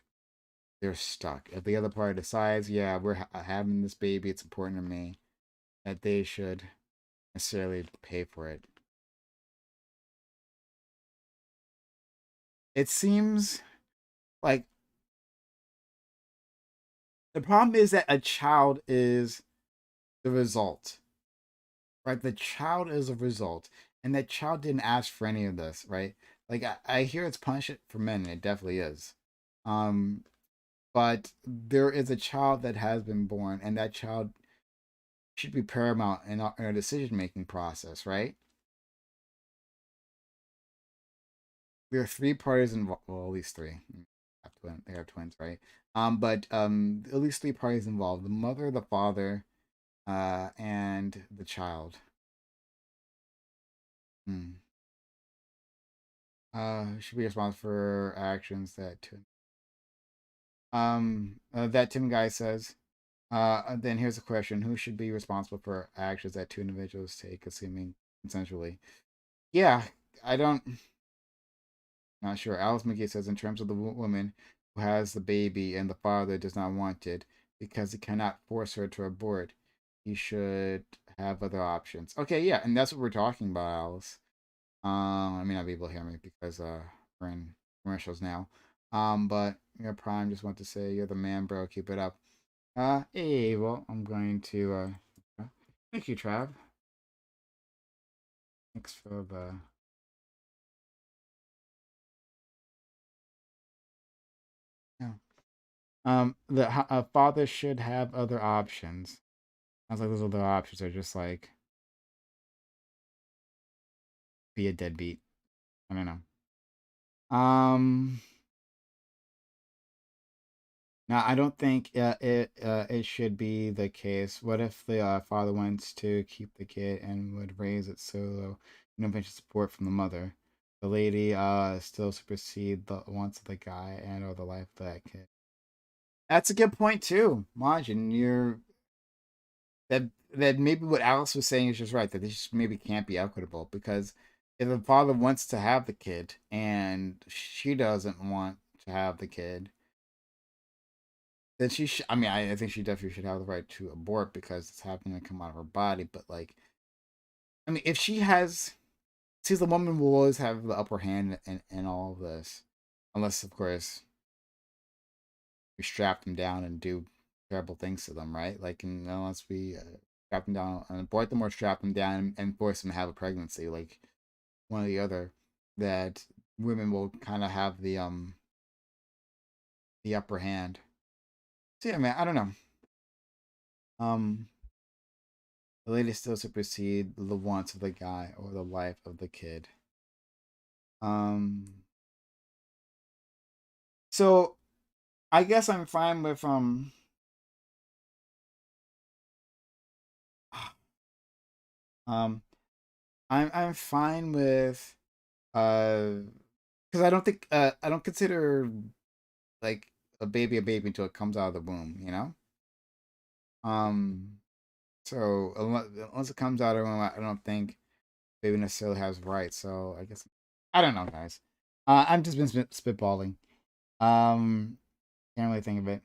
They're stuck. If the other party decides, yeah, we're having this baby, it's important to me, that they should necessarily pay for it. It seems like the problem is that a child is the result, right? The child is a result, and that child didn't ask for any of this, right? Like I hear it's punishment for men, and it definitely is. Um, but there is a child that has been born, and that child should be paramount in our decision making process, right? There are three parties involved. Well, at least three. They have twins, right? But at least three parties involved: the mother, the father, and the child. Hmm. Should be responsible for actions that that Tim guy says. Then here's a question: who should be responsible for actions that two individuals take, assuming consensually? Yeah, I don't. Not sure. Alice McGee says, in terms of the woman who has the baby and the father does not want it because he cannot force her to abort, he should have other options. Okay, yeah, and that's what we're talking about, Alice. I may not be able to hear me because we're in commercials now. But your Prime just want to say you're the man, bro. Keep it up. Hey, well, I'm going to thank you, Trav. Thanks for the yeah. The father should have other options. Sounds like those other options are just like be a deadbeat. I don't know. Now I don't think it should be the case. What if the father wants to keep the kid and would raise it solo, no financial support from the mother? The lady still supersede the wants of the guy and or the life of that kid. That's a good point too, Majin. You're that maybe what Alice was saying is just right, that this just maybe can't be equitable because if the father wants to have the kid and she doesn't want to have the kid, then I mean, I think she definitely should have the right to abort because it's happening to come out of her body. But like, I mean, if she has, sees the woman will always have the upper hand in all of this, unless of course we strap them down and do terrible things to them, right? Like, unless we strap them down and abort them or strap them down and force them to have a pregnancy, like one or the other, that women will kind of have the upper hand. So yeah, man, I don't know. The lady still supersede the wants of the guy or the life of the kid. So I guess I'm fine with Um, I'm fine with because I don't consider like a baby until it comes out of the womb, you know. Um, so unless it comes out of the womb, I don't think baby necessarily has rights. So I guess I don't know, guys. I'm just been spitballing. Um, can't really think of it.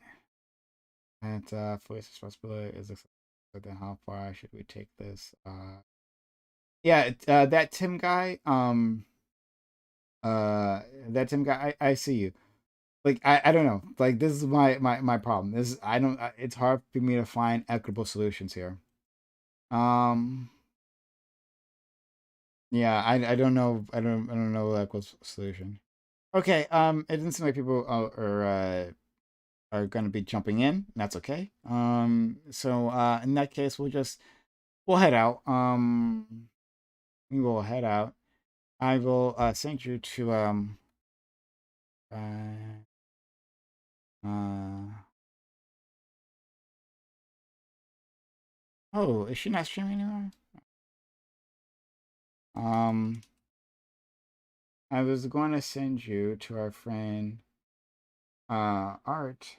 And for its responsibility is then how far should we take this? Yeah, that Tim guy. That Tim guy. I see you. Like I don't know. Like this is my problem. This is I don't. It's hard for me to find equitable solutions here. Um. Yeah, I don't know. I don't know the equitable solution. Okay. It doesn't seem like people are going to be jumping in. That's okay. So in that case, we'll head out. We will head out. I will send you to uh uh oh, is she not streaming anymore? Um I was going to send you to our friend Art.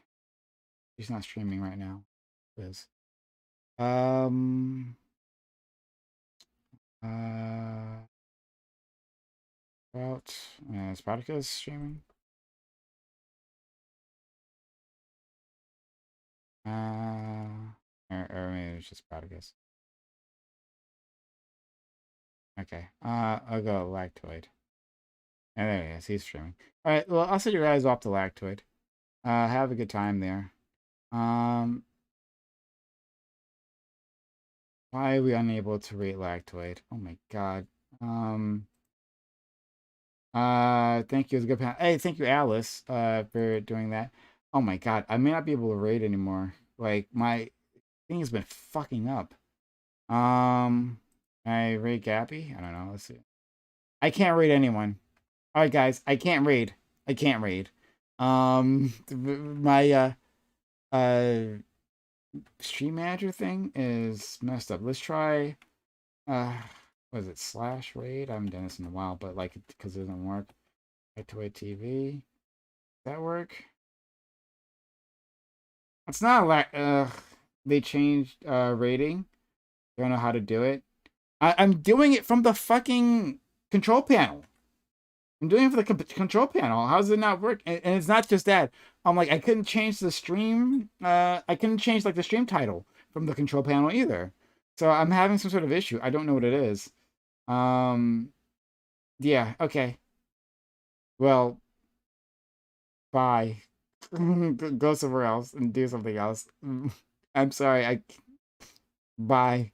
She's not streaming right now. Liz. Um uh about Spartacus streaming. Or maybe it's just Spartacus. Okay. I'll go Lactoid. And there he is. He's streaming. All right. Well, I'll send you guys off to Lactoid. Have a good time there. Why are we unable to rate Lactoid? Oh my god. Thank you. It was a good panel. Hey, thank you, Alice, for doing that. Oh my god, I may not be able to rate anymore. Like my thing has been fucking up. I rate Gappy. I don't know. Let's see. I can't rate anyone. All right, guys, I can't read. I can't read. My uh stream manager thing is messed up. Let's try was it slash raid? I haven't done this in a while, but like because it doesn't work. Right to wait TV. Does that work? It's not like they changed rating. Don't know how to do it. I'm doing it from the fucking control panel. I'm doing it for the control panel. How does it not work? And it's not just that. I'm like, I couldn't change the stream. I couldn't change like the stream title from the control panel either. So I'm having some sort of issue. I don't know what it is. Yeah. Okay. Well, bye. Go somewhere else and do something else. I'm sorry. Bye.